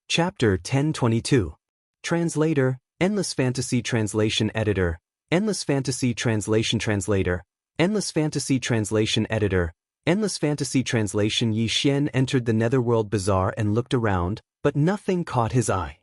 Chapter 1022. Translator, Endless Fantasy Translation Editor, Endless Fantasy Translation Translator, Endless Fantasy Translation Editor, Endless Fantasy Translation. Yi Xian entered the Netherworld Bazaar and looked around, but nothing caught his eye.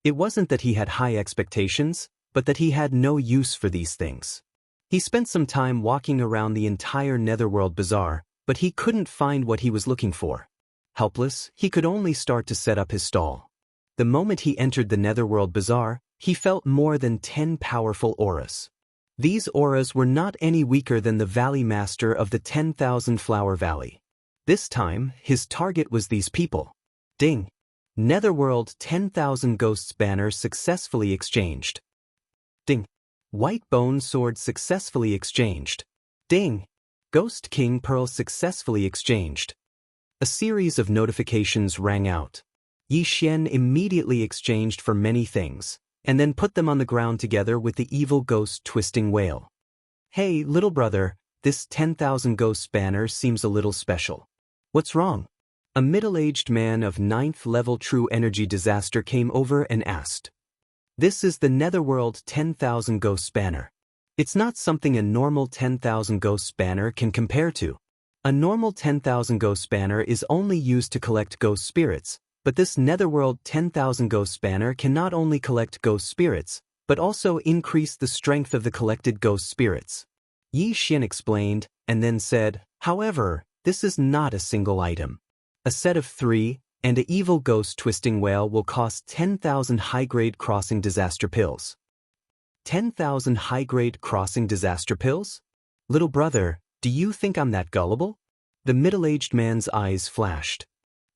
It wasn't that he had high expectations, but that he had no use for these things. He spent some time walking around the entire Netherworld Bazaar, but he couldn't find what he was looking for. Helpless, he could only start to set up his stall. The moment he entered the Netherworld Bazaar, he felt more than 10 powerful auras. These auras were not any weaker than the Valley Master of the 10,000 Flower Valley. This time, his target was these people. Ding! Netherworld 10,000 Ghosts banner successfully exchanged. Ding! White Bone Sword successfully exchanged. Ding! Ghost King Pearl successfully exchanged. A series of notifications rang out. Yi Xian immediately exchanged for many things, and then put them on the ground together with the evil ghost twisting whale. Hey, little brother, this 10,000 Ghosts banner seems a little special. What's wrong? A middle-aged man of 9th level True Energy Disaster came over and asked. This is the Netherworld 10,000 Ghosts banner. It's not something a normal 10,000 Ghosts banner can compare to. A normal 10,000 Ghosts banner is only used to collect ghost spirits, but this Netherworld 10,000 Ghosts banner can not only collect ghost spirits, but also increase the strength of the collected ghost spirits. Yi Xian explained, and then said, however, this is not a single item. A set of 3, and an evil ghost twisting whale will cost 10,000 high-grade crossing disaster pills. 10,000 high-grade crossing disaster pills? Little brother, do you think I'm that gullible? The middle-aged man's eyes flashed.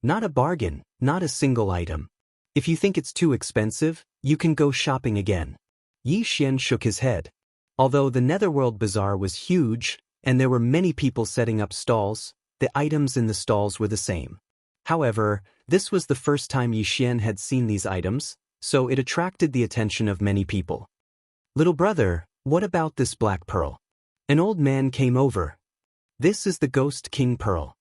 Not a bargain, not a single item. If you think it's too expensive, you can go shopping again. Yi Xian shook his head. Although the Netherworld Bazaar was huge, and there were many people setting up stalls, the items in the stalls were the same. However, this was the first time Yi Xian had seen these items, so it attracted the attention of many people. Little brother, what about this black pearl? An old man came over. This is the Ghost King Pearl.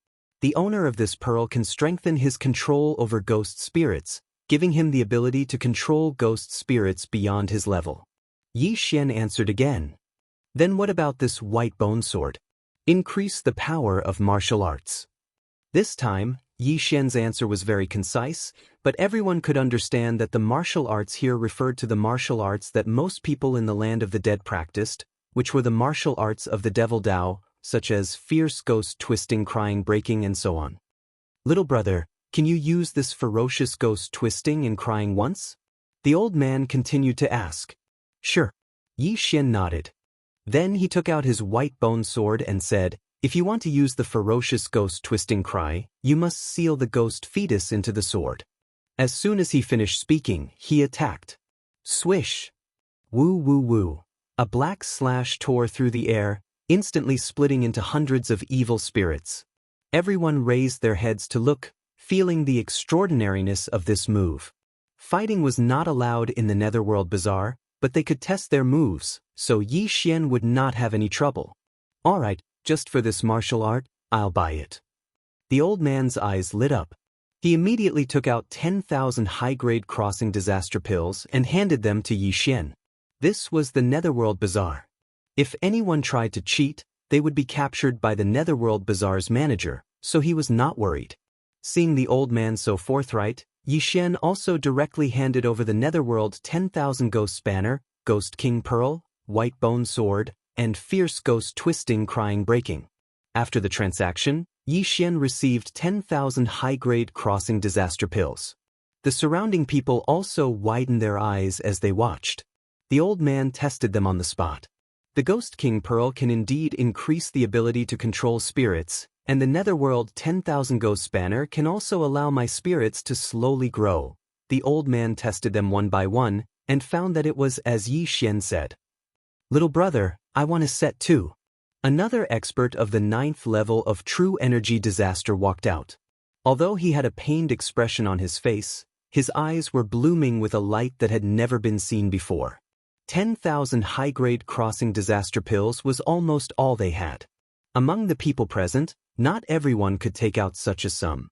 The owner of this pearl can strengthen his control over ghost spirits, giving him the ability to control ghost spirits beyond his level. Yi Xian answered again. Then what about this white bone sword? Increase the power of martial arts. This time, Yi Xian's answer was very concise, but everyone could understand that the martial arts here referred to the martial arts that most people in the land of the dead practiced, which were the martial arts of the devil Dao, such as fierce ghost twisting, crying, breaking, and so on. Little brother, can you use this ferocious ghost twisting and crying once? The old man continued to ask. Sure. Yi Xian nodded. Then he took out his white bone sword and said, if you want to use the ferocious ghost twisting cry, you must seal the ghost fetus into the sword. As soon as he finished speaking, he attacked. Swish! Woo woo woo! A black slash tore through the air, instantly splitting into hundreds of evil spirits. Everyone raised their heads to look, feeling the extraordinariness of this move. Fighting was not allowed in the Netherworld Bazaar, but they could test their moves, so Yi Xian would not have any trouble. Alright, just for this martial art, I'll buy it. The old man's eyes lit up. He immediately took out 10,000 high-grade crossing disaster pills and handed them to Yi Xian. This was the Netherworld Bazaar. If anyone tried to cheat, they would be captured by the Netherworld Bazaar's manager, so he was not worried. Seeing the old man so forthright, Yi Xian also directly handed over the Netherworld 10,000 Ghosts banner, Ghost King Pearl, White Bone Sword, and Fierce Ghost Twisting, Crying, Breaking. After the transaction, Yi Xian received 10,000 high-grade crossing disaster pills. The surrounding people also widened their eyes as they watched. The old man tested them on the spot. The Ghost King Pearl can indeed increase the ability to control spirits, and the Netherworld 10,000 Ghosts banner can also allow my spirits to slowly grow. The old man tested them one by one, and found that it was as Yi Xian said. Little brother, I want a set too. Another expert of the 9th level of True Energy Disaster walked out. Although he had a pained expression on his face, his eyes were blooming with a light that had never been seen before. 10,000 high-grade crossing disaster pills was almost all they had. Among the people present, not everyone could take out such a sum.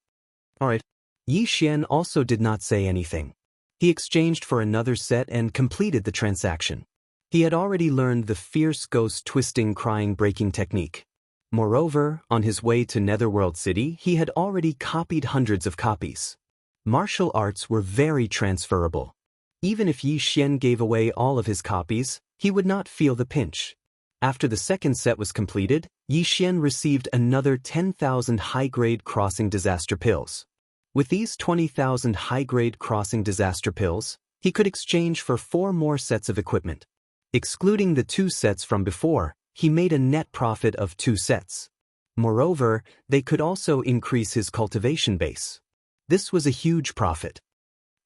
Alright, Yi Xian also did not say anything. He exchanged for another set and completed the transaction. He had already learned the fierce ghost twisting crying breaking technique. Moreover, on his way to Netherworld City, he had already copied hundreds of copies. Martial arts were very transferable. Even if Yi Xian gave away all of his copies, he would not feel the pinch. After the second set was completed, Yi Xian received another 10,000 high-grade crossing disaster pills. With these 20,000 high-grade crossing disaster pills, he could exchange for 4 more sets of equipment. Excluding the 2 sets from before, he made a net profit of 2 sets. Moreover, they could also increase his cultivation base. This was a huge profit.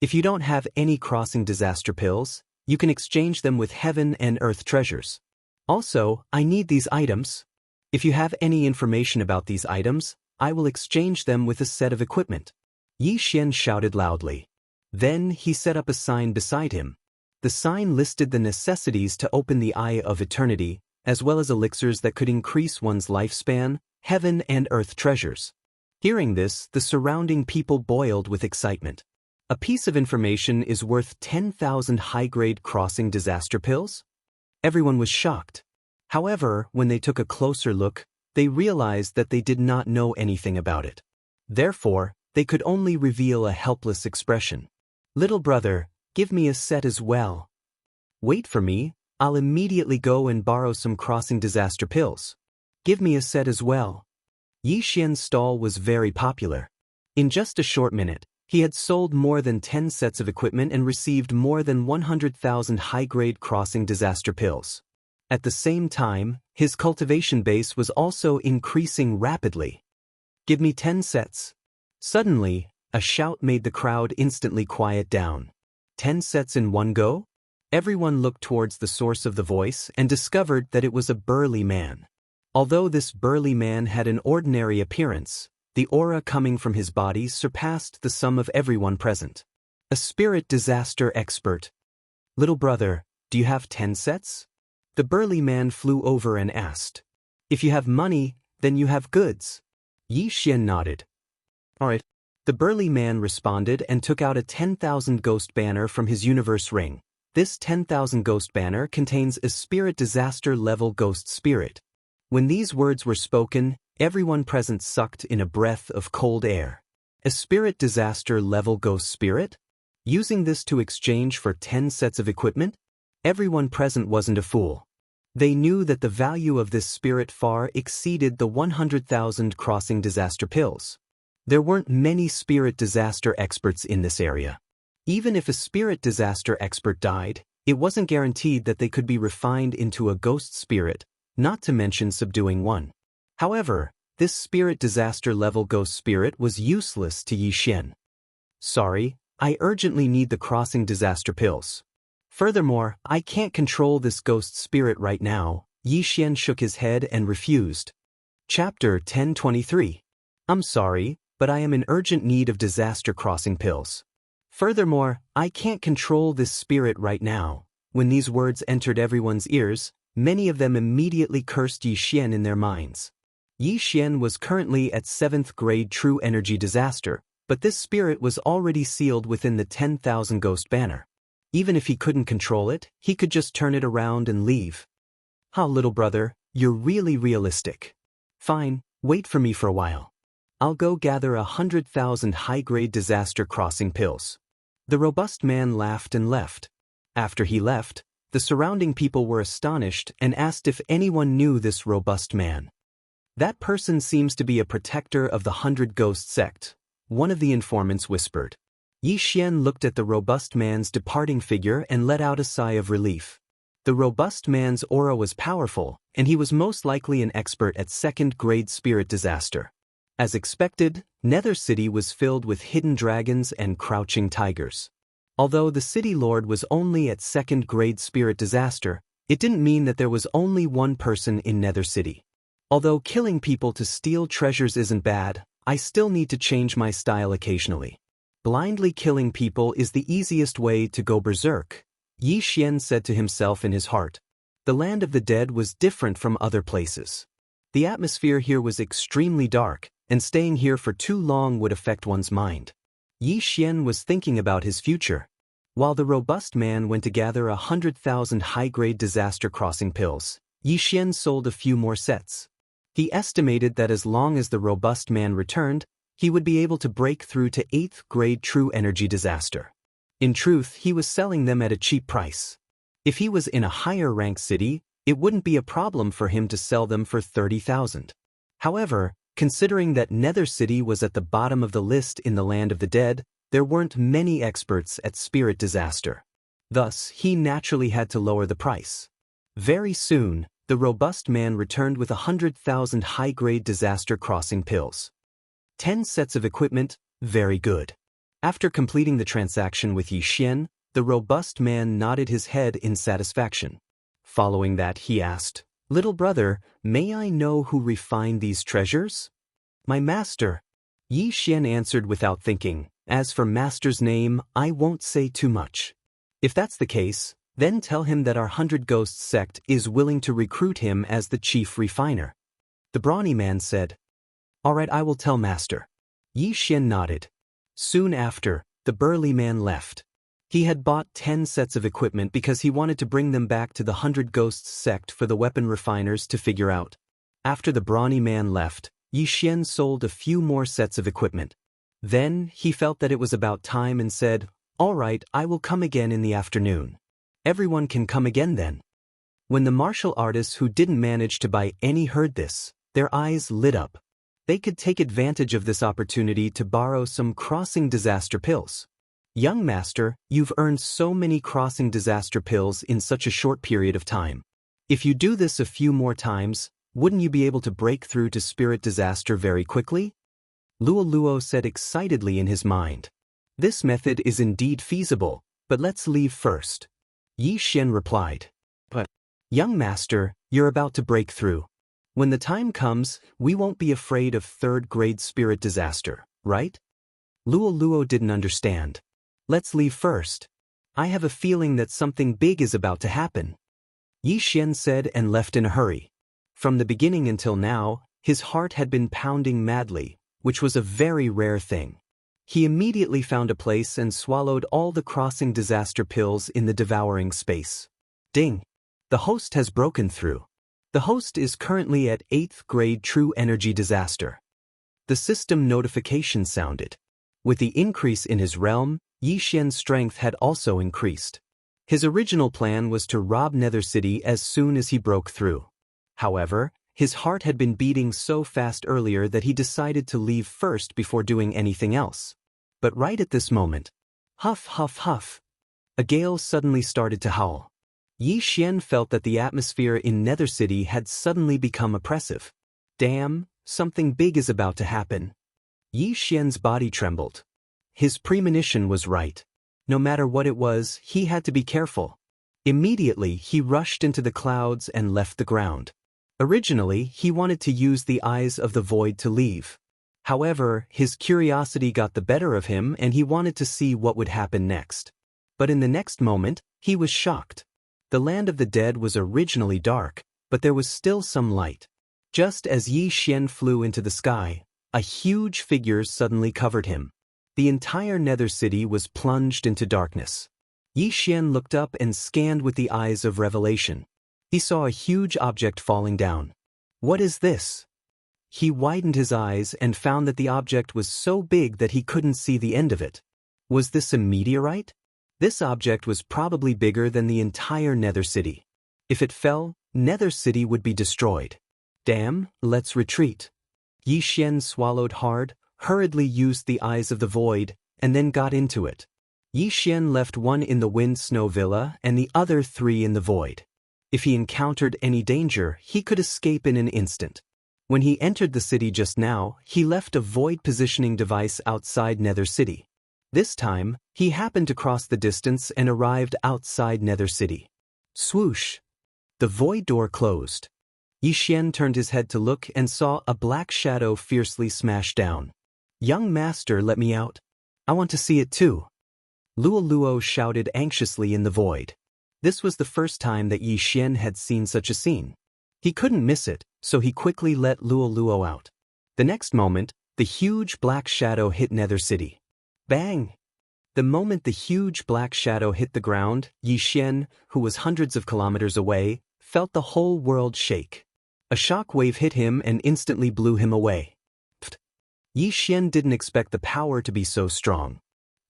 If you don't have any crossing disaster pills, you can exchange them with heaven and earth treasures. Also, I need these items. If you have any information about these items, I will exchange them with a set of equipment. Yi Xian shouted loudly. Then he set up a sign beside him. The sign listed the necessities to open the Eye of Eternity, as well as elixirs that could increase one's lifespan, heaven and earth treasures. Hearing this, the surrounding people boiled with excitement. A piece of information is worth 10,000 high-grade crossing disaster pills? Everyone was shocked. However, when they took a closer look, they realized that they did not know anything about it. Therefore, they could only reveal a helpless expression. Little brother, give me a set as well. Wait for me, I'll immediately go and borrow some crossing disaster pills. Give me a set as well. Yi Xian's stall was very popular. In just a short minute, he had sold more than 10 sets of equipment and received more than 100,000 high-grade crossing disaster pills. At the same time, his cultivation base was also increasing rapidly. Give me 10 sets. Suddenly, a shout made the crowd instantly quiet down. 10 sets in one go? Everyone looked towards the source of the voice and discovered that it was a burly man. Although this burly man had an ordinary appearance, the aura coming from his body surpassed the sum of everyone present. A spirit disaster expert. Little brother, do you have 10 sets? The burly man flew over and asked. If you have money, then you have goods. Yi Xian nodded. All right. The burly man responded and took out a 10,000 ghost banner from his universe ring. This 10,000 ghost banner contains a spirit disaster level ghost spirit. When these words were spoken, everyone present sucked in a breath of cold air. A spirit disaster level ghost spirit? Using this to exchange for 10 sets of equipment? Everyone present wasn't a fool. They knew that the value of this spirit far exceeded the 100,000 crossing disaster pills. There weren't many spirit disaster experts in this area. Even if a spirit disaster expert died, it wasn't guaranteed that they could be refined into a ghost spirit, not to mention subduing one. However, this spirit disaster level ghost spirit was useless to Yi Xian. Sorry, I urgently need the crossing disaster pills. Furthermore, I can't control this ghost spirit right now. Yi Xian shook his head and refused. Chapter 1023. I'm sorry, but I am in urgent need of disaster crossing pills. Furthermore, I can't control this spirit right now. When these words entered everyone's ears, many of them immediately cursed Yi Xian in their minds. Yi Xian was currently at 7th grade true energy disaster, but this spirit was already sealed within the 10,000 ghost banner. Even if he couldn't control it, he could just turn it around and leave. Huh, little brother, you're really realistic. Fine, wait for me for a while. I'll go gather 100,000 high-grade disaster crossing pills. The robust man laughed and left. After he left, the surrounding people were astonished and asked if anyone knew this robust man. That person seems to be a protector of the 100 Ghost sect, one of the informants whispered. Yi Xian looked at the robust man's departing figure and let out a sigh of relief. The robust man's aura was powerful, and he was most likely an expert at 2nd grade spirit disaster. As expected, Nether City was filled with hidden dragons and crouching tigers. Although the city lord was only at 2nd grade spirit disaster, it didn't mean that there was only one person in Nether City. Although killing people to steal treasures isn't bad, I still need to change my style occasionally. Blindly killing people is the easiest way to go berserk, Yi Xian said to himself in his heart. The land of the dead was different from other places. The atmosphere here was extremely dark, and staying here for too long would affect one's mind. Yi Xian was thinking about his future. While the robust man went to gather 100,000 high-grade disaster crossing pills, Yi Xian sold a few more sets. He estimated that as long as the robust man returned, he would be able to break through to 8th grade true energy disaster. In truth, he was selling them at a cheap price. If he was in a higher ranked city, it wouldn't be a problem for him to sell them for 30,000. However, considering that Nether City was at the bottom of the list in the land of the dead, there weren't many experts at spirit disaster. Thus, he naturally had to lower the price. Very soon, the robust man returned with 100,000 high-grade disaster crossing pills. 10 sets of equipment, very good. After completing the transaction with Yi Xian, the robust man nodded his head in satisfaction. Following that, he asked, "Little brother, may I know who refined these treasures?" "My master." Yi Xian answered without thinking. "As for master's name, I won't say too much. If that's the case, then tell him that our 100 Ghosts sect is willing to recruit him as the chief refiner." The brawny man said, "All right, I will tell master." Yi Xian nodded. Soon after, the burly man left. He had bought 10 sets of equipment because he wanted to bring them back to the 100 Ghosts sect for the weapon refiners to figure out. After the brawny man left, Yi Xian sold a few more sets of equipment. Then, he felt that it was about time and said, "All right, I will come again in the afternoon." "Everyone can come again then." When the martial artists who didn't manage to buy any heard this, their eyes lit up. They could take advantage of this opportunity to borrow some crossing disaster pills. "Young master, you've earned so many crossing disaster pills in such a short period of time. If you do this a few more times, wouldn't you be able to break through to spirit disaster very quickly?" Luo Luo said excitedly in his mind. "This method is indeed feasible, but let's leave first." Yi Xian replied, "But, young master, you're about to break through. When the time comes, we won't be afraid of 3rd grade spirit disaster, right?" Luo Luo didn't understand. "Let's leave first. I have a feeling that something big is about to happen," Yi Xian said and left in a hurry. From the beginning until now, his heart had been pounding madly, which was a very rare thing. He immediately found a place and swallowed all the crossing disaster pills in the devouring space. Ding! The host has broken through. The host is currently at 8th grade true energy disaster. The system notification sounded. With the increase in his realm, Yi Xian's strength had also increased. His original plan was to rob Nether City as soon as he broke through. However, his heart had been beating so fast earlier that he decided to leave first before doing anything else. But right at this moment, huff huff huff, a gale suddenly started to howl. Yi Xian felt that the atmosphere in Nether City had suddenly become oppressive. Damn, something big is about to happen. Yi Xian's body trembled. His premonition was right. No matter what it was, he had to be careful. Immediately, he rushed into the clouds and left the ground. Originally, he wanted to use the eyes of the void to leave. However, his curiosity got the better of him and he wanted to see what would happen next. But in the next moment, he was shocked. The land of the dead was originally dark, but there was still some light. Just as Yi Xian flew into the sky, a huge figure suddenly covered him. The entire Nether City was plunged into darkness. Yi Xian looked up and scanned with the eyes of revelation. He saw a huge object falling down. "What is this?" He widened his eyes and found that the object was so big that he couldn't see the end of it. Was this a meteorite? This object was probably bigger than the entire Nether City. If it fell, Nether City would be destroyed. Damn, let's retreat. Yi Xian swallowed hard, hurriedly used the eyes of the void, and then got into it. Yi Xian left one in the Wind Snow Villa and the other 3 in the void. If he encountered any danger, he could escape in an instant. When he entered the city just now, he left a void positioning device outside Nether City. This time, he happened to cross the distance and arrived outside Nether City. Swoosh! The void door closed. Yi Xian turned his head to look and saw a black shadow fiercely smash down. "Young master, let me out. I want to see it too." Luo Luo shouted anxiously in the void. This was the first time that Yi Xian had seen such a scene. He couldn't miss it, so he quickly let Luo Luo out. The next moment, the huge black shadow hit Nether City. Bang! The moment the huge black shadow hit the ground, Yi Xian, who was hundreds of kilometers away, felt the whole world shake. A shock wave hit him and instantly blew him away. Yi Xian didn't expect the power to be so strong.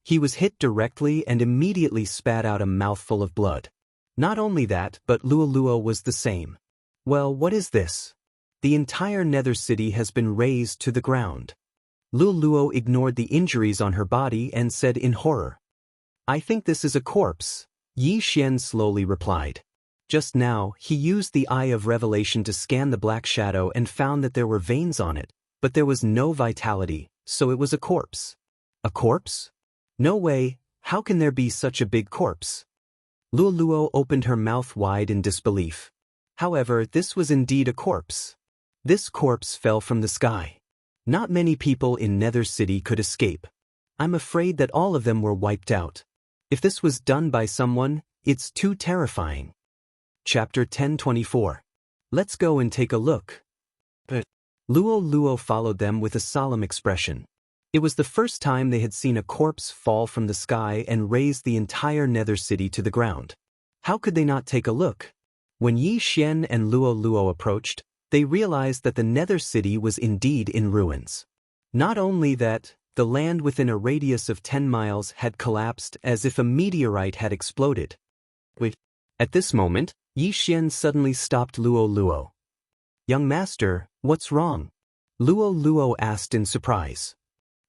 He was hit directly and immediately spat out a mouthful of blood. Not only that, but Luo was the same. Well, what is this? The entire Nether City has been razed to the ground. Luo ignored the injuries on her body and said in horror, "I think this is a corpse," Yi Xian slowly replied. Just now, he used the Eye of Revelation to scan the black shadow and found that there were veins on it, but there was no vitality, so it was a corpse. A corpse? No way, how can there be such a big corpse? Luo opened her mouth wide in disbelief. However, this was indeed a corpse. This corpse fell from the sky. Not many people in Nether City could escape. I'm afraid that all of them were wiped out. If this was done by someone, it's too terrifying. Chapter 10:24. Let's go and take a look. But Luo followed them with a solemn expression. It was the first time they had seen a corpse fall from the sky and raise the entire Nether City to the ground. How could they not take a look? When Yi Xian and Luo approached, they realized that the Nether City was indeed in ruins. Not only that, the land within a radius of 10 miles had collapsed as if a meteorite had exploded. Wait. At this moment, Yi Xian suddenly stopped Luo. "Young master, what's wrong?" Luo asked in surprise.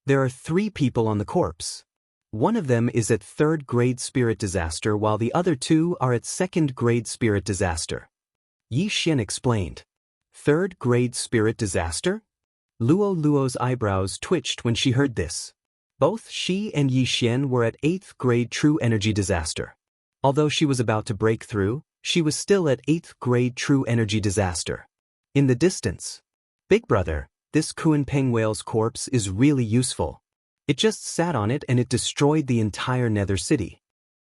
"There are 3 people on the corpse. One of them is at 3rd grade spirit disaster while the other 2 are at 2nd grade spirit disaster." Yi Xian explained. 3rd grade spirit disaster? Luo's eyebrows twitched when she heard this. Both she and Yi Xian were at 8th grade true energy disaster. Although she was about to break through, she was still at 8th grade true energy disaster. In the distance. "Big brother, this Kuan-Peng whale's corpse is really useful. It just sat on it and it destroyed the entire Nether City."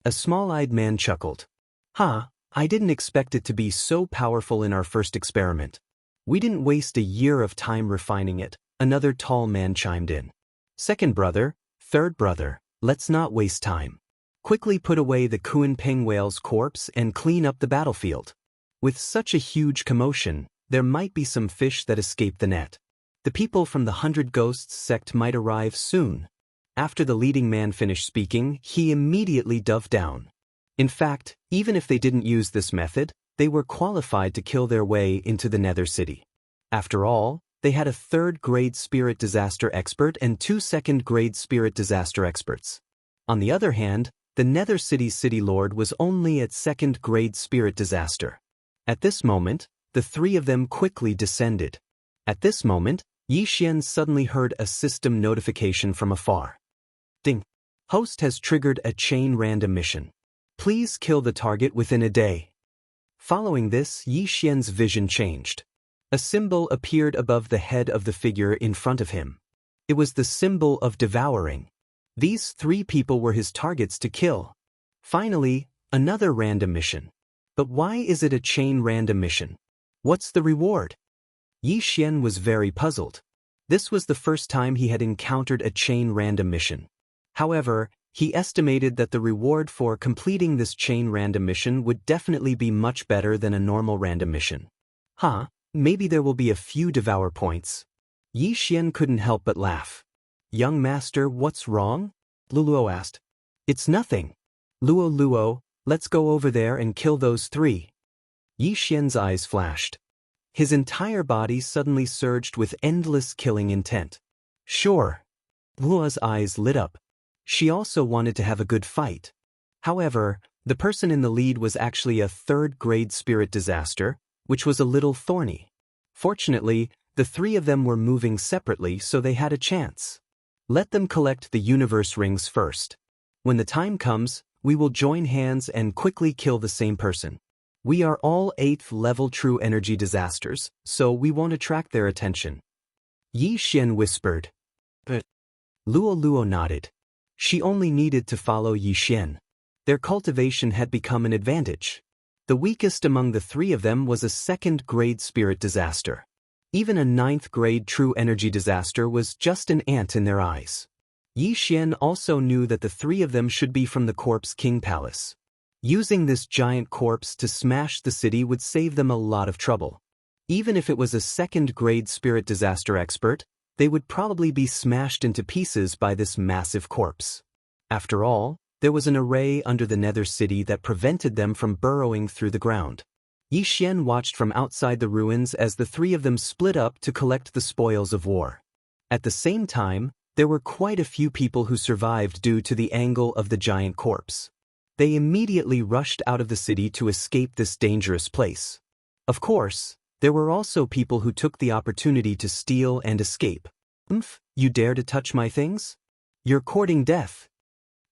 A small-eyed man chuckled. I didn't expect it to be so powerful in our first experiment. We didn't waste a year of time refining it," another tall man chimed in. "Second brother, third brother, let's not waste time. Quickly put away the Kuan-Peng whale's corpse and clean up the battlefield. With such a huge commotion, there might be some fish that escape the net. The people from the 100 Ghosts sect might arrive soon." After the leading man finished speaking, he immediately dove down. In fact, even if they didn't use this method, they were qualified to kill their way into the Nether City. After all, they had a 3rd grade spirit disaster expert and 2 2nd grade spirit disaster experts. On the other hand, the Nether City's City Lord was only at 2nd grade spirit disaster. At this moment, the 3 of them quickly descended. At this moment, Yi Xian suddenly heard a system notification from afar. Ding! Host has triggered a chain random mission. Please kill the target within a day. Following this, Yi Xian's vision changed. A symbol appeared above the head of the figure in front of him. It was the symbol of devouring. These 3 people were his targets to kill. Finally, another random mission. But why is it a chain random mission? What's the reward? Yi Xian was very puzzled. This was the first time he had encountered a chain random mission. However, he estimated that the reward for completing this chain random mission would definitely be much better than a normal random mission. Maybe there will be a few devour points. Yi Xian couldn't help but laugh. "Young master, what's wrong?" Luo asked. "It's nothing. Luo, let's go over there and kill those 3. Yi Xian's eyes flashed. His entire body suddenly surged with endless killing intent. "Sure." Luo's eyes lit up. She also wanted to have a good fight. However, the person in the lead was actually a 3rd grade spirit disaster, which was a little thorny. Fortunately, the 3 of them were moving separately, so they had a chance. Let them collect the universe rings first. When the time comes, we will join hands and quickly kill the same person. We are all 8th level true energy disasters, so we won't attract their attention. Yi Xian whispered. But Luo nodded. She only needed to follow Yi Xian. Their cultivation had become an advantage. The weakest among the 3 of them was a 2nd grade spirit disaster. Even a 9th grade true energy disaster was just an ant in their eyes. Yi Xian also knew that the three of them should be from the Corpse King Palace. Using this giant corpse to smash the city would save them a lot of trouble. Even if it was a second-grade spirit disaster expert, they would probably be smashed into pieces by this massive corpse. After all, there was an array under the Nether City that prevented them from burrowing through the ground. Yi Xian watched from outside the ruins as the three of them split up to collect the spoils of war. At the same time, there were quite a few people who survived due to the angle of the giant corpse. They immediately rushed out of the city to escape this dangerous place. Of course, there were also people who took the opportunity to steal and escape. You dare to touch my things? You're courting death.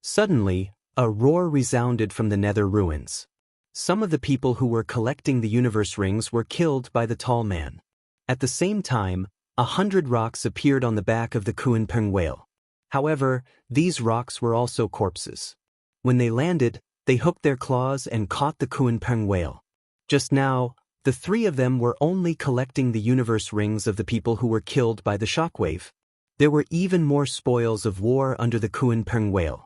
Suddenly, a roar resounded from the Nether ruins. Some of the people who were collecting the universe rings were killed by the tall man. At the same time, 100 rocks appeared on the back of the Kuanpeng whale. However, these rocks were also corpses. When they landed, they hooked their claws and caught the Kuanpeng whale. Just now, the three of them were only collecting the universe rings of the people who were killed by the shockwave. There were even more spoils of war under the Kuanpeng whale.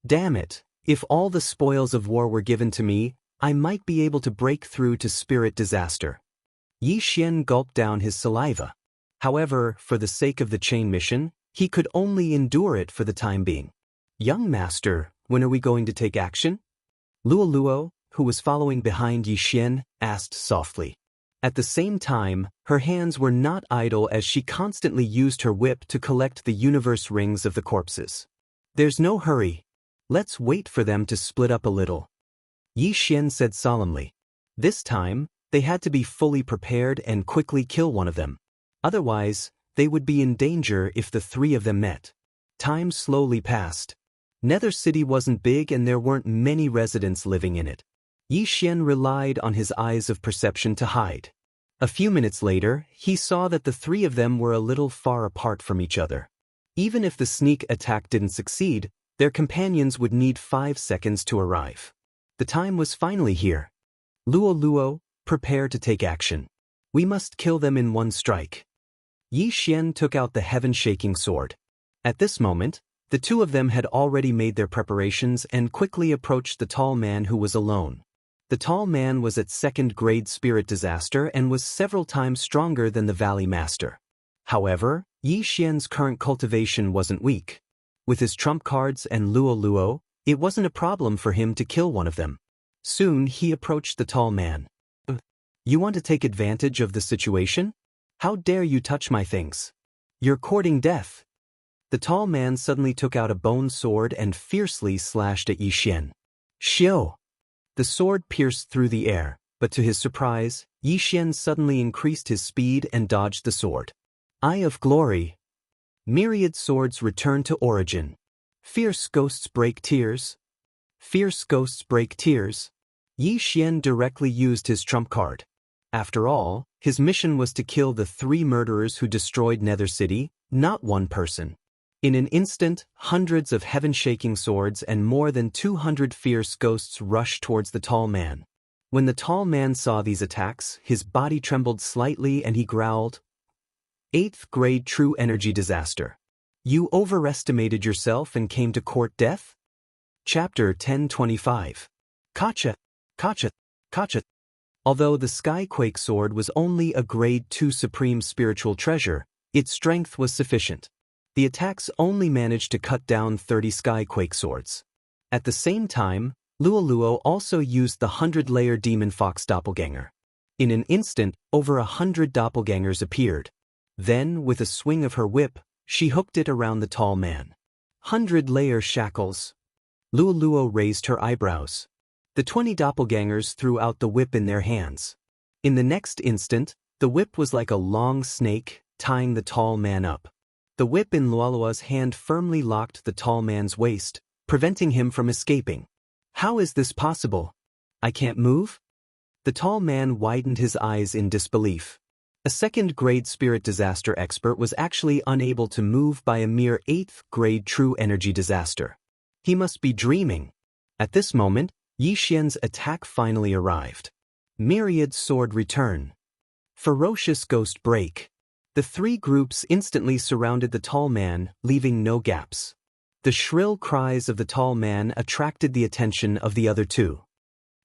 Damn it, if all the spoils of war were given to me, I might be able to break through to spirit disaster. Yi Xian gulped down his saliva. However, for the sake of the chain mission, he could only endure it for the time being. Young master, when are we going to take action? Luo, who was following behind Yi Xian, asked softly. At the same time, her hands were not idle as she constantly used her whip to collect the universe rings of the corpses. There's no hurry. Let's wait for them to split up a little. Yi Xian said solemnly. This time, they had to be fully prepared and quickly kill one of them. Otherwise, they would be in danger if the three of them met. Time slowly passed. Nether City wasn't big and there weren't many residents living in it. Yi Xian relied on his eyes of perception to hide. A few minutes later, he saw that the three of them were a little far apart from each other. Even if the sneak attack didn't succeed, their companions would need 5 seconds to arrive. The time was finally here. Luo, prepare to take action. We must kill them in one strike. Yi Xian took out the heaven-shaking sword. At this moment, the two of them had already made their preparations and quickly approached the tall man who was alone. The tall man was at second-grade spirit disaster and was several times stronger than the Valley Master. However, Yi Xian's current cultivation wasn't weak. With his trump cards and Luo, it wasn't a problem for him to kill one of them. Soon he approached the tall man. You want to take advantage of the situation? How dare you touch my things? You're courting death. The tall man suddenly took out a bone sword and fiercely slashed at Yi Xian. Xiao! The sword pierced through the air, but to his surprise, Yi Xian suddenly increased his speed and dodged the sword. Eye of Glory! Myriad swords return to origin. Fierce ghosts break tears. Fierce ghosts break tears. Yi Xian directly used his trump card. After all, his mission was to kill the 3 murderers who destroyed Nether City, not one person. In an instant, hundreds of heaven-shaking swords and more than 200 fierce ghosts rushed towards the tall man. When the tall man saw these attacks, his body trembled slightly and he growled, 8th grade true energy disaster. You overestimated yourself and came to court death? Chapter 1025. Gotcha, gotcha, gotcha. Although the Skyquake sword was only a grade 2 supreme spiritual treasure, its strength was sufficient. The attacks only managed to cut down 30 Skyquake swords. At the same time, Luo also used the 100-layer demon fox doppelganger. In an instant, over 100 doppelgangers appeared. Then, with a swing of her whip, she hooked it around the tall man. 100-layer shackles. Luo raised her eyebrows. The 20 doppelgangers threw out the whip in their hands. In the next instant, the whip was like a long snake, tying the tall man up. The whip in Luo's hand firmly locked the tall man's waist, preventing him from escaping. How is this possible? I can't move? The tall man widened his eyes in disbelief. A second-grade spirit disaster expert was actually unable to move by a mere 8th-grade true energy disaster. He must be dreaming. At this moment, Yi Xian's attack finally arrived. Myriad sword return. Ferocious ghost break. The 3 groups instantly surrounded the tall man, leaving no gaps. The shrill cries of the tall man attracted the attention of the other two.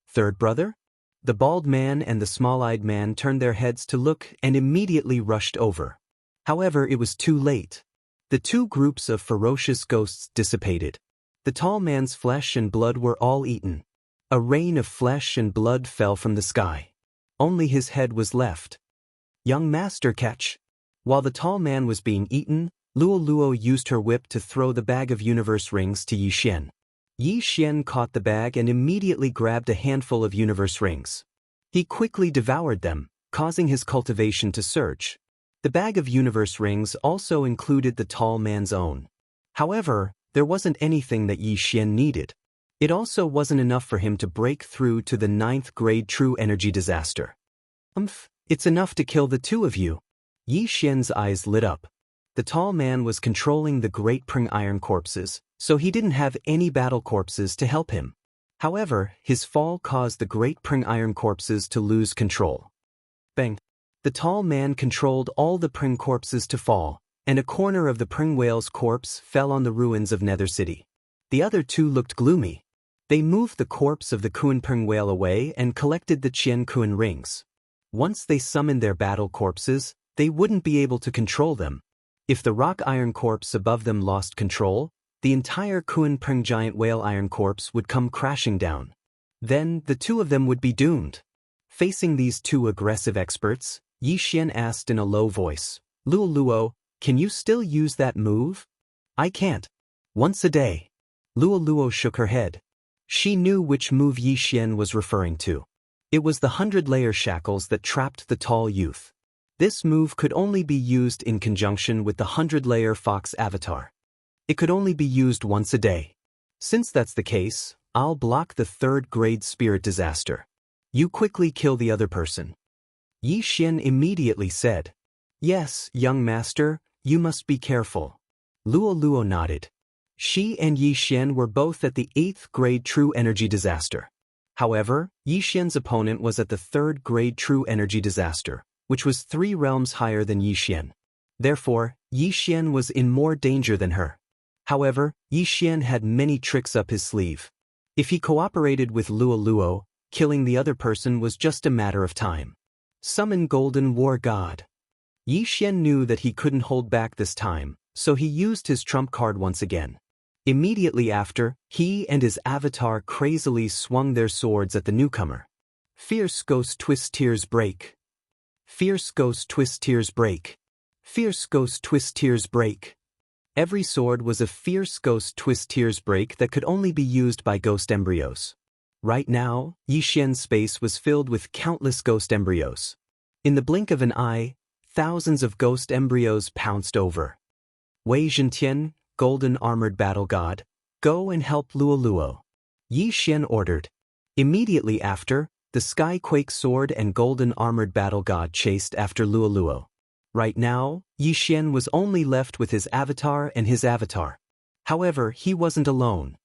Third brother? The bald man and the small-eyed man turned their heads to look and immediately rushed over. However, it was too late. The two groups of ferocious ghosts dissipated. The tall man's flesh and blood were all eaten. A rain of flesh and blood fell from the sky. Only his head was left. Young master, catch! While the tall man was being eaten, Luo used her whip to throw the bag of universe rings to Yi Xian. Yi Xian caught the bag and immediately grabbed a handful of universe rings. He quickly devoured them, causing his cultivation to surge. The bag of universe rings also included the tall man's own. However, there wasn't anything that Yi Xian needed. It also wasn't enough for him to break through to the 9th grade true energy disaster. It's enough to kill the two of you. Yi Xian's eyes lit up. The tall man was controlling the great Pring iron corpses, so he didn't have any battle corpses to help him. However, his fall caused the great Pring iron corpses to lose control. Bang! The tall man controlled all the Pring corpses to fall, and a corner of the Pring whale's corpse fell on the ruins of Nether City. The other two looked gloomy. They moved the corpse of the Kuan Pring whale away and collected the Qian Kuan rings. Once they summoned their battle corpses, they wouldn't be able to control them. If the rock iron corpse above them lost control, the entire Kuan Pring giant whale iron corpse would come crashing down. Then, the two of them would be doomed. Facing these two aggressive experts, Yi Xian asked in a low voice, Luo, can you still use that move? I can't. Once a day. Luo shook her head. She knew which move Yi Xian was referring to. It was the 100-layer shackles that trapped the tall youth. This move could only be used in conjunction with the 100-layer fox avatar. It could only be used once a day. Since that's the case, I'll block the 3rd grade spirit disaster. You quickly kill the other person. Yi Xian immediately said, Yes, young master, you must be careful. Luo nodded. She and Yi Xian were both at the 8th grade true energy disaster. However, Yi Xian's opponent was at the 3rd grade true energy disaster, which was 3 realms higher than Yi Xian. Therefore, Yi Xian was in more danger than her. However, Yi Xian had many tricks up his sleeve. If he cooperated with Luo, killing the other person was just a matter of time. Summon Golden War God. Yi Xian knew that he couldn't hold back this time, so he used his trump card once again. Immediately after, he and his avatar crazily swung their swords at the newcomer. Fierce Ghost Twist Tears Break. Fierce Ghost Twist Tears Break. Fierce Ghost Twist Tears Break. Every sword was a Fierce Ghost Twist Tears Break that could only be used by ghost embryos. Right now, Yi Xian's space was filled with countless ghost embryos. In the blink of an eye, thousands of ghost embryos pounced over. Wei Zhentian, Golden Armored Battle God, go and help Luo. Yi Xian ordered. Immediately after, the Skyquake Sword and Golden Armored Battle God chased after Luo. Right now, Yi Xian was only left with his avatar and his avatar. However, he wasn't alone.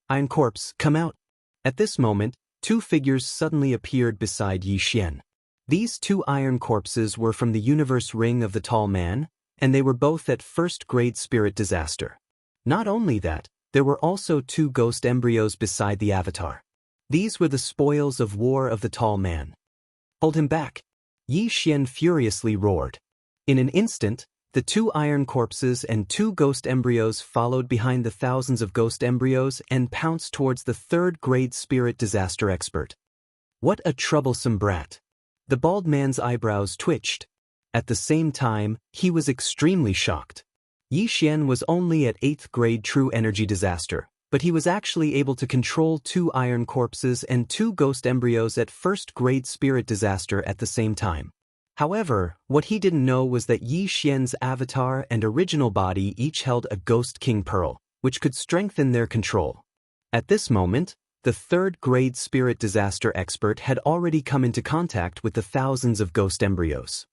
Iron Corpse, come out. At this moment, 2 figures suddenly appeared beside Yi Xian. These 2 iron corpses were from the universe ring of the tall man, and they were both at 1st grade spirit disaster. Not only that, there were also 2 ghost embryos beside the avatar. These were the spoils of war of the tall man. Hold him back! Yi Xian furiously roared. In an instant, the 2 iron corpses and 2 ghost embryos followed behind the thousands of ghost embryos and pounced towards the 3rd grade spirit disaster expert. What a troublesome brat! The bald man's eyebrows twitched. At the same time, he was extremely shocked. Yi Xian was only at 8th grade true energy disaster, but he was actually able to control 2 iron corpses and 2 ghost embryos at 1st grade spirit disaster at the same time. However, what he didn't know was that Yi Xian's avatar and original body each held a Ghost King Pearl, which could strengthen their control. At this moment, the 3rd grade spirit disaster expert had already come into contact with the thousands of ghost embryos.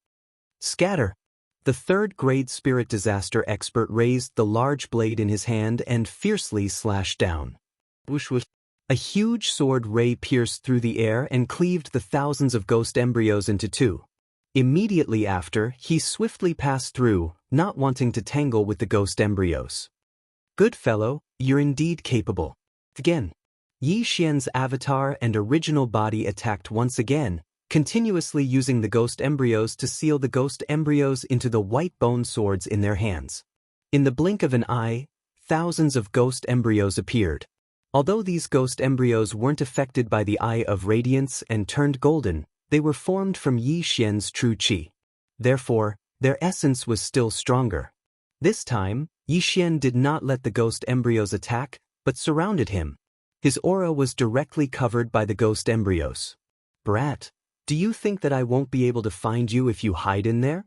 Scatter! The 3rd grade spirit disaster expert raised the large blade in his hand and fiercely slashed down. Whoosh whoosh. A huge sword ray pierced through the air and cleaved the thousands of ghost embryos into 2. Immediately after, he swiftly passed through, not wanting to tangle with the ghost embryos. Good fellow, you're indeed capable. Again. Yi Xian's avatar and original body attacked once again, continuously using the ghost embryos to seal the ghost embryos into the white bone swords in their hands. In the blink of an eye, thousands of ghost embryos appeared. Although these ghost embryos weren't affected by the Eye of Radiance and turned golden, they were formed from Yi Xian's true qi. Therefore, their essence was still stronger. This time, Yi Xian did not let the ghost embryos attack, but surrounded him. His aura was directly covered by the ghost embryos. Brat, do you think that I won't be able to find you if you hide in there?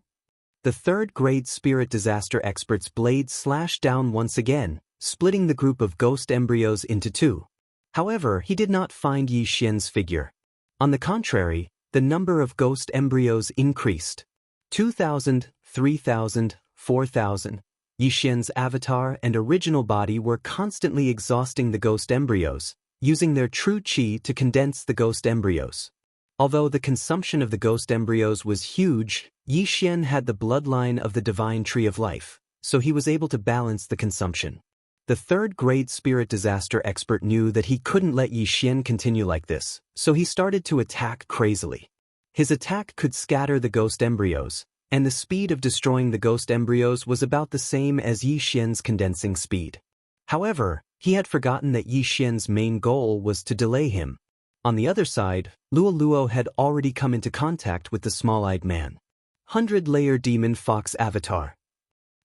The third-grade spirit disaster expert's blade slashed down once again, splitting the group of ghost embryos into two. However, he did not find Yi Xian's figure. On the contrary, the number of ghost embryos increased. 2,000, 3,000, 4,000. Yi Xian's avatar and original body were constantly exhausting the ghost embryos, using their true qi to condense the ghost embryos. Although the consumption of the ghost embryos was huge, Yi Xian had the bloodline of the divine tree of life, so he was able to balance the consumption. The third-grade spirit disaster expert knew that he couldn't let Yi Xian continue like this, so he started to attack crazily. His attack could scatter the ghost embryos, and the speed of destroying the ghost embryos was about the same as Yi Xian's condensing speed. However, he had forgotten that Yi Xian's main goal was to delay him. On the other side, Luo Luo had already come into contact with the small-eyed man. 100-layer demon fox avatar.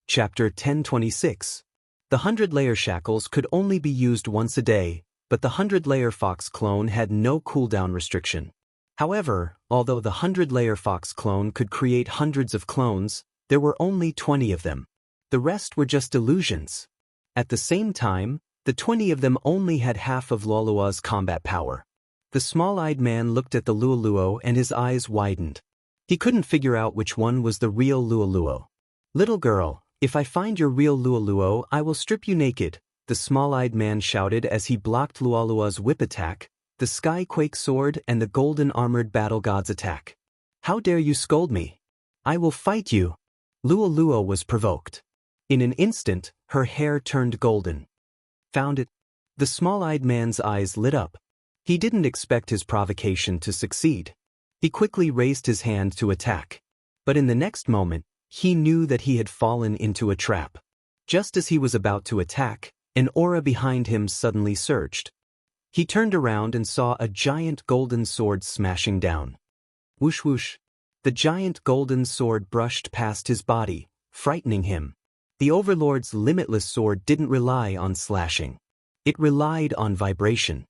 Chapter 1026. The 100-layer shackles could only be used once a day, but the 100-layer fox clone had no cooldown restriction. However, although the 100-layer fox clone could create hundreds of clones, there were only 20 of them. The rest were just illusions. At the same time, the 20 of them only had half of Luoluo's combat power. The small-eyed man looked at the Luoluo and his eyes widened. He couldn't figure out which one was the real Luoluo. Little girl, if I find your real Luoluo, I will strip you naked, the small-eyed man shouted as he blocked Luoluo's whip attack, the Skyquake sword and the golden armored battle god's attack. How dare you scold me? I will fight you. Luoluo was provoked. In an instant, her hair turned golden. Found it? The small-eyed man's eyes lit up. He didn't expect his provocation to succeed. He quickly raised his hand to attack. But in the next moment, he knew that he had fallen into a trap. Just as he was about to attack, an aura behind him suddenly surged. He turned around and saw a giant golden sword smashing down. Whoosh whoosh. The giant golden sword brushed past his body, frightening him. The Overlord's limitless sword didn't rely on slashing. It relied on vibration.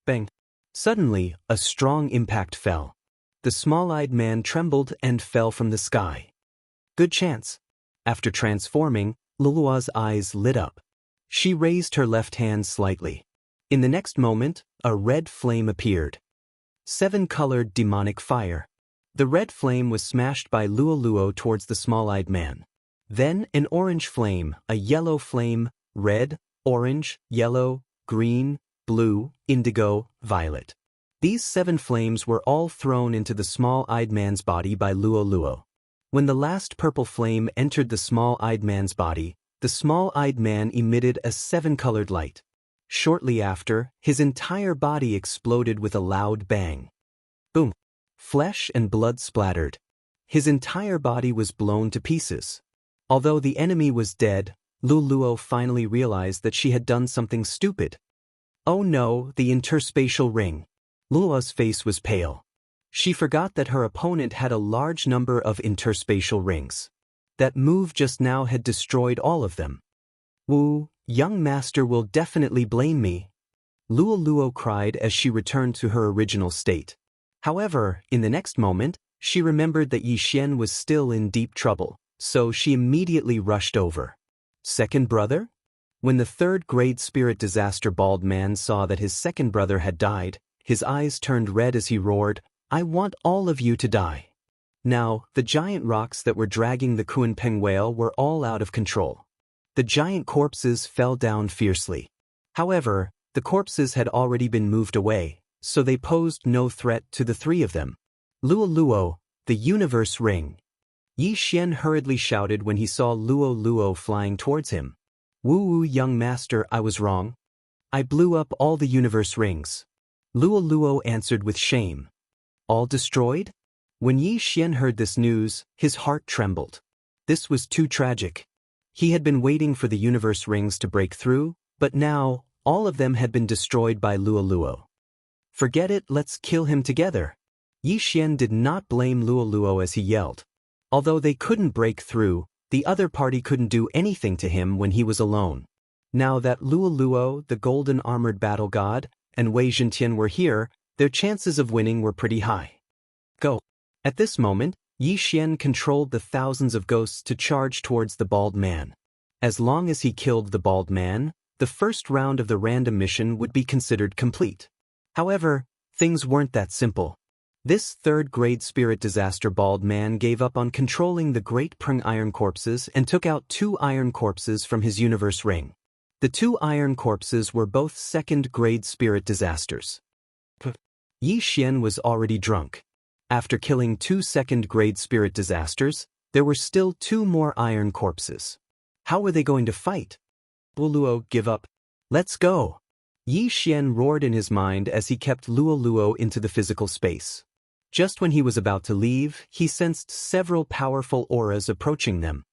Bang. Suddenly, a strong impact fell. The small-eyed man trembled and fell from the sky. Good chance. After transforming, Luoluo's eyes lit up. She raised her left hand slightly. In the next moment, a red flame appeared. 7-colored demonic fire. The red flame was smashed by Luoluo towards the small-eyed man. Then an orange flame, a yellow flame, red, orange, yellow, green, blue, indigo, violet. These 7 flames were all thrown into the small-eyed man's body by Luoluo. When the last purple flame entered the small-eyed man's body, the small-eyed man emitted a 7-colored light. Shortly after, his entire body exploded with a loud bang. Boom! Flesh and blood splattered. His entire body was blown to pieces. Although the enemy was dead, Luoluo finally realized that she had done something stupid. Oh no, the interspatial ring. Luoluo's face was pale. She forgot that her opponent had a large number of interspatial rings. That move just now had destroyed all of them. Wu, young master will definitely blame me. Luoluo cried as she returned to her original state. However, in the next moment, she remembered that Yi Xian was still in deep trouble, so she immediately rushed over. Second brother? When the third-grade spirit disaster bald man saw that his second brother had died, his eyes turned red as he roared, I want all of you to die. Now, the giant rocks that were dragging the Kunpeng whale were all out of control. The giant corpses fell down fiercely. However, the corpses had already been moved away, so they posed no threat to the 3 of them. Luoluo, the universe ring. Yi Xian hurriedly shouted when he saw Luoluo flying towards him. Woo, young master, I was wrong. I blew up all the universe rings. Luo answered with shame. All destroyed? When Yi Xian heard this news, his heart trembled. This was too tragic. He had been waiting for the universe rings to break through, but now, all of them had been destroyed by Luo. Forget it, let's kill him together. Yi Xian did not blame Luo as he yelled. Although they couldn't break through, the other party couldn't do anything to him when he was alone. Now that Luo, the golden armored battle god, and Wei Zhentian were here, their chances of winning were pretty high. Go. At this moment, Yi Xian controlled the thousands of ghosts to charge towards the bald man. As long as he killed the bald man, the first round of the random mission would be considered complete. However, things weren't that simple. This third-grade spirit disaster bald man gave up on controlling the Great Prung iron corpses and took out 2 iron corpses from his universe ring. The 2 iron corpses were both second-grade spirit disasters. Yi Xian was already drunk. After killing 2 second-grade spirit disasters, there were still 2 more iron corpses. How were they going to fight? Luo, give up. Let's go. Yi Xian roared in his mind as he kept Luo into the physical space. Just when he was about to leave, he sensed several powerful auras approaching them.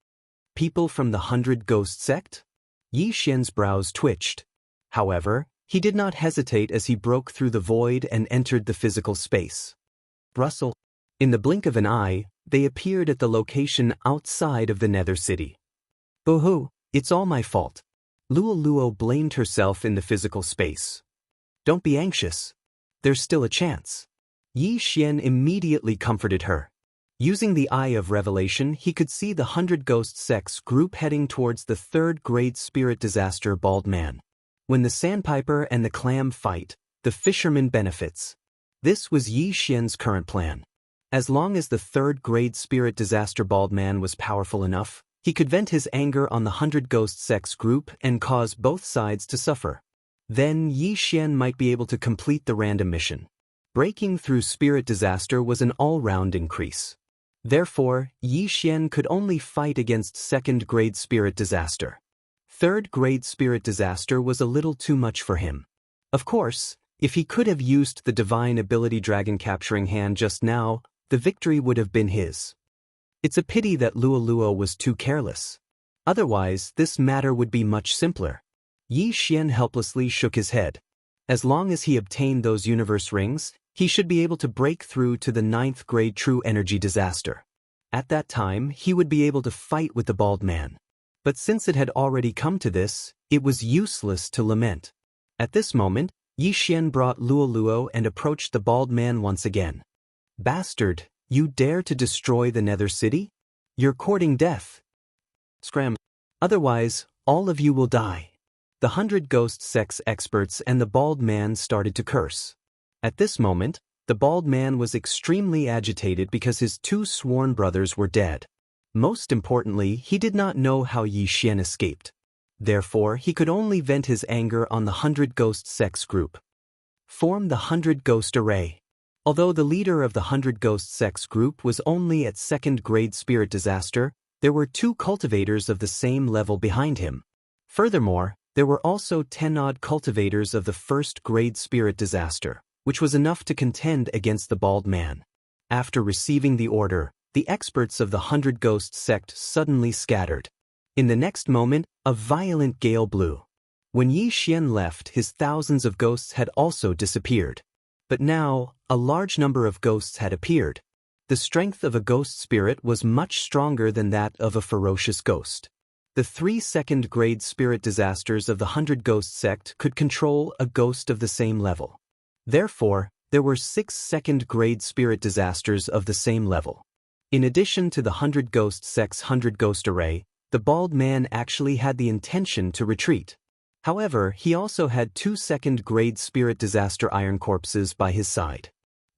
People from the 100 Ghost Sect? Yi Xian's brows twitched. However, he did not hesitate as he broke through the void and entered the physical space. Rustle. In the blink of an eye, they appeared at the location outside of the Nether City. Boo-hoo, it's all my fault. Luo blamed herself in the physical space. Don't be anxious. There's still a chance. Yi Xian immediately comforted her. Using the Eye of Revelation, he could see the 100 Ghost Sects group heading towards the third-grade spirit disaster bald man. When the sandpiper and the clam fight, the fisherman benefits. This was Yi Xian's current plan. As long as the third-grade spirit disaster bald man was powerful enough, he could vent his anger on the 100 Ghost Sects group and cause both sides to suffer. Then Yi Xian might be able to complete the random mission. Breaking through spirit disaster was an all-round increase. Therefore, Yi Xian could only fight against second-grade spirit disaster. Third-grade spirit disaster was a little too much for him. Of course, if he could have used the divine ability dragon capturing hand just now, the victory would have been his. It's a pity that Luo was too careless. Otherwise, this matter would be much simpler. Yi Xian helplessly shook his head. As long as he obtained those universe rings, he should be able to break through to the 9th grade true energy disaster. At that time, he would be able to fight with the bald man. But since it had already come to this, it was useless to lament. At this moment, Yi Xian brought Luo and approached the bald man once again. Bastard, you dare to destroy the Nether City? You're courting death. Scram. Otherwise, all of you will die. The 100 Ghost Sects experts and the bald man started to curse. At this moment, the bald man was extremely agitated because his 2 sworn brothers were dead. Most importantly, he did not know how Yi Xian escaped. Therefore, he could only vent his anger on the 100 Ghost Sects group. Form the 100 Ghost Array. Although the leader of the 100 Ghost Sects group was only at 2nd grade spirit disaster, there were 2 cultivators of the same level behind him. Furthermore, there were also 10-odd cultivators of the 1st grade spirit disaster, which was enough to contend against the bald man. After receiving the order, the experts of the 100 Ghost Sect suddenly scattered. In the next moment, a violent gale blew. When Yi Xian left, his thousands of ghosts had also disappeared. But now, a large number of ghosts had appeared. The strength of a ghost spirit was much stronger than that of a ferocious ghost. The 3 second-grade spirit disasters of the 100 Ghost Sect could control a ghost of the same level. Therefore, there were 6 second-grade spirit disasters of the same level. In addition to the 100 Ghost Sect's 100 Ghost Array, the bald man actually had the intention to retreat. However, he also had 2 second-grade spirit disaster iron corpses by his side.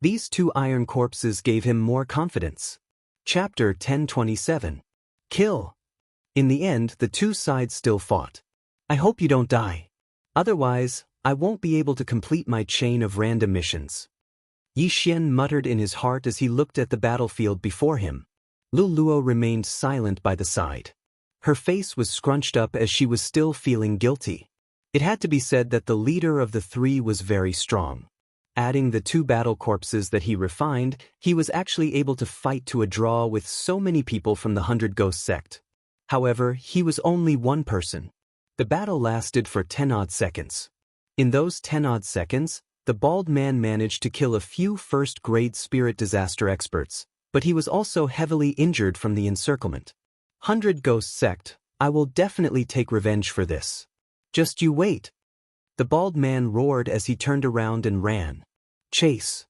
These 2 iron corpses gave him more confidence. Chapter 1027. Kill. In the end, the 2 sides still fought. I hope you don't die. Otherwise, I won't be able to complete my chain of random missions. Yi Xian muttered in his heart as he looked at the battlefield before him. Luo remained silent by the side. Her face was scrunched up as she was still feeling guilty. It had to be said that the leader of the three was very strong. Adding the 2 battle corpses that he refined, he was actually able to fight to a draw with so many people from the 100 Ghost sect. However, he was only one person. The battle lasted for 10-odd seconds. In those 10-odd seconds, the bald man managed to kill a few first-grade spirit disaster experts, but he was also heavily injured from the encirclement. 100 Ghost sect, I will definitely take revenge for this. Just you wait. The bald man roared as he turned around and ran. Chase.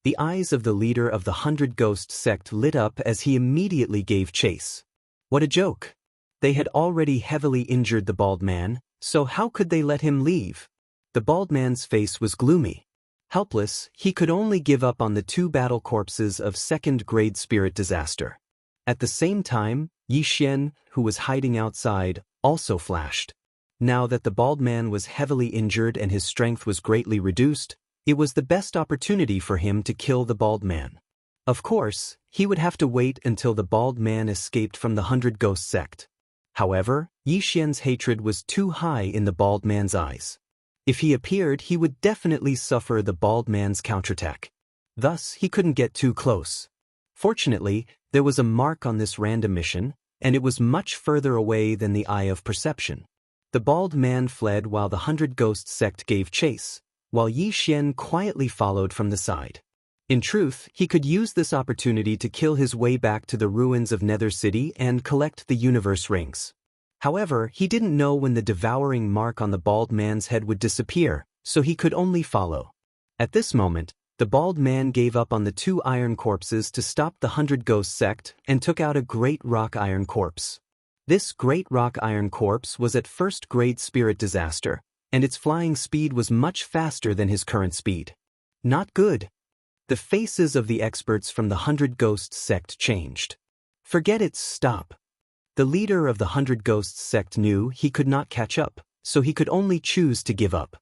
The eyes of the leader of the 100 Ghost sect lit up as he immediately gave chase. What a joke. They had already heavily injured the bald man, so how could they let him leave? The bald man's face was gloomy. Helpless, he could only give up on the 2 battle corpses of 2nd-grade spirit disaster. At the same time, Xian, who was hiding outside, also flashed. Now that the bald man was heavily injured and his strength was greatly reduced, it was the best opportunity for him to kill the bald man. Of course, he would have to wait until the bald man escaped from the 100 Ghost sect. However, Xian's hatred was too high in the bald man's eyes. If he appeared, he would definitely suffer the bald man's counterattack. Thus, he couldn't get too close. Fortunately, there was a mark on this random mission, and it was much further away than the eye of perception. The bald man fled while the 100 Ghost sect gave chase, while Xian quietly followed from the side. In truth, he could use this opportunity to kill his way back to the ruins of Nether City and collect the universe rings. However, he didn't know when the devouring mark on the bald man's head would disappear, so he could only follow. At this moment, the bald man gave up on the 2 iron corpses to stop the 100 Ghost sect and took out a great rock iron corpse. This great rock iron corpse was at 1st-grade spirit disaster, and its flying speed was much faster than his current speed. Not good. The faces of the experts from the 100 Ghost sect changed. Forget it, stop. The leader of the 100 Ghost sect knew he could not catch up, so he could only choose to give up.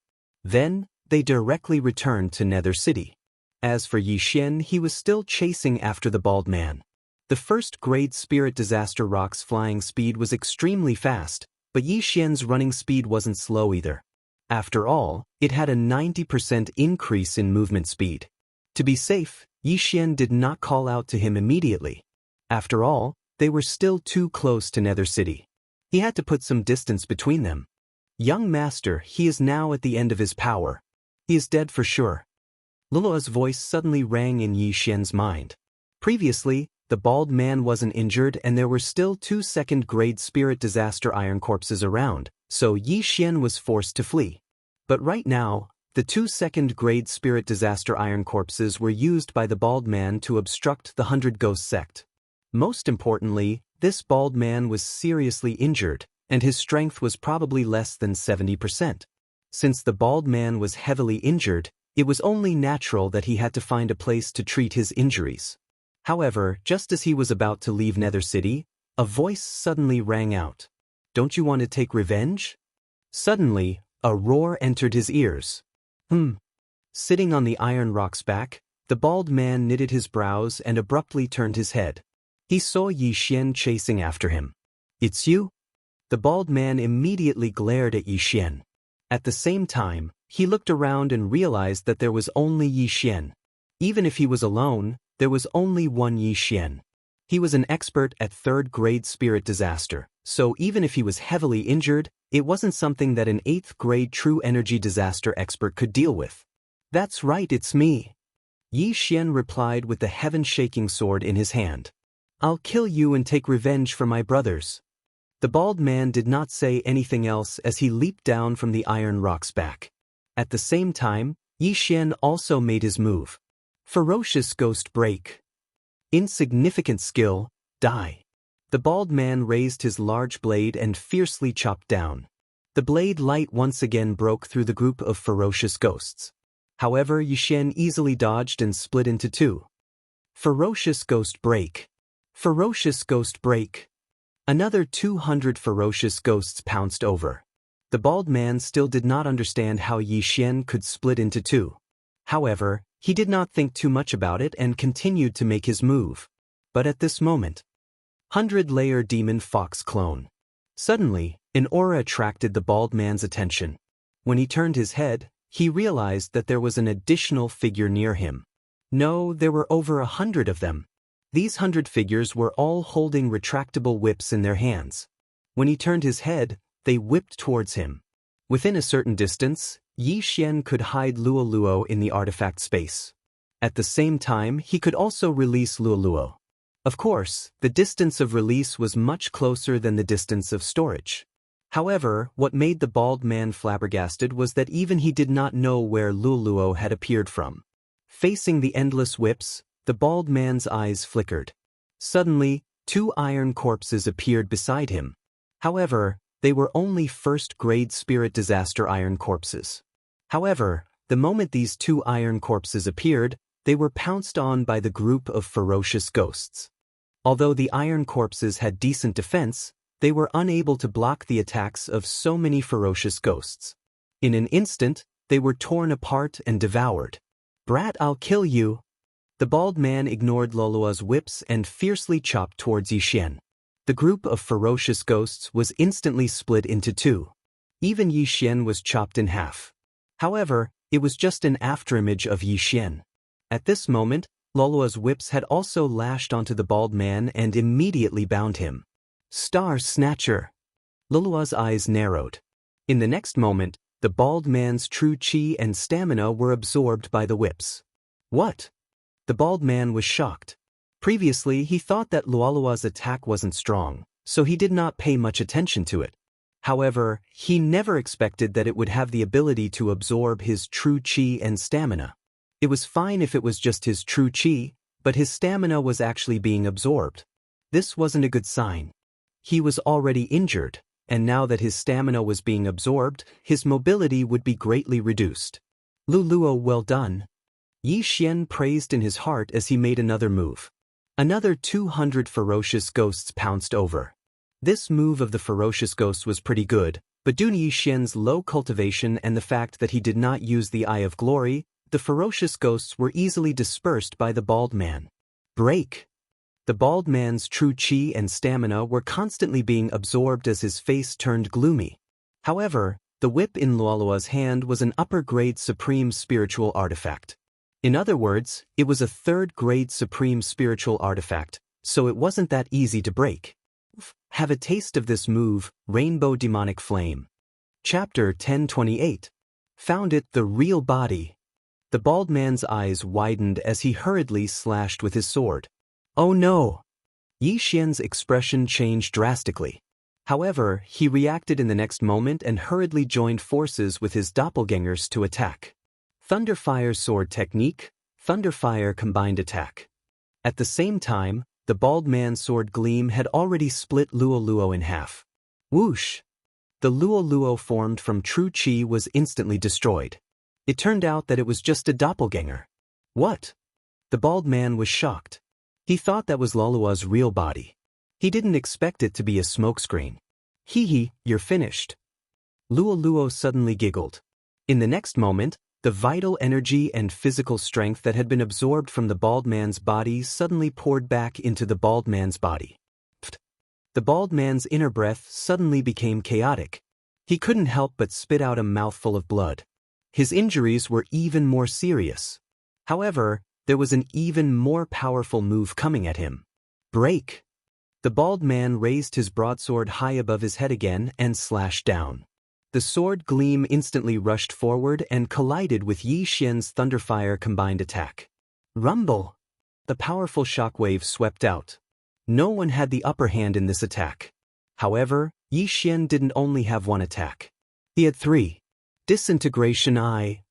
Then, they directly returned to Nether City. As for Xian, he was still chasing after the bald man. The 1st-grade spirit disaster rock's flying speed was extremely fast, but Xian's running speed wasn't slow either. After all, it had a 90% increase in movement speed. To be safe, Xian did not call out to him immediately. After all, they were still too close to Nether City. He had to put some distance between them. Young master, he is now at the end of his power. He is dead for sure. Lulua's voice suddenly rang in Xian's mind. Previously, the bald man wasn't injured and there were still 2 2nd-grade spirit disaster iron corpses around, so Xian was forced to flee. But right now, the 2 2nd-grade spirit disaster iron corpses were used by the bald man to obstruct the 100 Ghost sect. Most importantly, this bald man was seriously injured, and his strength was probably less than 70%. Since the bald man was heavily injured, it was only natural that he had to find a place to treat his injuries. However, just as he was about to leave Nether City, a voice suddenly rang out. Don't you want to take revenge? Suddenly, a roar entered his ears. Sitting on the iron rock's back, the bald man knitted his brows and abruptly turned his head. He saw Xian chasing after him. It's you? The bald man immediately glared at Xian. At the same time, he looked around and realized that there was only Xian. Even if he was alone, there was only one Xian. He was an expert at 3rd-grade spirit disaster, so even if he was heavily injured, it wasn't something that an 8th-grade true energy disaster expert could deal with. That's right, it's me. Xian replied with the heaven-shaking sword in his hand. I'll kill you and take revenge for my brothers. The bald man did not say anything else as he leaped down from the iron rock's back. At the same time, Xian also made his move. Ferocious Ghost Break. Insignificant skill, die. The bald man raised his large blade and fiercely chopped down. The blade light once again broke through the group of ferocious ghosts. However, Xian easily dodged and split into 2. Ferocious Ghost Break. Ferocious Ghost Break. Another 200 ferocious ghosts pounced over. The bald man still did not understand how Xian could split into 2. However, he did not think too much about it and continued to make his move. But at this moment, 100-layer demon fox clone. Suddenly, an aura attracted the bald man's attention. When he turned his head, he realized that there was an additional figure near him. No, there were over 100 of them. These 100 figures were all holding retractable whips in their hands. When he turned his head, they whipped towards him. Within a certain distance, Yi Xian could hide Luoluo in the artifact space. At the same time, he could also release Luoluo. Of course, the distance of release was much closer than the distance of storage. However, what made the bald man flabbergasted was that even he did not know where Luoluo had appeared from. Facing the endless whips, the bald man's eyes flickered. Suddenly, 2 iron corpses appeared beside him. However, they were only first-grade spirit disaster iron corpses. However, the moment these 2 iron corpses appeared, they were pounced on by the group of ferocious ghosts. Although the iron corpses had decent defense, they were unable to block the attacks of so many ferocious ghosts. In an instant, they were torn apart and devoured. "Brat, I'll kill you!" The bald man ignored Luoluo's whips and fiercely chopped towards Yi Xian. The group of ferocious ghosts was instantly split into 2. Even Yi Xian was chopped in half. However, it was just an afterimage of Yi Xian. At this moment, Luoluo's whips had also lashed onto the bald man and immediately bound him. "Star Snatcher!" Luoluo's eyes narrowed. In the next moment, the bald man's true chi and stamina were absorbed by the whips. What? The bald man was shocked. Previously, he thought that Luoluo's attack wasn't strong, so he did not pay much attention to it. However, he never expected that it would have the ability to absorb his true chi and stamina. It was fine if it was just his true chi, but his stamina was actually being absorbed. This wasn't a good sign. He was already injured, and now that his stamina was being absorbed, his mobility would be greatly reduced. "Luoluo, well done." Yi Xian praised in his heart as he made another move. Another 200 ferocious ghosts pounced over. This move of the ferocious ghosts was pretty good, but due to Yi Xian's low cultivation and the fact that he did not use the Eye of Glory, the ferocious ghosts were easily dispersed by the bald man. "Break!" The bald man's true chi and stamina were constantly being absorbed as his face turned gloomy. However, the whip in Luoluo's hand was an upper-grade supreme spiritual artifact. In other words, it was a 3rd-grade supreme spiritual artifact, so it wasn't that easy to break. Have a taste of this move, Rainbow Demonic Flame. Chapter 1028. Found it, the real body. The bald man's eyes widened as he hurriedly slashed with his sword. "Oh no!" Yi Xian's expression changed drastically. However, he reacted in the next moment and hurriedly joined forces with his doppelgangers to attack. Thunderfire Sword Technique, Thunderfire Combined Attack. At the same time, the bald man's sword gleam had already split Luoluo in half. Whoosh! The Luoluo formed from true chi was instantly destroyed. It turned out that it was just a doppelganger. What? The bald man was shocked. He thought that was Luoluo's real body. He didn't expect it to be a smokescreen. "Hee, you're finished." Luoluo suddenly giggled. In the next moment, the vital energy and physical strength that had been absorbed from the bald man's body suddenly poured back into the bald man's body. The bald man's inner breath suddenly became chaotic. He couldn't help but spit out a mouthful of blood. His injuries were even more serious. However, there was an even more powerful move coming at him. Break! The bald man raised his broadsword high above his head again and slashed down. The sword gleam instantly rushed forward and collided with Yi Xian's Thunderfire Combined Attack. Rumble! The powerful shockwave swept out. No one had the upper hand in this attack. However, Yi Xian didn't only have one attack. He had 3. Disintegration Eye.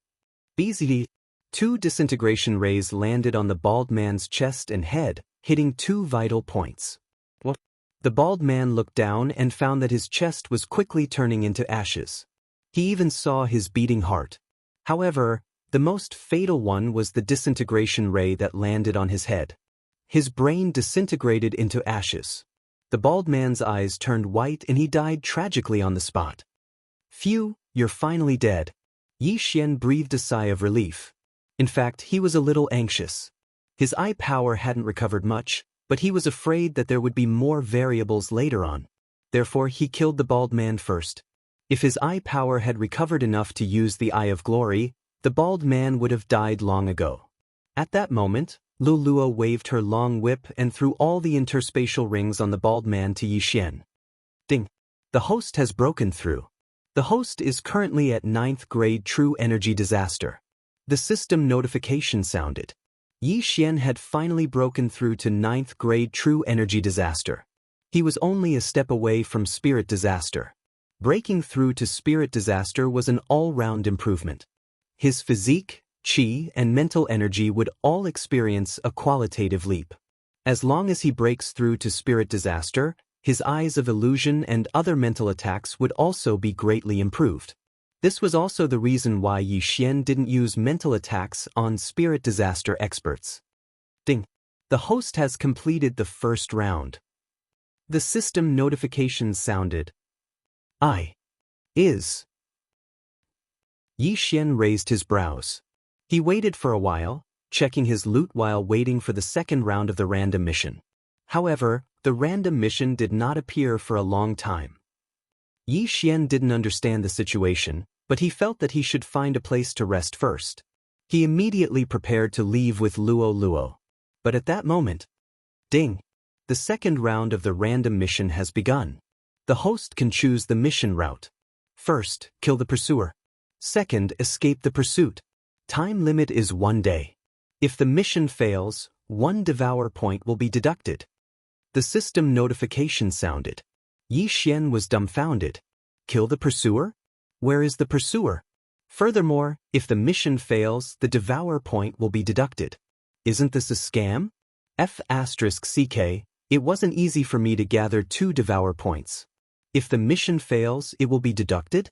BZD. 2 disintegration rays landed on the bald man's chest and head, hitting 2 vital points. What? The bald man looked down and found that his chest was quickly turning into ashes. He even saw his beating heart. However, the most fatal one was the disintegration ray that landed on his head. His brain disintegrated into ashes. The bald man's eyes turned white and he died tragically on the spot. Phew, you're finally dead. Yi Xian breathed a sigh of relief. In fact, he was a little anxious. His eye power hadn't recovered much, but he was afraid that there would be more variables later on. Therefore he killed the bald man first. If his eye power had recovered enough to use the Eye of Glory, the bald man would have died long ago. At that moment, Luoluo waved her long whip and threw all the interspatial rings on the bald man to Yi Xian. Ding! The host has broken through. The host is currently at 9th grade True Energy Disaster. The system notification sounded. Yi Xian had finally broken through to 9th grade True Energy Disaster. He was only a step away from Spirit Disaster. Breaking through to Spirit Disaster was an all-round improvement. His physique, chi, and mental energy would all experience a qualitative leap. As long as he breaks through to Spirit Disaster, his Eyes of Illusion and other mental attacks would also be greatly improved. This was also the reason why Yi Xian didn't use mental attacks on Spirit Disaster experts. Ding! The host has completed the first round. The system notification sounded. Is. Yi Xian raised his brows. He waited for a while, checking his loot while waiting for the second round of the random mission. However, the random mission did not appear for a long time. Yi Xian didn't understand the situation, but he felt that he should find a place to rest first. He immediately prepared to leave with Luoluo. But at that moment, ding! The second round of the random mission has begun. The host can choose the mission route. First, kill the pursuer. Second, escape the pursuit. Time limit is 1 day. If the mission fails, 1 devour point will be deducted. The system notification sounded. Yi Xian was dumbfounded. Kill the pursuer? Where is the pursuer? Furthermore, if the mission fails, the devour point will be deducted. Isn't this a scam? F***ck, it wasn't easy for me to gather 2 devour points. If the mission fails, it will be deducted?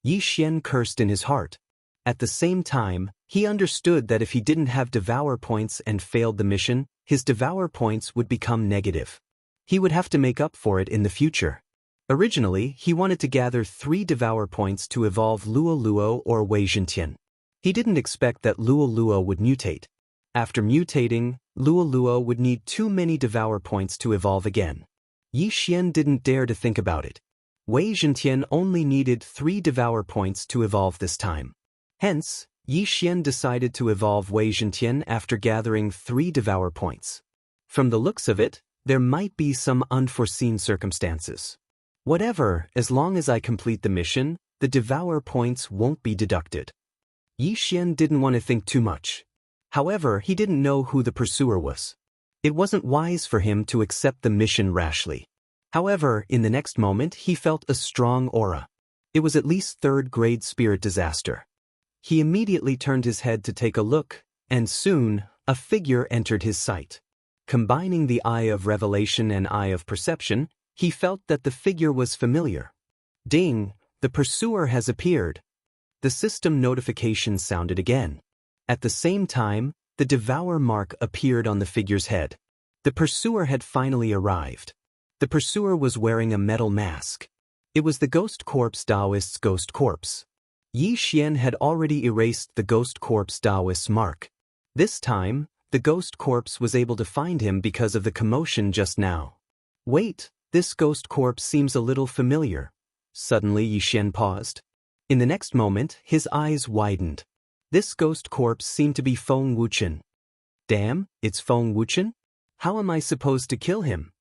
Yi Xian cursed in his heart. At the same time, he understood that if he didn't have devour points and failed the mission, his devour points would become negative. He would have to make up for it in the future. Originally, he wanted to gather 3 devour points to evolve Luoluo or Wei Zhentian. He didn't expect that Luoluo would mutate. After mutating, Luoluo would need too many devour points to evolve again. Yi Xian didn't dare to think about it. Wei Zhentian only needed 3 devour points to evolve this time. Hence, Yi Xian decided to evolve Wei Zhentian after gathering 3 devour points. From the looks of it, there might be some unforeseen circumstances. Whatever, as long as I complete the mission, the devour points won't be deducted. Yi Xian didn't want to think too much. However, he didn't know who the pursuer was. It wasn't wise for him to accept the mission rashly. However, in the next moment he felt a strong aura. It was at least 3rd grade Spirit Disaster. He immediately turned his head to take a look, and soon, a figure entered his sight. Combining the Eye of Revelation and Eye of Perception, he felt that the figure was familiar. Ding! The pursuer has appeared. The system notification sounded again. At the same time, the Devour mark appeared on the figure's head. The pursuer had finally arrived. The pursuer was wearing a metal mask. It was the Ghost Corpse Daoist's Ghost Corpse. Yi Xian had already erased the Ghost Corpse Daoist's mark. This time, the Ghost Corpse was able to find him because of the commotion just now. Wait, this Ghost Corpse seems a little familiar. Suddenly Yi Xian paused. In the next moment, his eyes widened. This Ghost Corpse seemed to be Feng Wuchen. Damn, it's Feng Wuchen? How am I supposed to kill him?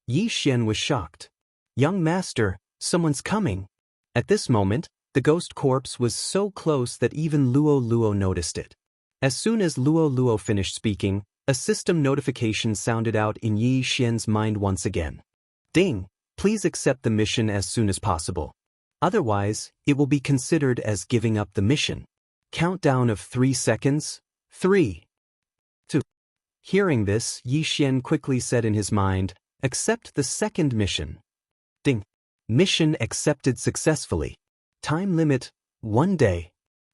Yi Xian was shocked. Young master, someone's coming. At this moment, the Ghost Corpse was so close that even Luoluo noticed it. As soon as Luoluo finished speaking, a system notification sounded out in Yi Xian's mind once again. Ding! Please accept the mission as soon as possible. Otherwise, it will be considered as giving up the mission. Countdown of 3 seconds. 3, 2. Hearing this, Yi Xian quickly said in his mind, accept the second mission. Ding! Mission accepted successfully. Time limit, 1 day.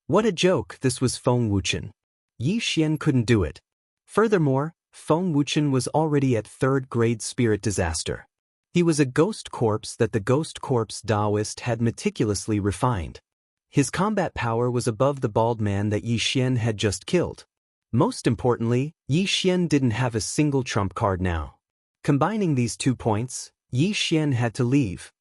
What a joke, this was Feng Wuchen. Yi Xian couldn't do it. Furthermore, Feng Wuchen was already at 3rd grade Spirit Disaster. He was a ghost corpse that the Ghost Corpse Daoist had meticulously refined. His combat power was above the bald man that Yi Xian had just killed. Most importantly, Yi Xian didn't have a single trump card now. Combining these 2 points, Yi Xian had to leave.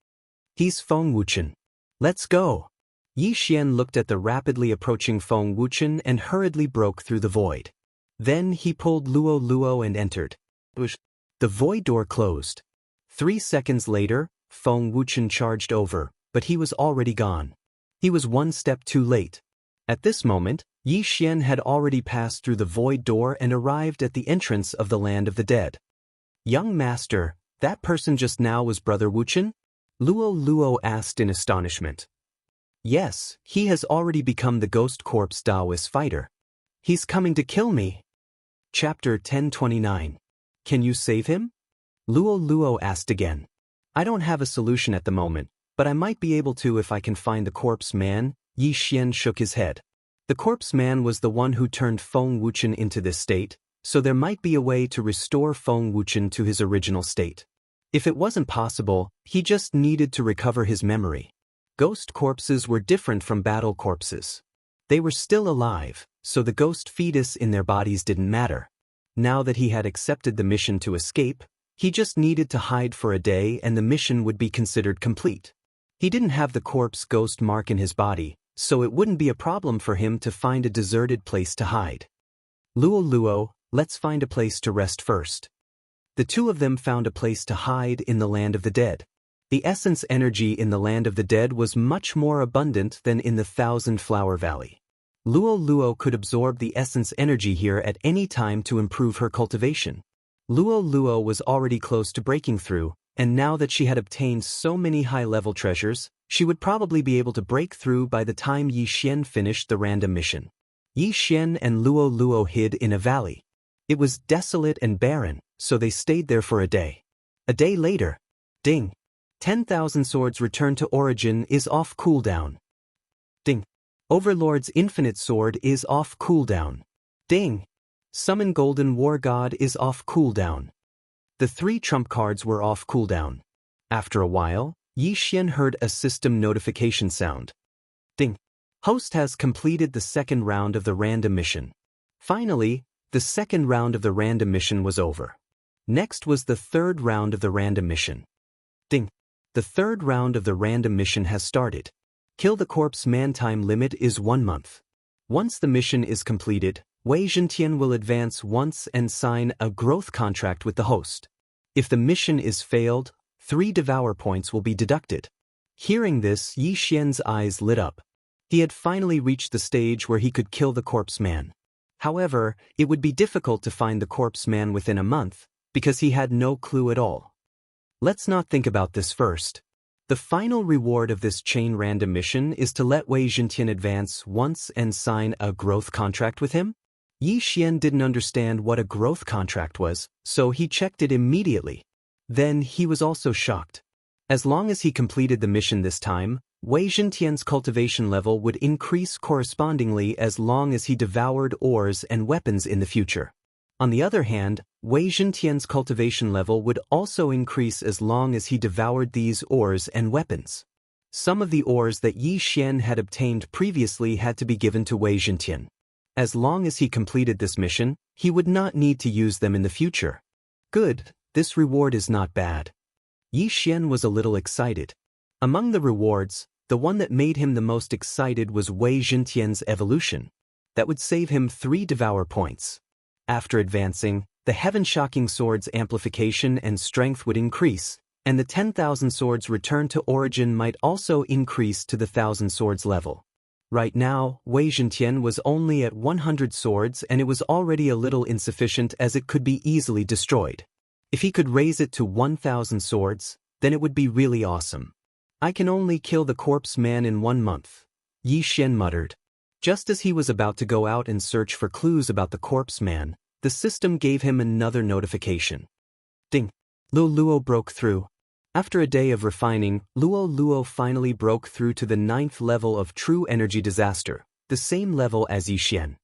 He's Feng Wuchen. Let's go. Yi Xian looked at the rapidly approaching Feng Wuchen and hurriedly broke through the void. Then he pulled Luo Luo and entered. The void door closed. 3 seconds later, Feng Wuchen charged over, but he was already gone. He was one step too late. At this moment, Yi Xian had already passed through the void door and arrived at the entrance of the land of the dead. Young master, that person just now was Brother Wuchen? Luo Luo asked in astonishment. Yes, he has already become the Ghost Corpse Daoist fighter. He's coming to kill me. Chapter 1029. Can you save him? Luo Luo asked again. I don't have a solution at the moment, but I might be able to if I can find the corpse man. Yi Xian shook his head. The corpse man was the one who turned Feng Wuchen into this state, so there might be a way to restore Feng Wuchen to his original state. If it wasn't possible, he just needed to recover his memory. Ghost corpses were different from battle corpses. They were still alive, so the ghost fetus in their bodies didn't matter. Now that he had accepted the mission to escape, he just needed to hide for a day and the mission would be considered complete. He didn't have the corpse ghost mark in his body, so it wouldn't be a problem for him to find a deserted place to hide. Luo Luo, let's find a place to rest first. The two of them found a place to hide in the land of the dead. The essence energy in the land of the dead was much more abundant than in the Thousand Flower Valley. Luo Luo could absorb the essence energy here at any time to improve her cultivation. Luo Luo was already close to breaking through, and now that she had obtained so many high-level treasures, she would probably be able to break through by the time Yi Xian finished the random mission. Yi Xian and Luo Luo hid in a valley. It was desolate and barren, so they stayed there for a day. A day later, ding! 10,000 swords return to origin is off cooldown. Ding! Overlord's infinite sword is off cooldown. Ding! Summon Golden War God is off cooldown. The 3 trump cards were off cooldown. After a while, Yi Xian heard a system notification sound. Ding! Host has completed the second round of the random mission. Finally, the second round of the random mission was over. Next was the third round of the random mission. Ding! The third round of the random mission has started. Kill the corpse man. Time limit is 1 month. Once the mission is completed, Wei Zhentian will advance once and sign a growth contract with the host. If the mission is failed, 3 devour points will be deducted. Hearing this, Yi Xian's eyes lit up. He had finally reached the stage where he could kill the corpse man. However, it would be difficult to find the corpse man within a month, because he had no clue at all. Let's not think about this first. The final reward of this chain random mission is to let Wei Zhentian advance once and sign a growth contract with him? Yi Xian didn't understand what a growth contract was, so he checked it immediately. Then he was also shocked. As long as he completed the mission this time, Wei Zhentian's cultivation level would increase correspondingly as long as he devoured ores and weapons in the future. On the other hand, Wei Zhentian's cultivation level would also increase as long as he devoured these ores and weapons. Some of the ores that Yi Xian had obtained previously had to be given to Wei Zhentian. As long as he completed this mission, he would not need to use them in the future. Good, this reward is not bad. Yi Xian was a little excited. Among the rewards, the one that made him the most excited was Wei Zhentian's evolution. That would save him 3 devour points. After advancing, the heaven-shocking sword's amplification and strength would increase, and the 10,000 swords return to origin might also increase to the 1,000 swords level. Right now, Wei Zhentian was only at 100 swords and it was already a little insufficient as it could be easily destroyed. If he could raise it to 1,000 swords, then it would be really awesome. I can only kill the corpse man in 1 month, Yi Xian muttered. Just as he was about to go out and search for clues about the corpse man, the system gave him another notification. Ding! Luo Luo broke through. After a day of refining, Luo Luo finally broke through to the 9th level of True Energy Disaster, the same level as Yi Xian.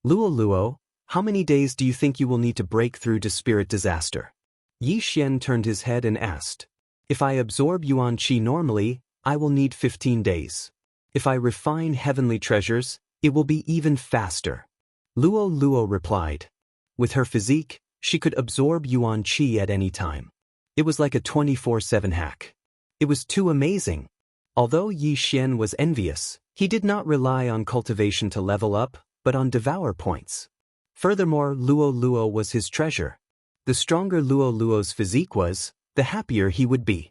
Luo Luo, how many days do you think you will need to break through to Spirit Disaster? Yi Xian turned his head and asked. If I absorb Yuan Qi normally, I will need 15 days. If I refine heavenly treasures, it will be even faster. Luo Luo replied. With her physique, she could absorb Yuan Qi at any time. It was like a 24/7 hack. It was too amazing. Although Yi Xian was envious, he did not rely on cultivation to level up, but on devour points. Furthermore, Luo Luo was his treasure. The stronger Luo Luo's physique was, the happier he would be.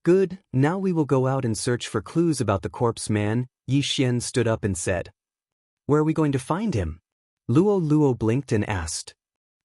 Good, now we will go out and search for clues about the corpse man. Yi Xian stood up and said. Where are we going to find him? Luo Luo blinked and asked.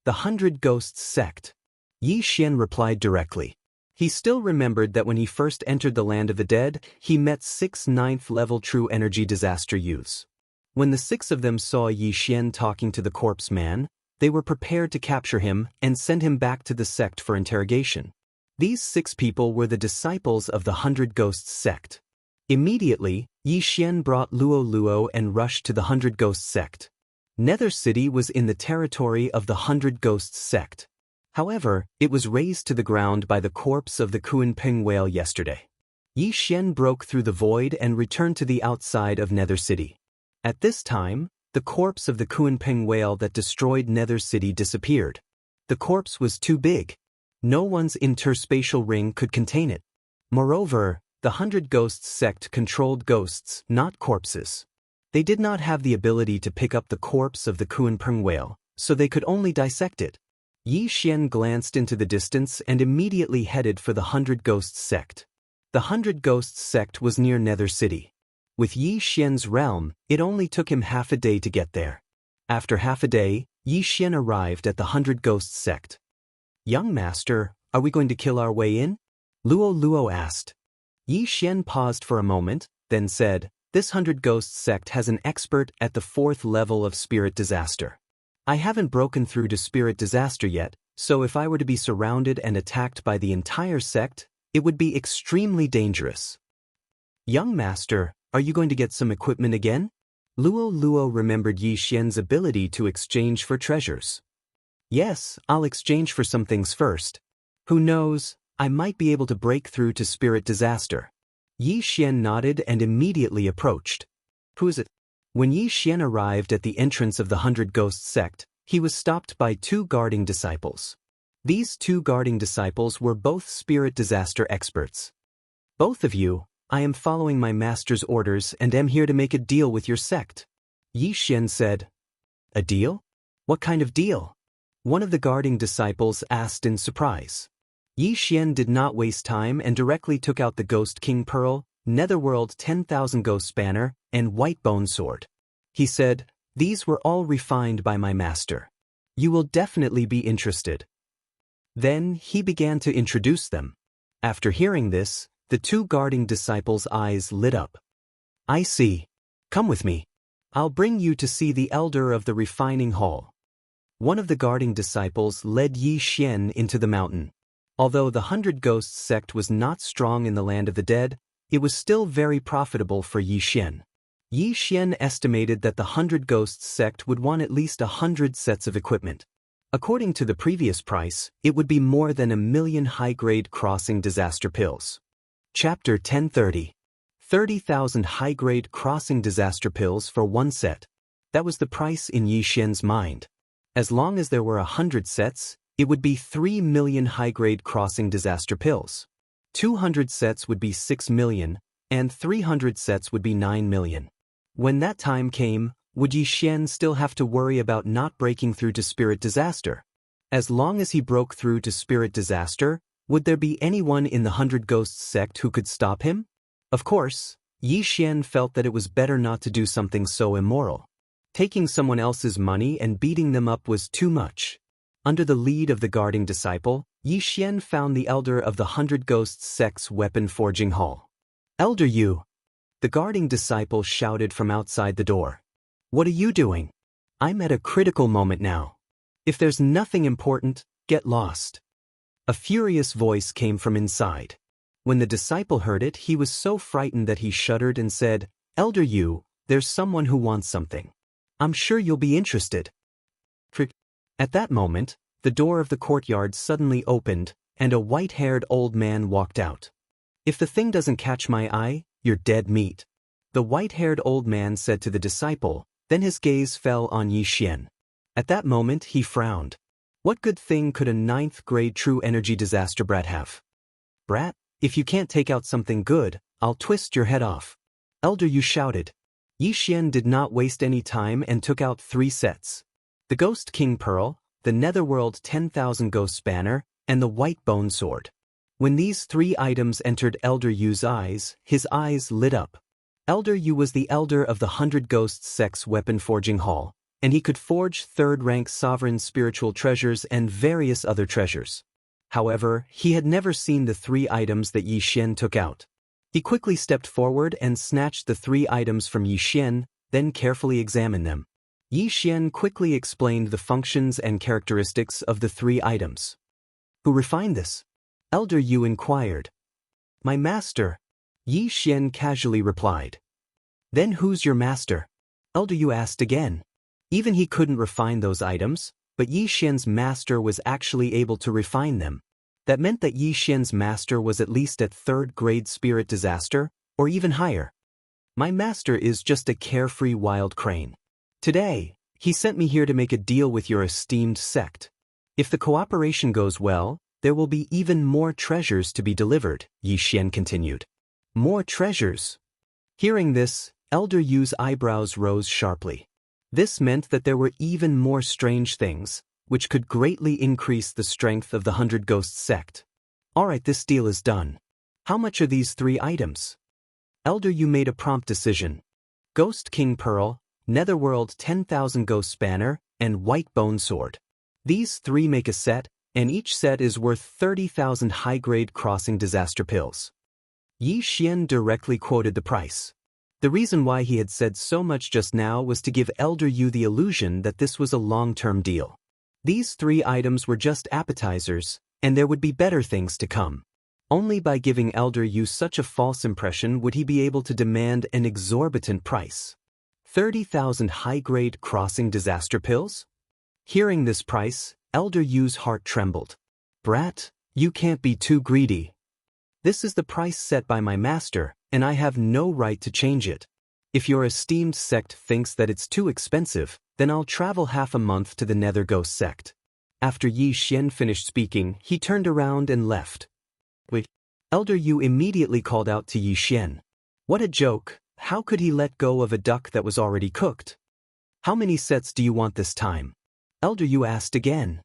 The 100 Ghosts sect. Yi Xian replied directly. He still remembered that when he first entered the land of the dead, he met 6 9th-level true energy disaster youths. When the 6 of them saw Yi Xian talking to the corpse man, they were prepared to capture him and send him back to the sect for interrogation. These 6 people were the disciples of the 100 Ghosts sect. Immediately, Yi Xian brought Luo Luo and rushed to the 100 Ghosts sect. Nether City was in the territory of the 100 Ghosts sect. However, it was razed to the ground by the corpse of the Kuanping whale yesterday. Yi Xian broke through the void and returned to the outside of Nether City. At this time, the corpse of the Kuanping whale that destroyed Nether City disappeared. The corpse was too big. No one's interspatial ring could contain it. Moreover, the 100 Ghosts sect controlled ghosts, not corpses. They did not have the ability to pick up the corpse of the Kuanping whale, so they could only dissect it. Yi Xian glanced into the distance and immediately headed for the 100 Ghosts sect. The 100 Ghosts sect was near Nether City. With Yi Xian's realm, it only took him half a day to get there. After half a day, Yi Xian arrived at the 100 Ghosts sect. Young master, are we going to kill our way in? Luo Luo asked. Yi Xian paused for a moment, then said, this 100 Ghosts sect has an expert at the 4th level of spirit disaster. I haven't broken through to spirit disaster yet, so if I were to be surrounded and attacked by the entire sect, it would be extremely dangerous. Young master, are you going to get some equipment again? Luo Luo remembered Yi Xian's ability to exchange for treasures. Yes, I'll exchange for some things first. Who knows, I might be able to break through to spirit disaster. Yi Xian nodded and immediately approached. Who is it? When Yi Xian arrived at the entrance of the 100 Ghosts sect, he was stopped by 2 guarding disciples. These 2 guarding disciples were both spirit disaster experts. Both of you, I am following my master's orders and am here to make a deal with your sect. Yi Xian said. A deal? What kind of deal? One of the guarding disciples asked in surprise. Yi Xian did not waste time and directly took out the Ghost King Pearl, Netherworld 10,000 Ghosts Banner, and White Bone Sword. He said, these were all refined by my master. You will definitely be interested. Then he began to introduce them. After hearing this, the 2 guarding disciples' eyes lit up. I see. Come with me. I'll bring you to see the elder of the refining hall. One of the guarding disciples led Yi Xian into the mountain. Although the 100 Ghosts sect was not strong in the land of the dead, it was still very profitable for Yi Xian. Yi Xian estimated that the 100 Ghosts sect would want at least 100 sets of equipment. According to the previous price, it would be more than 1 million high-grade crossing disaster pills. Chapter 1030. 30,000 high-grade crossing disaster pills for 1 set. That was the price in Yi Xian's mind. As long as there were 100 sets, it would be 3 million high-grade crossing disaster pills. 200 sets would be 6 million, and 300 sets would be 9 million. When that time came, would Yi Xian still have to worry about not breaking through to spirit disaster? As long as he broke through to spirit disaster, would there be anyone in the 100 Ghosts sect who could stop him? Of course, Yi Xian felt that it was better not to do something so immoral. Taking someone else's money and beating them up was too much. Under the lead of the guarding disciple, Yi Xian found the elder of the 100 Ghosts sect's weapon forging hall. Elder Yu! The guarding disciple shouted from outside the door. What are you doing? I'm at a critical moment now. If there's nothing important, get lost. A furious voice came from inside. When the disciple heard it, he was so frightened that he shuddered and said, Elder Yu, there's someone who wants something. I'm sure you'll be interested. At that moment, the door of the courtyard suddenly opened, and a white-haired old man walked out. If the thing doesn't catch my eye, you're dead meat. The white-haired old man said to the disciple, then his gaze fell on Yi Xian. At that moment he frowned. What good thing could a ninth-grade true energy disaster brat have? Brat, if you can't take out something good, I'll twist your head off. Elder Yu shouted. Xian did not waste any time and took out 3 sets. The Ghost King Pearl, the Netherworld 10,000 Ghost Banner, and the White Bone Sword. When these 3 items entered Elder Yu's eyes, his eyes lit up. Elder Yu was the elder of the 100 Ghosts Sex Weapon Forging Hall, and he could forge 3rd-rank sovereign spiritual treasures and various other treasures. However, he had never seen the 3 items that Xian took out. He quickly stepped forward and snatched the 3 items from Xian, then carefully examined them. Xian quickly explained the functions and characteristics of the 3 items. Who refined this? Elder Yu inquired. My master, Xian casually replied. Then who's your master? Elder Yu asked again. Even he couldn't refine those items, but Xian's master was actually able to refine them. That meant that Xian's master was at least at 3rd grade spirit disaster, or even higher. My master is just a carefree wild crane. Today, he sent me here to make a deal with your esteemed sect. If the cooperation goes well, there will be even more treasures to be delivered, Xian continued. More treasures? Hearing this, Elder Yu's eyebrows rose sharply. This meant that there were even more strange things, which could greatly increase the strength of the 100 Ghosts sect. Alright, this deal is done. How much are these 3 items? Elder Yu made a prompt decision. Ghost King Pearl, Netherworld 10,000 Ghosts Banner, and White Bone Sword. These 3 make a set, and each set is worth 30,000 high-grade crossing disaster pills. Xian directly quoted the price. The reason why he had said so much just now was to give Elder Yu the illusion that this was a long-term deal. These 3 items were just appetizers, and there would be better things to come. Only by giving Elder Yu such a false impression would he be able to demand an exorbitant price. 30,000 high-grade crossing disaster pills? Hearing this price, Elder Yu's heart trembled. Brat, you can't be too greedy. This is the price set by my master, and I have no right to change it. If your esteemed sect thinks that it's too expensive, then I'll travel half a month to the Nether Ghost sect. After Xian finished speaking, he turned around and left. Wait. Elder Yu immediately called out to Xian. What a joke, how could he let go of a duck that was already cooked? How many sets do you want this time? Elder Yu asked again.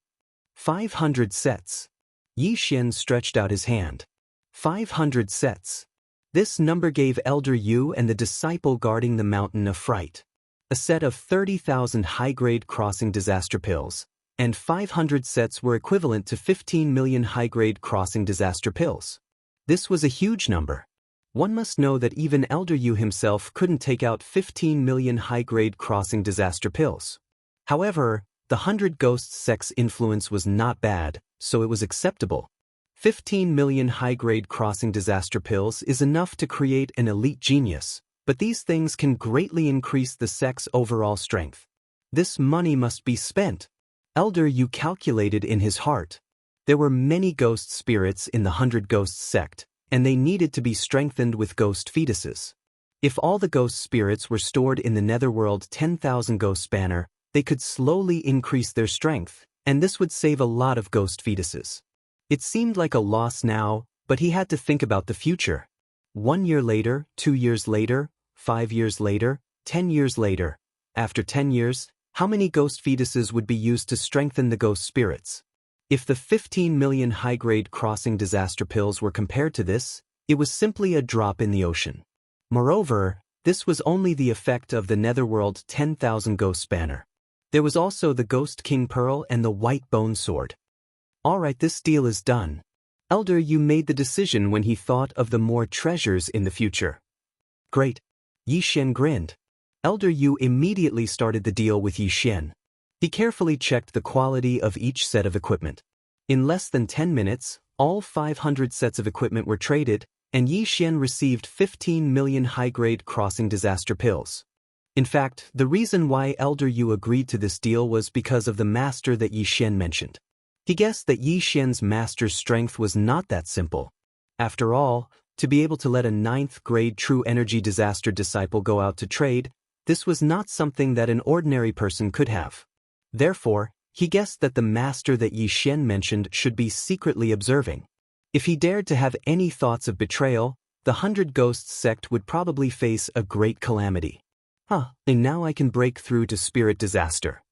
500 sets. Xian stretched out his hand. 500 sets. This number gave Elder Yu and the disciple guarding the mountain a fright. A set of 30,000 high-grade crossing disaster pills, and 500 sets were equivalent to 15 million high-grade crossing disaster pills. This was a huge number. One must know that even Elder Yu himself couldn't take out 15 million high-grade crossing disaster pills. However, the 100 Ghosts sect's influence was not bad, so it was acceptable. 15 million high-grade crossing disaster pills is enough to create an elite genius, but these things can greatly increase the sect's overall strength. This money must be spent. Elder Yu calculated in his heart. There were many ghost spirits in the 100 Ghosts sect, and they needed to be strengthened with ghost fetuses. If all the ghost spirits were stored in the Netherworld 10,000 Ghosts Banner, they could slowly increase their strength, and this would save a lot of ghost fetuses. It seemed like a loss now, but he had to think about the future. 1 year later, 2 years later, 5 years later, 10 years later. After 10 years, how many ghost fetuses would be used to strengthen the ghost spirits? If the 15 million high-grade crossing disaster pills were compared to this, it was simply a drop in the ocean. Moreover, this was only the effect of the Netherworld 10,000 Ghosts Banner. There was also the Ghost King Pearl and the White Bone Sword. Alright, this deal is done. Elder Yu made the decision when he thought of the more treasures in the future. Great. Xian grinned. Elder Yu immediately started the deal with Xian. He carefully checked the quality of each set of equipment. In less than 10 minutes, all 500 sets of equipment were traded, and Xian received 15 million high-grade crossing disaster pills. In fact, the reason why Elder Yu agreed to this deal was because of the master that Xian mentioned. He guessed that Xian's master's strength was not that simple. After all, to be able to let a 9th grade true energy disaster disciple go out to trade, this was not something that an ordinary person could have. Therefore, He guessed that the master that Yi Xian mentioned should be secretly observing. If he dared to have any thoughts of betrayal, the 100 Ghosts sect would probably face a great calamity. And now I can break through to spirit disaster.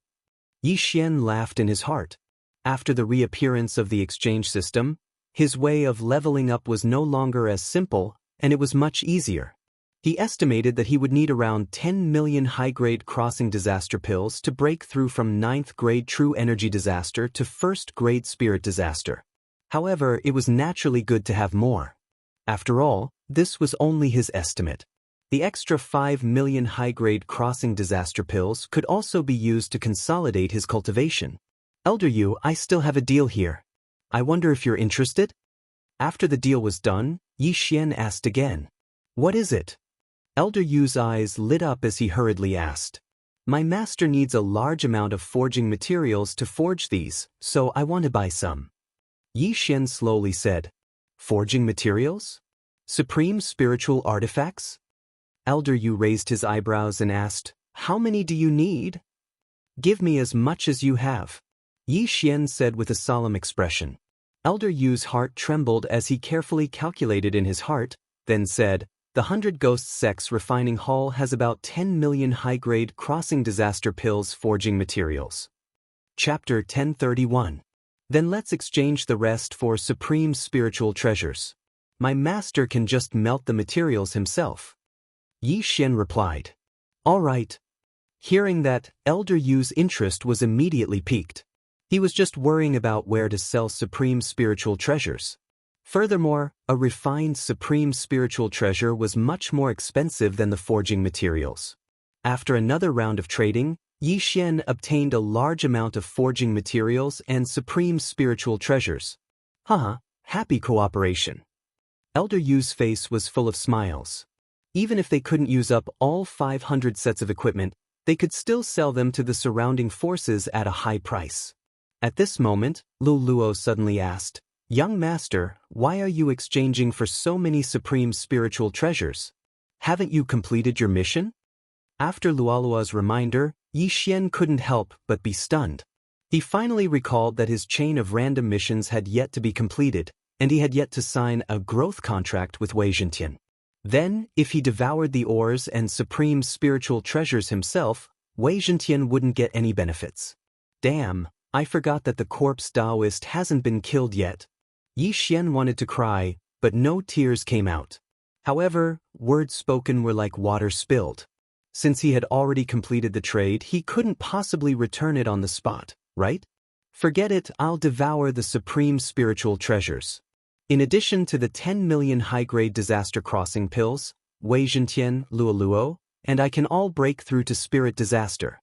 Yi Xian laughed in his heart. After the reappearance of the exchange system, his way of leveling up was no longer as simple, and it was much easier. He estimated that he would need around 10 million high-grade crossing disaster pills to break through from 9th grade true energy disaster to 1st grade spirit disaster. However, it was naturally good to have more. After all, this was only his estimate. The extra 5 million high-grade crossing disaster pills could also be used to consolidate his cultivation. Elder Yu, I still have a deal here. I wonder if you're interested? After the deal was done, Yi Xian asked again. What is it? Elder Yu's eyes lit up as he hurriedly asked. My master needs a large amount of forging materials to forge these, so I want to buy some. Yi Xian slowly said. Forging materials? Supreme spiritual artifacts? Elder Yu raised his eyebrows and asked, How many do you need? Give me as much as you have. Yi Xian said with a solemn expression. Elder Yu's heart trembled as he carefully calculated in his heart, then said, The 100 Ghosts sect's refining hall has about 10 million high-grade crossing disaster pills forging materials. Chapter 1031. Then let's exchange the rest for supreme spiritual treasures. My master can just melt the materials himself. Yi Xian replied. All right. Hearing that, Elder Yu's interest was immediately piqued. He was just worrying about where to sell supreme spiritual treasures. Furthermore, a refined supreme spiritual treasure was much more expensive than the forging materials. After another round of trading, Yi Xian obtained a large amount of forging materials and supreme spiritual treasures. Happy cooperation. Elder Yu's face was full of smiles. Even if they couldn't use up all 500 sets of equipment, they could still sell them to the surrounding forces at a high price. At this moment, Lu Luo suddenly asked, Young master, why are you exchanging for so many supreme spiritual treasures? Haven't you completed your mission? After Luolua's reminder, Yi Xian couldn't help but be stunned. He finally recalled that his chain of random missions had yet to be completed, and he had yet to sign a growth contract with Wei Zhentian. Then, if he devoured the ores and supreme spiritual treasures himself, Wei Zhentian wouldn't get any benefits. Damn, I forgot that the corpse Daoist hasn't been killed yet. Yi Xian wanted to cry, but no tears came out. However, words spoken were like water spilled. Since he had already completed the trade, he couldn't possibly return it on the spot, right? Forget it, I'll devour the supreme spiritual treasures. In addition to the 10 million high-grade disaster crossing pills, Wei Zhentian, Luoluo, and I can all break through to spirit disaster.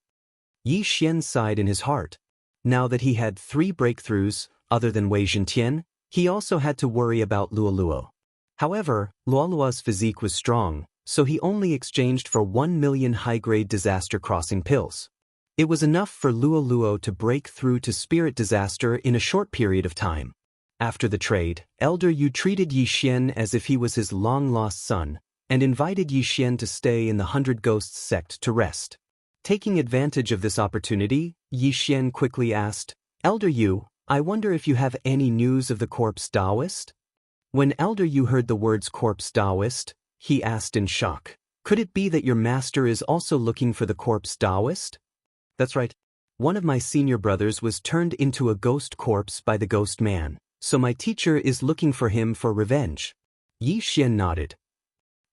Yi Xian sighed in his heart. Now that he had 3 breakthroughs, other than Wei Zhentian, he also had to worry about Luoluo. However, Luoluo's physique was strong, so he only exchanged for 1 million high-grade disaster crossing pills. It was enough for Luoluo to break through to spirit disaster in a short period of time. After the trade, Elder Yu treated Yi Xian as if he was his long-lost son, and invited Yi Xian to stay in the 100 Ghosts sect to rest. Taking advantage of this opportunity, Yi Xian quickly asked, Elder Yu, I wonder if you have any news of the corpse Daoist? When Elder Yu heard the words corpse Daoist, he asked in shock, Could it be that your master is also looking for the corpse Daoist? That's right. One of my senior brothers was turned into a ghost corpse by the ghost man, so my teacher is looking for him for revenge. Yi Xian nodded.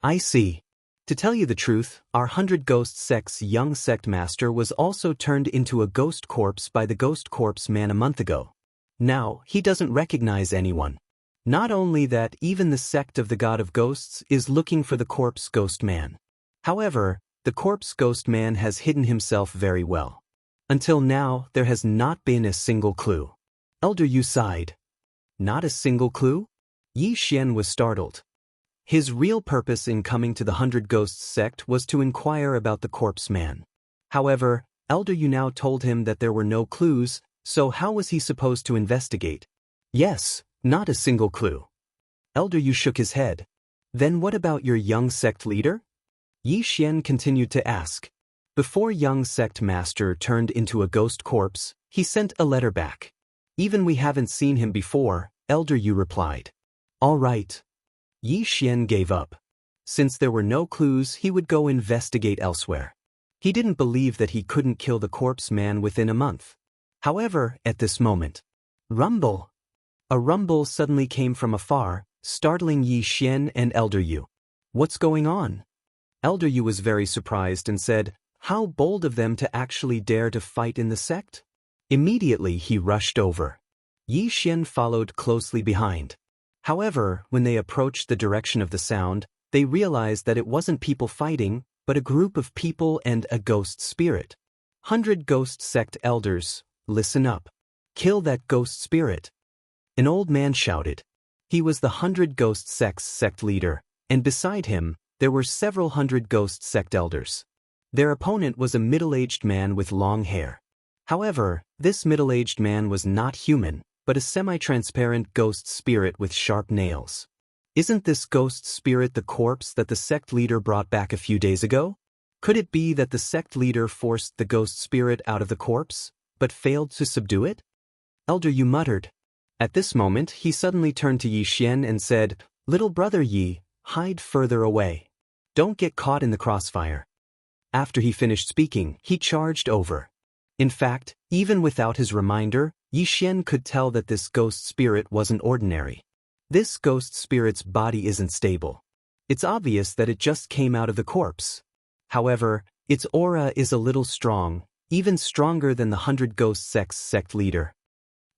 I see. To tell you the truth, our 100 Ghost sect's young sect master was also turned into a ghost corpse by the ghost corpse man a month ago. Now, he doesn't recognize anyone. Not only that, even the sect of the God of Ghosts is looking for the corpse ghost man. However, the corpse ghost man has hidden himself very well. Until now, there has not been a single clue. Elder Yu sighed. Not a single clue? Yi Xian was startled. His real purpose in coming to the 100 Ghosts sect was to inquire about the corpse man. However, Elder Yu now told him that there were no clues, so how was he supposed to investigate? Yes, not a single clue. Elder Yu shook his head. Then what about your young sect leader? Yi Xian continued to ask. Before young sect master turned into a ghost corpse, He sent a letter back. Even we haven't seen him before, Elder Yu replied. All right. Yi Xian gave up. Since there were no clues, he would go investigate elsewhere. He didn't believe that he couldn't kill the corpse man within a month. However, at this moment, rumble! A rumble suddenly came from afar, startling Yi Xian and Elder Yu. What's going on? Elder Yu was very surprised and said, how bold of them to actually dare to fight in the sect? Immediately he rushed over. Yi Xian followed closely behind. However, when they approached the direction of the sound, they realized that it wasn't people fighting, but a group of people and a ghost spirit. 100 ghost sect elders, listen up. Kill that ghost spirit. An old man shouted. He was the 100 ghost sect's sect leader, and beside him, there were several hundred ghost sect elders. Their opponent was a middle-aged man with long hair. However, this middle-aged man was not human, but a semi-transparent ghost spirit with sharp nails. Isn't this ghost spirit the corpse that the sect leader brought back a few days ago? Could it be that the sect leader forced the ghost spirit out of the corpse, but failed to subdue it? Elder Yu muttered. At this moment, he suddenly turned to Yi Xian and said, Little brother Yi, hide further away. Don't get caught in the crossfire. After he finished speaking, he charged over. In fact, even without his reminder, Yi Xian could tell that this ghost spirit wasn't ordinary. This ghost spirit's body isn't stable. It's obvious that it just came out of the corpse. However, its aura is a little strong, even stronger than the 100 Ghost Sect's sect leader.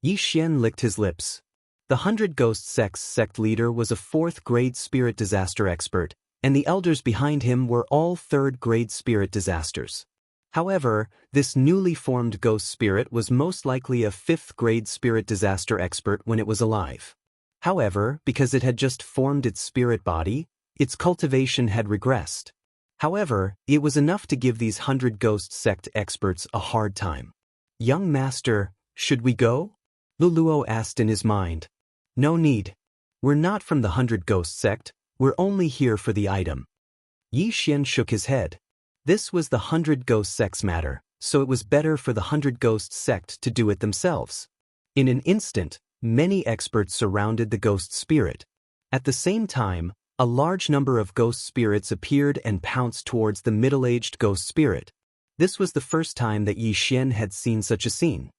Yi Xian licked his lips. The 100 Ghost Sect's sect leader was a 4th-grade spirit disaster expert, and the elders behind him were all 3rd-grade spirit disasters. However, this newly formed ghost spirit was most likely a 5th-grade spirit disaster expert when it was alive. However, because it had just formed its spirit body, its cultivation had regressed. However, it was enough to give these 100 ghost sect experts a hard time. Young master, should we go? Luluo asked in his mind. No need. We're not from the 100 ghost sect, we're only here for the item. Yi Xian shook his head. This was the 100 ghost sect's matter, so it was better for the 100 ghost sect to do it themselves. In an instant, many experts surrounded the ghost spirit. At the same time, a large number of ghost spirits appeared and pounced towards the middle-aged ghost spirit. This was the first time that Yi Xian had seen such a scene.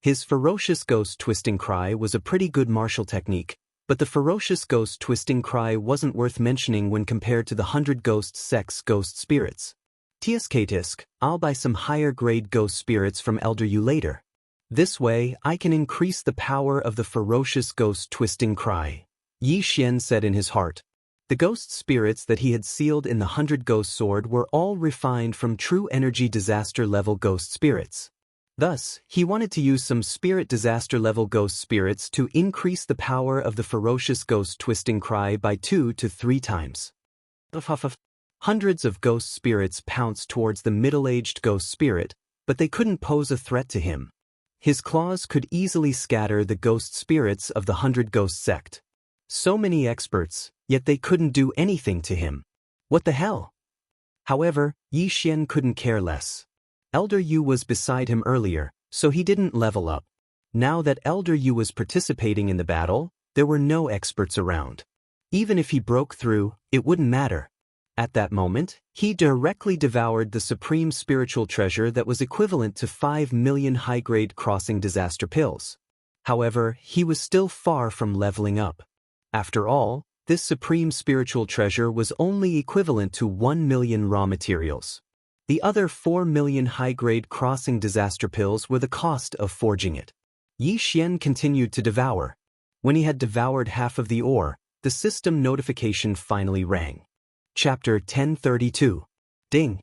His ferocious ghost twisting cry was a pretty good martial technique, but the ferocious ghost twisting cry wasn't worth mentioning when compared to the 100 ghost sect's ghost spirits. Tisk, I'll buy some higher-grade ghost spirits from Elder Yu later. This way, I can increase the power of the ferocious ghost twisting cry, Yi Xian said in his heart. The ghost spirits that he had sealed in the 100 ghost sword were all refined from true energy disaster level ghost spirits. Thus, he wanted to use some spirit disaster level ghost spirits to increase the power of the ferocious ghost twisting cry by 2 to 3 times. Hundreds of ghost spirits pounced towards the middle-aged ghost spirit, but they couldn't pose a threat to him. His claws could easily scatter the ghost spirits of the 100 ghost sect. So many experts, yet they couldn't do anything to him. What the hell? However, Yi Xian couldn't care less. Elder Yu was beside him earlier, so he didn't level up. Now that Elder Yu was participating in the battle, there were no experts around. Even if he broke through, it wouldn't matter. At that moment, he directly devoured the supreme spiritual treasure that was equivalent to 5 million high-grade crossing disaster pills. However, he was still far from leveling up. After all, this supreme spiritual treasure was only equivalent to 1 million raw materials. The other 4 million high-grade crossing disaster pills were the cost of forging it. Yi Xian continued to devour. When he had devoured half of the ore, the system notification finally rang. Chapter 1032. Ding.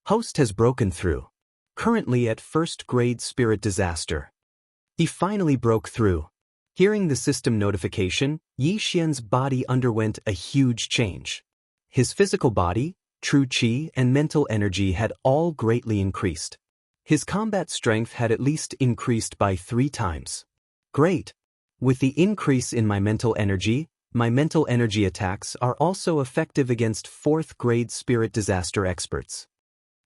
Host has broken through. Currently at 1st grade spirit disaster. He finally broke through. Hearing the system notification, Yi Xian's body underwent a huge change. His physical body, true qi, and mental energy had all greatly increased. His combat strength had at least increased by 3 times. Great! With the increase in my mental energy attacks are also effective against 4th grade spirit disaster experts.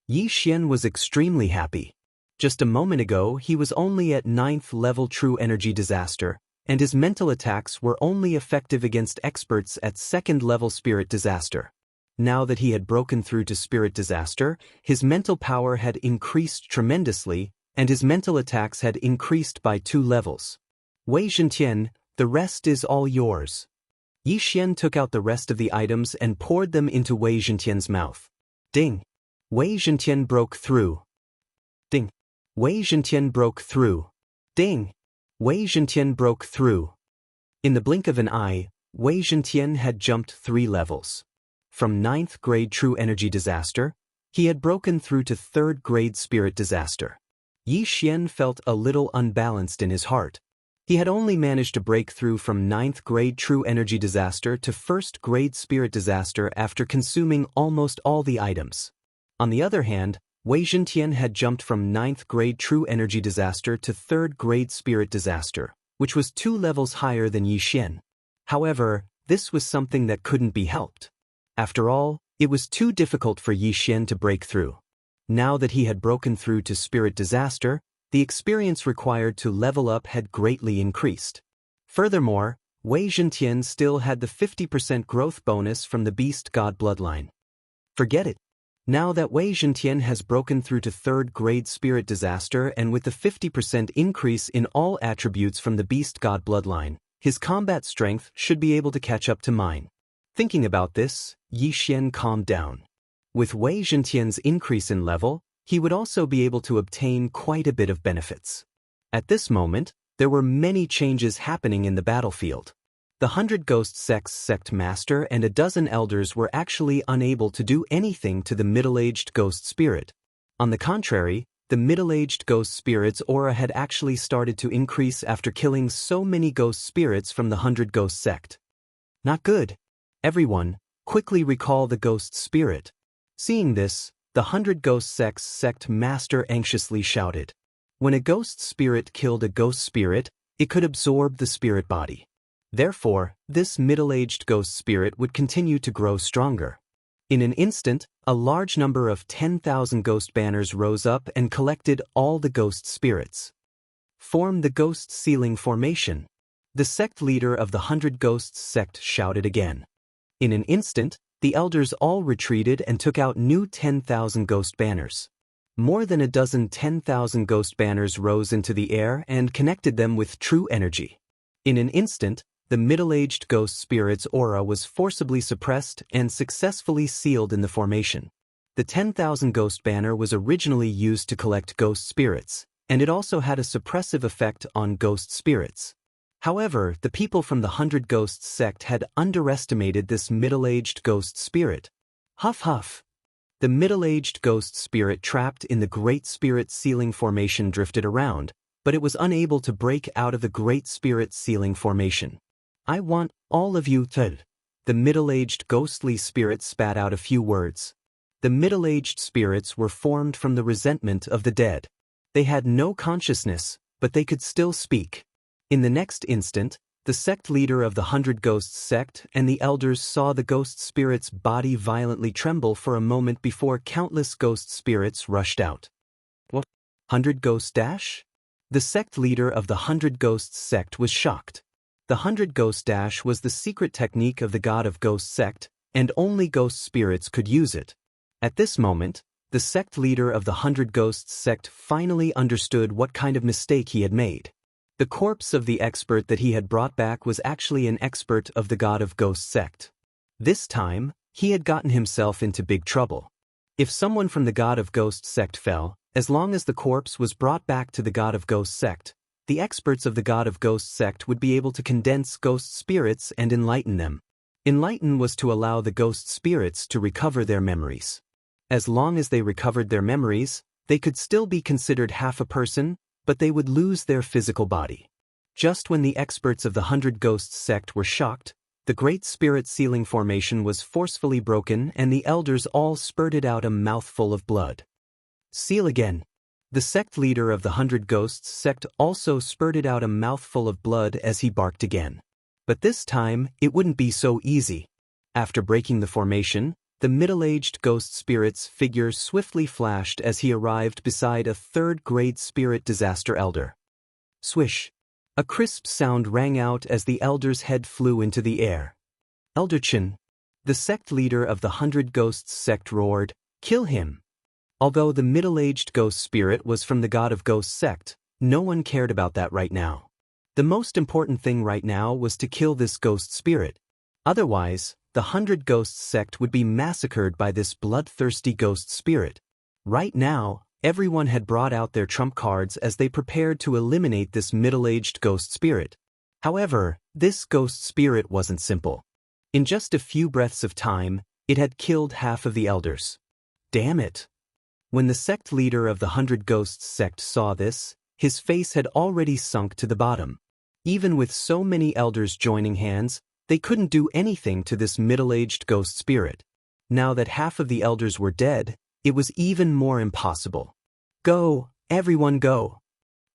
Yi Xian was extremely happy. Just a moment ago he was only at 9th level true energy disaster, and his mental attacks were only effective against experts at 2nd level spirit disaster. Now that he had broken through to spirit disaster, his mental power had increased tremendously, and his mental attacks had increased by 2 levels. Wei Zhentian, the rest is all yours. Yi Xian took out the rest of the items and poured them into Wei Zhentian's mouth. Ding! Wei Zhentian broke through. Ding! Wei Zhentian broke through. Ding! Wei Zhentian broke through. In the blink of an eye, Wei Zhentian had jumped 3 levels. From 9th grade true energy disaster, he had broken through to 3rd grade spirit disaster. Yi Xian felt a little unbalanced in his heart. He had only managed to break through from 9th grade true energy disaster to 1st grade spirit disaster after consuming almost all the items. On the other hand, Wei Zhentian had jumped from 9th grade true energy disaster to 3rd grade spirit disaster, which was 2 levels higher than Yi Xian. However, this was something that couldn't be helped. After all, it was too difficult for Yi Xian to break through. Now that he had broken through to spirit disaster, the experience required to level up had greatly increased. Furthermore, Wei Zhentian still had the 50% growth bonus from the Beast God bloodline. Forget it. Now that Wei Zhentian has broken through to 3rd grade spirit disaster and with the 50% increase in all attributes from the Beast God bloodline, his combat strength should be able to catch up to mine. Thinking about this, Yi Xian calmed down. With Wei Zhentian's increase in level, he would also be able to obtain quite a bit of benefits. At this moment, there were many changes happening in the battlefield. The 100 Ghost Sect's sect master and a dozen elders were actually unable to do anything to the middle-aged ghost spirit. On the contrary, the middle-aged ghost spirit's aura had actually started to increase after killing so many ghost spirits from the 100 Ghost Sect. Not good. Everyone, quickly recall the ghost spirit. Seeing this, the 100 Ghost Sect's sect master anxiously shouted. When a ghost spirit killed a ghost spirit, it could absorb the spirit body. Therefore, this middle-aged ghost spirit would continue to grow stronger. In an instant, a large number of 10,000 ghost banners rose up and collected all the ghost spirits. Form the ghost sealing formation. The sect leader of the 100 Ghosts sect shouted again. In an instant, the elders all retreated and took out new 10,000 ghost banners. More than a dozen 10,000 ghost banners rose into the air and connected them with true energy. In an instant, the middle-aged ghost spirit's aura was forcibly suppressed and successfully sealed in the formation. The 10,000 ghost banner was originally used to collect ghost spirits, and it also had a suppressive effect on ghost spirits. However, the people from the 100 Ghosts sect had underestimated this middle-aged ghost spirit. Huff huff. The middle-aged ghost spirit trapped in the Great Spirit Sealing Formation drifted around, but it was unable to break out of the Great Spirit Sealing Formation. I want all of you to. The middle-aged ghostly spirit spat out a few words. The middle-aged spirits were formed from the resentment of the dead. They had no consciousness, but they could still speak. In the next instant, the sect leader of the 100 Ghosts sect and the elders saw the ghost spirit's body violently tremble for a moment before countless ghost spirits rushed out. What? 100 Ghosts dash? The sect leader of the 100 Ghosts sect was shocked. The 100 Ghosts dash was the secret technique of the God of Ghosts sect, and only ghost spirits could use it. At this moment, the sect leader of the 100 Ghosts sect finally understood what kind of mistake he had made. The corpse of the expert that he had brought back was actually an expert of the God of Ghosts sect. This time, he had gotten himself into big trouble. If someone from the God of Ghosts sect fell, as long as the corpse was brought back to the God of Ghosts sect, the experts of the God of Ghosts sect would be able to condense ghost spirits and enlighten them. Enlighten was to allow the ghost spirits to recover their memories. As long as they recovered their memories, they could still be considered half a person, but they would lose their physical body. Just when the experts of the 100 Ghosts sect were shocked, the Great Spirit Sealing Formation was forcefully broken and the elders all spurted out a mouthful of blood. Seal again. The sect leader of the 100 Ghosts sect also spurted out a mouthful of blood as he barked again. But this time, it wouldn't be so easy. After breaking the formation, the middle-aged ghost spirit's figure swiftly flashed as he arrived beside a third-grade spirit disaster elder. Swish! A crisp sound rang out as the elder's head flew into the air. Elder Chen, the sect leader of the 100 Ghosts sect, roared, "Kill him!" Although the middle-aged ghost spirit was from the God of Ghosts sect, no one cared about that right now. The most important thing right now was to kill this ghost spirit. Otherwise, the 100 Ghosts sect would be massacred by this bloodthirsty ghost spirit. Right now, everyone had brought out their trump cards as they prepared to eliminate this middle-aged ghost spirit. However, this ghost spirit wasn't simple. In just a few breaths of time, it had killed half of the elders. Damn it! When the sect leader of the 100 Ghosts sect saw this, his face had already sunk to the bottom. Even with so many elders joining hands, they couldn't do anything to this middle-aged ghost spirit. Now that half of the elders were dead, it was even more impossible. Go, everyone go!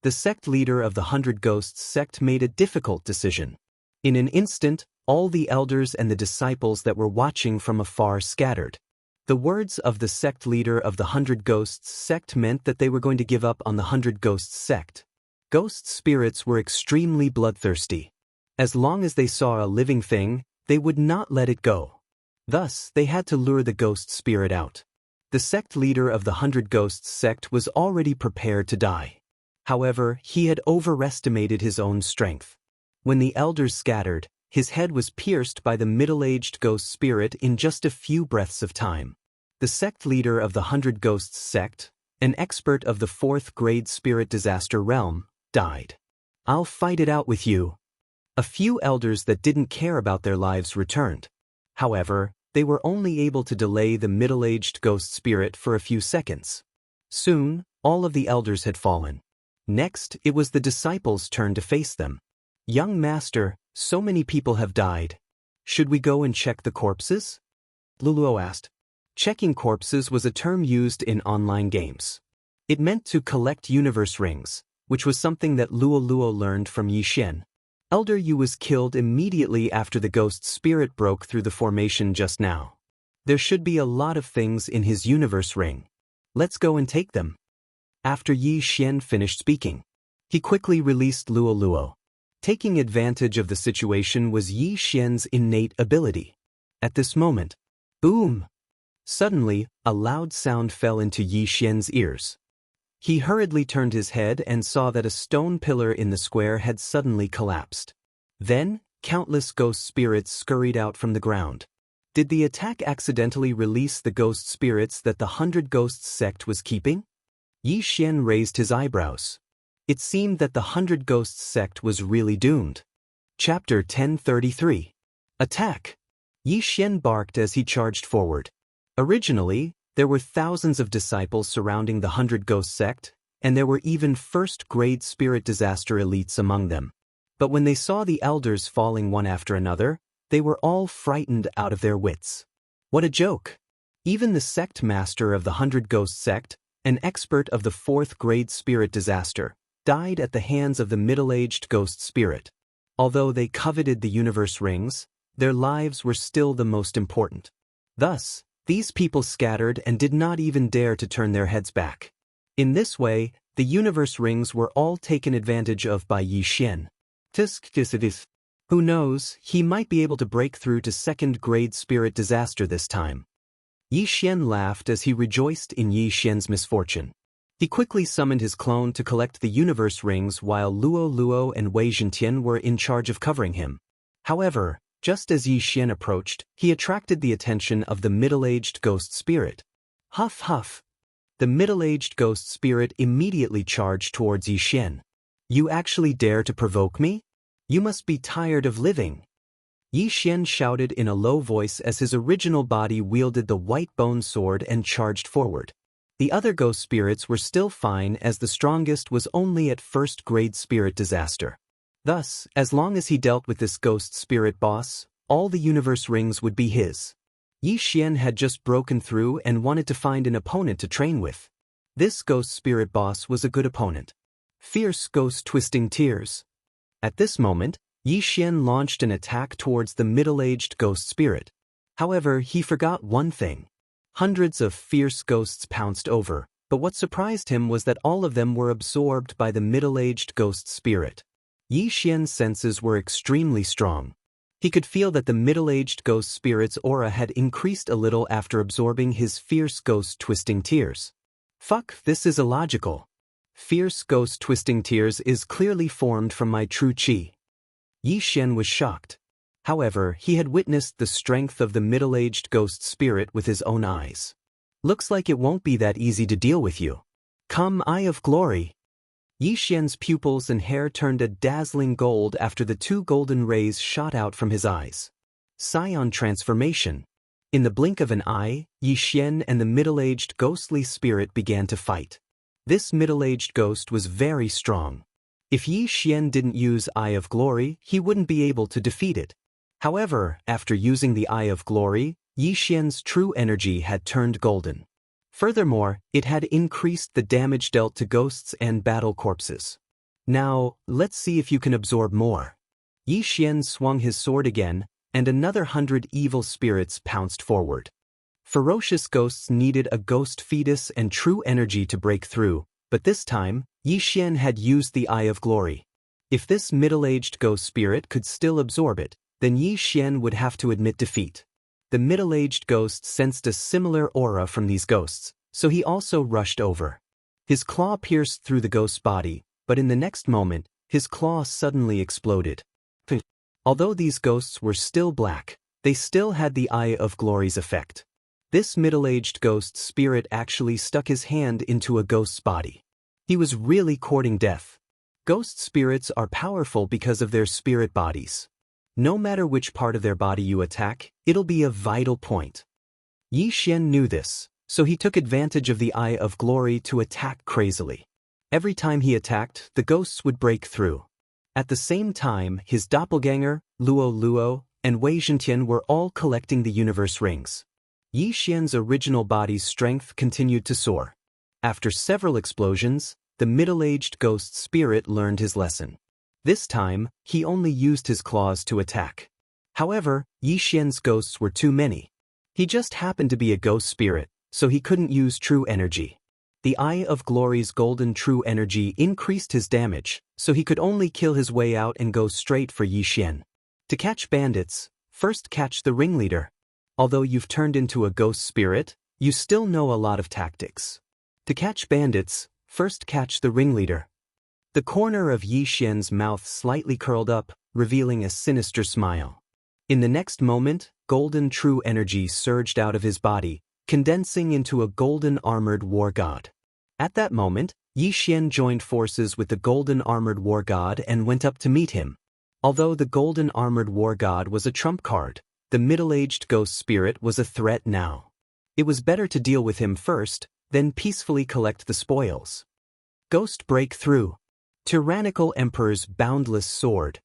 The sect leader of the 100 Ghosts sect made a difficult decision. In an instant, all the elders and the disciples that were watching from afar scattered. The words of the sect leader of the 100 Ghosts sect meant that they were going to give up on the 100 Ghosts sect. Ghost spirits were extremely bloodthirsty. As long as they saw a living thing, they would not let it go. Thus, they had to lure the ghost spirit out. The sect leader of the 100 Ghosts sect was already prepared to die. However, he had overestimated his own strength. When the elders scattered, his head was pierced by the middle-aged ghost spirit in just a few breaths of time. The sect leader of the 100 Ghosts sect, an expert of the 4th grade spirit disaster realm, died. "I'll fight it out with you." A few elders that didn't care about their lives returned. However, they were only able to delay the middle-aged ghost spirit for a few seconds. Soon, all of the elders had fallen. Next, it was the disciples' turn to face them. "Young master, so many people have died. Should we go and check the corpses?" Luluo asked. Checking corpses was a term used in online games. It meant to collect universe rings, which was something that Luo learned from Yi Xian. Elder Yu was killed immediately after the ghost spirit broke through the formation just now. There should be a lot of things in his universe ring. Let's go and take them. After Yi Xian finished speaking, he quickly released Luo. Taking advantage of the situation was Yi Xian's innate ability. At this moment, boom! Suddenly, a loud sound fell into Yi Xian's ears. He hurriedly turned his head and saw that a stone pillar in the square had suddenly collapsed. Then, countless ghost spirits scurried out from the ground. Did the attack accidentally release the ghost spirits that the 100 Ghosts sect was keeping? Yi Xian raised his eyebrows. It seemed that the 100 Ghosts sect was really doomed. Chapter 1033. Attack! Yi Xian barked as he charged forward. Originally, there were thousands of disciples surrounding the 100 Ghost sect, and there were even first-grade spirit disaster elites among them. But when they saw the elders falling one after another, they were all frightened out of their wits. What a joke! Even the sect master of the 100 Ghost sect, an expert of the 4th grade spirit disaster, died at the hands of the middle-aged ghost spirit. Although they coveted the universe rings, their lives were still the most important. Thus, these people scattered and did not even dare to turn their heads back. In this way, the universe rings were all taken advantage of by Yi Xian. Who knows, he might be able to break through to 2nd grade spirit disaster this time. Yi Xian laughed as he rejoiced in Yi Xian's misfortune. He quickly summoned his clone to collect the universe rings while Luo and Wei Zhentian were in charge of covering him. However, just as Yi Xian approached, he attracted the attention of the middle-aged ghost spirit. Huff huff! The middle-aged ghost spirit immediately charged towards Yi Xian. "You actually dare to provoke me? You must be tired of living." Yi Xian shouted in a low voice as his original body wielded the white bone sword and charged forward. The other ghost spirits were still fine as the strongest was only at 1st grade spirit disaster. Thus, as long as he dealt with this ghost spirit boss, all the universe rings would be his. Yi Xian had just broken through and wanted to find an opponent to train with. This ghost spirit boss was a good opponent. Fierce ghost twisting tears. At this moment, Yi Xian launched an attack towards the middle-aged ghost spirit. However, he forgot one thing. Hundreds of fierce ghosts pounced over, but what surprised him was that all of them were absorbed by the middle-aged ghost spirit. Yi Xian's senses were extremely strong. He could feel that the middle-aged ghost spirit's aura had increased a little after absorbing his fierce ghost twisting tears. Fuck, this is illogical. Fierce ghost twisting tears is clearly formed from my true qi. Yi Xian was shocked. However, he had witnessed the strength of the middle-aged ghost spirit with his own eyes. Looks like it won't be that easy to deal with you. Come, Eye of Glory. Yi Xian's pupils and hair turned a dazzling gold after the two golden rays shot out from his eyes. Scion transformation. In the blink of an eye, Yi Xian and the middle-aged ghostly spirit began to fight. This middle-aged ghost was very strong. If Yi Xian didn't use Eye of Glory, he wouldn't be able to defeat it. However, after using the Eye of Glory, Yi Xian's true energy had turned golden. Furthermore, it had increased the damage dealt to ghosts and battle corpses. Now, let's see if you can absorb more. Yi Xian swung his sword again, and another 100 evil spirits pounced forward. Ferocious ghosts needed a ghost fetus and true energy to break through, but this time, Yi Xian had used the Eye of Glory. If this middle-aged ghost spirit could still absorb it, then Yi Xian would have to admit defeat. The middle-aged ghost sensed a similar aura from these ghosts, so he also rushed over. His claw pierced through the ghost's body, but in the next moment, his claw suddenly exploded. Although these ghosts were still black, they still had the Eye of Glory's effect. This middle-aged ghost spirit actually stuck his hand into a ghost's body. He was really courting death. Ghost spirits are powerful because of their spirit bodies. No matter which part of their body you attack, it'll be a vital point. Yi Xian knew this, so he took advantage of the Eye of Glory to attack crazily. Every time he attacked, the ghosts would break through. At the same time, his doppelganger, Luo, and Wei Zhentian were all collecting the universe rings. Yi Xian's original body's strength continued to soar. After several explosions, the middle-aged ghost spirit learned his lesson. This time, he only used his claws to attack. However, Yi Xian's ghosts were too many. He just happened to be a ghost spirit, so he couldn't use true energy. The Eye of Glory's golden true energy increased his damage, so he could only kill his way out and go straight for Yi Xian. To catch bandits, first catch the ringleader. Although you've turned into a ghost spirit, you still know a lot of tactics. To catch bandits, first catch the ringleader. The corner of Yi Xian's mouth slightly curled up, revealing a sinister smile. In the next moment, golden true energy surged out of his body, condensing into a golden armored war god. At that moment, Yi Xian joined forces with the golden armored war god and went up to meet him. Although the golden armored war god was a trump card, the middle-aged ghost spirit was a threat now. It was better to deal with him first, then peacefully collect the spoils. Ghost breakthrough. Tyrannical Emperor's boundless sword.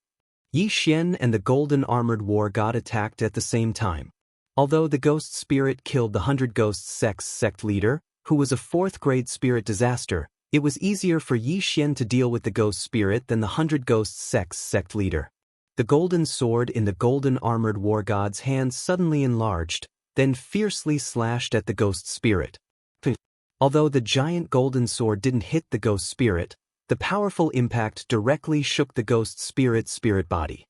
Yi Xian and the golden armored war god attacked at the same time. Although the ghost spirit killed the 100 Ghosts sect leader, who was a 4th grade spirit disaster, it was easier for Yi Xian to deal with the ghost spirit than the 100 Ghosts sect leader. The golden sword in the golden armored war god's hand suddenly enlarged, then fiercely slashed at the ghost spirit. Although the giant golden sword didn't hit the ghost spirit, the powerful impact directly shook the ghost spirit's spirit body.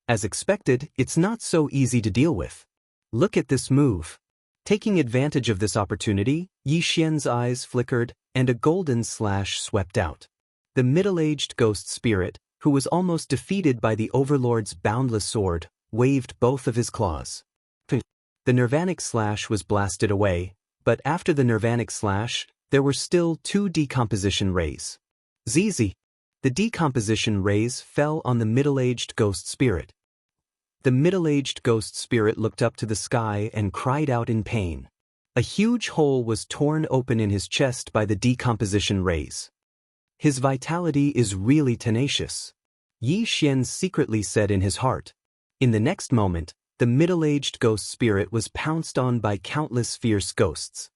As expected, it's not so easy to deal with. Look at this move. Taking advantage of this opportunity, Yi Xian's eyes flickered, and a golden slash swept out. The middle-aged ghost spirit, who was almost defeated by the Overlord's boundless sword, waved both of his claws. The Nirvanic slash was blasted away, but after the Nirvanic slash, there were still 2 decomposition rays. ZZ. The decomposition rays fell on the middle-aged ghost spirit. The middle-aged ghost spirit looked up to the sky and cried out in pain. A huge hole was torn open in his chest by the decomposition rays. His vitality is really tenacious. Yi Xian secretly said in his heart. In the next moment, the middle-aged ghost spirit was pounced on by countless fierce ghosts.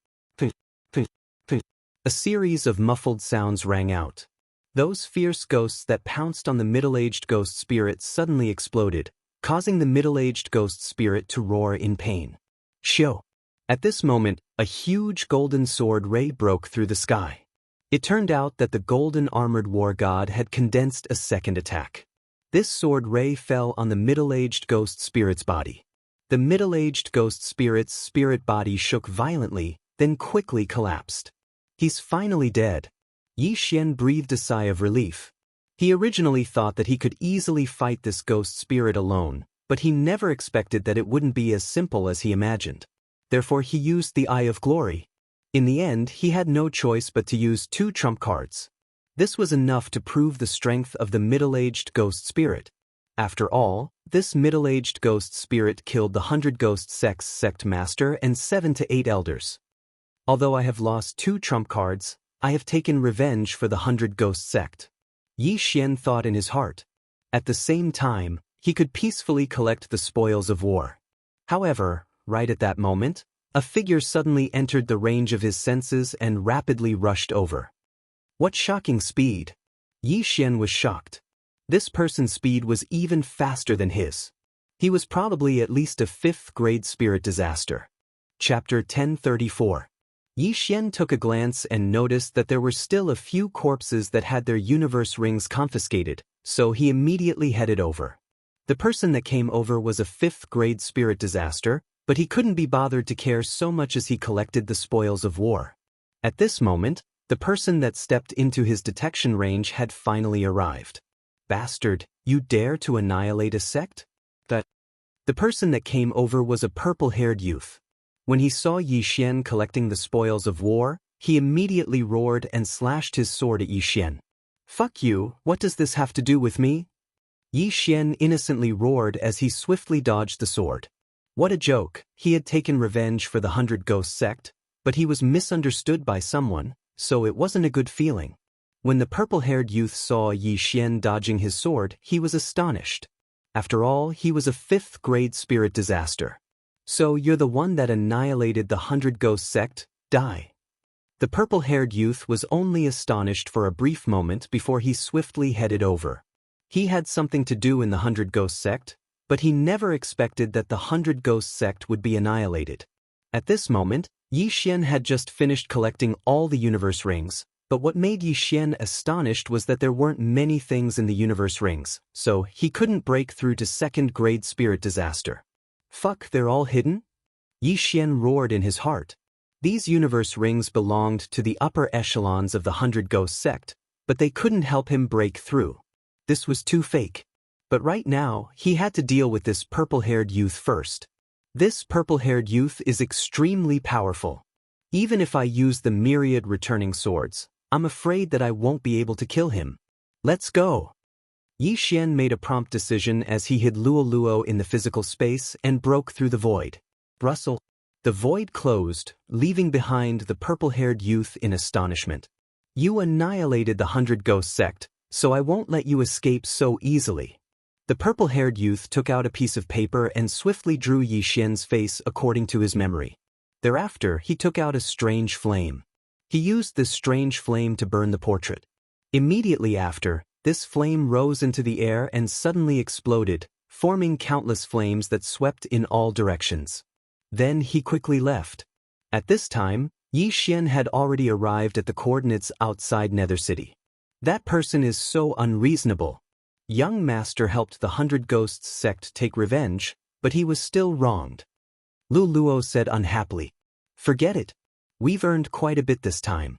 A series of muffled sounds rang out. Those fierce ghosts that pounced on the middle-aged ghost spirit suddenly exploded, causing the middle-aged ghost spirit to roar in pain. Shio. At this moment, a huge golden sword ray broke through the sky. It turned out that the golden armored war god had condensed a second attack. This sword ray fell on the middle-aged ghost spirit's body. The middle-aged ghost spirit's spirit body shook violently, then quickly collapsed. He's finally dead. Yi Xian breathed a sigh of relief. He originally thought that he could easily fight this ghost spirit alone, but he never expected that it wouldn't be as simple as he imagined. Therefore he used the Eye of Glory. In the end, he had no choice but to use 2 trump cards. This was enough to prove the strength of the middle-aged ghost spirit. After all, this middle-aged ghost spirit killed the 100 Ghost Sect's sect master and 7 to 8 elders. Although I have lost 2 trump cards, I have taken revenge for the 100 Ghost Sect. Yi Xian thought in his heart. At the same time, he could peacefully collect the spoils of war. However, right at that moment, a figure suddenly entered the range of his senses and rapidly rushed over. What shocking speed! Yi Xian was shocked. This person's speed was even faster than his. He was probably at least a 5th-grade spirit disaster. Chapter 1034. Yi Xian took a glance and noticed that there were still a few corpses that had their universe rings confiscated, so he immediately headed over. The person that came over was a 5th-grade spirit disaster, but he couldn't be bothered to care so much as he collected the spoils of war. At this moment, the person that stepped into his detection range had finally arrived. Bastard, you dare to annihilate a sect? The person that came over was a purple-haired youth. When he saw Yi Xian collecting the spoils of war, he immediately roared and slashed his sword at Yi Xian. Fuck you, what does this have to do with me? Yi Xian innocently roared as he swiftly dodged the sword. What a joke, he had taken revenge for the 100 Ghost Sect, but he was misunderstood by someone, so it wasn't a good feeling. When the purple-haired youth saw Yi Xian dodging his sword, he was astonished. After all, he was a 5th-grade spirit disaster. So you're the one that annihilated the 100 Ghost Sect? Die. The purple-haired youth was only astonished for a brief moment before he swiftly headed over. He had something to do in the 100 Ghost Sect, but he never expected that the 100 Ghost Sect would be annihilated. At this moment, Yi Xian had just finished collecting all the universe rings, but what made Yi Xian astonished was that there weren't many things in the universe rings, so he couldn't break through to 2nd-grade spirit disaster. Fuck, they're all hidden? Yi Xian roared in his heart. These universe rings belonged to the upper echelons of the 100 Ghost Sect, but they couldn't help him break through. This was too fake. But right now, he had to deal with this purple-haired youth first. This purple-haired youth is extremely powerful. Even if I use the myriad returning swords, I'm afraid that I won't be able to kill him. Let's go. Yi Xian made a prompt decision as he hid Luo in the physical space and broke through the void. Rustle. The void closed, leaving behind the purple-haired youth in astonishment. You annihilated the 100 Ghost Sect, so I won't let you escape so easily. The purple-haired youth took out a piece of paper and swiftly drew Yi Xian's face according to his memory. Thereafter, he took out a strange flame. He used this strange flame to burn the portrait. Immediately after, this flame rose into the air and suddenly exploded, forming countless flames that swept in all directions. Then he quickly left. At this time, Yi Xian had already arrived at the coordinates outside Nether City. That person is so unreasonable. Young Master helped the 100 Ghosts sect take revenge, but he was still wronged. Luo said unhappily. Forget it. We've earned quite a bit this time.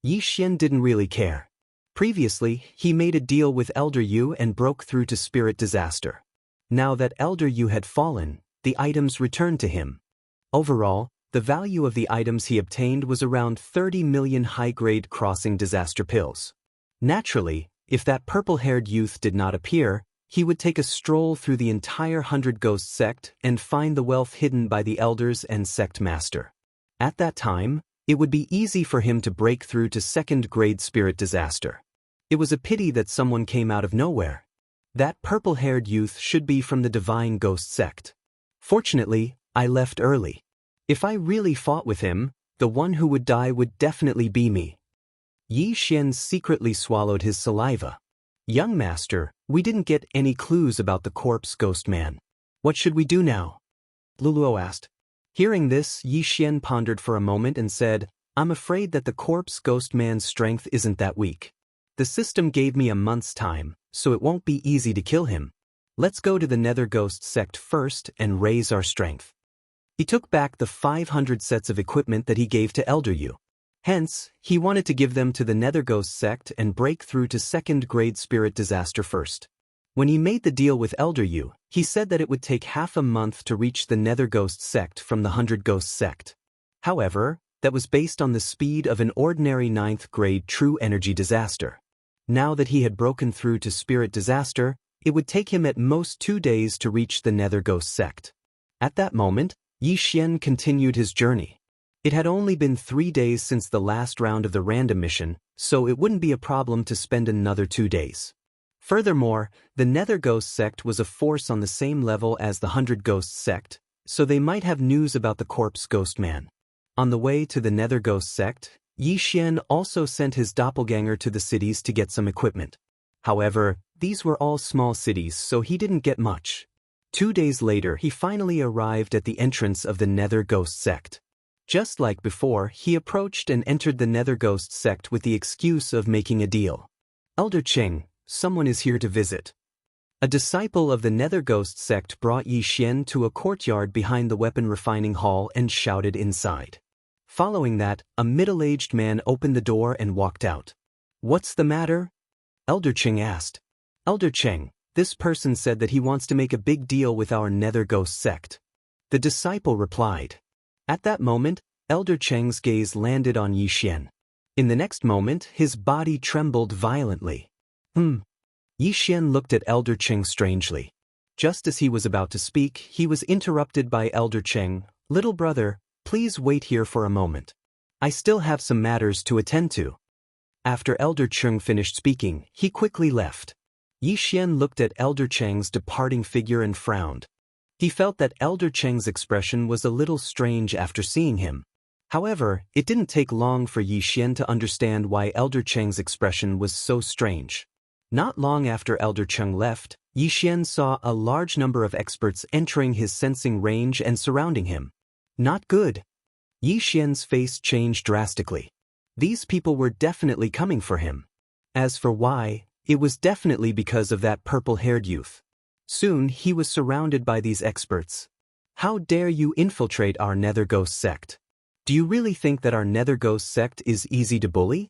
Yi Xian didn't really care. Previously, he made a deal with Elder Yu and broke through to Spirit Disaster. Now that Elder Yu had fallen, the items returned to him. Overall, the value of the items he obtained was around 30 million high-grade crossing disaster pills. Naturally, if that purple-haired youth did not appear, he would take a stroll through the entire 100 Ghost sect and find the wealth hidden by the elders and sect master. At that time, it would be easy for him to break through to 2nd-grade spirit disaster. It was a pity that someone came out of nowhere. That purple-haired youth should be from the Divine Ghost sect. Fortunately, I left early. If I really fought with him, the one who would die would definitely be me. Yi Xian secretly swallowed his saliva. Young Master, we didn't get any clues about the corpse ghost man. What should we do now? Luo asked. Hearing this, Yi Xian pondered for a moment and said, I'm afraid that the corpse ghost man's strength isn't that weak. The system gave me a month's time, so it won't be easy to kill him. Let's go to the Nether Ghost sect first and raise our strength. He took back the 500 sets of equipment that he gave to Elder Yu. Hence, he wanted to give them to the Nether Ghost sect and break through to second-grade spirit disaster first. When he made the deal with Elder Yu, he said that it would take half a month to reach the Nether Ghost sect from the 100 Ghost sect. However, that was based on the speed of an ordinary 9th-grade true energy disaster. Now that he had broken through to spirit disaster, it would take him at most 2 days to reach the Nether Ghost sect. At that moment, Yi Xian continued his journey. It had only been 3 days since the last round of the random mission, so it wouldn't be a problem to spend another 2 days. Furthermore, the Nether Ghost sect was a force on the same level as the 100 Ghost sect, so they might have news about the corpse ghost man. On the way to the Nether Ghost sect, Yi Xian also sent his doppelganger to the cities to get some equipment. However, these were all small cities, so he didn't get much. 2 days later, he finally arrived at the entrance of the Nether Ghost sect. Just like before, he approached and entered the Nether Ghost sect with the excuse of making a deal. Elder Cheng, someone is here to visit. A disciple of the Nether Ghost sect brought Yi Xian to a courtyard behind the weapon refining hall and shouted inside. Following that, a middle-aged man opened the door and walked out. What's the matter? Elder Cheng asked. Elder Cheng, this person said that he wants to make a big deal with our Nether Ghost sect. The disciple replied. At that moment, Elder Cheng's gaze landed on Yi Xian. In the next moment, his body trembled violently. Yi Xian looked at Elder Cheng strangely. Just as he was about to speak, he was interrupted by Elder Cheng. Little brother, please wait here for a moment. I still have some matters to attend to. After Elder Cheng finished speaking, he quickly left. Yi Xian looked at Elder Cheng's departing figure and frowned. He felt that Elder Cheng's expression was a little strange after seeing him. However, it didn't take long for Yi Xian to understand why Elder Cheng's expression was so strange. Not long after Elder Cheng left, Yi Xian saw a large number of experts entering his sensing range and surrounding him. Not good. Yi Xian's face changed drastically. These people were definitely coming for him. As for why, it was definitely because of that purple-haired youth. Soon he was surrounded by these experts. How dare you infiltrate our Nether Ghost sect? Do you really think that our Nether Ghost sect is easy to bully?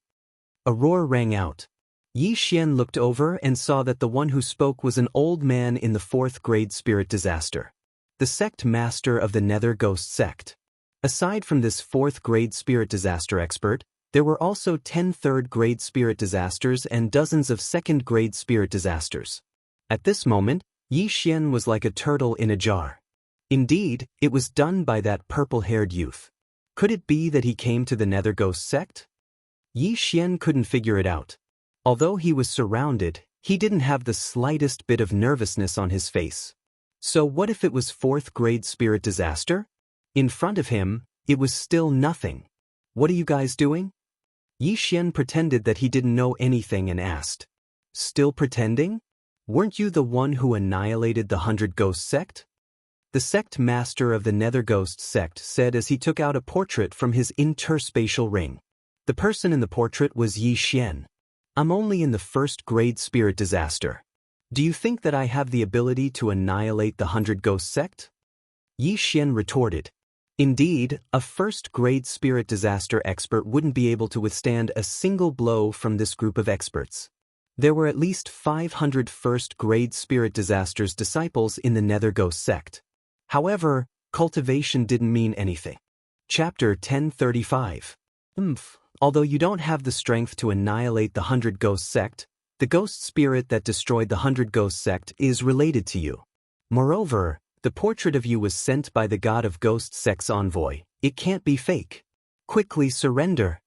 A roar rang out. Yi Xian looked over and saw that the one who spoke was an old man in the 4th-grade spirit disaster. The sect master of the Nether Ghost sect. Aside from this 4th-grade spirit disaster expert, there were also 10 3rd-grade spirit disasters and dozens of 2nd-grade spirit disasters. At this moment, Yi Xian was like a turtle in a jar. Indeed, it was done by that purple-haired youth. Could it be that he came to the Nether Ghost sect? Yi Xian couldn't figure it out. Although he was surrounded, he didn't have the slightest bit of nervousness on his face. So what if it was 4th-grade spirit disaster? In front of him, it was still nothing. What are you guys doing? Yi Xian pretended that he didn't know anything and asked. Still pretending? Weren't you the one who annihilated the 100 Ghost sect? The sect master of the Nether Ghost sect said as he took out a portrait from his interspatial ring. The person in the portrait was Yi Xian. I'm only in the 1st-grade spirit disaster. Do you think that I have the ability to annihilate the 100 Ghost sect? Yi Xian retorted. Indeed, a 1st-grade spirit disaster expert wouldn't be able to withstand a single blow from this group of experts. There were at least 500 1st-grade spirit disasters disciples in the Nether Ghost sect. However, cultivation didn't mean anything. Chapter 1035. Although you don't have the strength to annihilate the 100 Ghost sect, the ghost spirit that destroyed the 100 Ghost sect is related to you. Moreover, the portrait of you was sent by the God of Ghost sect's envoy. It can't be fake. Quickly surrender.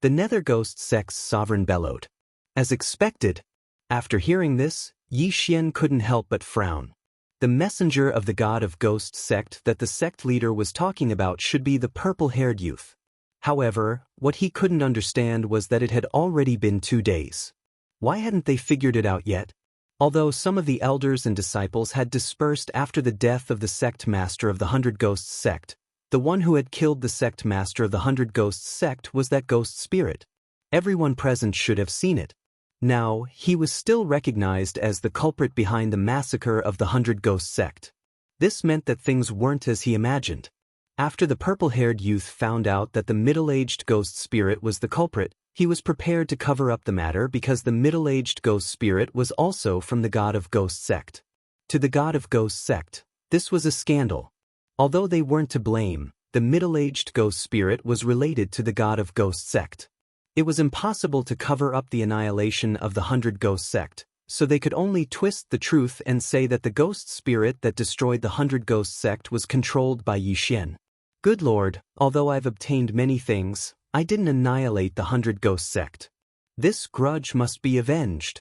The Nether Ghost sect's sovereign bellowed. As expected. After hearing this, Yi Xian couldn't help but frown. The messenger of the God of Ghost sect that the sect leader was talking about should be the purple-haired youth. However, what he couldn't understand was that it had already been 2 days. Why hadn't they figured it out yet? Although some of the elders and disciples had dispersed after the death of the sect master of the 100 Ghosts sect, The one who had killed the sect master of the 100 Ghosts sect was that ghost spirit. Everyone present should have seen it. Now, he was still recognized as the culprit behind the massacre of the 100 Ghosts sect. This meant that things weren't as he imagined. After the purple-haired youth found out that the middle-aged ghost spirit was the culprit, he was prepared to cover up the matter because the middle-aged ghost spirit was also from the God of Ghost sect. To the God of Ghost sect, this was a scandal. Although they weren't to blame, the middle-aged ghost spirit was related to the God of Ghost sect. It was impossible to cover up the annihilation of the 100 Ghost sect, so they could only twist the truth and say that the ghost spirit that destroyed the 100 Ghost sect was controlled by Yi Xian. Good Lord, although I've obtained many things, I didn't annihilate the 100 Ghost sect. This grudge must be avenged.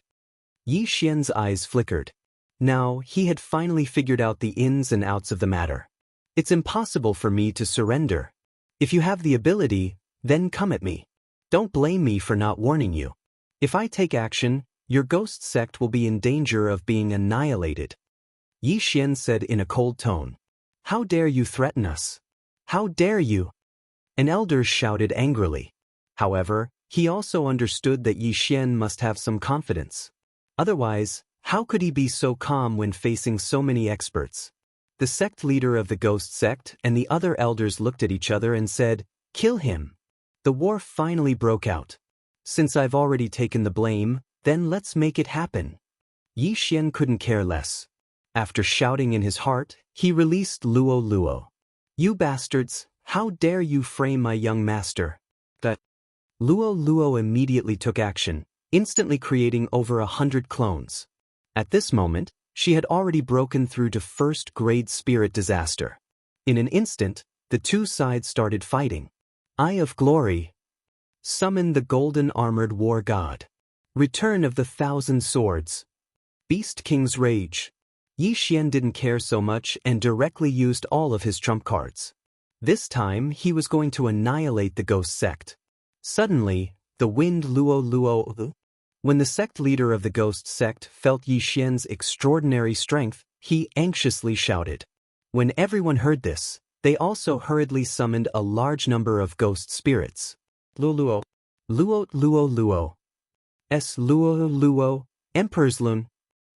Yi Xian's eyes flickered. Now, he had finally figured out the ins and outs of the matter. It's impossible for me to surrender. If you have the ability, then come at me. Don't blame me for not warning you. If I take action, your ghost sect will be in danger of being annihilated. Yi Xian said in a cold tone. How dare you threaten us? How dare you? An elder shouted angrily. However, he also understood that Yi Xian must have some confidence. Otherwise, how could he be so calm when facing so many experts? The sect leader of the ghost sect and the other elders looked at each other and said, Kill him. The war finally broke out. Since I've already taken the blame, then let's make it happen. Yi Xian couldn't care less. After shouting in his heart, he released Luo Luo. You bastards, how dare you frame my young master? That Luo Luo immediately took action, instantly creating over 100 clones. At this moment, she had already broken through to first-grade spirit disaster. In an instant, the two sides started fighting. Eye of Glory. Summon the golden armored war god. Return of the 1,000 swords. Beast King's Rage. Yi Xian didn't care so much and directly used all of his trump cards. This time, he was going to annihilate the ghost sect. Suddenly, the wind Luo Luo. When the sect leader of the ghost sect felt Yi Xian's extraordinary strength, he anxiously shouted. When everyone heard this, they also hurriedly summoned a large number of ghost spirits. Luo Luo Luo Luo. S Luo Luo, Emperor's Lun.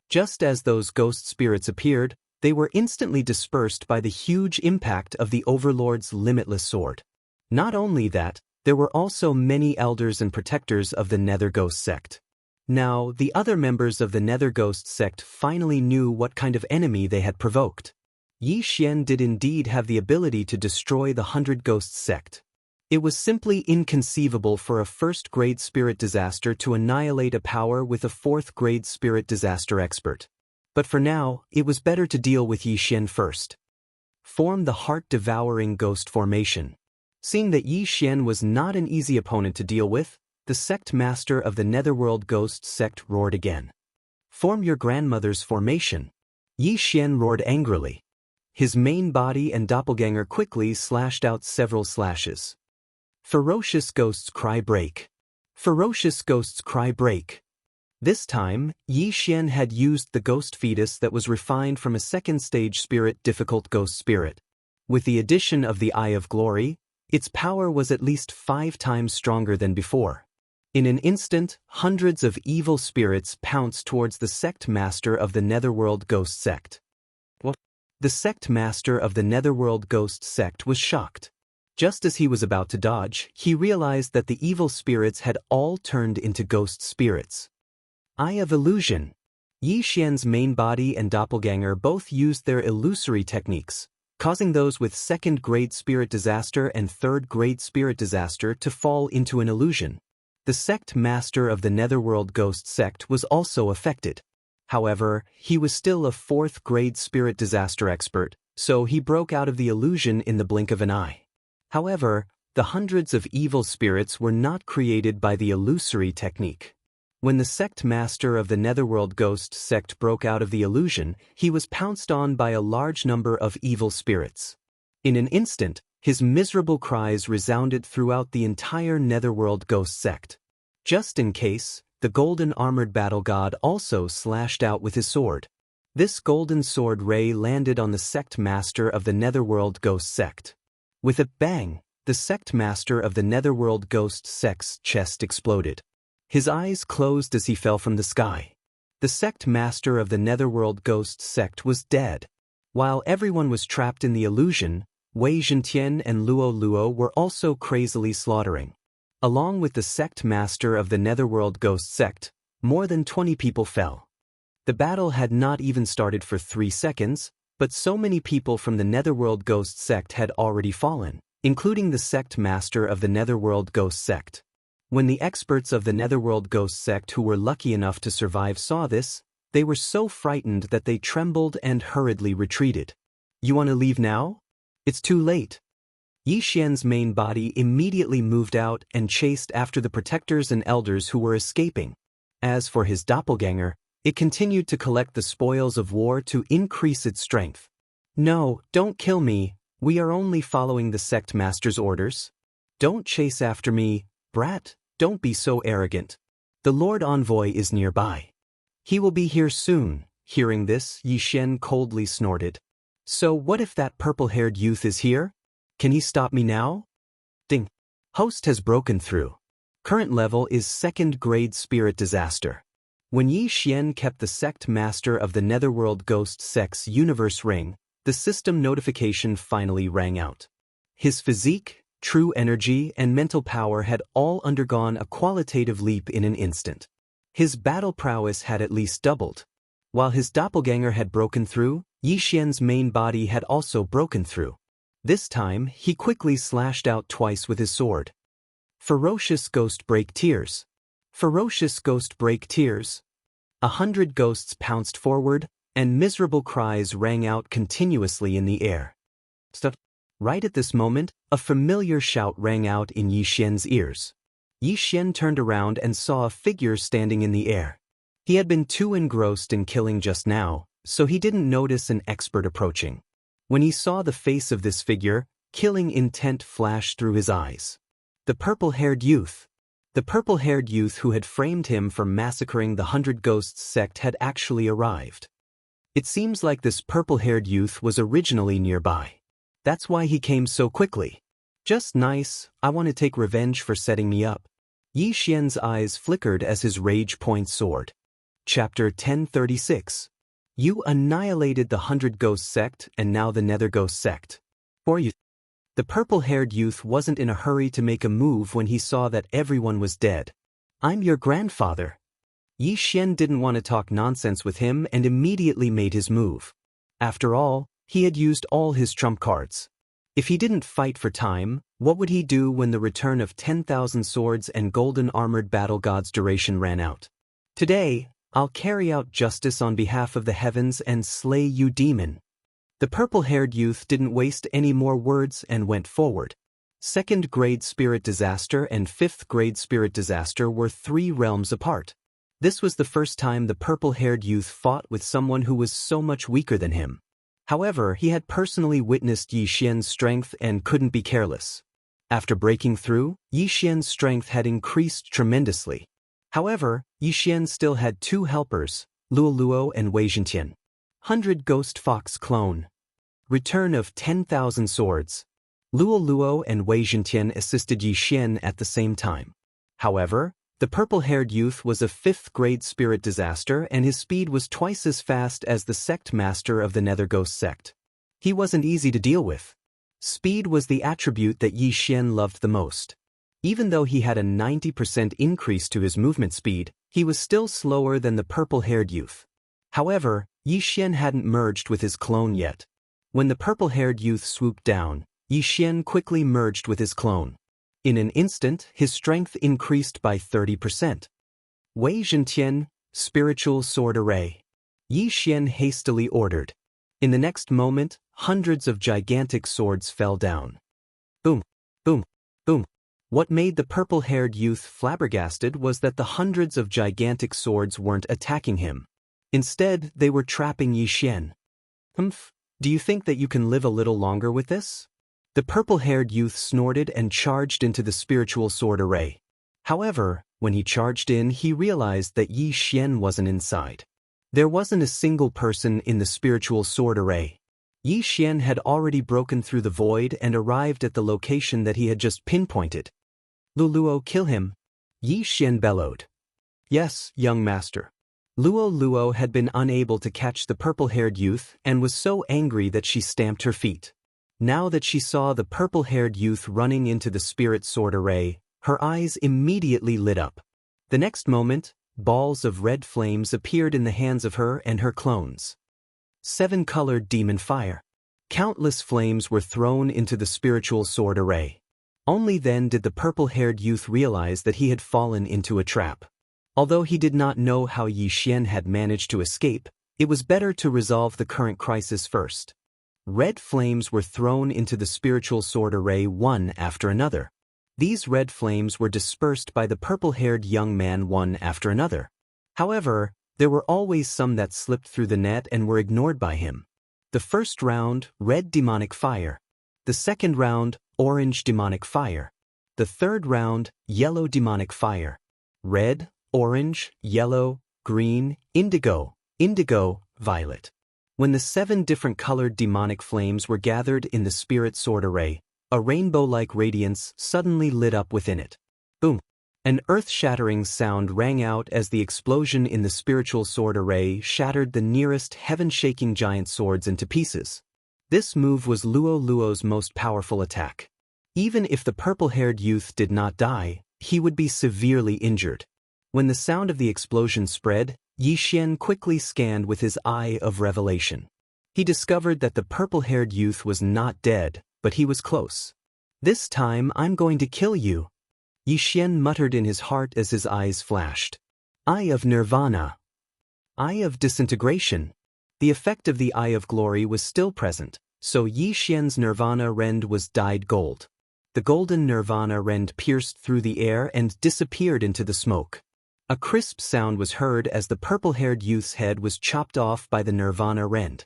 Just as those ghost spirits appeared, they were instantly dispersed by the huge impact of the Overlord's limitless sword. Not only that, there were also many elders and protectors of the Nether Ghost sect. Now, the other members of the Nether Ghost sect finally knew what kind of enemy they had provoked. Yi Xian did indeed have the ability to destroy the 100 Ghosts sect. It was simply inconceivable for a first-grade spirit disaster to annihilate a power with a fourth-grade spirit disaster expert. But for now, it was better to deal with Yi Xian first. Form the heart-devouring ghost formation. Seeing that Yi Xian was not an easy opponent to deal with, the sect master of the Netherworld Ghost sect roared again. Form your grandmother's formation. Yi Xian roared angrily. His main body and doppelganger quickly slashed out several slashes. Ferocious Ghosts Cry Break. Ferocious Ghosts Cry Break. This time, Yi Xian had used the ghost fetus that was refined from a second-stage spirit difficult ghost spirit. With the addition of the Eye of Glory, its power was at least 5 times stronger than before. In an instant, hundreds of evil spirits pounced towards the sect master of the Netherworld Ghost sect. What? The sect master of the Netherworld Ghost sect was shocked. Just as he was about to dodge, he realized that the evil spirits had all turned into ghost spirits. Eye of Illusion. Yi Xian's main body and doppelganger both used their illusory techniques, causing those with second-grade spirit disaster and third-grade spirit disaster to fall into an illusion. The sect master of the Netherworld Ghost sect was also affected. However, he was still a fourth-grade spirit disaster expert, so he broke out of the illusion in the blink of an eye. However, the hundreds of evil spirits were not created by the illusory technique. When the sect master of the Netherworld Ghost sect broke out of the illusion, he was pounced on by a large number of evil spirits. In an instant, his miserable cries resounded throughout the entire Netherworld Ghost sect. Just in case, the golden armored battle god also slashed out with his sword. This golden sword ray landed on the sect master of the Netherworld Ghost sect. With a bang, the sect master of the Netherworld Ghost sect's chest exploded. His eyes closed as he fell from the sky. The sect master of the Netherworld Ghost sect was dead. While everyone was trapped in the illusion, Wei Zhentian and Luo Luo were also crazily slaughtering. Along with the sect master of the Netherworld Ghost sect, more than 20 people fell. The battle had not even started for 3 seconds, but so many people from the Netherworld Ghost sect had already fallen, including the sect master of the Netherworld Ghost sect. When the experts of the Netherworld Ghost sect who were lucky enough to survive saw this, they were so frightened that they trembled and hurriedly retreated. You want to leave now? It's too late. Yi Xian's main body immediately moved out and chased after the protectors and elders who were escaping. As for his doppelganger, it continued to collect the spoils of war to increase its strength. No, don't kill me, we are only following the sect master's orders. Don't chase after me, brat. Don't be so arrogant. The Lord Envoy is nearby. He will be here soon. Hearing this, Yi Xian coldly snorted. So what if that purple-haired youth is here? Can he stop me now? Ding. Host has broken through. Current level is 2nd grade spirit disaster. When Yi Xian kept the sect master of the Netherworld Ghost sect's universe ring, the system notification finally rang out. His physique, true energy, and mental power had all undergone a qualitative leap in an instant. His battle prowess had at least doubled. While his doppelganger had broken through, Yi Xian's main body had also broken through. This time, he quickly slashed out twice with his sword. Ferocious Ghost Break Tears. Ferocious Ghost Break Tears. 100 ghosts pounced forward, and miserable cries rang out continuously in the air. Stop. Right at this moment, a familiar shout rang out in Yi Xian's ears. Yi Xian turned around and saw a figure standing in the air. He had been too engrossed in killing just now, so he didn't notice an expert approaching. When he saw the face of this figure, killing intent flashed through his eyes. The purple-haired youth. The purple-haired youth who had framed him for massacring the 100 Ghosts sect had actually arrived. It seems like this purple-haired youth was originally nearby. That's why he came so quickly. Just nice, I want to take revenge for setting me up. Yi Xian's eyes flickered as his rage point soared. Chapter 1036. You annihilated the 100 Ghost sect and now the Nether Ghost sect. For you. The purple-haired youth wasn't in a hurry to make a move when he saw that everyone was dead. I'm your grandfather. Yi Xian didn't want to talk nonsense with him and immediately made his move. After all, he had used all his trump cards. If he didn't fight for time, what would he do when the return of 10,000 swords and golden armored battle gods' duration ran out? Today, I'll carry out justice on behalf of the heavens and slay you, demon. The purple-haired youth didn't waste any more words and went forward. 2nd grade spirit disaster and 5th grade spirit disaster were 3 realms apart. This was the first time the purple-haired youth fought with someone who was so much weaker than him. However, he had personally witnessed Yi Xian's strength and couldn't be careless. After breaking through, Yi Xian's strength had increased tremendously. However, Yi Xian still had 2 helpers, Luo Luo and Wei Zhentian. 100 Ghost Fox Clone. Return of 10,000 swords. Luo Luo and Wei Zhentian assisted Yi Xian at the same time. However, the purple-haired youth was a 5th grade spirit disaster and his speed was twice as fast as the sect master of the Nether Ghost sect. He wasn't easy to deal with. Speed was the attribute that Yi Xian loved the most. Even though he had a 90% increase to his movement speed, he was still slower than the purple-haired youth. However, Yi Xian hadn't merged with his clone yet. When the purple-haired youth swooped down, Yi Xian quickly merged with his clone. In an instant, his strength increased by 30%. Wei Zhentian, Spiritual Sword Array. Yi Xian hastily ordered. In the next moment, hundreds of gigantic swords fell down. Boom, boom, boom. What made the purple-haired youth flabbergasted was that the hundreds of gigantic swords weren't attacking him. Instead, they were trapping Yi Xian. Do you think that you can live a little longer with this? The purple-haired youth snorted and charged into the spiritual sword array. However, when he charged in, he realized that Yi Xian wasn't inside. There wasn't a single person in the spiritual sword array. Yi Xian had already broken through the void and arrived at the location that he had just pinpointed. Luo, kill him. Yi Xian bellowed. Yes, young master. Luo had been unable to catch the purple-haired youth and was so angry that she stamped her feet. Now that she saw the purple-haired youth running into the spirit sword array, her eyes immediately lit up. The next moment, balls of red flames appeared in the hands of her and her clones. 7-colored demon fire. Countless flames were thrown into the spiritual sword array. Only then did the purple-haired youth realize that he had fallen into a trap. Although he did not know how Yi Xian had managed to escape, it was better to resolve the current crisis first. Red flames were thrown into the spiritual sword array one after another. These red flames were dispersed by the purple-haired young man one after another. However, there were always some that slipped through the net and were ignored by him. The first round, red demonic fire. The second round, orange demonic fire. The third round, yellow demonic fire. Red, orange, yellow, green, indigo, violet. When the 7 different colored demonic flames were gathered in the spirit sword array, a rainbow-like radiance suddenly lit up within it. Boom! An earth-shattering sound rang out as the explosion in the spiritual sword array shattered the nearest heaven-shaking giant swords into pieces. This move was Luo's most powerful attack. Even if the purple-haired youth did not die, he would be severely injured. When the sound of the explosion spread, Yi Xian quickly scanned with his eye of revelation. He discovered that the purple-haired youth was not dead, but he was close. This time I'm going to kill you, Yi Xian muttered in his heart as his eyes flashed. Eye of Nirvana. Eye of Disintegration. The effect of the Eye of Glory was still present, so Yi Xian's Nirvana rend was dyed gold. The golden Nirvana rend pierced through the air and disappeared into the smoke. A crisp sound was heard as the purple-haired youth's head was chopped off by the Nirvana rend.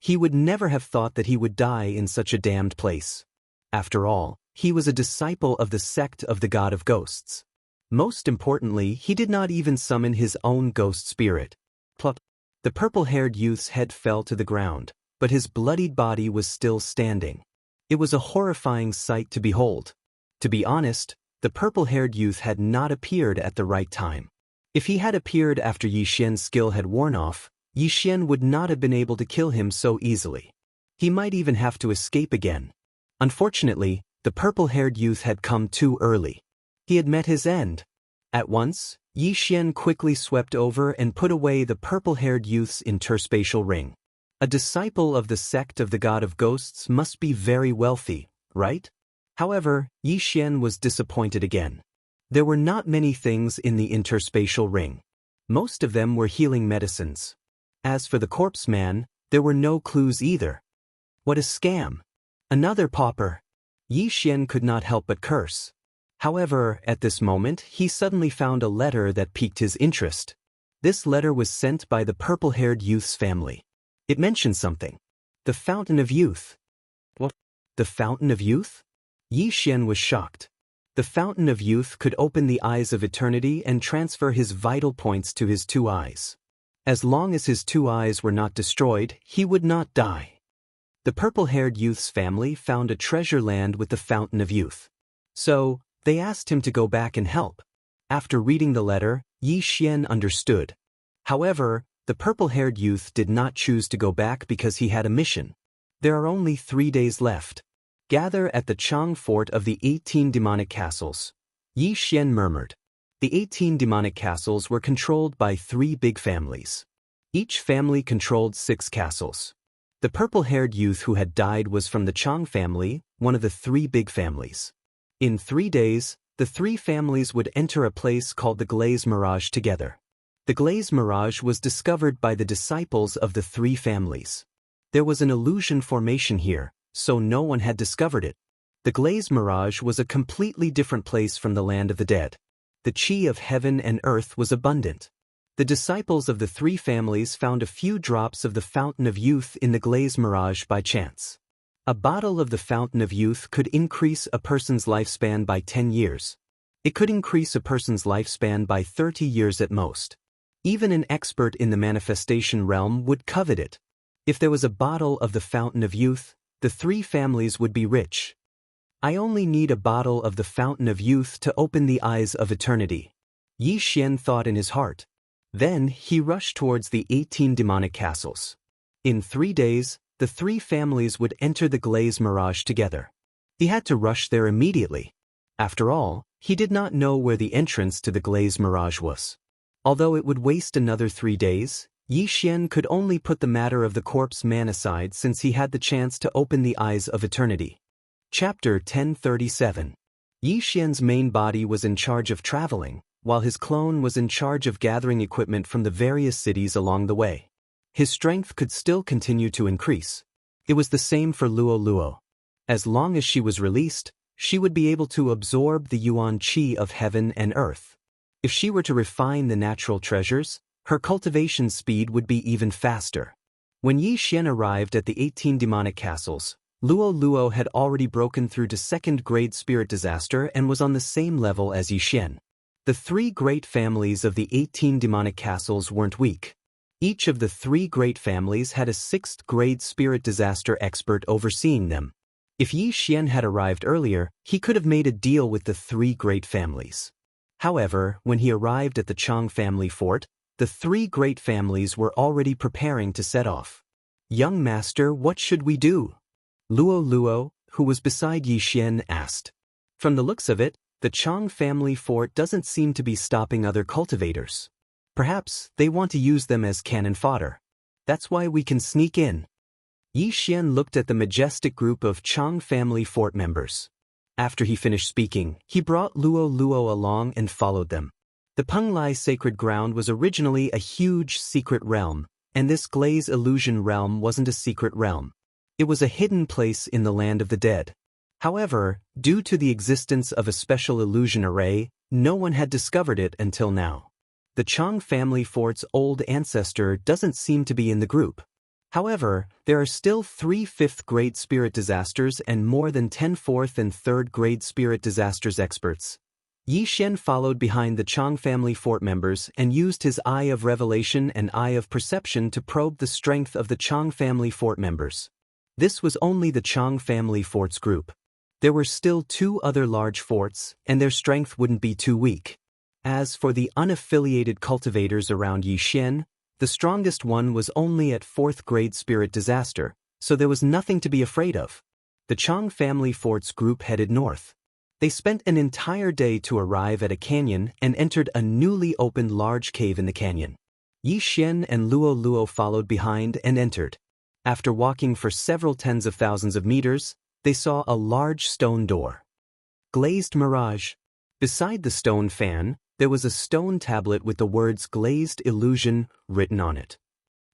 He would never have thought that he would die in such a damned place. After all, he was a disciple of the sect of the God of Ghosts. Most importantly, he did not even summon his own ghost spirit. Plop. The purple-haired youth's head fell to the ground, but his bloodied body was still standing. It was a horrifying sight to behold. To be honest, the purple-haired youth had not appeared at the right time. If he had appeared after Yi Xian's skill had worn off, Yi Xian would not have been able to kill him so easily. He might even have to escape again. Unfortunately, the purple-haired youth had come too early. He had met his end. At once, Yi Xian quickly swept over and put away the purple-haired youth's interspatial ring. A disciple of the sect of the God of Ghosts must be very wealthy, right? However, Yi Xian was disappointed again. There were not many things in the interspatial ring. Most of them were healing medicines. As for the corpse man, there were no clues either. What a scam! Another pauper! Yi Xian could not help but curse. However, at this moment, he suddenly found a letter that piqued his interest. This letter was sent by the purple-haired youth's family. It mentioned something. The Fountain of Youth. What? The Fountain of Youth? Yi Xian was shocked. The Fountain of Youth could open the eyes of eternity and transfer his vital points to his 2 eyes. As long as his 2 eyes were not destroyed, he would not die. The purple-haired youth's family found a treasure land with the Fountain of Youth. So, they asked him to go back and help. After reading the letter, Yi Xian understood. However, the purple-haired youth did not choose to go back because he had a mission. There are only 3 days left. Gather at the Chang fort of the 18 demonic castles. Yi Xian murmured. The 18 demonic castles were controlled by 3 big families. Each family controlled 6 castles. The purple-haired youth who had died was from the Chang family, one of the 3 big families. In 3 days, the 3 families would enter a place called the Glaze Mirage together. The Glaze Mirage was discovered by the disciples of the 3 families. There was an illusion formation here, so no one had discovered it. The Glaze Mirage was a completely different place from the land of the dead. The chi of heaven and earth was abundant. The disciples of the 3 families found a few drops of the Fountain of Youth in the Glaze Mirage by chance. A bottle of the Fountain of Youth could increase a person's lifespan by 10 years. It could increase a person's lifespan by 30 years at most. Even an expert in the manifestation realm would covet it. If there was a bottle of the fountain of youth, the three families would be rich. I only need a bottle of the fountain of youth to open the eyes of eternity, Yi Xian thought in his heart. Then he rushed towards the 18 demonic castles. In 3 days, the three families would enter the Glaze Mirage together. He had to rush there immediately. After all, he did not know where the entrance to the Glaze Mirage was. Although it would waste another 3 days, Yi Xian could only put the matter of the corpse man aside since he had the chance to open the eyes of eternity. Chapter 1037. Yi Xian's main body was in charge of traveling, while his clone was in charge of gathering equipment from the various cities along the way. His strength could still continue to increase. It was the same for Luo Luo. As long as she was released, she would be able to absorb the yuan qi of heaven and earth. If she were to refine the natural treasures, her cultivation speed would be even faster. When Yi Xian arrived at the 18 demonic castles, Luo Luo had already broken through to second-grade spirit disaster and was on the same level as Yi Xian. The three great families of the 18 demonic castles weren't weak. Each of the three great families had a 6th-grade spirit disaster expert overseeing them. If Yi Xian had arrived earlier, he could have made a deal with the three great families. However, when he arrived at the Chang family fort, the three great families were already preparing to set off. "Young master, what should we do?" Luo Luo, who was beside Yi Xian, asked. From the looks of it, the Chang family fort doesn't seem to be stopping other cultivators. Perhaps they want to use them as cannon fodder. That's why we can sneak in. Yi Xian looked at the majestic group of Chang family fort members. After he finished speaking, he brought Luo Luo along and followed them. The Penglai sacred ground was originally a huge secret realm, and this Glaze illusion realm wasn't a secret realm. It was a hidden place in the land of the dead. However, due to the existence of a special illusion array, no one had discovered it until now. The Chang family fort's old ancestor doesn't seem to be in the group. However, there are still 3 5th-grade spirit disasters and more than 10 4th and 3rd-grade spirit disasters experts. Yi Xian followed behind the Chang family fort members and used his Eye of Revelation and Eye of Perception to probe the strength of the Chang family fort members. This was only the Chang family fort's group. There were still 2 other large forts, and their strength wouldn't be too weak. As for the unaffiliated cultivators around Yi Xian, the strongest one was only at 4th-grade spirit disaster, so there was nothing to be afraid of. The Chang family fort's group headed north. They spent an entire day to arrive at a canyon and entered a newly opened large cave in the canyon. Yi Xian and Luo Luo followed behind and entered. After walking for several tens of thousands of meters, they saw a large stone door. Glazed Mirage. Beside the stone fan, there was a stone tablet with the words Glazed Illusion written on it.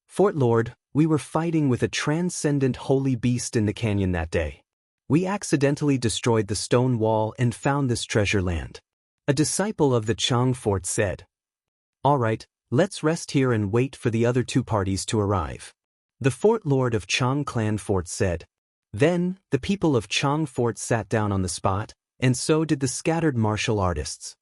Fort Lord, we were fighting with a transcendent holy beast in the canyon that day. We accidentally destroyed the stone wall and found this treasure land. A disciple of the Chang fort said. All right, let's rest here and wait for the other 2 parties to arrive. The Fort Lord of Chang clan fort said. Then, the people of Chang fort sat down on the spot, and so did the scattered martial artists.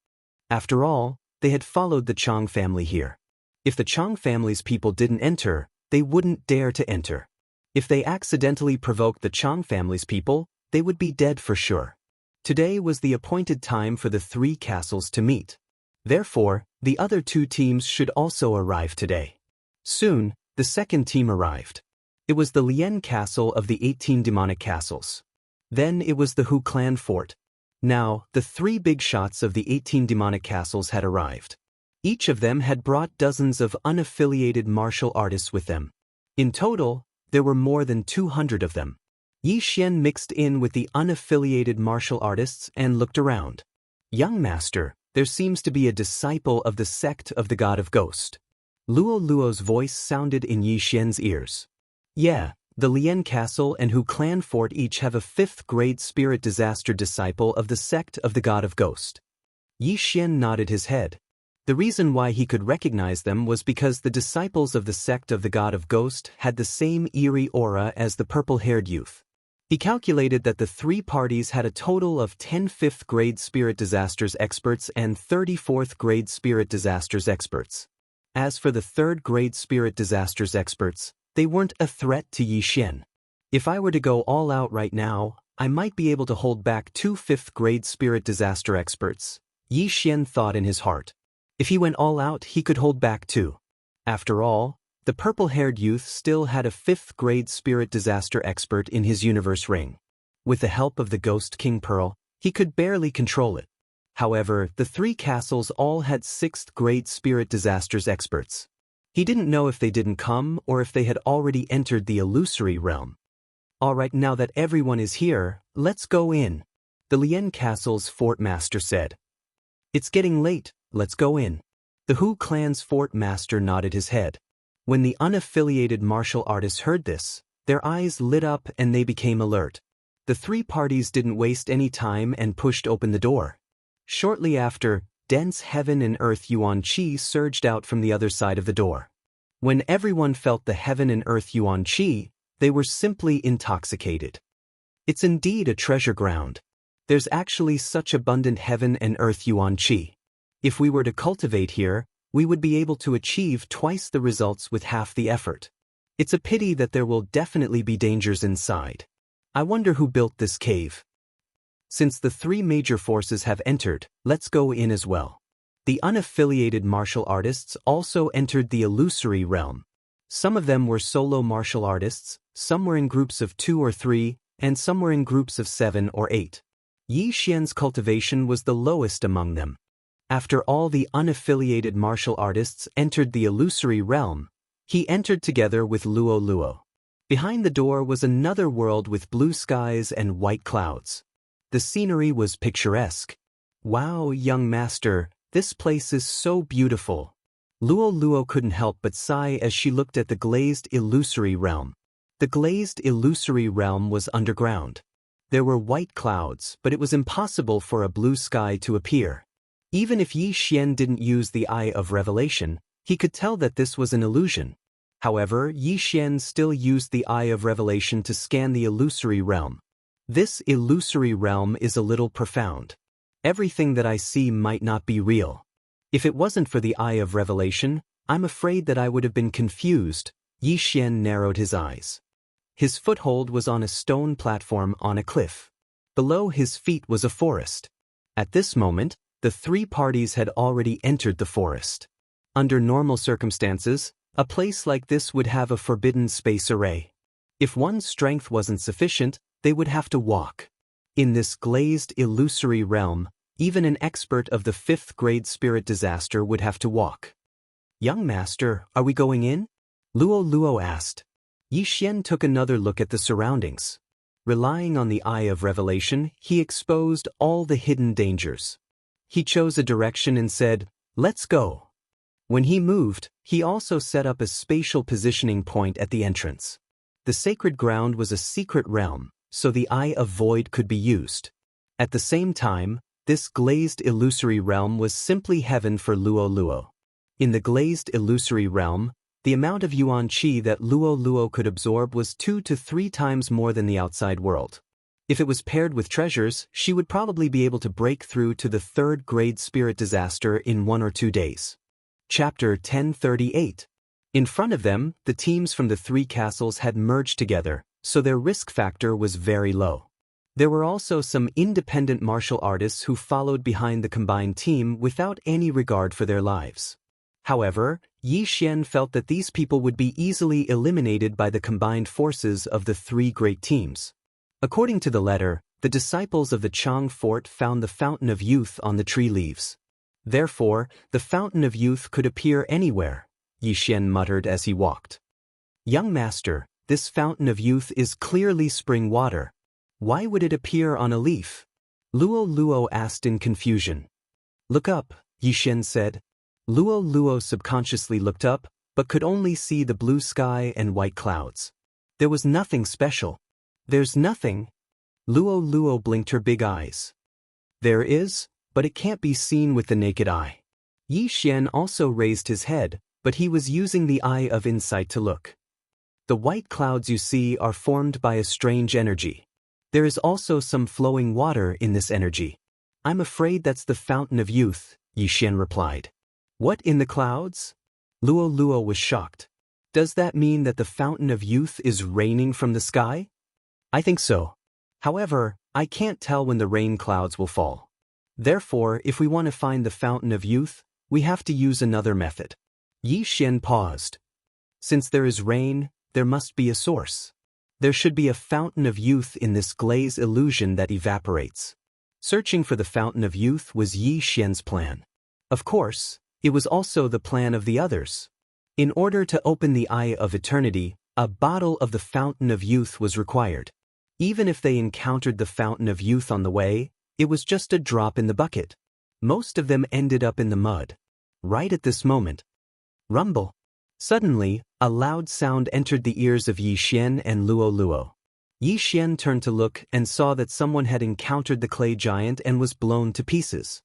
After all, they had followed the Chang family here. If the Chang family's people didn't enter, they wouldn't dare to enter. If they accidentally provoked the Chang family's people, they would be dead for sure. Today was the appointed time for the 3 castles to meet. Therefore, the other 2 teams should also arrive today. Soon, the second team arrived. It was the Lian castle of the 18 demonic castles. Then it was the Hu clan fort. Now, the 3 big shots of the 18 demonic castles had arrived. Each of them had brought dozens of unaffiliated martial artists with them. In total, there were more than 200 of them. Yi Xian mixed in with the unaffiliated martial artists and looked around. Young master, there seems to be a disciple of the sect of the God of Ghost. Luo Luo's voice sounded in Yi Xian's ears. Yeah, the Lian Castle and Hu Clan Fort each have a 5th-grade spirit disaster disciple of the sect of the God of Ghost. Yi Xian nodded his head. The reason why he could recognize them was because the disciples of the sect of the God of Ghost had the same eerie aura as the purple-haired youth. He calculated that the 3 parties had a total of 10 5th-grade spirit disasters experts and 30 4th-grade spirit disasters experts. As for the 3rd-grade spirit disasters experts, they weren't a threat to Yi Xian. If I were to go all out right now, I might be able to hold back 2 5th-grade spirit disaster experts, Yi Xian thought in his heart. If he went all out, he could hold back too. After all, the purple-haired youth still had a 5th-grade spirit disaster expert in his universe ring. With the help of the Ghost King Pearl, he could barely control it. However, the 3 castles all had 6th-grade spirit disasters experts. He didn't know if they didn't come or if they had already entered the illusory realm. Alright, now that everyone is here, let's go in, the Lien Castle's fort master said. It's getting late, let's go in. The Hu clan's fort master nodded his head. When the unaffiliated martial artists heard this, their eyes lit up and they became alert. The 3 parties didn't waste any time and pushed open the door. Shortly after, dense heaven and earth yuan qi surged out from the other side of the door. When everyone felt the heaven and earth yuan qi, they were simply intoxicated. It's indeed a treasure ground. There's actually such abundant heaven and earth yuan qi. If we were to cultivate here, we would be able to achieve twice the results with half the effort. It's a pity that there will definitely be dangers inside. I wonder who built this cave. Since the 3 major forces have entered, let's go in as well. The unaffiliated martial artists also entered the illusory realm. Some of them were solo martial artists, some were in groups of 2 or 3, and some were in groups of 7 or 8. Yi Xian's cultivation was the lowest among them. After all the unaffiliated martial artists entered the illusory realm, he entered together with Luo Luo. Behind the door was another world with blue skies and white clouds. The scenery was picturesque. Wow, young master, this place is so beautiful. Luo Luo couldn't help but sigh as she looked at the glazed illusory realm. The glazed illusory realm was underground. There were white clouds, but it was impossible for a blue sky to appear. Even if Yi Xian didn't use the Eye of Revelation, he could tell that this was an illusion. However, Yi Xian still used the Eye of Revelation to scan the illusory realm. This illusory realm is a little profound. Everything that I see might not be real. If it wasn't for the Eye of Revelation, I'm afraid that I would have been confused. Yi Xian narrowed his eyes. His foothold was on a stone platform on a cliff. Below his feet was a forest. At this moment, the 3 parties had already entered the forest. Under normal circumstances, a place like this would have a forbidden space array. If one's strength wasn't sufficient, they would have to walk. In this glazed illusory realm, even an expert of the 5th-grade spirit disaster would have to walk. Young master, are we going in? Luo Luo asked. Yi Xian took another look at the surroundings. Relying on the Eye of Revelation, he exposed all the hidden dangers. He chose a direction and said, "Let's go." When he moved, he also set up a spatial positioning point at the entrance. The sacred ground was a secret realm, so the Eye of Void could be used. At the same time, this glazed illusory realm was simply heaven for Luo Luo. In the glazed illusory realm, the amount of yuan qi that Luo Luo could absorb was 2 to 3 times more than the outside world. If it was paired with treasures, she would probably be able to break through to the 3rd-grade spirit disaster in 1 or 2 days. Chapter 1038. In front of them, the teams from the 3 castles had merged together, so their risk factor was very low. There were also some independent martial artists who followed behind the combined team without any regard for their lives. However, Yi Xian felt that these people would be easily eliminated by the combined forces of the 3 great teams. According to the letter, the disciples of the Chang fort found the Fountain of Youth on the tree leaves. Therefore, the Fountain of Youth could appear anywhere, Yi Xian muttered as he walked. Young master, this Fountain of Youth is clearly spring water. Why would it appear on a leaf? Luo Luo asked in confusion. Look up, Yi Xian said. Luo Luo subconsciously looked up, but could only see the blue sky and white clouds. There was nothing special. There's nothing. Luo Luo blinked her big eyes. There is, but it can't be seen with the naked eye. Yi Xian also raised his head, but he was using the Eye of Insight to look. The white clouds you see are formed by a strange energy. There is also some flowing water in this energy. I'm afraid that's the Fountain of Youth, Yi Xian replied. What in the clouds? Luo Luo was shocked. Does that mean that the fountain of youth is raining from the sky? I think so. However, I can't tell when the rain clouds will fall. Therefore, if we want to find the fountain of youth, we have to use another method. Yi Xian paused. Since there is rain, there must be a source. There should be a fountain of youth in this glaze illusion that evaporates. Searching for the fountain of youth was Yi Xian's plan. Of course, it was also the plan of the others. In order to open the Eye of Eternity, a bottle of the fountain of youth was required. Even if they encountered the fountain of youth on the way, it was just a drop in the bucket. Most of them ended up in the mud. Right at this moment. Rumble. Suddenly, a loud sound entered the ears of Yi Xian and Luo Luo. Yi Xian turned to look and saw that someone had encountered the clay giant and was blown to pieces.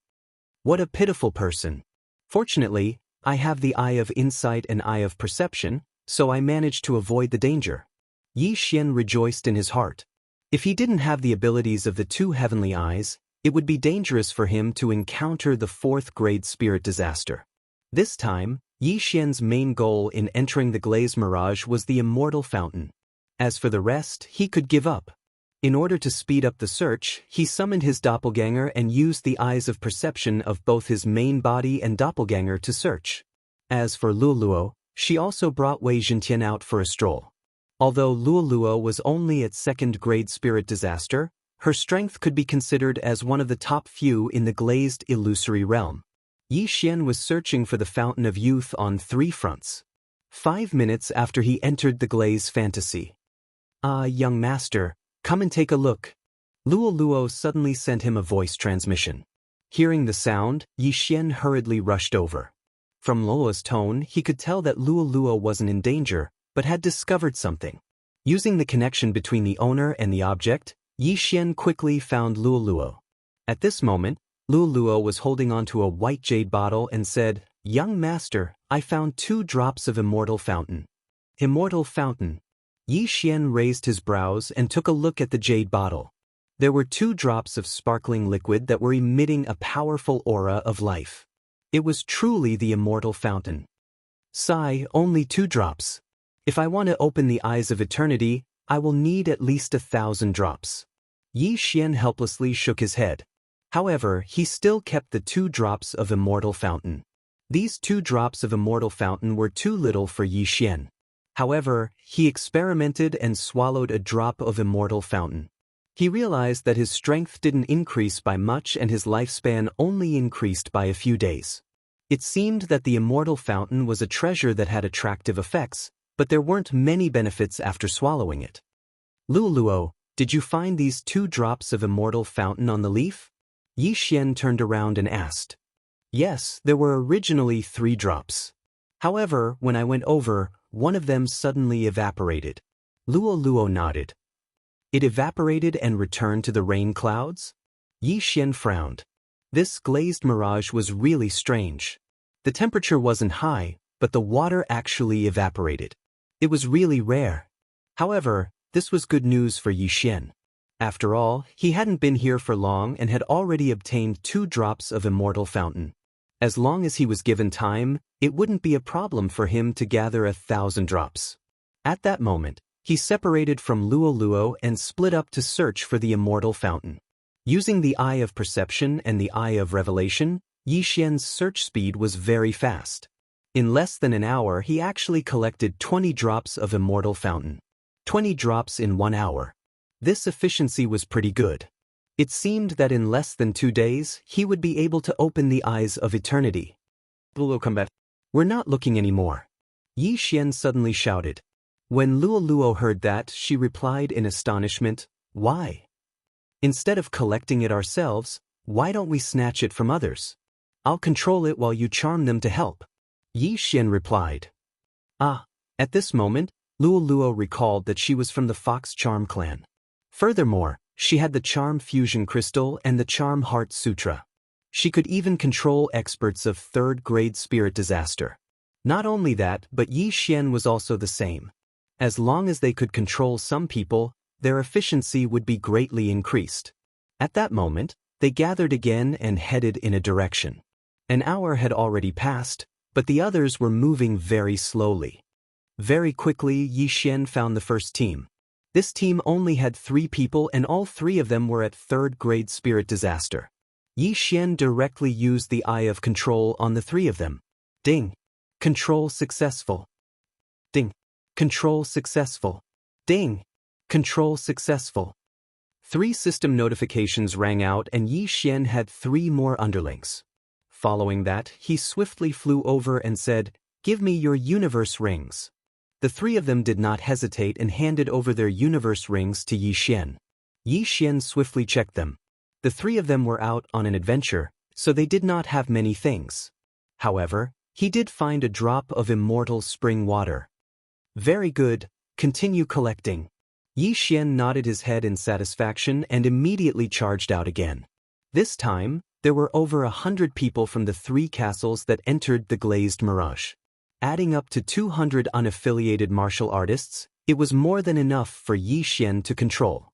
What a pitiful person. Fortunately, I have the eye of insight and eye of perception, so I managed to avoid the danger. Yi Xian rejoiced in his heart. If he didn't have the abilities of the two heavenly eyes, it would be dangerous for him to encounter the fourth-grade spirit disaster. This time, Yi Xian's main goal in entering the glaze mirage was the immortal fountain. As for the rest, he could give up. In order to speed up the search, he summoned his doppelganger and used the eyes of perception of both his main body and doppelganger to search. As for Luoluo, she also brought Wei Zhentian out for a stroll. Although Luoluo was only at second-grade spirit disaster, her strength could be considered as one of the top few in the glazed illusory realm. Yi Xian was searching for the fountain of youth on 3 fronts. 5 minutes after he entered the glaze fantasy. "Ah, young master, come and take a look." Luoluo suddenly sent him a voice transmission. Hearing the sound, Yi Xian hurriedly rushed over. From Luoluo's tone, he could tell that Luoluo wasn't in danger, but had discovered something. Using the connection between the owner and the object, Yi Xian quickly found Luoluo. At this moment, Luoluo was holding onto a white jade bottle and said, "Young master, I found 2 drops of immortal fountain." Immortal fountain. Yi Xian raised his brows and took a look at the jade bottle. There were 2 drops of sparkling liquid that were emitting a powerful aura of life. It was truly the immortal fountain. Sigh, only 2 drops. If I want to open the eyes of eternity, I will need at least 1,000 drops. Yi Xian helplessly shook his head. However, he still kept the 2 drops of immortal fountain. These 2 drops of immortal fountain were too little for Yi Xian. However, he experimented and swallowed a drop of immortal fountain. He realized that his strength didn't increase by much and his lifespan only increased by a few days. It seemed that the immortal fountain was a treasure that had attractive effects, but there weren't many benefits after swallowing it. "Luoluo, did you find these 2 drops of immortal fountain on the leaf?" Yi Xian turned around and asked. "Yes, there were originally 3 drops. However, when I went over, one of them suddenly evaporated." Luoluo nodded. "It evaporated and returned to the rain clouds?" Yi Xian frowned. This glazed mirage was really strange. The temperature wasn't high, but the water actually evaporated. It was really rare. However, this was good news for Yi Xian. After all, he hadn't been here for long and had already obtained 2 drops of immortal fountain. As long as he was given time, it wouldn't be a problem for him to gather 1,000 drops. At that moment, he separated from Luoluo and split up to search for the immortal fountain. Using the eye of perception and the eye of revelation, Yi Xian's search speed was very fast. In less than an hour, he actually collected 20 drops of immortal fountain. 20 drops in 1 hour. This efficiency was pretty good. It seemed that in less than 2 days, he would be able to open the eyes of eternity. "Luoluo, come back. We're not looking anymore." Yi Xian suddenly shouted. When Luoluo heard that, she replied in astonishment, "Why? Instead of collecting it ourselves, why don't we snatch it from others? I'll control it while you charm them to help." Yi Xian replied. At this moment, Luoluo recalled that she was from the Fox Charm clan. Furthermore, she had the Charm Fusion Crystal and the Charm Heart Sutra. She could even control experts of 3rd-grade spirit disaster. Not only that, but Yi Xian was also the same. As long as they could control some people, their efficiency would be greatly increased. At that moment, they gathered again and headed in a direction. An hour had already passed, but the others were moving very slowly. Very quickly, Yi Xian found the first team. This team only had 3 people and all 3 of them were at 3rd grade spirit disaster. Yi Xian directly used the Eye of Control on the 3 of them. Ding. Control successful. Ding. Control successful. Ding. Control successful. 3 system notifications rang out and Yi Xian had 3 more underlings. Following that, he swiftly flew over and said, "Give me your universe rings." The 3 of them did not hesitate and handed over their universe rings to Yi Xian. Yi Xian swiftly checked them. The 3 of them were out on an adventure, so they did not have many things. However, he did find a drop of immortal spring water. Very good, continue collecting. Yi Xian nodded his head in satisfaction and immediately charged out again. This time, there were over 100 people from the 3 castles that entered the glazed mirage. Adding up to 200 unaffiliated martial artists, it was more than enough for Yi Xian to control.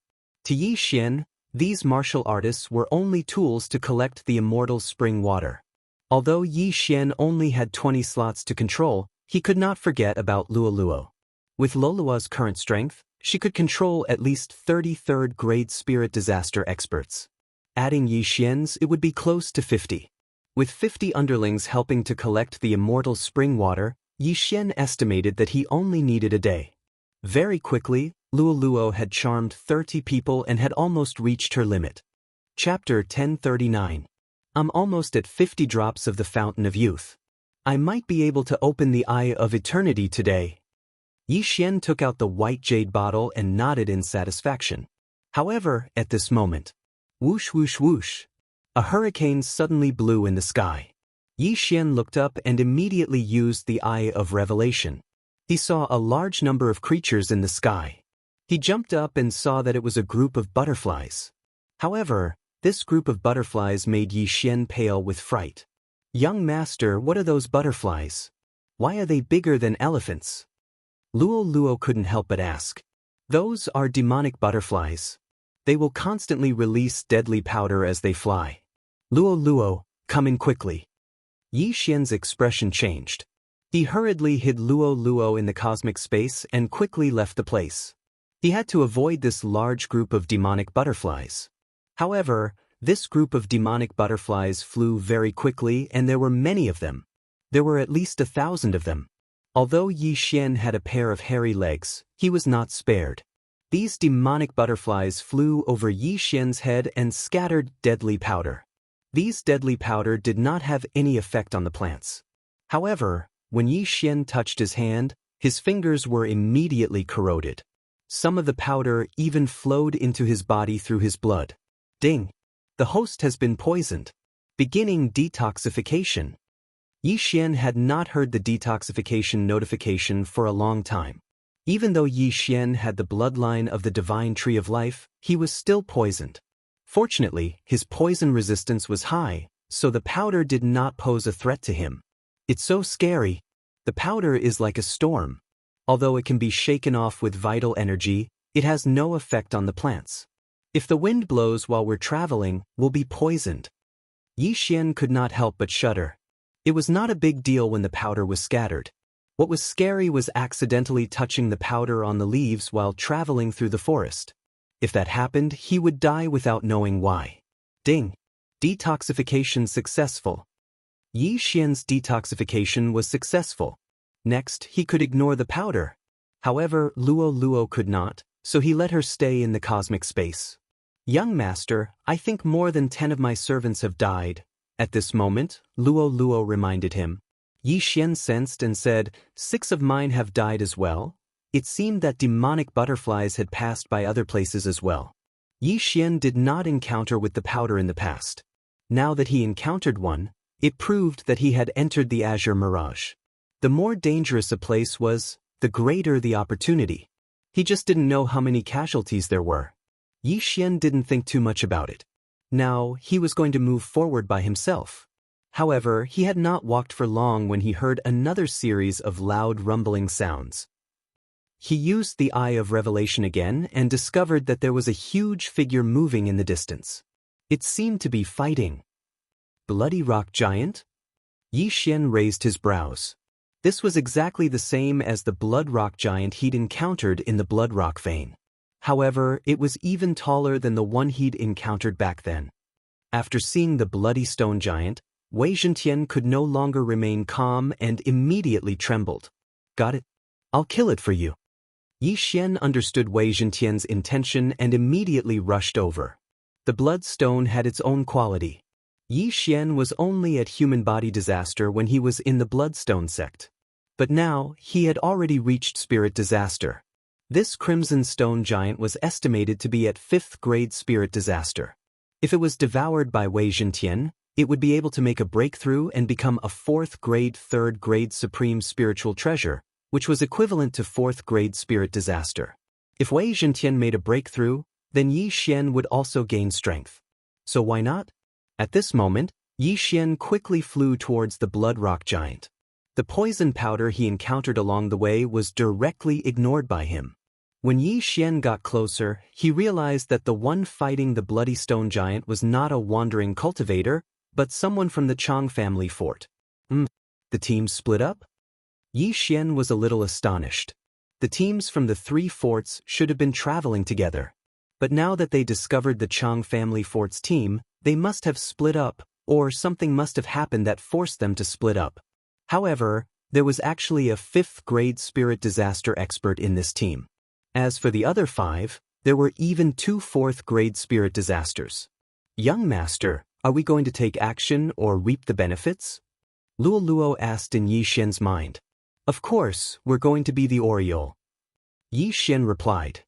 To Yi Xian, these martial artists were only tools to collect the immortal spring water. Although Yi Xian only had 20 slots to control, he could not forget about Luo Luo. With Lolua's current strength, she could control at least 33rd grade spirit disaster experts. Adding Yi Xian's, it would be close to 50. With 50 underlings helping to collect the immortal spring water, Yi Xian estimated that he only needed a day. Very quickly, Luo Luo had charmed 30 people and had almost reached her limit. Chapter 1039. I'm almost at 50 drops of the Fountain of Youth. I might be able to open the Eye of Eternity today. Yi Xian took out the white jade bottle and nodded in satisfaction. However, at this moment, whoosh whoosh whoosh, a hurricane suddenly blew in the sky. Yi Xian looked up and immediately used the Eye of Revelation. He saw a large number of creatures in the sky. He jumped up and saw that it was a group of butterflies. However, this group of butterflies made Yi Xian pale with fright. Young master, what are those butterflies? Why are they bigger than elephants? Luo Luo couldn't help but ask. Those are demonic butterflies. They will constantly release deadly powder as they fly. Luo Luo, come in quickly. Yi Xian's expression changed. He hurriedly hid Luo Luo in the cosmic space and quickly left the place. He had to avoid this large group of demonic butterflies. However, this group of demonic butterflies flew very quickly and there were many of them. There were at least 1,000 of them. Although Yi Xian had a pair of hairy legs, he was not spared. These demonic butterflies flew over Yi Xian's head and scattered deadly powder. These deadly powder did not have any effect on the plants. However, when Yi Xian touched his hand, his fingers were immediately corroded. Some of the powder even flowed into his body through his blood. Ding! The host has been poisoned. Beginning detoxification. Yi Xian had not heard the detoxification notification for a long time. Even though Yi Xian had the bloodline of the divine tree of life, he was still poisoned. Fortunately, his poison resistance was high, so the powder did not pose a threat to him. It's so scary. The powder is like a storm. Although it can be shaken off with vital energy, it has no effect on the plants. If the wind blows while we're traveling, we'll be poisoned. Yi Xian could not help but shudder. It was not a big deal when the powder was scattered. What was scary was accidentally touching the powder on the leaves while traveling through the forest. If that happened, he would die without knowing why. Ding! Detoxification successful. Yi Xian's detoxification was successful. Next, he could ignore the powder. However, Luo Luo could not, so he let her stay in the cosmic space. Young master, I think more than 10 of my servants have died. At this moment, Luo Luo reminded him. Yi Xian sensed and said, 6 of mine have died as well. It seemed that demonic butterflies had passed by other places as well. Yi Xian did not encounter with the powder in the past. Now that he encountered one, it proved that he had entered the azure mirage. The more dangerous a place was, the greater the opportunity. He just didn't know how many casualties there were. Yi Xian didn't think too much about it. Now, he was going to move forward by himself. However, he had not walked for long when he heard another series of loud rumbling sounds. He used the Eye of Revelation again and discovered that there was a huge figure moving in the distance. It seemed to be fighting. Bloody rock giant? Yi Xian raised his brows. This was exactly the same as the blood rock giant he'd encountered in the blood rock vein. However, it was even taller than the one he'd encountered back then. After seeing the bloody stone giant, Wei Zhentian could no longer remain calm and immediately trembled. Got it? I'll kill it for you. Yi Xian understood Wei Zhentian's intention and immediately rushed over. The blood stone had its own quality. Yi Xian was only at human body disaster when he was in the bloodstone sect. But now, he had already reached spirit disaster. This crimson stone giant was estimated to be at 5th grade spirit disaster. If it was devoured by Wei Zhentian, it would be able to make a breakthrough and become a 4th grade 3rd grade supreme spiritual treasure, which was equivalent to 4th grade spirit disaster. If Wei Zhentian made a breakthrough, then Yi Xian would also gain strength. So why not? At this moment, Yi Xian quickly flew towards the blood rock giant. The poison powder he encountered along the way was directly ignored by him. When Yi Xian got closer, he realized that the one fighting the bloody stone giant was not a wandering cultivator, but someone from the Chang family fort. The teams split up? Yi Xian was a little astonished. The teams from the 3 forts should have been traveling together. But now that they discovered the Chang family fort's team, they must have split up, or something must have happened that forced them to split up. However, there was actually a 5th grade spirit disaster expert in this team. As for the other 5, there were even 2 4th grade spirit disasters. Young master, are we going to take action or reap the benefits? Luo Luo asked in Yi Xian's mind. Of course, we're going to be the Oriole. Yi Xian replied.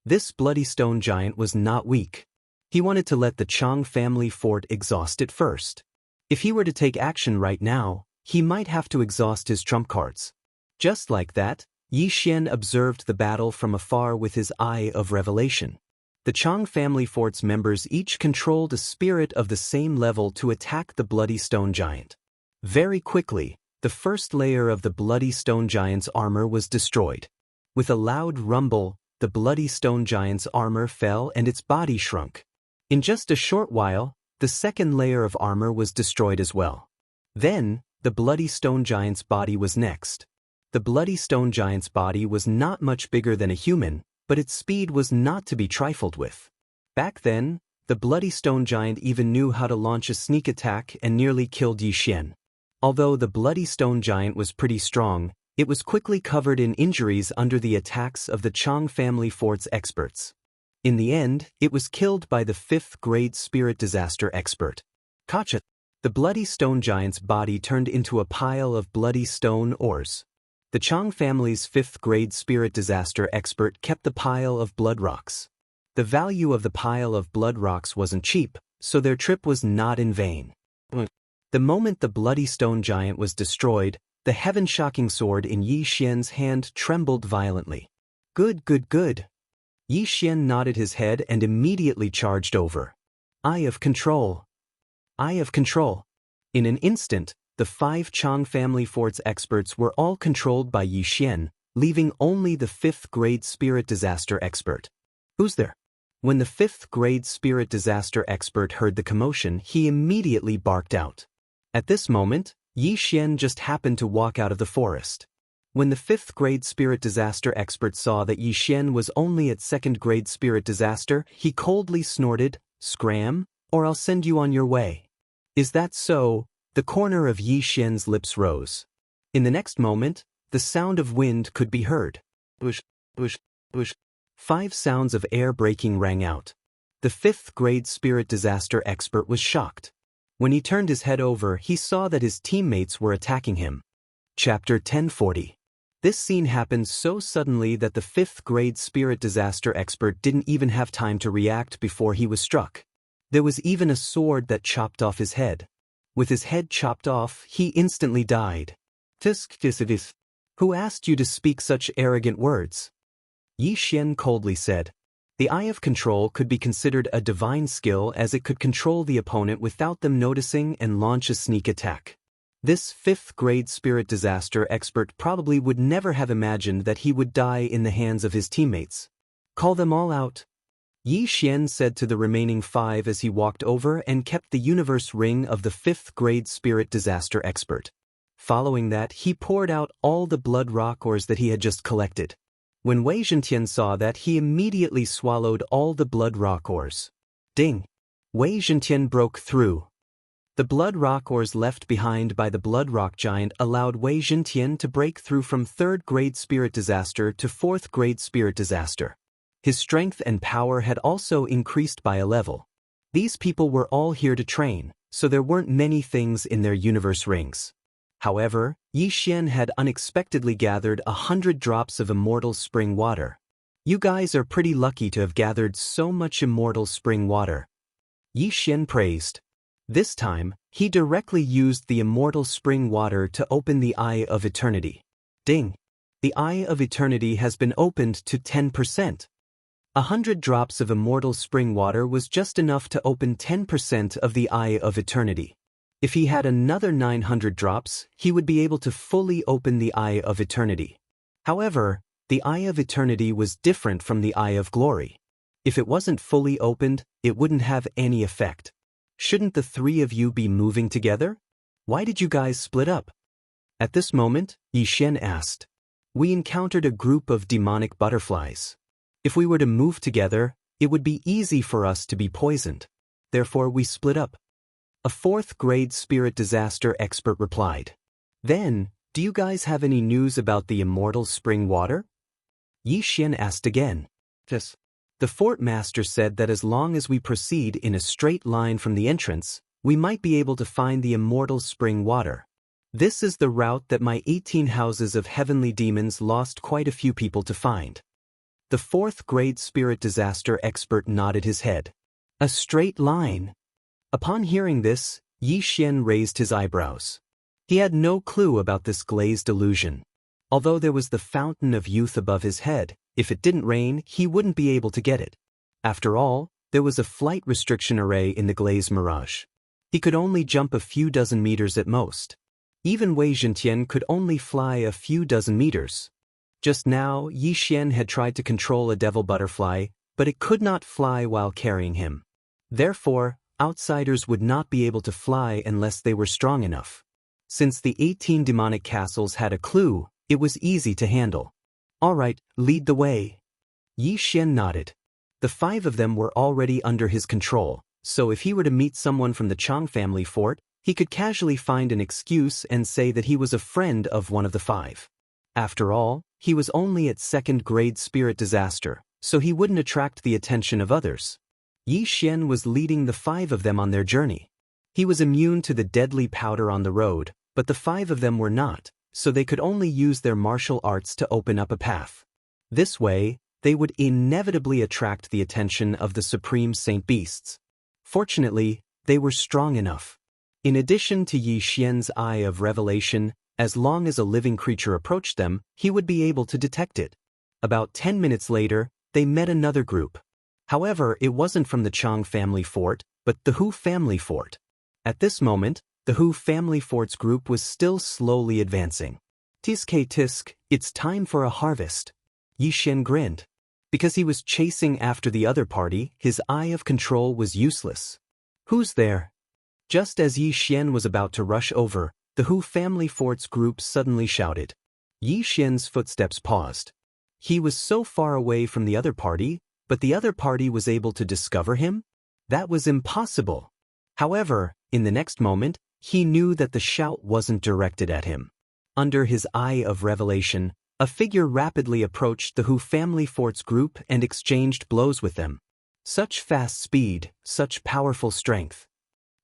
This bloody stone giant was not weak. He wanted to let the Chang family fort exhaust it first. If he were to take action right now, he might have to exhaust his trump cards. Just like that, Yi Xian observed the battle from afar with his eye of revelation. The Chang family fort's members each controlled a spirit of the same level to attack the bloody stone giant. Very quickly, the first layer of the bloody stone giant's armor was destroyed. With a loud rumble, the bloody stone giant's armor fell and its body shrunk. In just a short while, the second layer of armor was destroyed as well. Then, the bloody stone giant's body was next. The bloody stone giant's body was not much bigger than a human, but its speed was not to be trifled with. Back then, the bloody stone giant even knew how to launch a sneak attack and nearly killed Yi Xian. Although the bloody stone giant was pretty strong, it was quickly covered in injuries under the attacks of the Chang family fort's experts. In the end, it was killed by the 5th grade spirit disaster expert. Kacha. The bloody stone giant's body turned into a pile of bloody stone ores. The Chang family's 5th grade spirit disaster expert kept the pile of blood rocks. The value of the pile of blood rocks wasn't cheap, so their trip was not in vain. The moment the bloody stone giant was destroyed, the heaven-shocking sword in Yi Xian's hand trembled violently. Good, good, good. Yi Xian nodded his head and immediately charged over. Eye of control. Eye of control. In an instant, the 5 Chang family fort's experts were all controlled by Yi Xian, leaving only the 5th grade spirit disaster expert. Who's there? When the 5th grade spirit disaster expert heard the commotion, he immediately barked out. At this moment, Yi Xian just happened to walk out of the forest. When the 5th grade spirit disaster expert saw that Yi Xian was only at 2nd grade spirit disaster, he coldly snorted, "Scram, or I'll send you on your way." Is that so? The corner of Yi Xian's lips rose. In the next moment, the sound of wind could be heard. Bush, bush, bush. 5 sounds of air breaking rang out. The 5th grade spirit disaster expert was shocked. When he turned his head over, he saw that his teammates were attacking him. Chapter 1040. This scene happened so suddenly that the 5th grade spirit disaster expert didn't even have time to react before he was struck. There was even a sword that chopped off his head. With his head chopped off, he instantly died. Tisk. Who asked you to speak such arrogant words? Yi Xian coldly said. The Eye of Control could be considered a divine skill as it could control the opponent without them noticing and launch a sneak attack. This 5th grade spirit disaster expert probably would never have imagined that he would die in the hands of his teammates. Call them all out. Yi Xian said to the remaining 5 as he walked over and kept the universe ring of the 5th grade spirit disaster expert. Following that, he poured out all the blood rock ores that he had just collected. When Wei Zhentian saw that, he immediately swallowed all the blood rock ores. Ding! Wei Zhentian broke through. The blood rock ores left behind by the blood rock giant allowed Wei Zhentian to break through from 3rd grade spirit disaster to 4th grade spirit disaster. His strength and power had also increased by a level. These people were all here to train, so there weren't many things in their universe rings. However, Yi Xian had unexpectedly gathered 100 drops of immortal spring water. You guys are pretty lucky to have gathered so much immortal spring water. Yi Xian praised. This time, he directly used the immortal spring water to open the Eye of Eternity. Ding! The Eye of Eternity has been opened to 10%. 100 drops of immortal spring water was just enough to open 10% of the Eye of Eternity. If he had another 900 drops, he would be able to fully open the Eye of Eternity. However, the Eye of Eternity was different from the Eye of Glory. If it wasn't fully opened, it wouldn't have any effect. Shouldn't the 3 of you be moving together? Why did you guys split up? At this moment, Yi Xian asked. We encountered a group of demonic butterflies. If we were to move together, it would be easy for us to be poisoned. Therefore, we split up. A 4th grade spirit disaster expert replied. Then, do you guys have any news about the immortal spring water? Yi Xian asked again. Yes. The fort master said that as long as we proceed in a straight line from the entrance, we might be able to find the immortal spring water. This is the route that my 18 houses of heavenly demons lost quite a few people to find. The 4th grade spirit disaster expert nodded his head. A straight line. Upon hearing this, Yi Xian raised his eyebrows. He had no clue about this glazed illusion. Although there was the fountain of youth above his head, if it didn't rain, he wouldn't be able to get it. After all, there was a flight restriction array in the glazed mirage. He could only jump a few dozen meters at most. Even Wei Zhentian could only fly a few dozen meters. Just now, Yi Xian had tried to control a devil butterfly, but it could not fly while carrying him. Therefore, outsiders would not be able to fly unless they were strong enough. Since the 18 demonic castles had a clue, it was easy to handle. All right, lead the way. Yi Xian nodded. The 5 of them were already under his control, so if he were to meet someone from the Chang family fort, he could casually find an excuse and say that he was a friend of one of the 5. After all, he was only at 2nd grade spirit disaster, so he wouldn't attract the attention of others. Yi Xian was leading the 5 of them on their journey. He was immune to the deadly powder on the road, but the 5 of them were not, so they could only use their martial arts to open up a path. This way, they would inevitably attract the attention of the Supreme Saint Beasts. Fortunately, they were strong enough. In addition to Yi Xian's Eye of Revelation, as long as a living creature approached them, he would be able to detect it. About 10 minutes later, they met another group. However, it wasn't from the Chang family fort, but the Hu family fort. At this moment, the Hu family fort's group was still slowly advancing. Tisk, it's time for a harvest. Yi Xian grinned. Because he was chasing after the other party, his eye of control was useless. Who's there? Just as Yi Xian was about to rush over, the Hu family fort's group suddenly shouted. Yi Xian's footsteps paused. He was so far away from the other party, but the other party was able to discover him? That was impossible. However, in the next moment, he knew that the shout wasn't directed at him. Under his Eye of Revelation, a figure rapidly approached the Hu family fort's group and exchanged blows with them. Such fast speed, such powerful strength.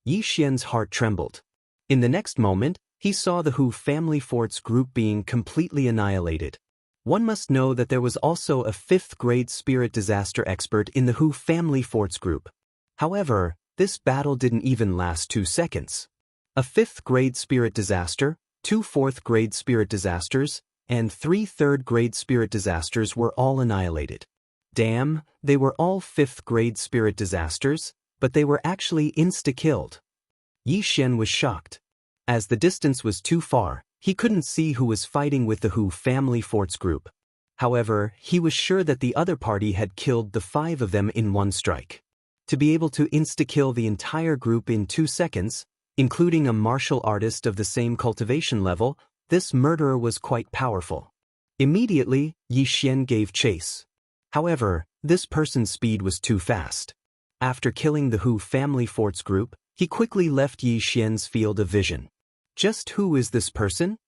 Yi Xian's heart trembled. In the next moment, he saw the Hu family fort's group being completely annihilated. One must know that there was also a 5th grade spirit disaster expert in the Hu family fort's group. However, this battle didn't even last 2 seconds. A 5th grade spirit disaster, 2 4th grade spirit disasters, and 3 3rd grade spirit disasters were all annihilated. Damn, they were all 5th grade spirit disasters, but they were actually insta-killed. Yi Xian was shocked. As the distance was too far, he couldn't see who was fighting with the Hu family fort's group. However, he was sure that the other party had killed the 5 of them in one strike. To be able to insta-kill the entire group in 2 seconds, Including a martial artist of the same cultivation level, this murderer was quite powerful. Immediately, Yi Xian gave chase. However, this person's speed was too fast. After killing the Hu family forts group, he quickly left Yi Xian's field of vision. Just who is this person?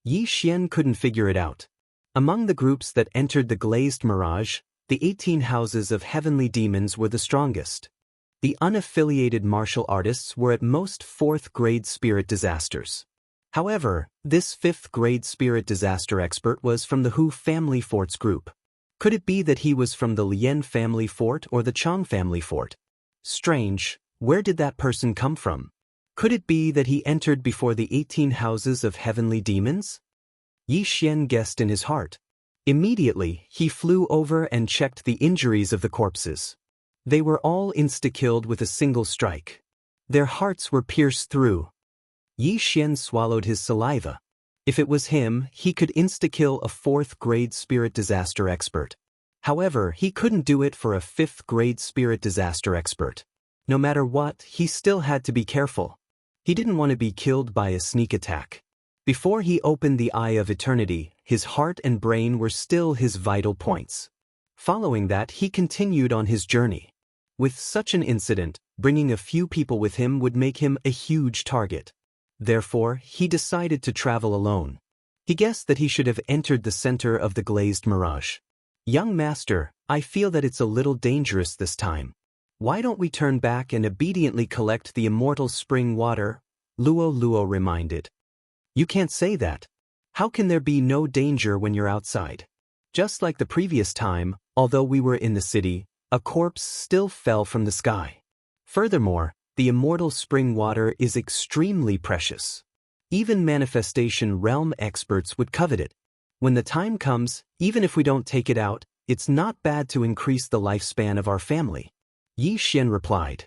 Yi Xian couldn't figure it out. Among the groups that entered the glazed mirage, the 18 houses of heavenly demons were the strongest. The unaffiliated martial artists were at most 4th-grade spirit disasters. However, this 5th-grade spirit disaster expert was from the Hu family forts group. Could it be that he was from the Lian family fort or the Chang family fort? Strange, where did that person come from? Could it be that he entered before the 18 houses of heavenly demons? Yi Xian guessed in his heart. Immediately, he flew over and checked the injuries of the corpses. They were all insta-killed with a single strike. Their hearts were pierced through. Yi Xian swallowed his saliva. If it was him, he could insta-kill a 4th-grade spirit disaster expert. However, he couldn't do it for a 5th-grade spirit disaster expert. No matter what, he still had to be careful. He didn't want to be killed by a sneak attack. Before he opened the Eye of Eternity, his heart and brain were still his vital points. Following that, he continued on his journey. With such an incident, bringing a few people with him would make him a huge target. Therefore, he decided to travel alone. He guessed that he should have entered the center of the glazed mirage. Young master, I feel that it's a little dangerous this time. Why don't we turn back and obediently collect the immortal spring water? Luo Luo reminded. You can't say that. How can there be no danger when you're outside? Just like the previous time, although we were in the city, a corpse still fell from the sky. Furthermore, the immortal spring water is extremely precious. Even manifestation realm experts would covet it. When the time comes, even if we don't take it out, it's not bad to increase the lifespan of our family. Yi Xian replied.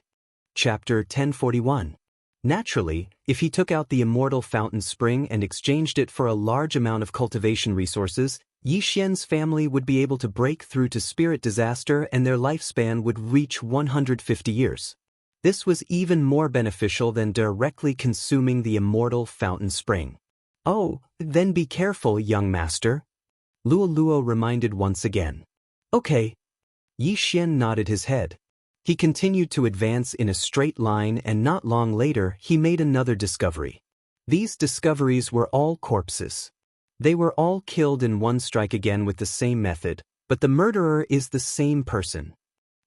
Chapter 1041. Naturally, if he took out the immortal fountain spring and exchanged it for a large amount of cultivation resources, Yi Xian's family would be able to break through to spirit disaster and their lifespan would reach 150 years. This was even more beneficial than directly consuming the immortal fountain spring. Oh, then be careful, young master. Luo Luo reminded once again. Okay. Yi Xian nodded his head. He continued to advance in a straight line and not long later he made another discovery. These discoveries were all corpses. They were all killed in one strike again with the same method, but the murderer is the same person.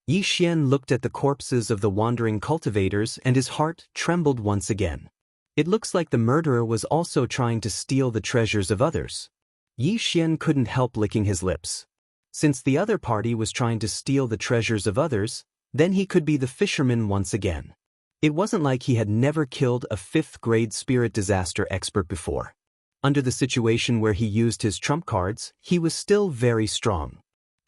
Yi Xian looked at the corpses of the wandering cultivators and his heart trembled once again. It looks like the murderer was also trying to steal the treasures of others. Yi Xian couldn't help licking his lips. Since the other party was trying to steal the treasures of others, then he could be the fisherman once again. It wasn't like he had never killed a 5th-grade spirit disaster expert before. Under the situation where he used his trump cards, he was still very strong.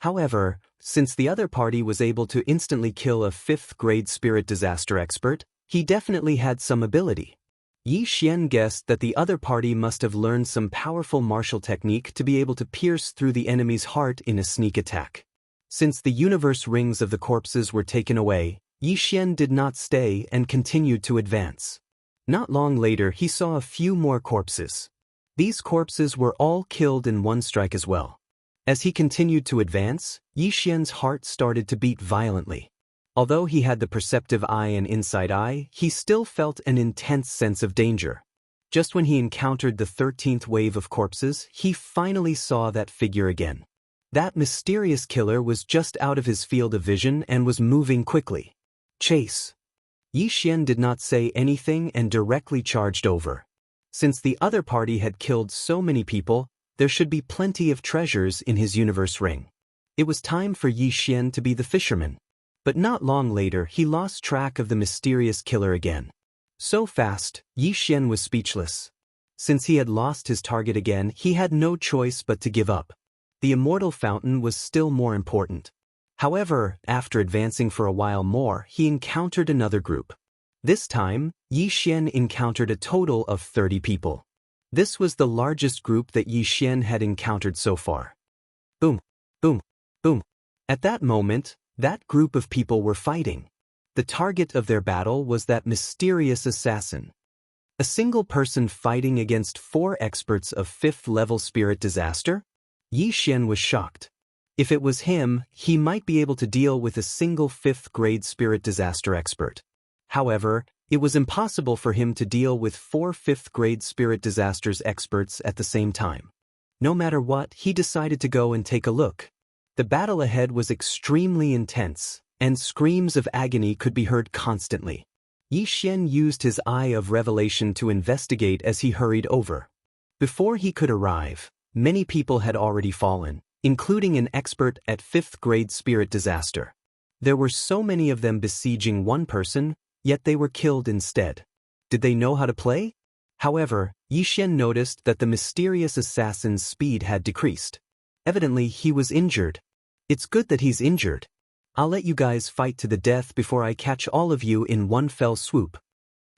However, since the other party was able to instantly kill a 5th-grade spirit disaster expert, he definitely had some ability. Yi Xian guessed that the other party must have learned some powerful martial technique to be able to pierce through the enemy's heart in a sneak attack. Since the universe rings of the corpses were taken away, Yi Xian did not stay and continued to advance. Not long later he saw a few more corpses. These corpses were all killed in one strike as well. As he continued to advance, Yi Xian's heart started to beat violently. Although he had the perceptive eye and inside eye, he still felt an intense sense of danger. Just when he encountered the 13th wave of corpses, he finally saw that figure again. That mysterious killer was just out of his field of vision and was moving quickly. Chase. Yi Xian did not say anything and directly charged over. Since the other party had killed so many people, there should be plenty of treasures in his universe ring. It was time for Yi Xian to be the fisherman. But not long later he lost track of the mysterious killer again. So fast, Yi Xian was speechless. Since he had lost his target again, he had no choice but to give up. The immortal fountain was still more important. However, after advancing for a while more, he encountered another group. This time, Yi Xian encountered a total of 30 people. This was the largest group that Yi Xian had encountered so far. Boom, boom, boom. At that moment, that group of people were fighting. The target of their battle was that mysterious assassin. A single person fighting against 4 experts of 5th level spirit disaster? Yi Xian was shocked. If it was him, he might be able to deal with a single 5th grade spirit disaster expert. However, it was impossible for him to deal with 4 5th grade spirit disasters experts at the same time. No matter what, he decided to go and take a look. The battle ahead was extremely intense, and screams of agony could be heard constantly. Yi Xian used his eye of revelation to investigate as he hurried over. Before he could arrive, many people had already fallen, including an expert at 5th grade spirit disaster. There were so many of them besieging one person, yet they were killed instead. Did they know how to play? However, Yi Xian noticed that the mysterious assassin's speed had decreased. Evidently, he was injured. It's good that he's injured. I'll let you guys fight to the death before I catch all of you in one fell swoop.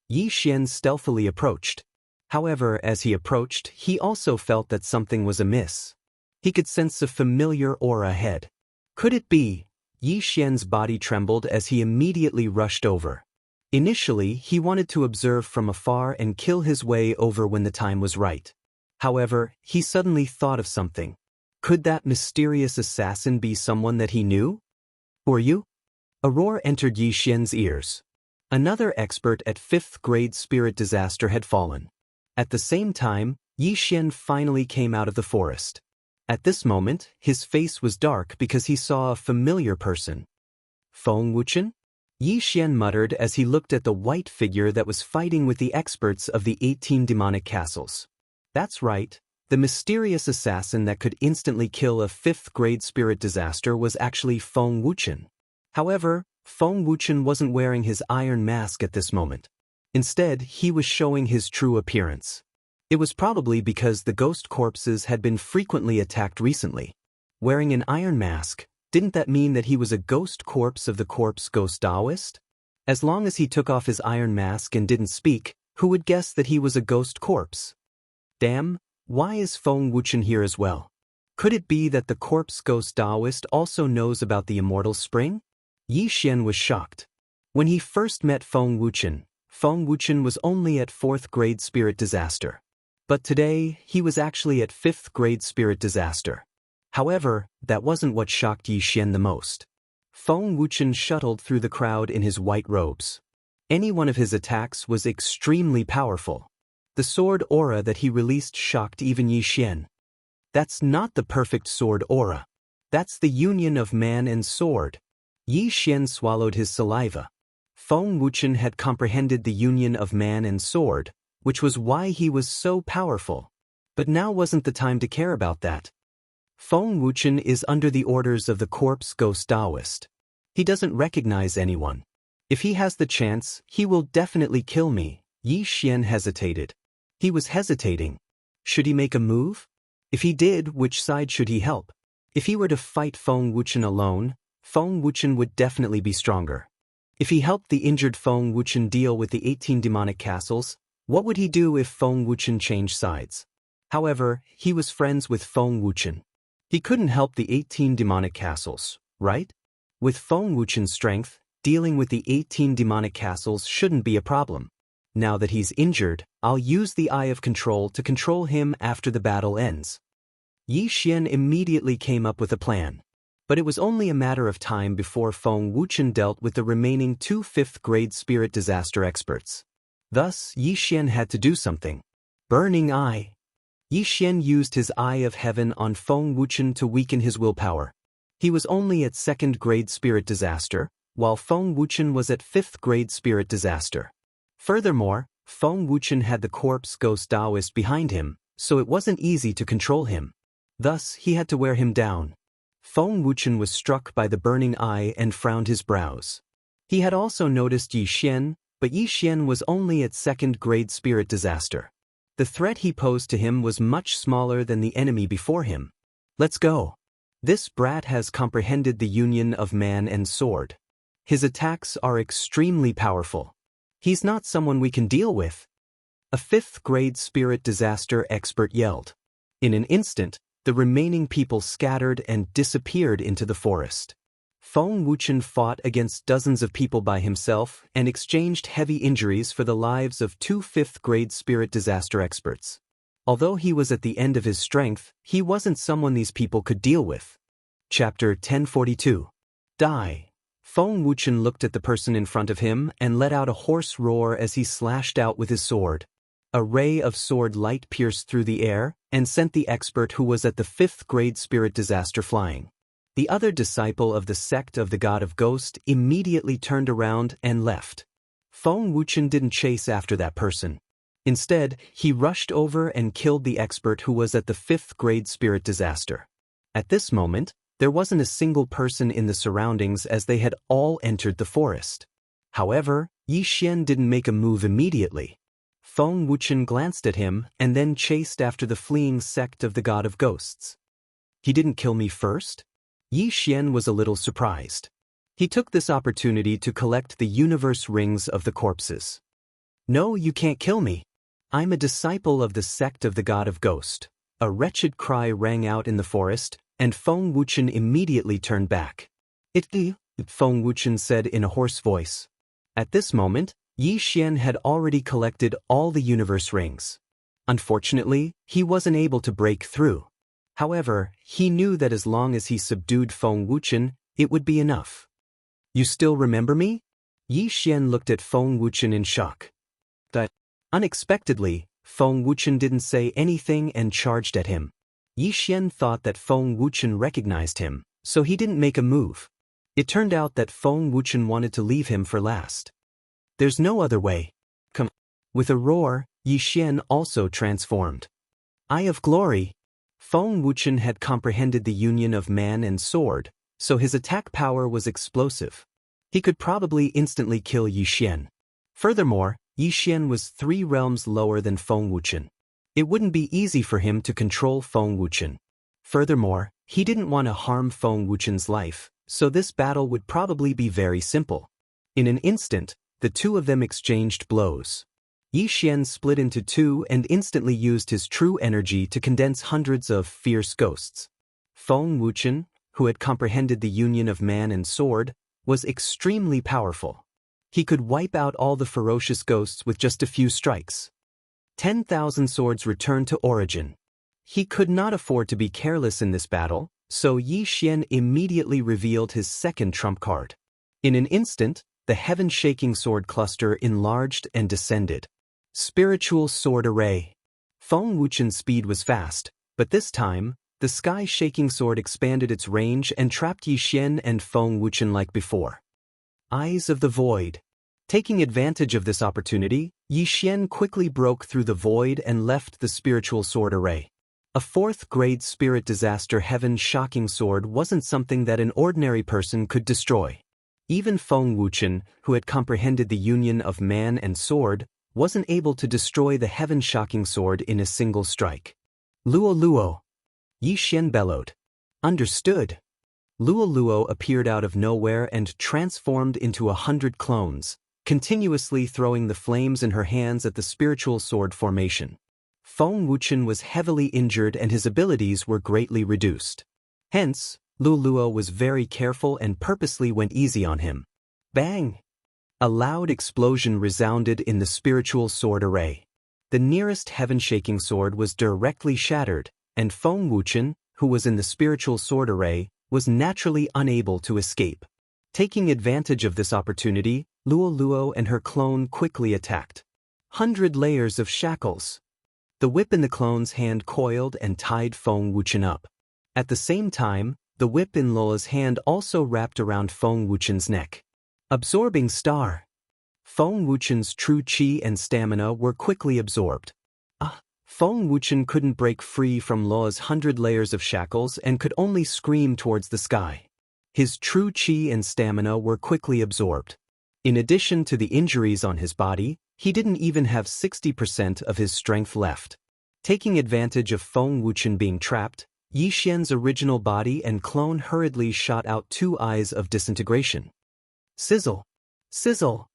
Yi Xian stealthily approached. However, as he approached, he also felt that something was amiss. He could sense a familiar aura ahead. Could it be? Yi Xian's body trembled as he immediately rushed over. Initially, he wanted to observe from afar and kill his way over when the time was right. However, he suddenly thought of something. Could that mysterious assassin be someone that he knew? Who are you? A roar entered Yi Xian's ears. Another expert at 5th grade spirit disaster had fallen. At the same time, Yi Xian finally came out of the forest. At this moment, his face was dark because he saw a familiar person. Feng Wuchen? Yi Xian muttered as he looked at the white figure that was fighting with the experts of the 18 demonic castles. That's right. The mysterious assassin that could instantly kill a 5th grade spirit disaster was actually Feng Wuchen. However, Feng Wuchen wasn't wearing his iron mask at this moment. Instead, he was showing his true appearance. It was probably because the ghost corpses had been frequently attacked recently. Wearing an iron mask, didn't that mean that he was a ghost corpse of the corpse ghost Daoist? As long as he took off his iron mask and didn't speak, who would guess that he was a ghost corpse? Damn. Why is Feng Wuchen here as well? Could it be that the corpse ghost Daoist also knows about the immortal spring? Yi Xian was shocked. When he first met Feng Wuchen was only at 4th grade spirit disaster. But today, he was actually at 5th grade spirit disaster. However, that wasn't what shocked Yi Xian the most. Feng Wuchen shuttled through the crowd in his white robes. Any one of his attacks was extremely powerful. The sword aura that he released shocked even Yi Xian. That's not the perfect sword aura. That's the union of man and sword. Yi Xian swallowed his saliva. Feng Wuchen had comprehended the union of man and sword, which was why he was so powerful. But now wasn't the time to care about that. Feng Wuchen is under the orders of the corpse ghost Daoist. He doesn't recognize anyone. If he has the chance, he will definitely kill me. Yi Xian hesitated. He was hesitating. Should he make a move? If he did, which side should he help? If he were to fight Feng Wuchen alone, Feng Wuchen would definitely be stronger. If he helped the injured Feng Wuchen deal with the 18 demonic castles, what would he do if Feng Wuchen changed sides? However, he was friends with Feng Wuchen. He couldn't help the 18 demonic castles, right? With Feng Wuchen's strength, dealing with the 18 demonic castles shouldn't be a problem. Now that he's injured, I'll use the Eye of Control to control him after the battle ends. Yi Xian immediately came up with a plan. But it was only a matter of time before Feng Wuchen dealt with the remaining 2 5th grade spirit disaster experts. Thus, Yi Xian had to do something. Burning Eye. Yi Xian used his Eye of Heaven on Feng Wuchen to weaken his willpower. He was only at 2nd grade spirit disaster, while Feng Wuchen was at 5th grade spirit disaster. Furthermore, Feng Wuchen had the corpse ghost Daoist behind him, so it wasn't easy to control him. Thus, he had to wear him down. Feng Wuchen was struck by the burning eye and frowned his brows. He had also noticed Yi Xian, but Yi Xian was only at 2nd grade spirit disaster. The threat he posed to him was much smaller than the enemy before him. Let's go. This brat has comprehended the union of man and sword. His attacks are extremely powerful. He's not someone we can deal with. A 5th grade spirit disaster expert yelled. In an instant, the remaining people scattered and disappeared into the forest. Feng Wuchen fought against dozens of people by himself and exchanged heavy injuries for the lives of 2 fifth-grade spirit disaster experts. Although he was at the end of his strength, he wasn't someone these people could deal with. Chapter 1042. Die. Feng Wuchen looked at the person in front of him and let out a hoarse roar as he slashed out with his sword. A ray of sword light pierced through the air and sent the expert who was at the 5th-grade spirit disaster flying. The other disciple of the sect of the God of Ghost immediately turned around and left. Feng Wuchen didn't chase after that person. Instead, he rushed over and killed the expert who was at the 5th-grade spirit disaster. At this moment, there wasn't a single person in the surroundings as they had all entered the forest. However, Yi Xian didn't make a move immediately. Feng Wuchen glanced at him and then chased after the fleeing sect of the God of Ghosts. He didn't kill me first? Yi Xian was a little surprised. He took this opportunity to collect the universe rings of the corpses. No, you can't kill me. I'm a disciple of the sect of the God of Ghost. A wretched cry rang out in the forest, and Feng Wuchen immediately turned back. Feng Wuchen said in a hoarse voice. At this moment, Yi Xian had already collected all the universe rings. Unfortunately, he wasn't able to break through. However, he knew that as long as he subdued Feng Wuchen, it would be enough. You still remember me? Yi Xian looked at Feng Wuchen in shock. Unexpectedly, Feng Wuchen didn't say anything and charged at him. Yi Xian thought that Feng Wuchen recognized him, so he didn't make a move. It turned out that Feng Wuchen wanted to leave him for last. There's no other way. Come. With a roar, Yi Xian also transformed. Eye of Glory. Feng Wuchen had comprehended the union of man and sword, so his attack power was explosive. He could probably instantly kill Yi Xian. Furthermore, Yi Xian was 3 realms lower than Feng Wuchen. It wouldn't be easy for him to control Feng Wuchen. Furthermore, he didn't want to harm Feng Wuchen's life, so this battle would probably be very simple. In an instant, the two of them exchanged blows. Yi Xian split into 2 and instantly used his true energy to condense hundreds of fierce ghosts. Feng Wuchen, who had comprehended the union of man and sword, was extremely powerful. He could wipe out all the ferocious ghosts with just a few strikes. 10,000 swords returned to origin. He could not afford to be careless in this battle, so Yi Xian immediately revealed his second trump card. In an instant, the heaven-shaking sword cluster enlarged and descended. Spiritual sword array. Feng Wuchen's speed was fast, but this time, the sky-shaking sword expanded its range and trapped Yi Xian and Feng Wuchen like before. Eyes of the Void. Taking advantage of this opportunity, Yi Xian quickly broke through the void and left the spiritual sword array. A 4th-grade spirit disaster heaven-shocking sword wasn't something that an ordinary person could destroy. Even Feng Wuchen, who had comprehended the union of man and sword, wasn't able to destroy the heaven-shocking sword in a single strike. Luo Luo. Yi Xian bellowed. Understood. Luo Luo appeared out of nowhere and transformed into 100 clones, continuously throwing the flames in her hands at the spiritual sword formation. Feng Wuchen was heavily injured and his abilities were greatly reduced. Hence, Luo Luo was very careful and purposely went easy on him. Bang! A loud explosion resounded in the spiritual sword array. The nearest heaven-shaking sword was directly shattered, and Feng Wuchen, who was in the spiritual sword array, was naturally unable to escape. Taking advantage of this opportunity, Luo Luo and her clone quickly attacked. 100 layers of shackles. The whip in the clone's hand coiled and tied Feng Wuchen up. At the same time, the whip in Lola's hand also wrapped around Feng Wuchen's neck. Absorbing Star. Feng Wuchen's true qi and stamina were quickly absorbed. Feng Wuchen couldn't break free from Lola's 100 layers of shackles and could only scream towards the sky. His true qi and stamina were quickly absorbed. In addition to the injuries on his body, he didn't even have 60% of his strength left. Taking advantage of Feng Wuchen being trapped, Yi Xian's original body and clone hurriedly shot out 2 eyes of disintegration. Sizzle! Sizzle!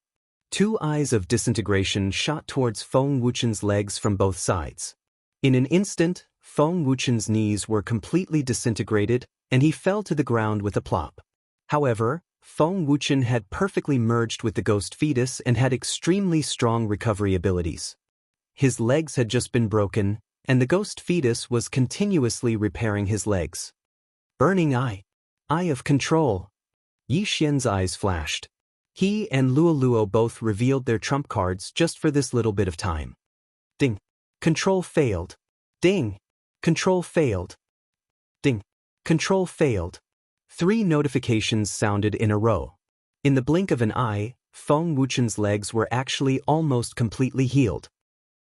2 eyes of disintegration shot towards Feng Wuchen's legs from both sides. In an instant, Feng Wuchen's knees were completely disintegrated, and he fell to the ground with a plop. However, Feng Wuchen had perfectly merged with the ghost fetus and had extremely strong recovery abilities. His legs had just been broken, and the ghost fetus was continuously repairing his legs. Burning Eye. Eye of Control. Yi Xian's eyes flashed. He and Luo both revealed their trump cards just for this little bit of time. Ding. Control failed. Ding. Control failed. Ding. Control failed. 3 notifications sounded in a row. In the blink of an eye, Feng Wuchen's legs were actually almost completely healed.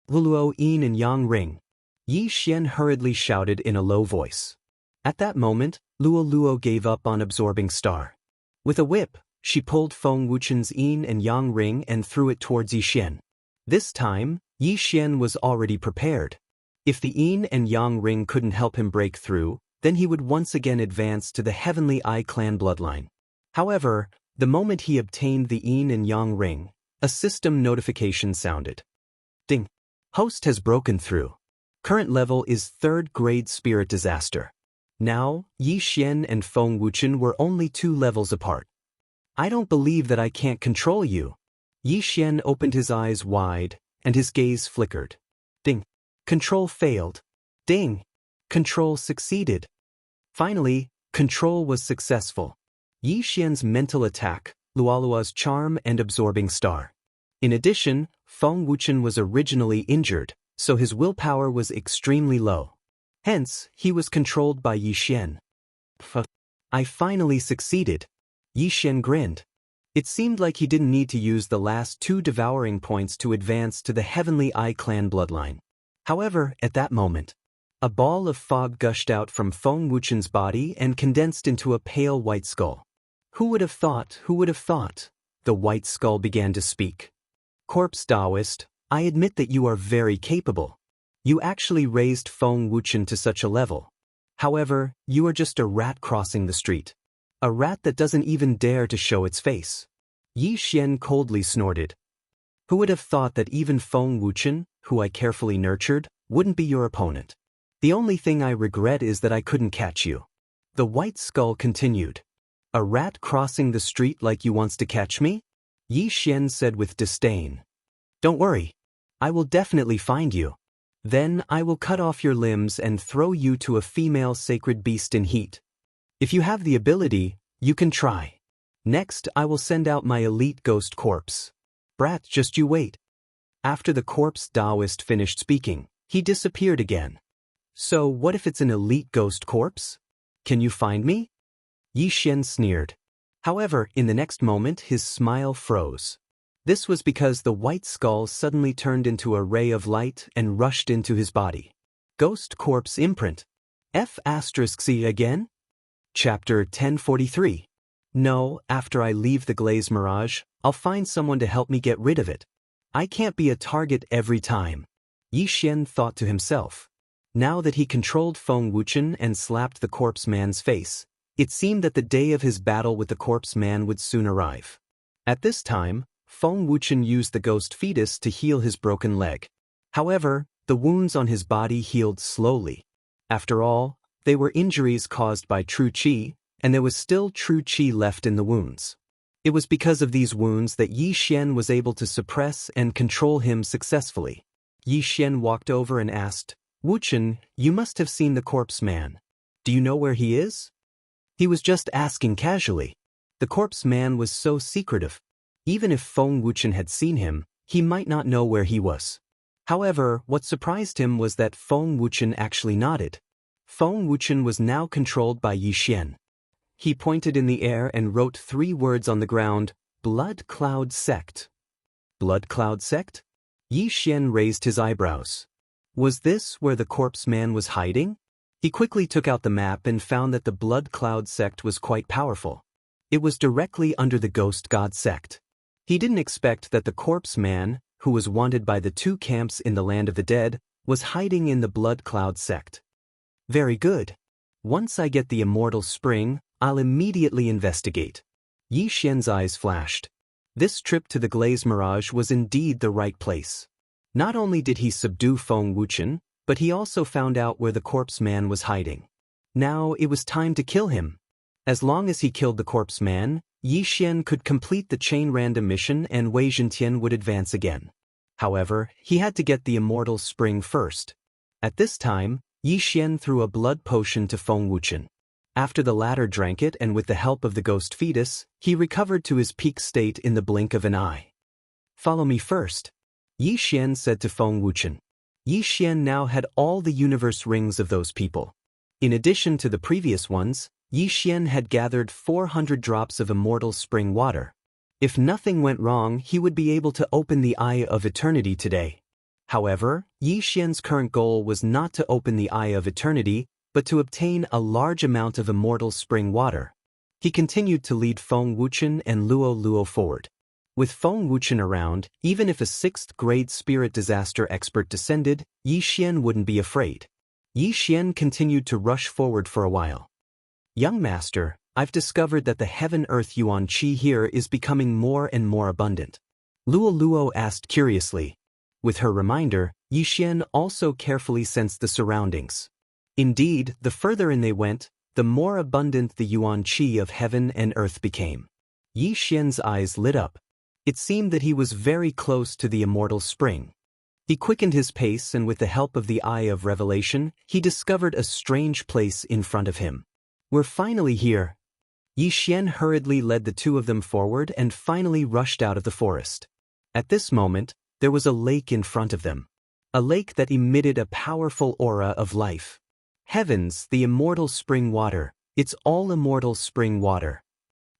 Luo Yin and Yang Ring. Yi Xian hurriedly shouted in a low voice. At that moment, Luo gave up on absorbing star. With a whip, she pulled Feng Wuchen's Yin and Yang Ring and threw it towards Yi Xian. This time, Yi Xian was already prepared. If the Yin and Yang Ring couldn't help him break through, then he would once again advance to the Heavenly Eye clan bloodline. However, the moment he obtained the Yin and Yang Ring, a system notification sounded. Ding. Host has broken through. Current level is 3rd grade spirit disaster. Now, Yi Xian and Feng Wuchen were only 2 levels apart. I don't believe that I can't control you. Yi Xian opened his eyes wide, and his gaze flickered. Ding. Control failed. Ding. Control succeeded. Finally, control was successful. Yi Xian's mental attack, Luolua's charm and absorbing star. In addition, Feng Wuchen was originally injured, so his willpower was extremely low. Hence, he was controlled by Yi Xian. I finally succeeded. Yi Xian grinned. It seemed like he didn't need to use the last 2 devouring points to advance to the Heavenly Eye clan bloodline. However, at that moment, a ball of fog gushed out from Feng Wuchen's body and condensed into a pale white skull. Who would have thought? Who would have thought? The white skull began to speak. Corpse Daoist, I admit that you are very capable. You actually raised Feng Wuchen to such a level. However, you are just a rat crossing the street. A rat that doesn't even dare to show its face. Yi Xian coldly snorted. Who would have thought that even Feng Wuchen, who I carefully nurtured, wouldn't be your opponent? The only thing I regret is that I couldn't catch you. The white skull continued. A rat crossing the street like you wants to catch me? Yi Xian said with disdain. Don't worry. I will definitely find you. Then I will cut off your limbs and throw you to a female sacred beast in heat. If you have the ability, you can try. Next, I will send out my elite ghost corpse. Brat, just you wait. After the corpse Daoist finished speaking, he disappeared again. So what if it's an elite ghost corpse? Can you find me? Yi Xian sneered. However, in the next moment his smile froze. This was because the white skull suddenly turned into a ray of light and rushed into his body. Ghost corpse imprint. F***C again? Chapter 1043. No, after I leave the Glaze Mirage, I'll find someone to help me get rid of it. I can't be a target every time. Yi Xian thought to himself. Now that he controlled Feng Wuchen and slapped the corpse man's face, it seemed that the day of his battle with the corpse man would soon arrive. At this time, Feng Wuchen used the ghost fetus to heal his broken leg. However, the wounds on his body healed slowly. After all, they were injuries caused by true qi, and there was still true qi left in the wounds. It was because of these wounds that Yi Xian was able to suppress and control him successfully. Yi Xian walked over and asked, Wuchen, you must have seen the corpse man. Do you know where he is? He was just asking casually. The corpse man was so secretive. Even if Feng Wuchen had seen him, he might not know where he was. However, what surprised him was that Feng Wuchen actually nodded. Feng Wuchen was now controlled by Yi Xian. He pointed in the air and wrote 3 words on the ground, Blood Cloud Sect. Blood Cloud Sect? Yi Xian raised his eyebrows. Was this where the corpse man was hiding? He quickly took out the map and found that the Blood Cloud Sect was quite powerful. It was directly under the Ghost God Sect. He didn't expect that the corpse man, who was wanted by the 2 camps in the land of the dead, was hiding in the Blood Cloud Sect. Very good. Once I get the Immortal Spring, I'll immediately investigate. Yi Xian's eyes flashed. This trip to the Glaze Mirage was indeed the right place. Not only did he subdue Feng Wuchen, but he also found out where the corpse man was hiding. Now it was time to kill him. As long as he killed the corpse man, Yi Xian could complete the chain random mission and Wei Zhentian would advance again. However, he had to get the immortal spring first. At this time, Yi Xian threw a blood potion to Feng Wuchen. After the latter drank it and with the help of the ghost fetus, he recovered to his peak state in the blink of an eye. "Follow me first," Yi Xian said to Feng Wuchen. Yi Xian now had all the universe rings of those people. In addition to the previous ones, Yi Xian had gathered 400 drops of immortal spring water. If nothing went wrong, he would be able to open the Eye of Eternity today. However, Yi Xian's current goal was not to open the Eye of Eternity, but to obtain a large amount of immortal spring water. He continued to lead Feng Wuchen and Luo forward. With Feng Wuchen around, even if a 6th-grade spirit disaster expert descended, Yi Xian wouldn't be afraid. Yi Xian continued to rush forward for a while. "Young master, I've discovered that the heaven-earth yuan qi here is becoming more and more abundant." Luo asked curiously. With her reminder, Yi Xian also carefully sensed the surroundings. Indeed, the further in they went, the more abundant the yuan qi of heaven and earth became. Yi Xian's eyes lit up. It seemed that he was very close to the immortal spring. He quickened his pace and with the help of the Eye of Revelation, he discovered a strange place in front of him. "We're finally here." Yi Xian hurriedly led the two of them forward and finally rushed out of the forest. At this moment, there was a lake in front of them. A lake that emitted a powerful aura of life. "Heavens, the immortal spring water, it's all immortal spring water,"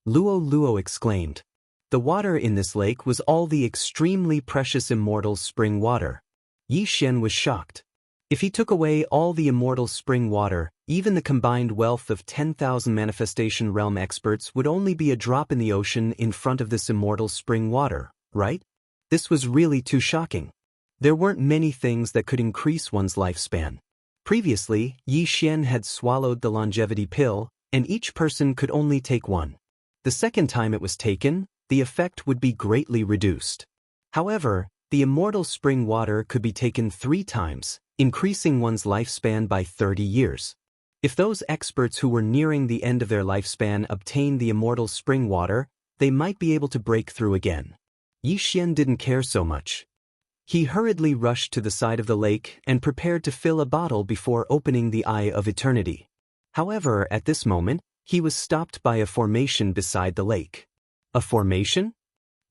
Luo exclaimed. The water in this lake was all the extremely precious immortal spring water. Yi Xian was shocked. If he took away all the immortal spring water, even the combined wealth of 10,000 manifestation realm experts would only be a drop in the ocean in front of this immortal spring water, right? This was really too shocking. There weren't many things that could increase one's lifespan. Previously, Yi Xian had swallowed the longevity pill, and each person could only take one. The second time it was taken, the effect would be greatly reduced. However, the immortal spring water could be taken 3 times, increasing one's lifespan by 30 years. If those experts who were nearing the end of their lifespan obtained the immortal spring water, they might be able to break through again. Yi Xian didn't care so much. He hurriedly rushed to the side of the lake and prepared to fill a bottle before opening the Eye of Eternity. However, at this moment, he was stopped by a formation beside the lake. A formation?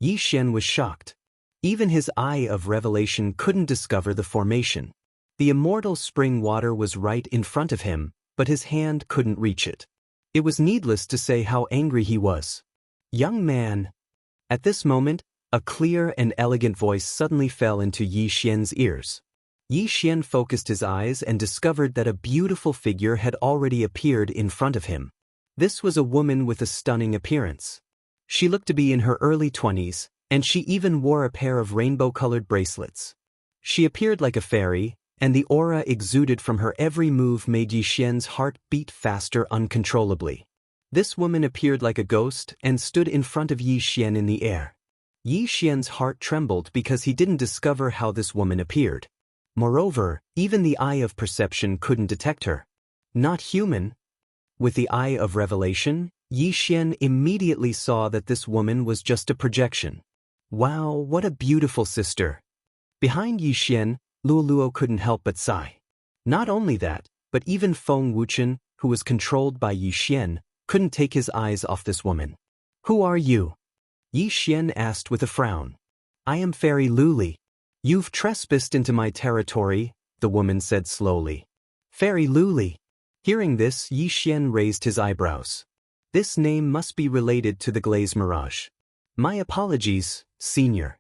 Yi Xian was shocked. Even his Eye of Revelation couldn't discover the formation. The immortal spring water was right in front of him, but his hand couldn't reach it. It was needless to say how angry he was. "Young man." At this moment, a clear and elegant voice suddenly fell into Yi Xian's ears. Yi Xian focused his eyes and discovered that a beautiful figure had already appeared in front of him. This was a woman with a stunning appearance. She looked to be in her early 20s, and she even wore a pair of rainbow-colored bracelets. She appeared like a fairy, and the aura exuded from her every move made Yi Xian's heart beat faster uncontrollably. This woman appeared like a ghost and stood in front of Yi Xian in the air. Yi Xian's heart trembled because he didn't discover how this woman appeared. Moreover, even the Eye of Perception couldn't detect her. Not human. With the Eye of Revelation, Yi Xian immediately saw that this woman was just a projection. Wow, what a beautiful sister. Behind Yi Xian, Luo couldn't help but sigh. Not only that, but even Feng Wuchen, who was controlled by Yi Xian, couldn't take his eyes off this woman. "Who are you?" Yi Xian asked with a frown. "I am Fairy Luli. You've trespassed into my territory," the woman said slowly. "Fairy Luli." Hearing this, Yi Xian raised his eyebrows. This name must be related to the Glaze Mirage. "My apologies, Senior.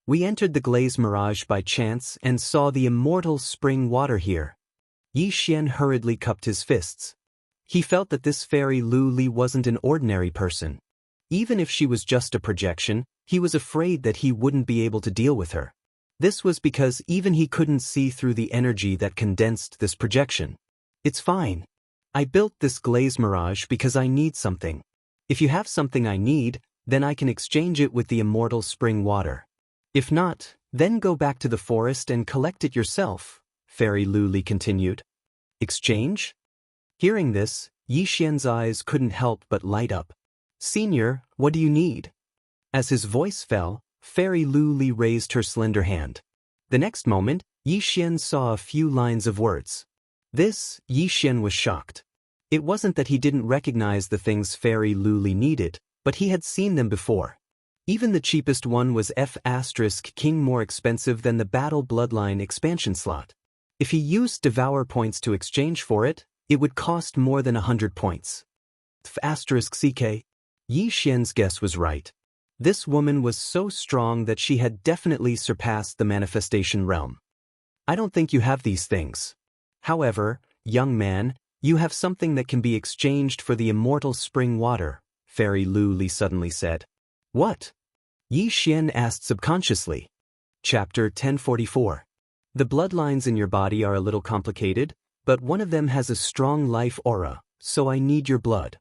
We entered the Glaze Mirage by chance and saw the immortal spring water here." Yi Xian hurriedly cupped his fists. He felt that this Fairy Luli wasn't an ordinary person. Even if she was just a projection, he was afraid that he wouldn't be able to deal with her. This was because even he couldn't see through the energy that condensed this projection. "It's fine. I built this Glaze Mirage because I need something. If you have something I need, then I can exchange it with the immortal spring water. If not, then go back to the forest and collect it yourself," Fairy Luli continued. "Exchange?" Hearing this, Yi Xian's eyes couldn't help but light up. "Senior, what do you need?" As his voice fell, Fairy Lu Li raised her slender hand. The next moment, Yi Xian saw a few lines of words. This, Yi Xian was shocked. It wasn't that he didn't recognize the things Fairy Lu Li needed, but he had seen them before. Even the cheapest one was F*King more expensive than the Battle Bloodline expansion slot. If he used Devour points to exchange for it, it would cost more than 100 points. F*CK. Yi Xian's guess was right. This woman was so strong that she had definitely surpassed the manifestation realm. "I don't think you have these things. However, young man, you have something that can be exchanged for the immortal spring water," Fairy Lu Li suddenly said. "What?" Yi Xian asked subconsciously. Chapter 1044. The bloodlines in your body are a little complicated, but one of them has a strong life aura, so I need your blood.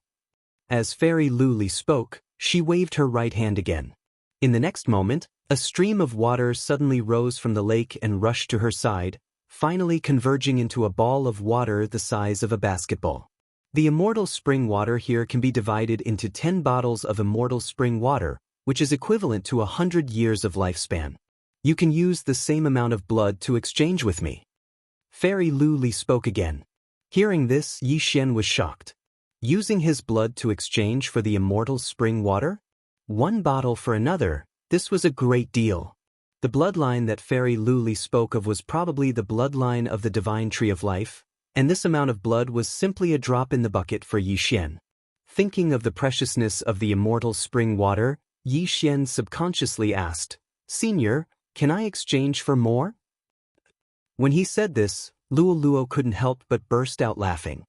As Fairy Lu Li spoke, she waved her right hand again. In the next moment, a stream of water suddenly rose from the lake and rushed to her side, finally converging into a ball of water the size of a basketball. The immortal spring water here can be divided into 10 bottles of immortal spring water, which is equivalent to 100 years of lifespan. You can use the same amount of blood to exchange with me. Fairy Lu Li spoke again. Hearing this, Yi Xian was shocked. Using his blood to exchange for the immortal spring water? One bottle for another, this was a great deal. The bloodline that Fairy Lu Li spoke of was probably the bloodline of the divine tree of life, and this amount of blood was simply a drop in the bucket for Yi Xian. Thinking of the preciousness of the immortal spring water, Yi Xian subconsciously asked, "Senior, can I exchange for more?" When he said this, Luo Luo couldn't help but burst out laughing.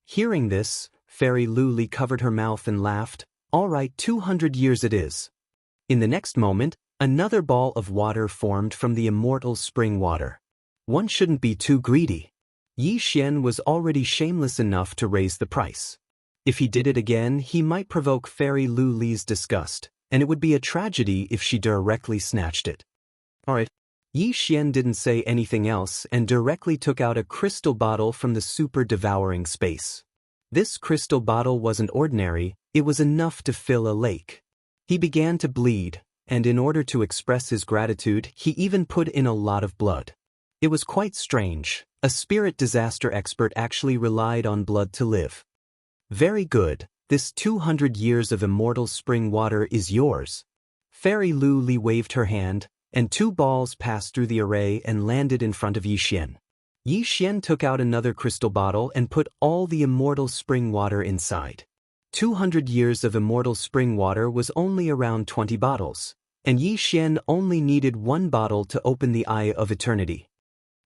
Hearing this, Fairy Lu Li covered her mouth and laughed. "All right, 200 years it is." In the next moment, another ball of water formed from the immortal spring water. One shouldn't be too greedy. Yi Xian was already shameless enough to raise the price. If he did it again, he might provoke Fairy Lu Li's disgust, and it would be a tragedy if she directly snatched it. All right. Yi Xian didn't say anything else and directly took out a crystal bottle from the super devouring space. This crystal bottle wasn't ordinary, it was enough to fill a lake. He began to bleed, and in order to express his gratitude, he even put in a lot of blood. It was quite strange. A spirit disaster expert actually relied on blood to live. "Very good, this 200 years of immortal spring water is yours." Fairy Lu Li waved her hand, and 2 balls passed through the array and landed in front of Yi Xian. Yi Xian took out another crystal bottle and put all the immortal spring water inside. 200 years of immortal spring water was only around 20 bottles, and Yi Xian only needed 1 bottle to open the Eye of Eternity.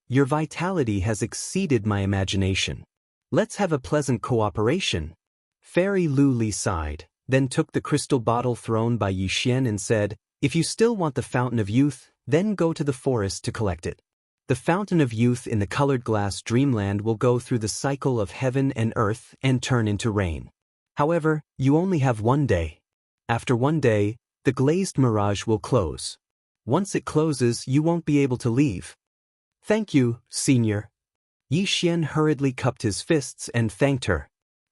"Your vitality has exceeded my imagination. Let's have a pleasant cooperation." Fairy Lu Li sighed, then took the crystal bottle thrown by Yi Xian and said, "If you still want the Fountain of Youth, then go to the forest to collect it. The Fountain of Youth in the colored glass dreamland will go through the cycle of heaven and earth and turn into rain. However, you only have 1 day. After 1 day, the glazed mirage will close. Once it closes, you won't be able to leave." "Thank you, Senior." Yi Xian hurriedly cupped his fists and thanked her.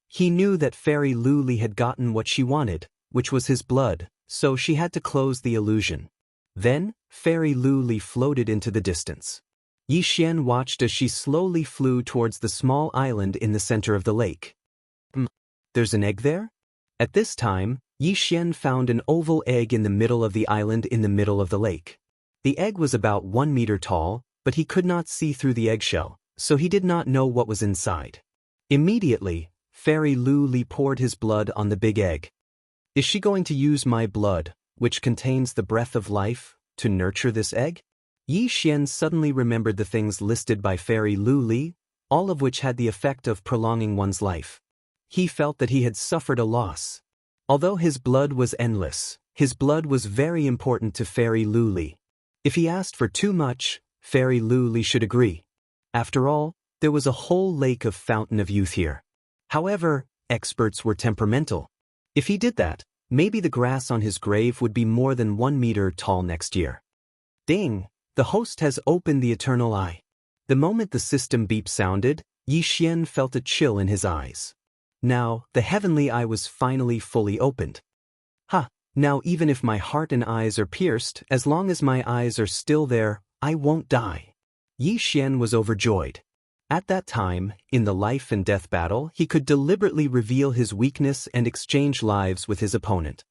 He knew that Fairy Lu Li had gotten what she wanted, which was his blood, so she had to close the illusion. Then, Fairy Lu Li floated into the distance. Yi Xian watched as she slowly flew towards the small island in the center of the lake. There's an egg there?" At this time, Yi Xian found an oval egg in the middle of the island in the middle of the lake. The egg was about 1 meter tall, but he could not see through the eggshell, so he did not know what was inside. Immediately, Fairy Lu Li poured his blood on the big egg. "Is she going to use my blood, which contains the breath of life, to nurture this egg?" Yi Xian suddenly remembered the things listed by Fairy Lu Li, all of which had the effect of prolonging one's life. He felt that he had suffered a loss. Although his blood was endless, his blood was very important to Fairy Lu Li. If he asked for too much, Fairy Lu Li should agree. After all, there was a whole lake of Fountain of Youth here. However, experts were temperamental. If he did that, maybe the grass on his grave would be more than 1 meter tall next year. Ding! The host has opened the eternal eye. The moment the system beep sounded, Yi Xian felt a chill in his eyes. Now, the heavenly eye was finally fully opened. Ha! Now even if my heart and eyes are pierced, as long as my eyes are still there, I won't die. Yi Xian was overjoyed. At that time, in the life and death battle, he could deliberately reveal his weakness and exchange lives with his opponent.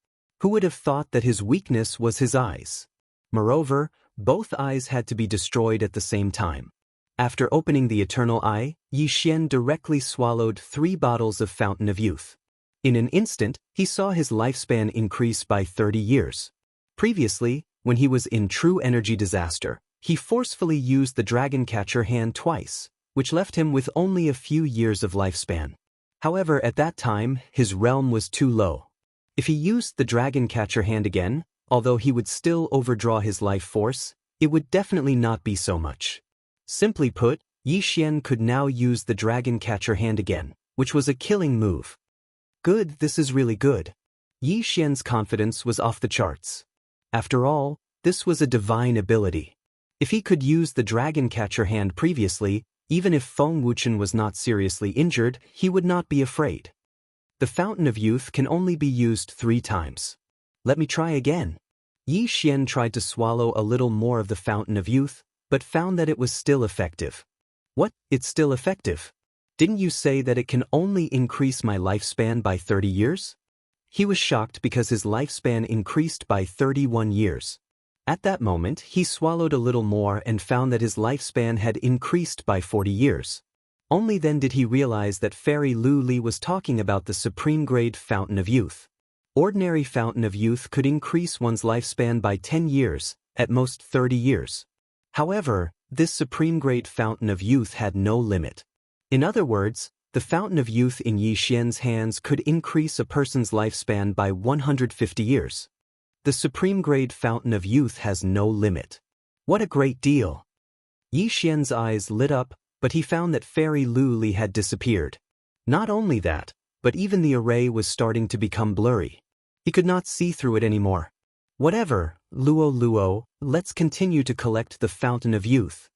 Who would have thought that his weakness was his eyes? Moreover, both eyes had to be destroyed at the same time. After opening the eternal eye, Yi Xian directly swallowed 3 bottles of Fountain of Youth. In an instant, he saw his lifespan increase by 30 years. Previously, when he was in true energy disaster, he forcefully used the Dragon Catcher hand twice, which left him with only a few years of lifespan. However, at that time, his realm was too low. If he used the Dragon Catcher hand again, although he would still overdraw his life force, it would definitely not be so much. Simply put, Yi Xian could now use the Dragon Catcher hand again, which was a killing move. Good, this is really good. Yi Xian's confidence was off the charts. After all, this was a divine ability. If he could use the Dragon Catcher hand previously, even if Feng Wuchen was not seriously injured, he would not be afraid. The Fountain of Youth can only be used 3 times. Let me try again. Yi Xian tried to swallow a little more of the Fountain of Youth, but found that it was still effective. What? It's still effective? Didn't you say that it can only increase my lifespan by 30 years? He was shocked because his lifespan increased by 31 years. At that moment, he swallowed a little more and found that his lifespan had increased by 40 years. Only then did he realize that Fairy Lu Li was talking about the supreme grade Fountain of Youth. Ordinary Fountain of Youth could increase one's lifespan by 10 years, at most 30 years. However, this supreme grade Fountain of Youth had no limit. In other words, the Fountain of Youth in Yi Xian's hands could increase a person's lifespan by 150 years. The supreme grade Fountain of Youth has no limit. What a great deal! Yi Xian's eyes lit up, but he found that Fairy Lu Li had disappeared. Not only that, but even the array was starting to become blurry. He could not see through it anymore. Whatever, Luo, let's continue to collect the Fountain of Youth.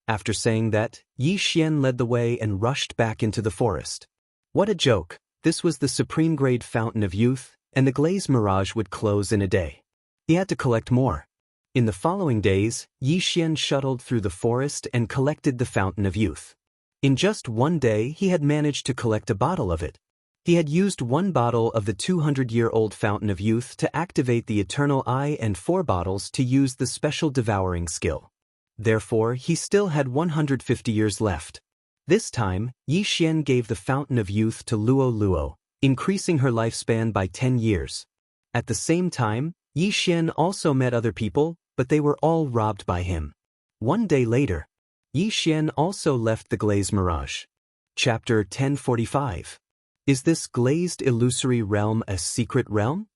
After saying that, Yi Xian led the way and rushed back into the forest. What a joke! This was the supreme grade Fountain of Youth, and the Glaze Mirage would close in a day. He had to collect more. In the following days, Yi Xian shuttled through the forest and collected the Fountain of Youth. In just one day, he had managed to collect a bottle of it. He had used 1 bottle of the 200-year-old Fountain of Youth to activate the Eternal Eye and 4 bottles to use the special devouring skill. Therefore, he still had 150 years left. This time, Yi Xian gave the Fountain of Youth to Luo, increasing her lifespan by 10 years. At the same time, Yi Xian also met other people, but they were all robbed by him. One day later, Yi Xian also left the Glaze Mirage. Chapter 1045. Is this glazed illusory realm a secret realm?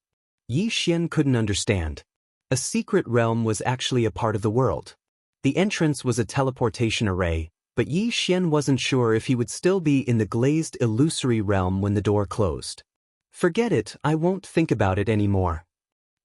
Yi Xian couldn't understand. A secret realm was actually a part of the world. The entrance was a teleportation array, but Yi Xian wasn't sure if he would still be in the glazed illusory realm when the door closed. Forget it, I won't think about it anymore.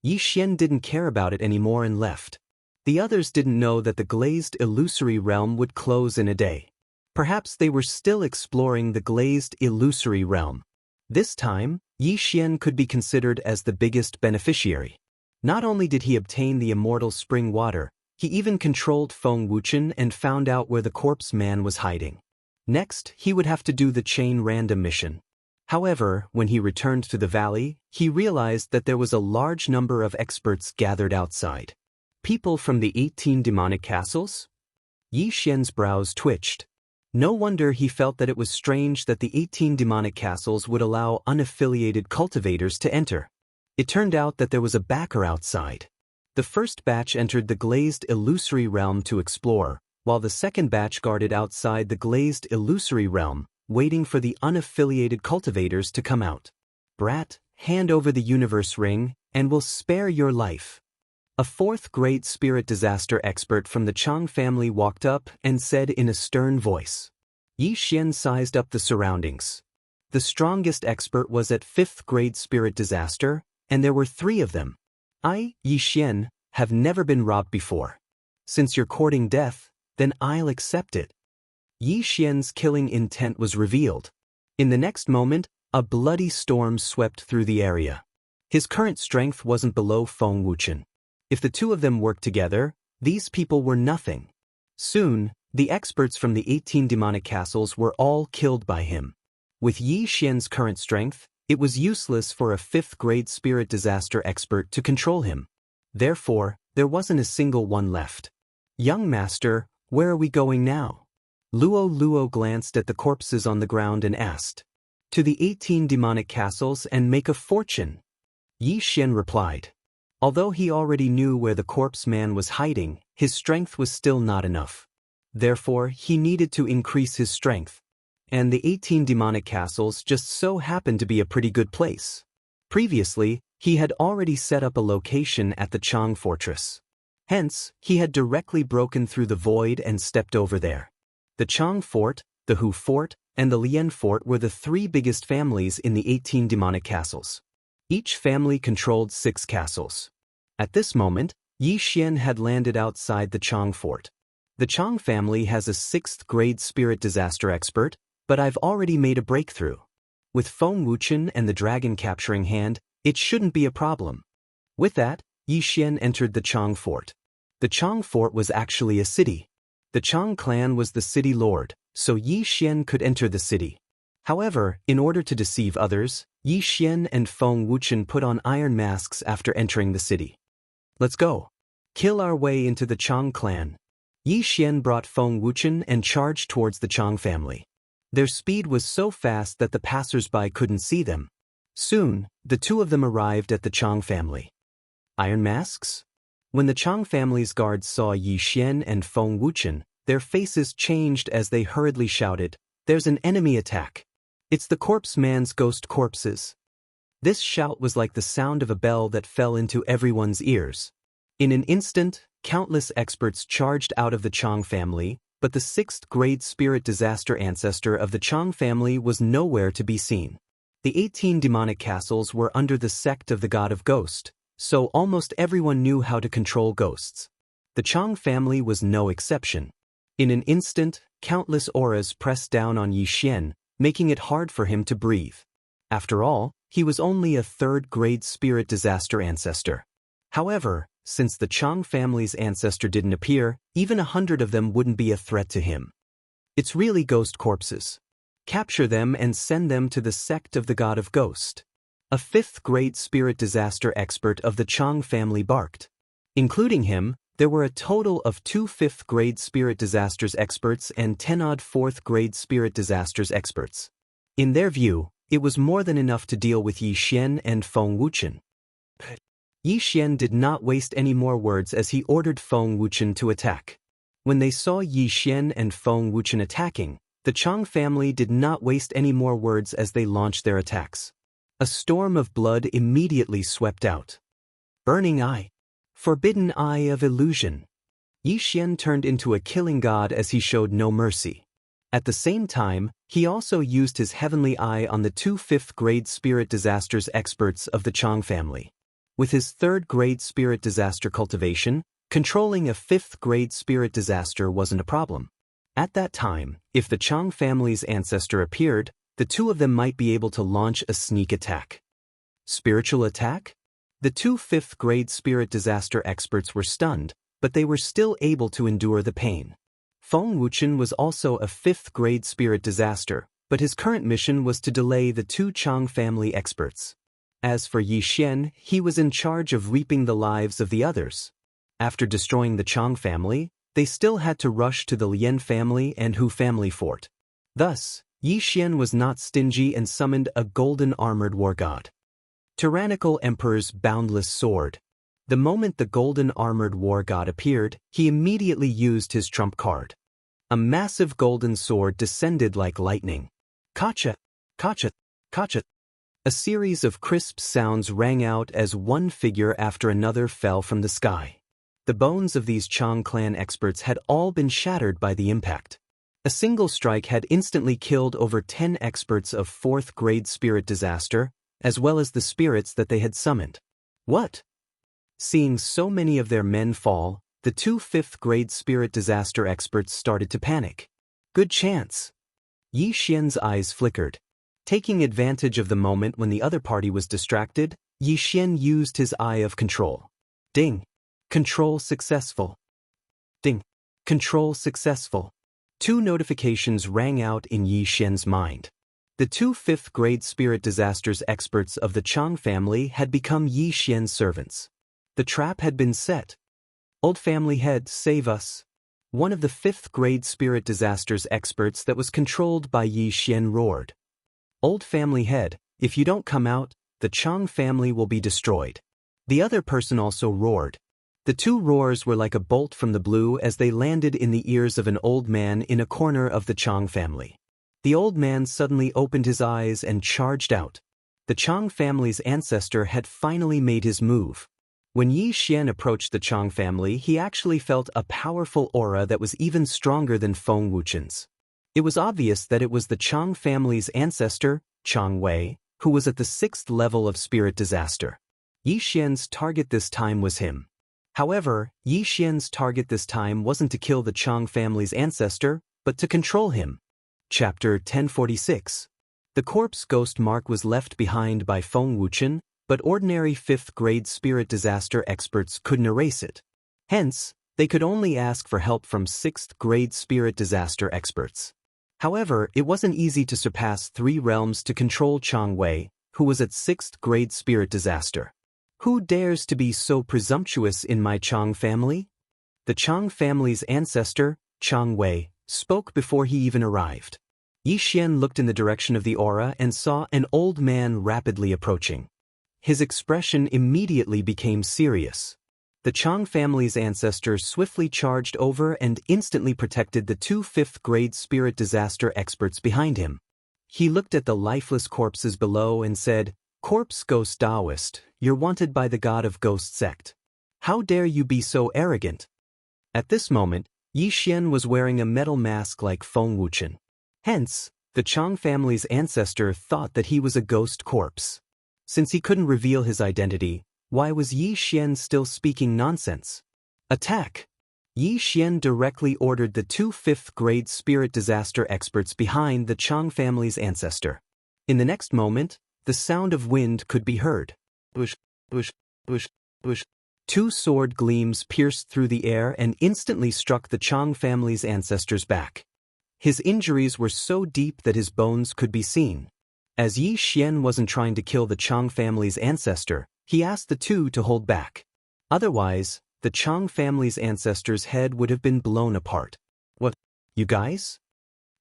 Yi Xian didn't care about it anymore and left. The others didn't know that the glazed illusory realm would close in a day. Perhaps they were still exploring the glazed illusory realm. This time, Yi Xian could be considered as the biggest beneficiary. Not only did he obtain the immortal spring water, he even controlled Feng Wuchen and found out where the corpse man was hiding. Next, he would have to do the chain random mission. However, when he returned to the valley, he realized that there was a large number of experts gathered outside. People from the 18 demonic castles? Yi Xian's brows twitched. No wonder he felt that it was strange that the 18 demonic castles would allow unaffiliated cultivators to enter. It turned out that there was a backer outside. The first batch entered the glazed illusory realm to explore, while the second batch guarded outside the glazed illusory realm, waiting for the unaffiliated cultivators to come out. Brat, hand over the universe ring, and we'll spare your life. A 4th grade spirit disaster expert from the Chang family walked up and said in a stern voice. Yi Xian sized up the surroundings. The strongest expert was at 5th grade spirit disaster, and there were 3 of them. I, Yi Xian, have never been robbed before. Since you're courting death, then I'll accept it. Yi Xian's killing intent was revealed. In the next moment, A bloody storm swept through the area. His current strength wasn't below Feng Wuchen. If the two of them worked together, these people were nothing. Soon, the experts from the 18 demonic castles were all killed by him. With Yi Xian's current strength, it was useless for a 5th-grade spirit disaster expert to control him. Therefore, there wasn't a single one left. Young master, where are we going now? Luo glanced at the corpses on the ground and asked. To the 18 demonic castles and make a fortune. Yi Xian replied. Although he already knew where the corpse man was hiding, his strength was still not enough. Therefore, he needed to increase his strength. And the 18 demonic castles just so happened to be a pretty good place. Previously, he had already set up a location at the Chang fortress. Hence, he had directly broken through the void and stepped over there. The Chang fort, the Hu fort, and the Lian fort were the 3 biggest families in the 18 demonic castles. Each family controlled 6 castles. At this moment, Yi Xian had landed outside the Chang fort. The Chang family has a 6th-grade spirit disaster expert, but I've already made a breakthrough. With Feng Wuchen and the dragon capturing hand, it shouldn't be a problem. With that, Yi Xian entered the Chang fort. The Chang fort was actually a city. The Chang clan was the city lord, so Yi Xian could enter the city. However, in order to deceive others, Yi Xian and Feng Wuchen put on iron masks after entering the city. Let's go. Kill our way into the Chang clan. Yi Xian brought Feng Wuchen and charged towards the Chang family. Their speed was so fast that the passers-by couldn't see them. Soon, the two of them arrived at the Chang family. Iron masks? When the Chang family's guards saw Yi Xian and Feng Wuchen, their faces changed as they hurriedly shouted, "There's an enemy attack. It's the corpse man's ghost corpses." This shout was like the sound of a bell that fell into everyone's ears. In an instant, countless experts charged out of the Chang family, but the 6th-grade spirit disaster ancestor of the Chang family was nowhere to be seen. The 18 demonic castles were under the sect of the god of ghost, so almost everyone knew how to control ghosts. The Chang family was no exception. In an instant, countless auras pressed down on Yi Xian, making it hard for him to breathe. After all, he was only a 3rd-grade spirit disaster ancestor. However, since the Chang family's ancestor didn't appear, even 100 of them wouldn't be a threat to him. It's really ghost corpses. Capture them and send them to the sect of the god of ghost. A 5th-grade spirit disaster expert of the Chang family barked. Including him, there were a total of 2 5th-grade spirit disasters experts and 10-odd 4th-grade spirit disasters experts. In their view, it was more than enough to deal with Yi Xian and Feng Wuchen. Yi Xian did not waste any more words as he ordered Feng Wuchen to attack. When they saw Yi Xian and Feng Wuchen attacking, the Chang family did not waste any more words as they launched their attacks. A storm of blood immediately swept out. Burning Eye. Forbidden Eye of Illusion. Yi Xian turned into a killing god as he showed no mercy. At the same time, he also used his heavenly eye on the 2 5th-grade spirit disasters experts of the Chang family. With his 3rd-grade spirit disaster cultivation, controlling a 5th-grade spirit disaster wasn't a problem. At that time, if the Chang family's ancestor appeared, the two of them might be able to launch a sneak attack. Spiritual attack? The 2 5th-grade spirit disaster experts were stunned, but they were still able to endure the pain. Feng Wuchen was also a 5th-grade spirit disaster, but his current mission was to delay the 2 Chang family experts. As for Yi Xian, he was in charge of reaping the lives of the others. After destroying the Chang family, they still had to rush to the Lian family and Hu family fort. Thus, Yi Xian was not stingy and summoned a golden armored war god. Tyrannical Emperor's boundless sword. The moment the golden armored war god appeared, he immediately used his trump card. A massive golden sword descended like lightning. Kacha! Kacha! Kacha! A series of crisp sounds rang out as one figure after another fell from the sky. The bones of these Chang clan experts had all been shattered by the impact. A single strike had instantly killed over 10 experts of 4th-grade spirit disaster, as well as the spirits that they had summoned. What? Seeing so many of their men fall, the 2 5th-grade spirit disaster experts started to panic. Good chance. Yi Xian's eyes flickered. Taking advantage of the moment when the other party was distracted, Yi Xian used his eye of control. Ding. Control successful. Ding. Control successful. 2 notifications rang out in Yi Xian's mind. The 2 5th-grade spirit disasters experts of the Chang family had become Yi Xian's servants. The trap had been set. Old family head, save us. One of the 5th-grade spirit disasters experts that was controlled by Yi Xian roared. Old family head, if you don't come out, the Chang family will be destroyed. The other person also roared. The 2 roars were like a bolt from the blue as they landed in the ears of an old man in a corner of the Chang family. The old man suddenly opened his eyes and charged out. The Chang family's ancestor had finally made his move. When Yi Xian approached the Chang family, he actually felt a powerful aura that was even stronger than Feng Wuchen's. It was obvious that it was the Chang family's ancestor, Chang Wei, who was at the 6th level of spirit disaster. Yi Xian's target this time was him. However, Yi Xian's target this time wasn't to kill the Chang family's ancestor, but to control him. Chapter 1046. The corpse ghost mark was left behind by Feng Wuchen, but ordinary 5th-grade spirit disaster experts couldn't erase it. Hence, they could only ask for help from 6th-grade spirit disaster experts. However, it wasn't easy to surpass 3 realms to control Chang Wei, who was at 6th-grade spirit disaster. Who dares to be so presumptuous in my Chang family? The Chang family's ancestor, Chang Wei, spoke before he even arrived. Yi Xian looked in the direction of the aura and saw an old man rapidly approaching. His expression immediately became serious. The Chang family's ancestor swiftly charged over and instantly protected the 2 5th-grade spirit disaster experts behind him. He looked at the lifeless corpses below and said, "Corpse Ghost Daoist, you're wanted by the God of Ghost sect. How dare you be so arrogant?" At this moment, Yi Xian was wearing a metal mask like Feng Wuchen. Hence, the Chang family's ancestor thought that he was a ghost corpse. Since he couldn't reveal his identity, why was Yi Xian still speaking nonsense? Attack! Yi Xian directly ordered the 2 5th-grade spirit disaster experts behind the Chang family's ancestor. In the next moment, the sound of wind could be heard. Bush, bush, bush, bush. 2 sword gleams pierced through the air and instantly struck the Chang family's ancestor's back. His injuries were so deep that his bones could be seen. As Yi Xian wasn't trying to kill the Chang family's ancestor, he asked the 2 to hold back. Otherwise, the Chang family's ancestor's head would have been blown apart. What? You guys?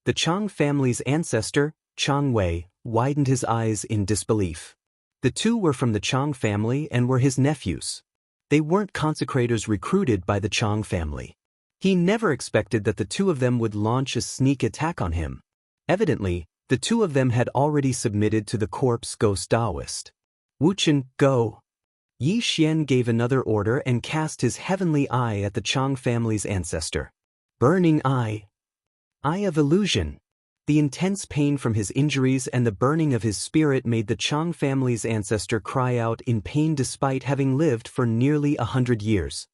The Chang family's ancestor, Chang Wei, widened his eyes in disbelief. The 2 were from the Chang family and were his nephews. They weren't consecrators recruited by the Chang family. He never expected that the 2 of them would launch a sneak attack on him. Evidently, the 2 of them had already submitted to the corpse ghost Daoist. Wuchen, go! Yi Xian gave another order and cast his heavenly eye at the Chang family's ancestor. Burning eye. Eye of illusion. The intense pain from his injuries and the burning of his spirit made the Chang family's ancestor cry out in pain despite having lived for nearly 100 years.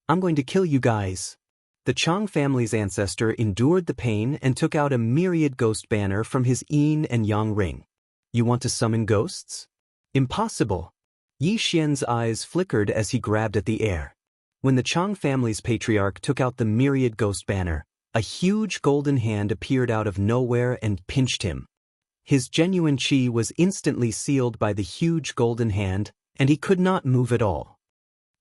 I'm going to kill you guys. The Chang family's ancestor endured the pain and took out a myriad ghost banner from his yin and yang ring. You want to summon ghosts? Impossible. Yi Xian's eyes flickered as he grabbed at the air. When the Chang family's patriarch took out the myriad ghost banner, a huge golden hand appeared out of nowhere and pinched him. His genuine qi was instantly sealed by the huge golden hand, and he could not move at all.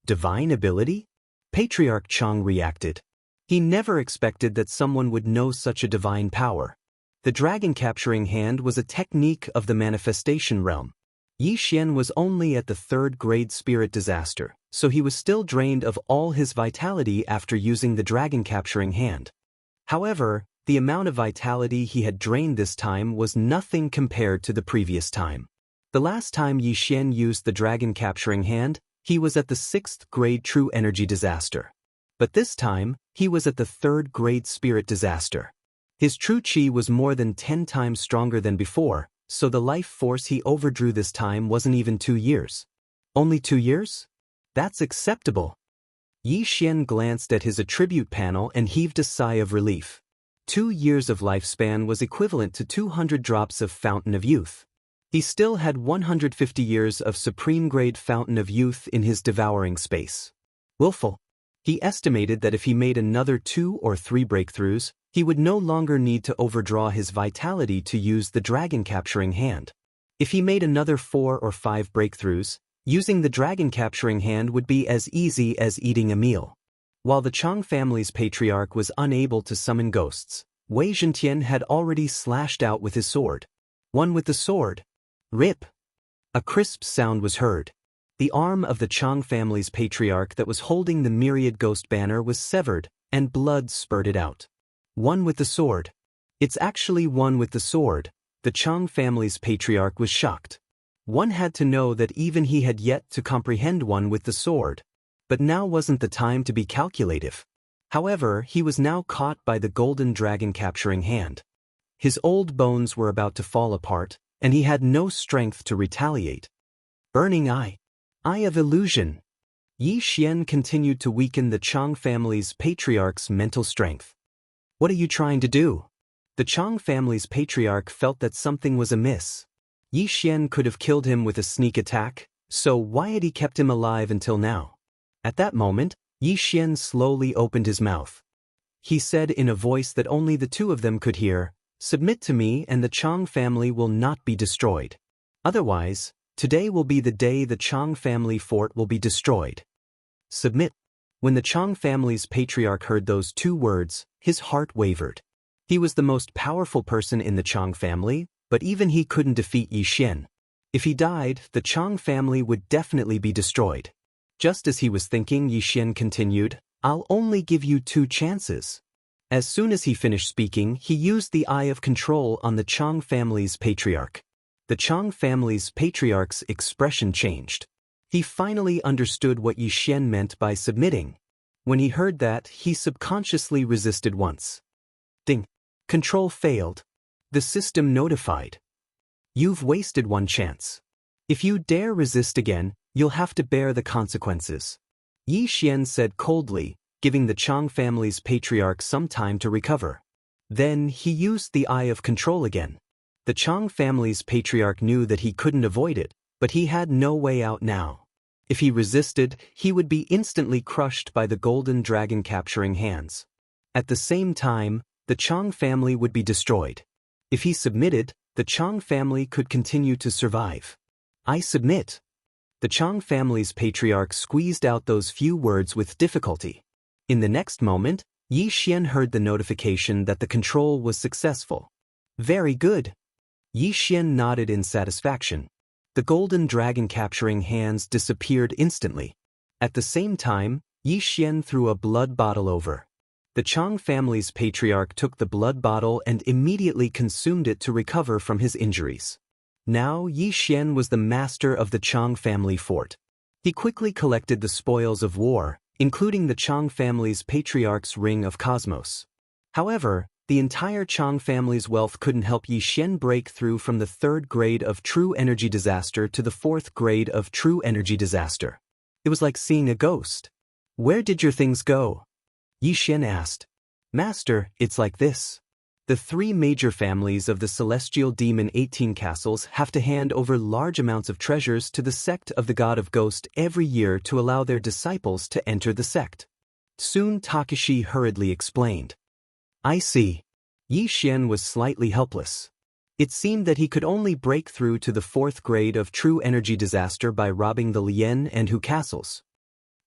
Divine ability? Patriarch Chang reacted. He never expected that someone would know such a divine power. The dragon capturing hand was a technique of the manifestation realm. Yi Xian was only at the 3rd-grade spirit disaster, so he was still drained of all his vitality after using the dragon capturing hand. However, the amount of vitality he had drained this time was nothing compared to the previous time. The last time Yi Xian used the dragon capturing hand, he was at the 6th-grade true energy disaster. But this time, he was at the 3rd-grade spirit disaster. His true qi was more than 10 times stronger than before, so the life force he overdrew this time wasn't even 2 years. Only 2 years? That's acceptable. Yi Xian glanced at his attribute panel and heaved a sigh of relief. 2 years of lifespan was equivalent to 200 drops of Fountain of Youth. He still had 150 years of supreme-grade Fountain of Youth in his devouring space. Willful. He estimated that if he made another 2 or 3 breakthroughs, he would no longer need to overdraw his vitality to use the dragon-capturing hand. If he made another 4 or 5 breakthroughs, using the dragon-capturing hand would be as easy as eating a meal. While the Chang family's patriarch was unable to summon ghosts, Wei Zhentian had already slashed out with his sword. One with the sword. Rip! A crisp sound was heard. The arm of the Chang family's patriarch that was holding the myriad ghost banner was severed, and blood spurted out. One with the sword. It's actually one with the sword. The Chang family's patriarch was shocked. One had to know that even he had yet to comprehend one with the sword. But now wasn't the time to be calculative. However, he was now caught by the golden dragon capturing hand. His old bones were about to fall apart, and he had no strength to retaliate. Burning Eye. Eye of Illusion. Yi Xian continued to weaken the Chang family's patriarch's mental strength. What are you trying to do? The Chang family's patriarch felt that something was amiss. Yi Xian could have killed him with a sneak attack, so why had he kept him alive until now? At that moment, Yi Xian slowly opened his mouth. He said in a voice that only the two of them could hear, "Submit to me and the Chang family will not be destroyed. Otherwise, today will be the day the Chang family fort will be destroyed." Submit. When the Chang family's patriarch heard those 2 words, his heart wavered. He was the most powerful person in the Chang family, but even he couldn't defeat Yi Xian. If he died, the Chang family would definitely be destroyed. Just as he was thinking, Yi Xian continued, "I'll only give you 2 chances." As soon as he finished speaking, he used the Eye of Control on the Chang family's patriarch. The Chang family's patriarch's expression changed. He finally understood what Yi Xian meant by submitting. When he heard that, he subconsciously resisted once. Ding. Control failed. The system notified. You've wasted 1 chance. If you dare resist again, you'll have to bear the consequences. Yi Xian said coldly, giving the Chang family's patriarch some time to recover. Then he used the Eye of Control again. The Chang family's patriarch knew that he couldn't avoid it, but he had no way out now. If he resisted, he would be instantly crushed by the golden dragon capturing hands. At the same time, the Chang family would be destroyed. If he submitted, the Chang family could continue to survive. I submit. The Chang family's patriarch squeezed out those few words with difficulty. In the next moment, Yi Xian heard the notification that the control was successful. Very good. Yi Xian nodded in satisfaction. The golden dragon capturing hands disappeared instantly. At the same time, Yi Xian threw a blood bottle over. The Chang family's patriarch took the blood bottle and immediately consumed it to recover from his injuries. Now Yi Xian was the master of the Chang family fort. He quickly collected the spoils of war, including the Chang family's patriarch's ring of cosmos. However, the entire Chang family's wealth couldn't help Yi Xian break through from the 3rd grade of true energy disaster to the 4th grade of true energy disaster. It was like seeing a ghost. Where did your things go? Yi Xian asked. Master, it's like this. The 3 major families of the Celestial Demon 18 castles have to hand over large amounts of treasures to the sect of the God of Ghost every year to allow their disciples to enter the sect. Soon Takashi hurriedly explained. I see. Yi Xian was slightly helpless. It seemed that he could only break through to the 4th grade of true energy disaster by robbing the Lian and Hu castles.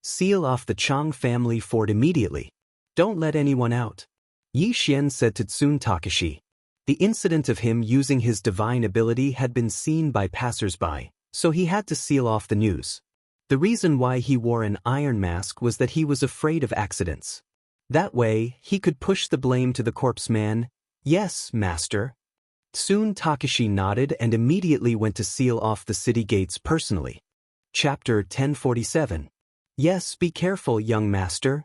Seal off the Chang family fort immediately. Don't let anyone out. Yi Xian said to Tsun Takashi. The incident of him using his divine ability had been seen by passers-by, so he had to seal off the news. The reason why he wore an iron mask was that he was afraid of accidents. That way, he could push the blame to the corpse man. Yes, master. Tsun Takashi nodded and immediately went to seal off the city gates personally. Chapter 1047. Yes, be careful, young master.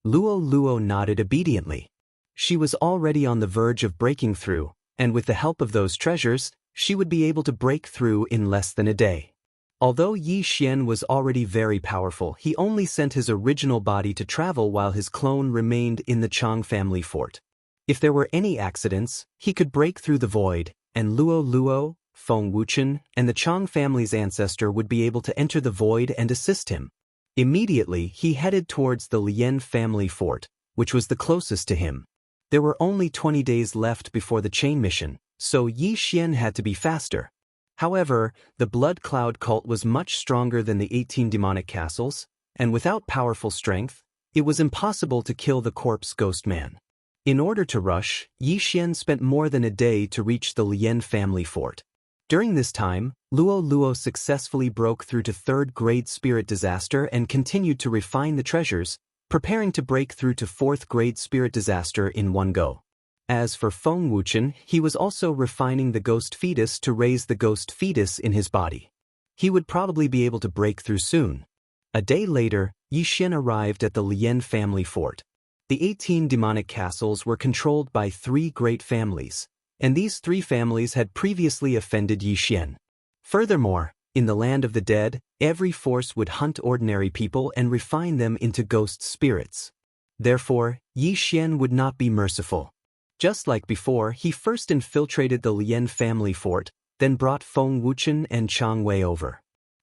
Luo nodded obediently. She was already on the verge of breaking through, and with the help of those treasures, she would be able to break through in less than a day. Although Yi Xian was already very powerful, he only sent his original body to travel while his clone remained in the Chang family fort. If there were any accidents, he could break through the void, and Luo Luo, Feng Wuchen, and the Chang family's ancestor would be able to enter the void and assist him. Immediately, he headed towards the Lien family fort, which was the closest to him. There were only 20 days left before the chain mission, so Yi Xian had to be faster. However, the Blood Cloud cult was much stronger than the 18 demonic castles, and without powerful strength, it was impossible to kill the corpse ghost man. In order to rush, Yi Xian spent more than a day to reach the Lien family fort. During this time, Luo Luo successfully broke through to third-grade spirit disaster and continued to refine the treasures, preparing to break through to fourth-grade spirit disaster in one go. As for Feng Wuchen, he was also refining the ghost fetus to raise the ghost fetus in his body. He would probably be able to break through soon. A day later, Yi Xian arrived at the Lien family fort. The 18 demonic castles were controlled by 3 great families, and these 3 families had previously offended Yi Xian. Furthermore, in the land of the dead, every force would hunt ordinary people and refine them into ghost spirits. Therefore, Yi Xian would not be merciful. Just like before, he first infiltrated the Lien family fort, then brought Feng Wuchen and Chang Wei over.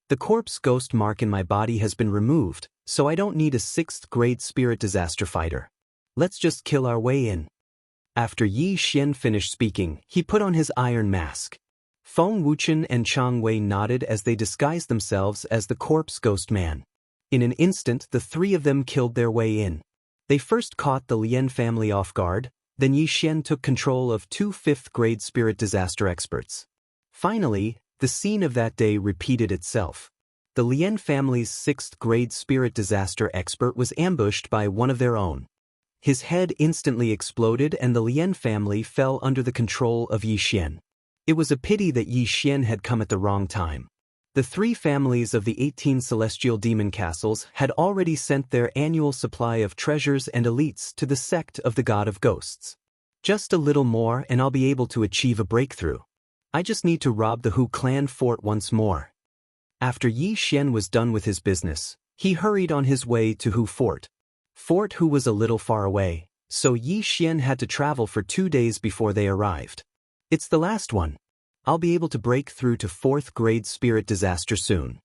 The corpse ghost mark in my body has been removed, so I don't need a 6th-grade spirit disaster fighter. Let's just kill our way in. After Yi Xian finished speaking, he put on his iron mask. Feng Wuchen and Chang Wei nodded as they disguised themselves as the corpse ghost man. In an instant, the 3 of them killed their way in. They first caught the Lien family off guard, then Yi Xian took control of 2 5th-grade spirit disaster experts. Finally, the scene of that day repeated itself. The Lien family's 6th-grade spirit disaster expert was ambushed by one of their own. His head instantly exploded and the Lien family fell under the control of Yi Xian. It was a pity that Yi Xian had come at the wrong time. The 3 families of the 18 celestial demon castles had already sent their annual supply of treasures and elites to the sect of the God of Ghosts. Just a little more and I'll be able to achieve a breakthrough. I just need to rob the Hu clan fort once more. After Yi Xian was done with his business, he hurried on his way to Hu Fort. Fort Hu was a little far away, so Yi Xian had to travel for 2 days before they arrived. It's the last one. I'll be able to break through to 4th-grade spirit disaster soon.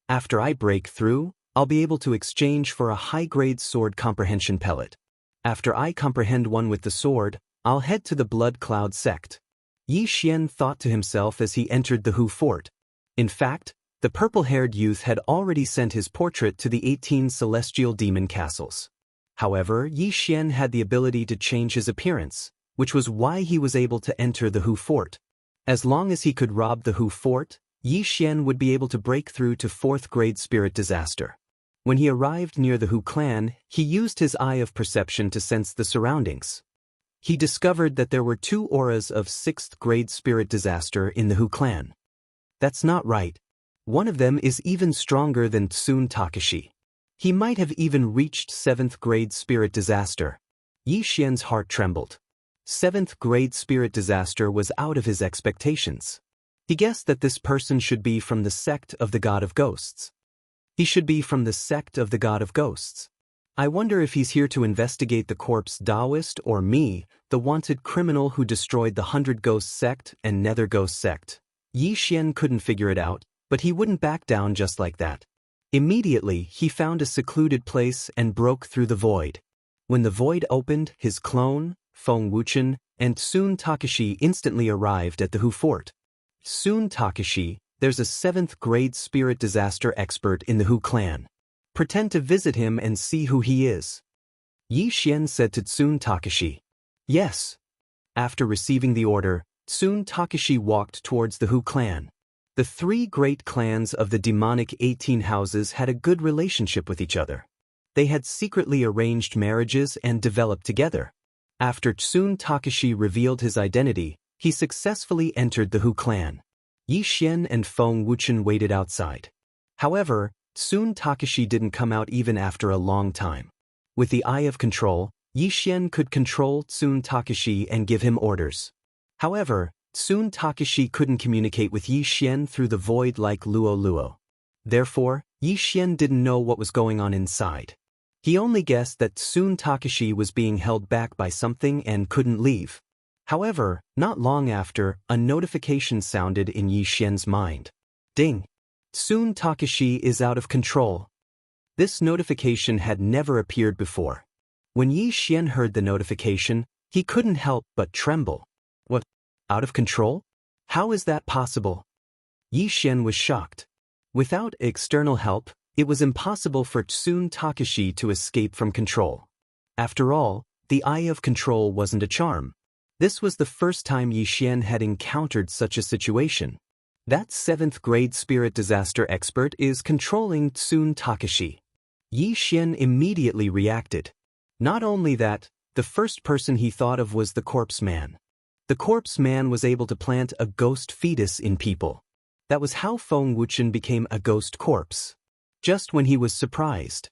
After I break through, I'll be able to exchange for a high-grade sword comprehension pellet. After I comprehend one with the sword, I'll head to the Blood Cloud sect. Yi Xian thought to himself as he entered the Hu fort. In fact, the purple-haired youth had already sent his portrait to the 18 celestial demon castles. However, Yi Xian had the ability to change his appearance, which was why he was able to enter the Hu fort. As long as he could rob the Hu fort, Yi Xian would be able to break through to 4th-grade spirit disaster. When he arrived near the Hu clan, he used his eye of perception to sense the surroundings. He discovered that there were 2 auras of 6th-grade spirit disaster in the Hu clan. That's not right. One of them is even stronger than Tsun Takashi. He might have even reached 7th-grade spirit disaster. Yi Xian's heart trembled. 7th-grade spirit disaster was out of his expectations. He guessed that this person should be from the sect of the God of Ghosts. He should be from the sect of the God of Ghosts. I wonder if he's here to investigate the corpse Daoist or me, the wanted criminal who destroyed the 100 Ghost sect and Nether Ghost sect. Yi Xian couldn't figure it out, but he wouldn't back down just like that. Immediately, he found a secluded place and broke through the void. When the void opened, his clone, Feng Wuchen, and Tsun Takashi instantly arrived at the Hu fort. Tsun Takashi, there's a 7th-grade spirit disaster expert in the Hu clan. Pretend to visit him and see who he is. Yi Xian said to Tsun Takashi. Yes. After receiving the order, Tsun Takashi walked towards the Hu clan. The 3 great clans of the demonic 18 houses had a good relationship with each other. They had secretly arranged marriages and developed together. After Tsun Takashi revealed his identity, he successfully entered the Hu clan. Yi Xian and Feng Wuchen waited outside. However, Tsun Takashi didn't come out even after a long time. With the eye of control, Yi Xian could control Tsun Takashi and give him orders. However, Tsun Takashi couldn't communicate with Yi Xian through the void like Luo Luo. Therefore, Yi Xian didn't know what was going on inside. He only guessed that soon Takashi was being held back by something and couldn't leave. However, not long after, a notification sounded in Yi Xian's mind. Ding! Soon Takashi is out of control. This notification had never appeared before. When Yi Xian heard the notification, he couldn't help but tremble. What? Out of control? How is that possible? Yi Xian was shocked. Without external help, it was impossible for Soon Takashi to escape from control. After all, the eye of control wasn't a charm. This was the first time Yi Xian had encountered such a situation. That 7th grade spirit disaster expert is controlling Soon Takashi. Yi Xian immediately reacted. Not only that, the first person he thought of was the corpse man. The corpse man was able to plant a ghost fetus in people. That was how Feng Wuchen became a ghost corpse. Just when he was surprised.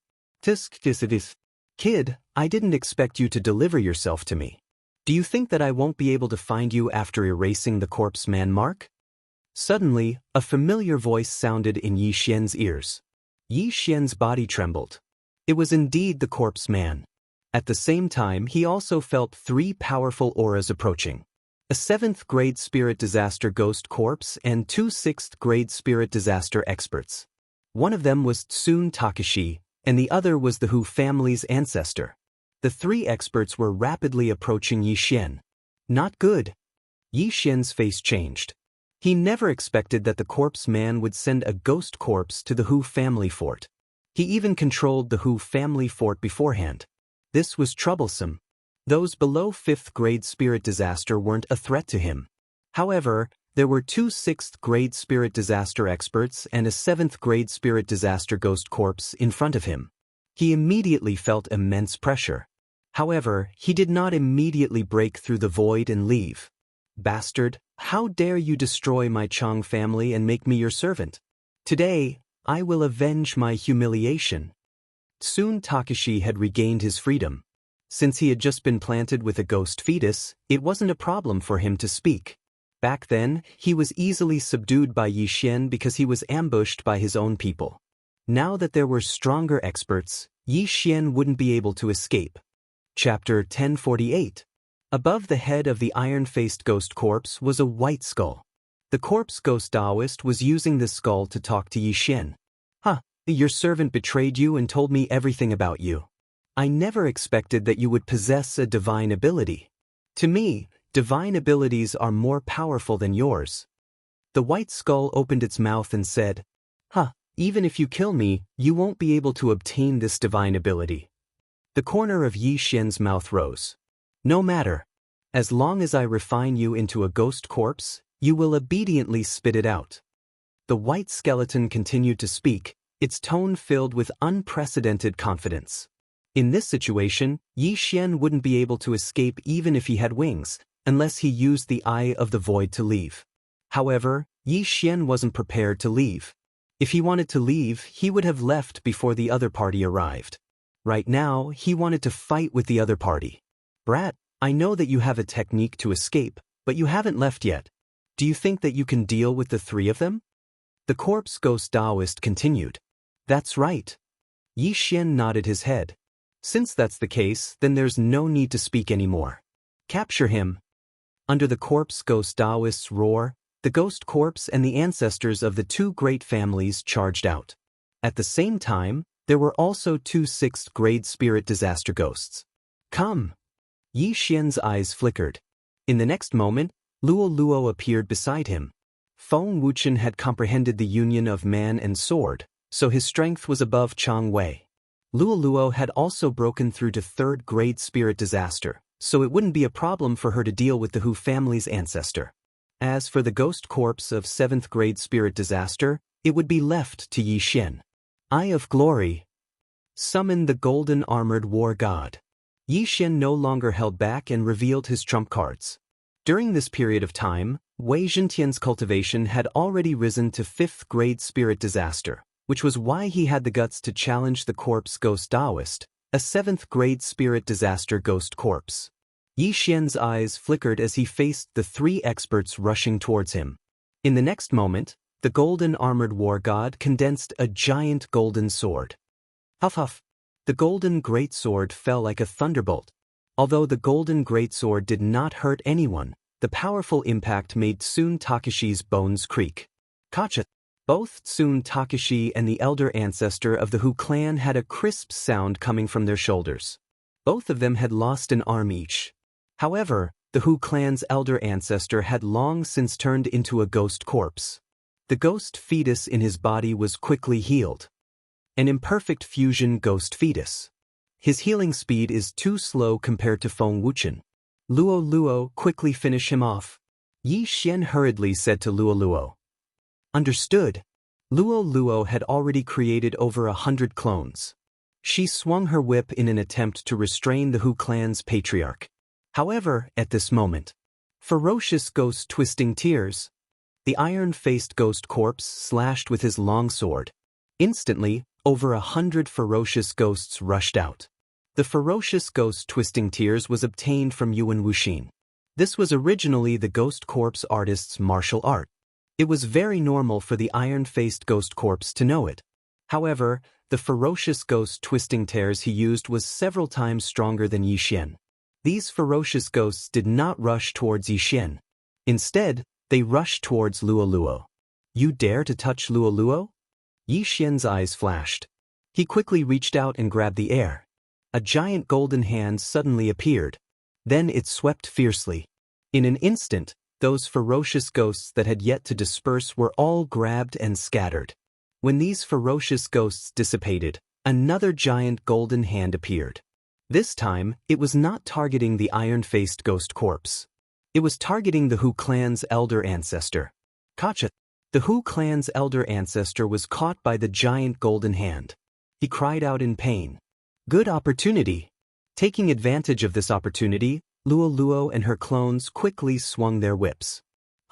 Kid, I didn't expect you to deliver yourself to me. Do you think that I won't be able to find you after erasing the corpse man mark? Suddenly, a familiar voice sounded in Yi Xian's ears. Yi Xian's body trembled. It was indeed the corpse man. At the same time, he also felt 3 powerful auras approaching. A 7th grade spirit disaster ghost corpse and 2 6th grade spirit disaster experts. One of them was Soon Takashi, and the other was the Hu family's ancestor. The 3 experts were rapidly approaching Yi Xian. Not good. Yi Xian's face changed. He never expected that the corpse man would send a ghost corpse to the Hu family fort. He even controlled the Hu family fort beforehand. This was troublesome. Those below 5th grade spirit disaster weren't a threat to him. However, there were 2 6th grade spirit disaster experts and a 7th grade spirit disaster ghost corpse in front of him. He immediately felt immense pressure. However, he did not immediately break through the void and leave. Bastard, how dare you destroy my Chang family and make me your servant? Today, I will avenge my humiliation. Soon Takashi had regained his freedom. Since he had just been planted with a ghost fetus, it wasn't a problem for him to speak. Back then, he was easily subdued by Yi Xian because he was ambushed by his own people. Now that there were stronger experts, Yi Xian wouldn't be able to escape. Chapter 1048. Above the head of the iron-faced ghost corpse was a white skull. The corpse ghost Daoist was using this skull to talk to Yi Xian. Your servant betrayed you and told me everything about you. I never expected that you would possess a divine ability. To me, divine abilities are more powerful than yours. The white skull opened its mouth and said, even if you kill me, you won't be able to obtain this divine ability. The corner of Yi Xian's mouth rose. No matter. As long as I refine you into a ghost corpse, you will obediently spit it out. The white skeleton continued to speak, its tone filled with unprecedented confidence. In this situation, Yi Xian wouldn't be able to escape even if he had wings, unless he used the Eye of the Void to leave. However, Yi Xian wasn't prepared to leave. If he wanted to leave, he would have left before the other party arrived. Right now, he wanted to fight with the other party. Brat, I know that you have a technique to escape, but you haven't left yet. Do you think that you can deal with the 3 of them? The corpse ghost Daoist continued. That's right. Yi Xian nodded his head. Since that's the case, then there's no need to speak anymore. Capture him. Under the corpse ghost Daoist's roar, the ghost corpse and the ancestors of the 2 great families charged out. At the same time, there were also 2 6th grade spirit disaster ghosts. Come! Yi Xian's eyes flickered. In the next moment, Luo Luo appeared beside him. Feng Wuchen had comprehended the union of man and sword, so his strength was above Chang Wei. Luo Luo had also broken through to 3rd grade spirit disaster, so it wouldn't be a problem for her to deal with the Hu family's ancestor. As for the ghost corpse of 7th grade spirit disaster, it would be left to Yi Xian. Eye of Glory. Summon the golden armored war god. Yi Xian no longer held back and revealed his trump cards. During this period of time, Wei Zhentian's cultivation had already risen to 5th grade spirit disaster, which was why he had the guts to challenge the corpse ghost Daoist, a 7th grade spirit disaster ghost corpse. Yi Xian's eyes flickered as he faced the 3 experts rushing towards him. In the next moment, the golden armored war god condensed a giant golden sword. Huff huff. The golden greatsword fell like a thunderbolt. Although the golden greatsword did not hurt anyone, the powerful impact made Tsun Takashi's bones creak. Kacha! Both Tsun Takashi and the elder ancestor of the Hu clan had a crisp sound coming from their shoulders. Both of them had lost an arm each. However, the Hu clan's elder ancestor had long since turned into a ghost corpse. The ghost fetus in his body was quickly healed. An imperfect fusion ghost fetus. His healing speed is too slow compared to Feng Wuchen. Luo Luo, quickly finish him off. Yi Xian hurriedly said to Luo Luo. Understood. Luo Luo had already created over 100 clones. She swung her whip in an attempt to restrain the Hu clan's patriarch. However, at this moment, ferocious ghost twisting tears. The iron-faced ghost corpse slashed with his long sword. Instantly, over 100 ferocious ghosts rushed out. The ferocious ghost twisting tears was obtained from Yuan Wuxin. This was originally the ghost corpse artist's martial art. It was very normal for the iron-faced ghost corpse to know it. However, the ferocious ghost twisting tears he used was several times stronger than Yi Xian. These ferocious ghosts did not rush towards Yi Xian. Instead, they rushed towards Luo Luo. You dare to touch Luo Luo? Yi Xian's eyes flashed. He quickly reached out and grabbed the air. A giant golden hand suddenly appeared. Then it swept fiercely. In an instant, those ferocious ghosts that had yet to disperse were all grabbed and scattered. When these ferocious ghosts dissipated, another giant golden hand appeared. This time, it was not targeting the iron-faced ghost corpse. It was targeting the Hu clan's elder ancestor. Kacha! The Hu clan's elder ancestor was caught by the giant golden hand. He cried out in pain. Good opportunity! Taking advantage of this opportunity, Luo Luo and her clones quickly swung their whips.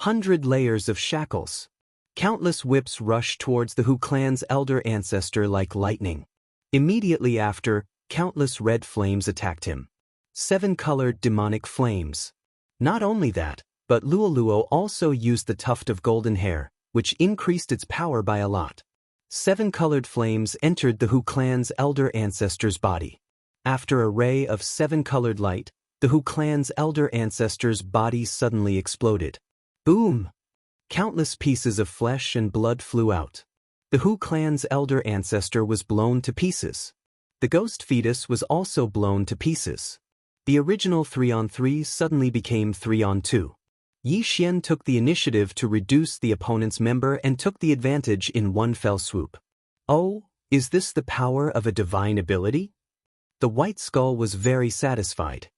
100 layers of shackles. Countless whips rushed towards the Hu clan's elder ancestor like lightning. Immediately after, countless red flames attacked him. 7-colored demonic flames. Not only that, but Luo Luo also used the tuft of golden hair, which increased its power by a lot. 7-colored flames entered the Hu clan's elder ancestor's body. After a ray of 7-colored light, the Hu clan's elder ancestor's body suddenly exploded. Boom! Countless pieces of flesh and blood flew out. The Hu clan's elder ancestor was blown to pieces. The ghost fetus was also blown to pieces. The original 3-on-3 suddenly became 3-on-2. Yi Xian took the initiative to reduce the opponent's member and took the advantage in one fell swoop. Oh, is this the power of a divine ability? The White Skull was very satisfied.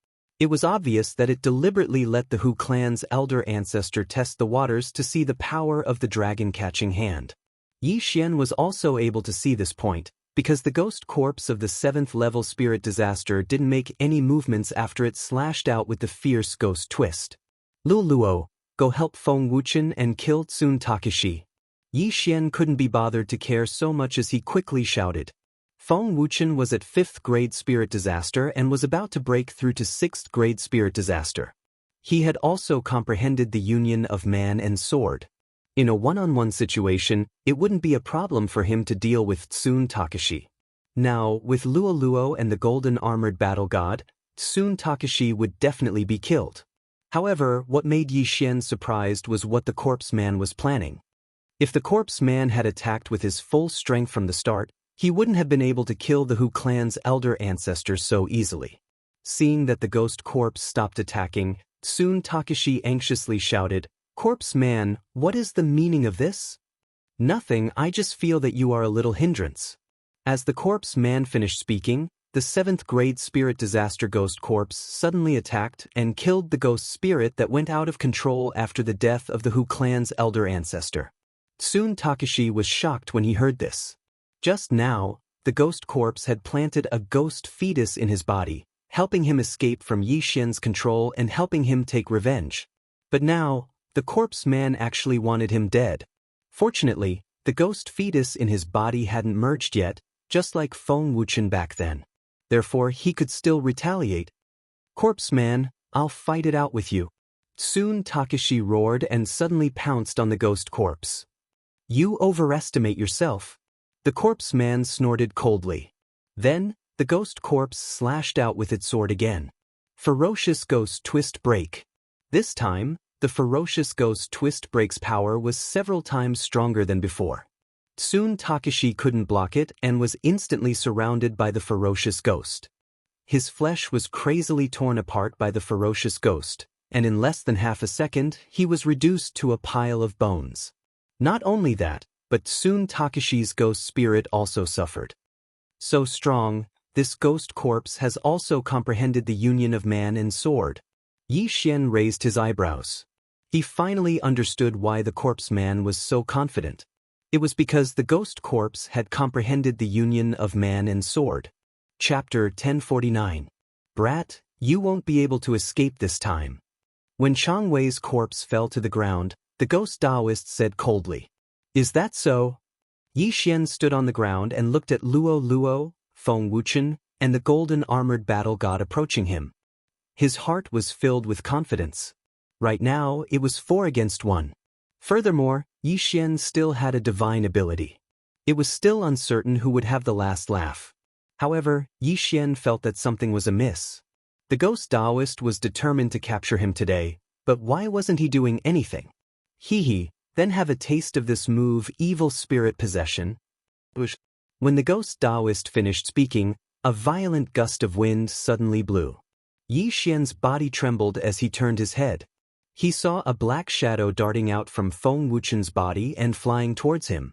It was obvious that it deliberately let the Hu clan's elder ancestor test the waters to see the power of the dragon-catching hand. Yi Xian was also able to see this point, because the ghost corpse of the 7th-level spirit disaster didn't make any movements after it slashed out with the fierce ghost twist. Luo Luo, go help Feng Wuchen and kill Tsun Takashi. Yi Xian couldn't be bothered to care so much as he quickly shouted. Feng Wuchen was at 5th grade spirit disaster and was about to break through to 6th grade spirit disaster. He had also comprehended the union of man and sword. In a one-on-one situation, it wouldn't be a problem for him to deal with Tsun Takashi. Now, with Luo Luo and the golden armored battle god, Tsun Takashi would definitely be killed. However, what made Yi Xian surprised was what the corpse man was planning. If the corpse man had attacked with his full strength from the start, he wouldn't have been able to kill the Hu clan's elder ancestor so easily. Seeing that the ghost corpse stopped attacking, Tsun Takashi anxiously shouted, "Corpse man, what is the meaning of this?" "Nothing, I just feel that you are a little hindrance." As the corpse man finished speaking, the 7th grade spirit disaster ghost corpse suddenly attacked and killed the ghost spirit that went out of control after the death of the Hu clan's elder ancestor. Tsun Takashi was shocked when he heard this. Just now, the ghost corpse had planted a ghost fetus in his body, helping him escape from Yi Xian's control and helping him take revenge. But now, the corpse man actually wanted him dead. Fortunately, the ghost fetus in his body hadn't merged yet, just like Feng Wuchen back then. Therefore, he could still retaliate. "Corpse man, I'll fight it out with you." Tsun Takashi roared and suddenly pounced on the ghost corpse. "You overestimate yourself." The corpse man snorted coldly. Then, The ghost corpse slashed out with its sword again. Ferocious Ghost Twist Break. This time, the Ferocious Ghost Twist Break's power was several times stronger than before. Soon Takashi couldn't block it and was instantly surrounded by the Ferocious Ghost. His flesh was crazily torn apart by the Ferocious Ghost, and in less than half a second, he was reduced to a pile of bones. Not only that, but soon Takashi's ghost spirit also suffered. So strong, this ghost corpse has also comprehended the union of man and sword. Yi Xian raised his eyebrows. He finally understood why the corpse man was so confident. It was because the ghost corpse had comprehended the union of man and sword. Chapter 1049. Brat, you won't be able to escape this time. When Chang Wei's corpse fell to the ground, the ghost Daoist said coldly, "Is that so?" Yi Xian stood on the ground and looked at Luo Luo, Feng Wuchen, and the golden armored battle god approaching him. His heart was filled with confidence. Right now, it was 4 against 1. Furthermore, Yi Xian still had a divine ability. It was still uncertain who would have the last laugh. However, Yi Xian felt that something was amiss. The ghost Daoist was determined to capture him today, but why wasn't he doing anything? Then have a taste of this move, Evil Spirit Possession. When the ghost Daoist finished speaking, a violent gust of wind suddenly blew. Yi Xian's body trembled as he turned his head. He saw a black shadow darting out from Feng Wuchen's body and flying towards him.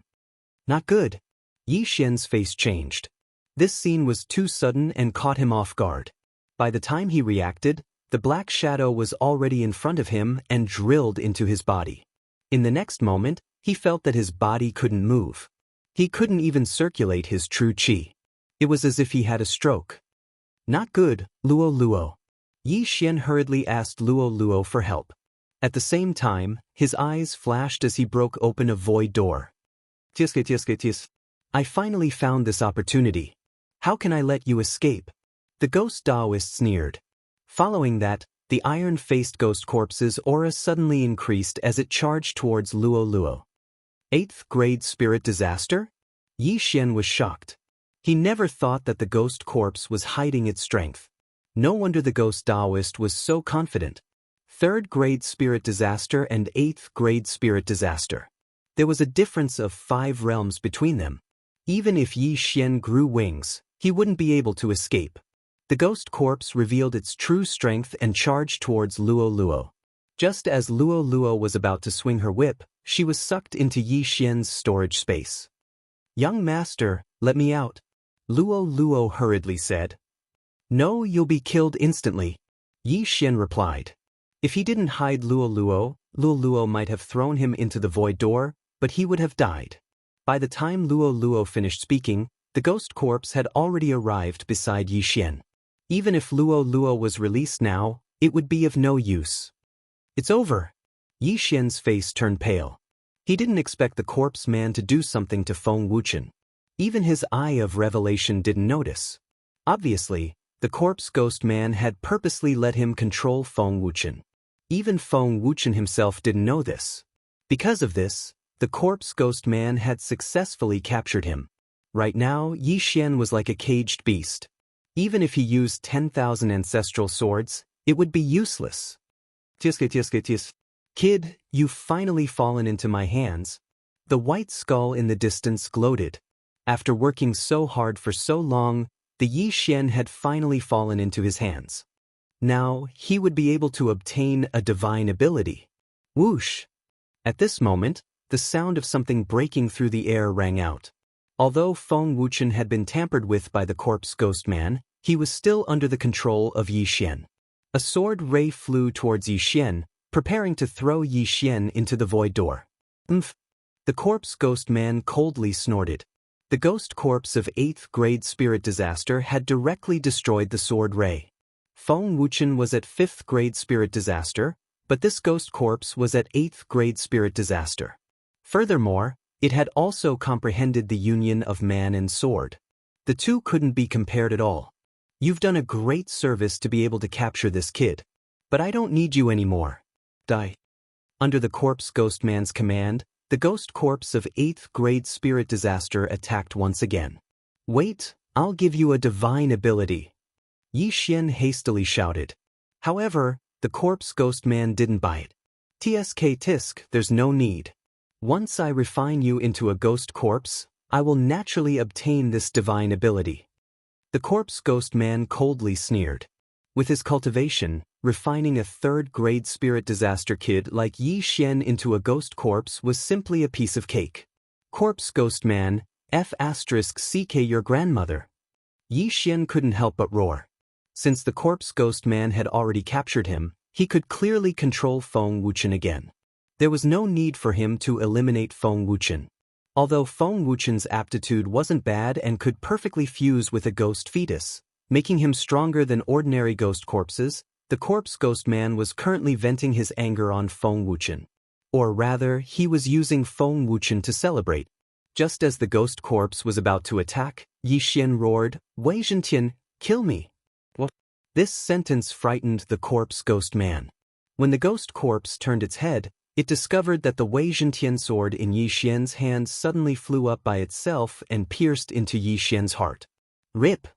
Not good. Yi Xian's face changed. This scene was too sudden and caught him off guard. By the time he reacted, the black shadow was already in front of him and drilled into his body. In the next moment, he felt that his body couldn't move. He couldn't even circulate his true qi. It was as if he had a stroke. Not good, Luo Luo. Yi Xian hurriedly asked Luo Luo for help. At the same time, his eyes flashed as he broke open a void door. I finally found this opportunity. How can I let you escape? The ghost Daoist sneered. Following that, the iron-faced ghost corpse's aura suddenly increased as it charged towards Luo Luo. 8th grade spirit disaster? Yi Xian was shocked. He never thought that the ghost corpse was hiding its strength. No wonder the ghost Daoist was so confident. 3rd grade spirit disaster and 8th grade spirit disaster. There was a difference of 5 realms between them. Even if Yi Xian grew wings, he wouldn't be able to escape. The ghost corpse revealed its true strength and charged towards Luo Luo. Just as Luo Luo was about to swing her whip, she was sucked into Yi Xian's storage space. "Young master, let me out," Luo Luo hurriedly said. "No, you'll be killed instantly," Yi Xian replied. If he didn't hide Luo Luo, Luo Luo might have thrown him into the void door, but he would have died. By the time Luo Luo finished speaking, the ghost corpse had already arrived beside Yi Xian. Even if Luo Luo was released now, it would be of no use. "It's over." Yi Xian's face turned pale. He didn't expect the corpse man to do something to Feng Wuchen. Even his eye of revelation didn't notice. Obviously, the corpse ghost man had purposely let him control Feng Wuchen. Even Feng Wuchen himself didn't know this. Because of this, the corpse ghost man had successfully captured him. Right now, Yi Xian was like a caged beast. Even if he used 10,000 ancestral swords, it would be useless. "Kid, you've finally fallen into my hands." The white skull in the distance gloated. After working so hard for so long, the Yi Xian had finally fallen into his hands. Now, he would be able to obtain a divine ability. Whoosh! At this moment, the sound of something breaking through the air rang out. Although Feng Wuchen had been tampered with by the corpse ghost man, he was still under the control of Yi Xian. A sword ray flew towards Yi Xian, preparing to throw Yi Xian into the void door. "Umph!" The corpse ghost man coldly snorted. The ghost corpse of 8th grade spirit disaster had directly destroyed the sword ray. Feng Wuchen was at 5th grade spirit disaster, but this ghost corpse was at 8th grade spirit disaster. Furthermore, it had also comprehended the union of man and sword. The two couldn't be compared at all. "You've done a great service to be able to capture this kid. But I don't need you anymore. Die." Under the corpse ghost man's command, the ghost corpse of 8th grade spirit disaster attacked once again. "Wait, I'll give you a divine ability," Yi Xian hastily shouted. However, the corpse ghost man didn't buy it. Tisk, there's no need. Once I refine you into a ghost corpse, I will naturally obtain this divine ability. The corpse ghost man coldly sneered. With his cultivation, refining a third-grade spirit disaster kid like Yi Xian into a ghost corpse was simply a piece of cake. Corpse ghost man, F***ck your grandmother. Yi Xian couldn't help but roar. Since the corpse ghost man had already captured him, he could clearly control Feng Wuchen again. There was no need for him to eliminate Feng Wuchen. Although Feng Wuchen's aptitude wasn't bad and could perfectly fuse with a ghost fetus, making him stronger than ordinary ghost corpses, the corpse ghost man was currently venting his anger on Feng Wuchen. Or rather, he was using Feng Wuchen to celebrate. Just as the ghost corpse was about to attack, Yi Xian roared, "Wei Zhentian, kill me!" What? This sentence frightened the corpse ghost man. When the ghost corpse turned its head, it discovered that the Wei Zhentian sword in Yi Xian's hand suddenly flew up by itself and pierced into Yi Xian's heart. Rip!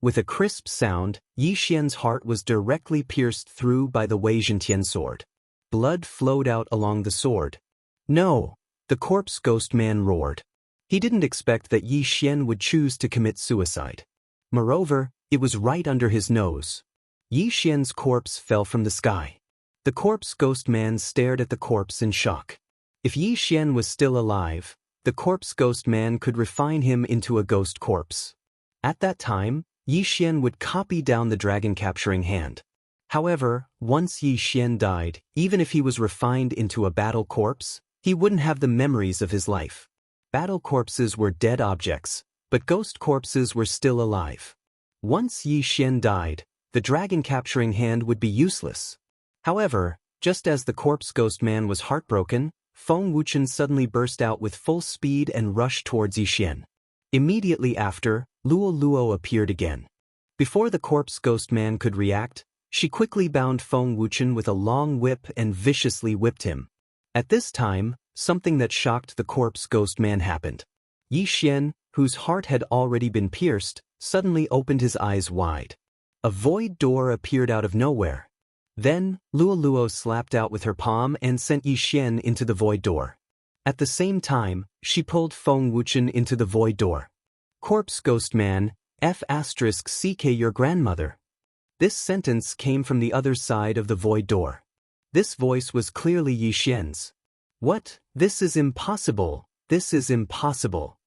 With a crisp sound, Yi Xian's heart was directly pierced through by the Wei Zhentian sword. Blood flowed out along the sword. No! The corpse ghost man roared. He didn't expect that Yi Xian would choose to commit suicide. Moreover, it was right under his nose. Yi Xian's corpse fell from the sky. The corpse ghost man stared at the corpse in shock. If Yi Xian was still alive, the corpse ghost man could refine him into a ghost corpse. At that time, Yi Xian would copy down the dragon capturing hand. However, once Yi Xian died, even if he was refined into a battle corpse, he wouldn't have the memories of his life. Battle corpses were dead objects, but ghost corpses were still alive. Once Yi Xian died, the dragon capturing hand would be useless. However, just as the corpse ghost man was heartbroken, Feng Wuchen suddenly burst out with full speed and rushed towards Yi Xian. Immediately after, Luo appeared again. Before the corpse ghost man could react, she quickly bound Feng Wuchen with a long whip and viciously whipped him. At this time, something that shocked the corpse ghost man happened. Yi Xian, whose heart had already been pierced, suddenly opened his eyes wide. A void door appeared out of nowhere. Then, Luo slapped out with her palm and sent Yi Xian into the void door. At the same time, she pulled Feng Wuchen into the void door. Corpse ghost man, F***ck your grandmother. This sentence came from the other side of the void door. This voice was clearly Yi Xian's. What? This is impossible. This is impossible.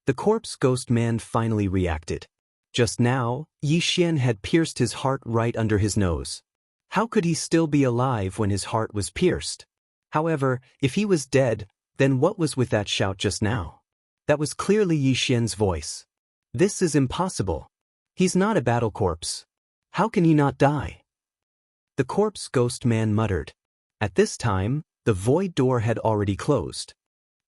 The corpse ghost man finally reacted. Just now, Yi Xian had pierced his heart right under his nose. How could he still be alive when his heart was pierced? However, if he was dead, then what was with that shout just now? That was clearly Yi Xian's voice. This is impossible. He's not a battle corpse. How can he not die? The corpse ghost man muttered. At this time, the void door had already closed.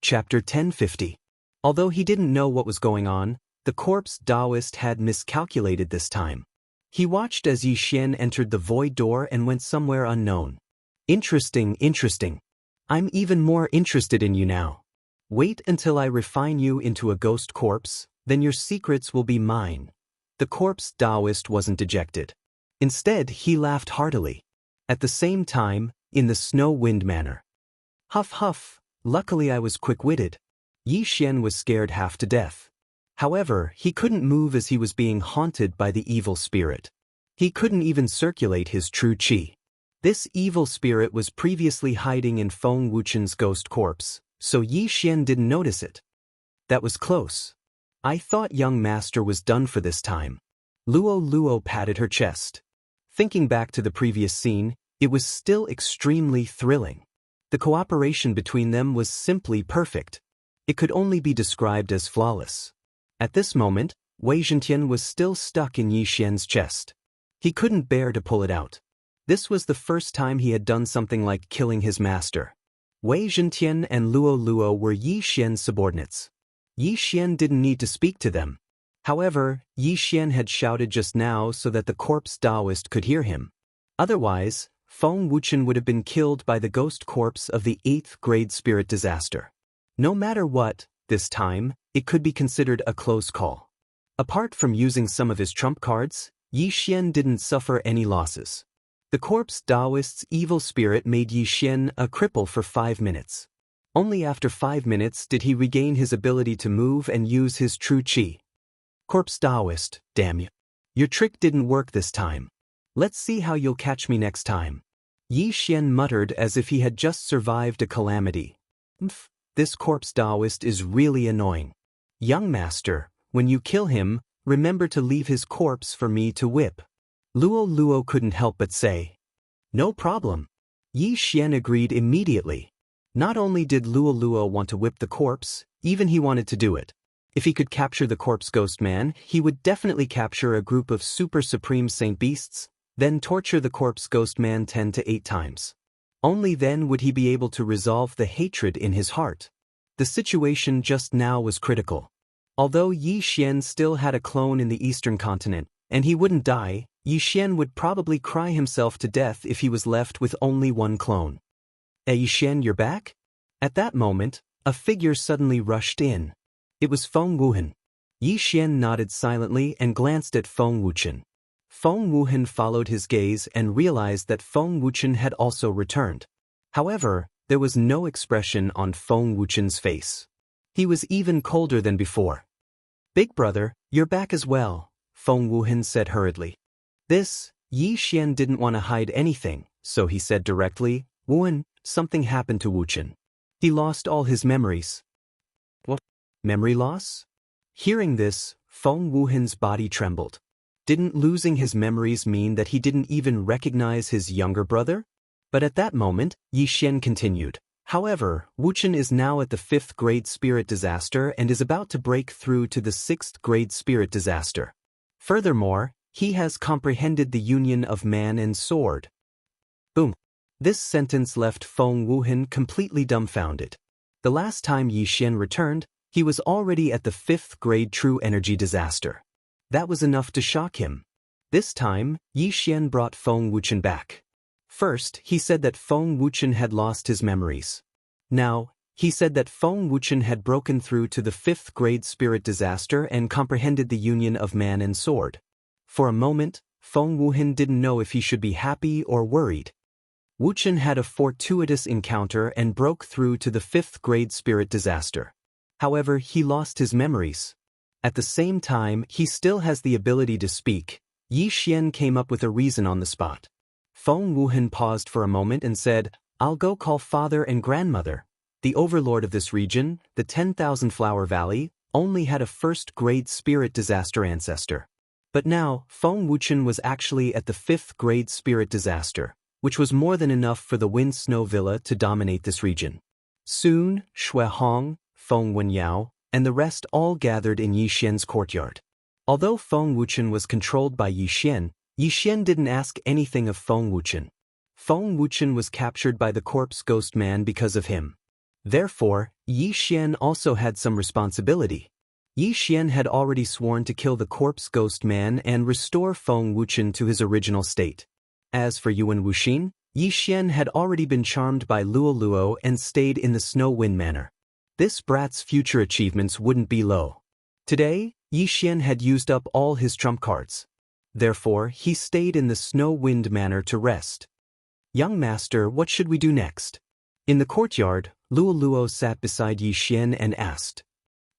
Chapter 1050. Although he didn't know what was going on, the corpse Daoist had miscalculated this time. He watched as Yi Xian entered the void door and went somewhere unknown. Interesting. I'm even more interested in you now. Wait until I refine you into a ghost corpse, then your secrets will be mine. The corpse Daoist wasn't dejected. Instead, he laughed heartily. At the same time, in the snow wind manner. Huff, luckily I was quick-witted. Yi Xian was scared half to death. However, he couldn't move as he was being haunted by the evil spirit. He couldn't even circulate his true qi. This evil spirit was previously hiding in Feng Wuchen's ghost corpse, so Yi Xian didn't notice it. That was close. I thought young master was done for this time. Luo patted her chest. Thinking back to the previous scene, it was still extremely thrilling. The cooperation between them was simply perfect. It could only be described as flawless. At this moment, Wei Zhentian was still stuck in Yi Xian's chest. He couldn't bear to pull it out. This was the first time he had done something like killing his master. Wei Zhentian and Luo were Yi Xian's subordinates. Yi Xian didn't need to speak to them. However, Yi Xian had shouted just now so that the corpse Daoist could hear him. Otherwise, Feng Wuchen would have been killed by the ghost corpse of the 8th grade spirit disaster. No matter what, this time, it could be considered a close call. Apart from using some of his trump cards, Yi Xian didn't suffer any losses. The corpse Daoist's evil spirit made Yi Xian a cripple for 5 minutes. Only after 5 minutes did he regain his ability to move and use his true qi. Corpse Daoist, damn you. Your trick didn't work this time. Let's see how you'll catch me next time. Yi Xian muttered as if he had just survived a calamity. This corpse Daoist is really annoying. Young master, when you kill him, remember to leave his corpse for me to whip. Luo couldn't help but say. No problem. Yi Xian agreed immediately. Not only did Luo want to whip the corpse, even he wanted to do it. If he could capture the corpse ghost man, he would definitely capture a group of super supreme saint beasts, then torture the corpse ghost man 10 to 8 times. Only then would he be able to resolve the hatred in his heart. The situation just now was critical. Although Yi Xian still had a clone in the eastern continent, and he wouldn't die, Yi Xian would probably cry himself to death if he was left with only one clone. Yi Xian, you're back? At that moment, a figure suddenly rushed in. It was Feng Wuhan. Yi Xian nodded silently and glanced at Feng Wuchen. Feng Wuhan followed his gaze and realized that Feng Wuchen had also returned. However, there was no expression on Feng Wuchen's face. He was even colder than before. Big brother, you're back as well, Feng Wuhan said hurriedly. Yi Xian didn't want to hide anything, so he said directly, Wuhan, something happened to Wuchen. He lost all his memories. What? Memory loss? Hearing this, Feng Wuhan's body trembled. Didn't losing his memories mean that he didn't even recognize his younger brother? But at that moment, Yi Xian continued. However, Wuchen is now at the 5th grade spirit disaster and is about to break through to the 6th grade spirit disaster. Furthermore, he has comprehended the union of man and sword. Boom. This sentence left Feng Wuhan completely dumbfounded. The last time Yi Xian returned, he was already at the 5th grade true energy disaster. That was enough to shock him. This time, Yi Xian brought Feng Wuchen back. First, he said that Feng Wuchen had lost his memories. Now, he said that Feng Wuchen had broken through to the 5th grade spirit disaster and comprehended the union of man and sword. For a moment, Feng Wuhan didn't know if he should be happy or worried. Wuchen had a fortuitous encounter and broke through to the 5th grade spirit disaster. However, he lost his memories. At the same time, he still has the ability to speak. Yi Xian came up with a reason on the spot. Feng Wuhan paused for a moment and said, I'll go call father and grandmother. The overlord of this region, the 10,000 Flower Valley, only had a 1st grade spirit disaster ancestor. But now, Feng Wuchen was actually at the 5th grade spirit disaster, which was more than enough for the Wind Snow Villa to dominate this region. Soon, Shui Hong, Feng Wenyao, and the rest all gathered in Yi Xian's courtyard. Although Feng Wuchen was controlled by Yi Xian didn't ask anything of Feng Wuchen. Feng Wuchen was captured by the corpse ghost man because of him. Therefore, Yi Xian also had some responsibility. Yi Xian had already sworn to kill the corpse ghost man and restore Feng Wuchen to his original state. As for Yuan Wuxin, Yi Xian had already been charmed by Luo and stayed in the Snow Wind Manor. This brat's future achievements wouldn't be low. Today, Yi Xian had used up all his trump cards. Therefore, he stayed in the Snow Wind Manor to rest. Young master, what should we do next? In the courtyard, Luo sat beside Yi Xian and asked.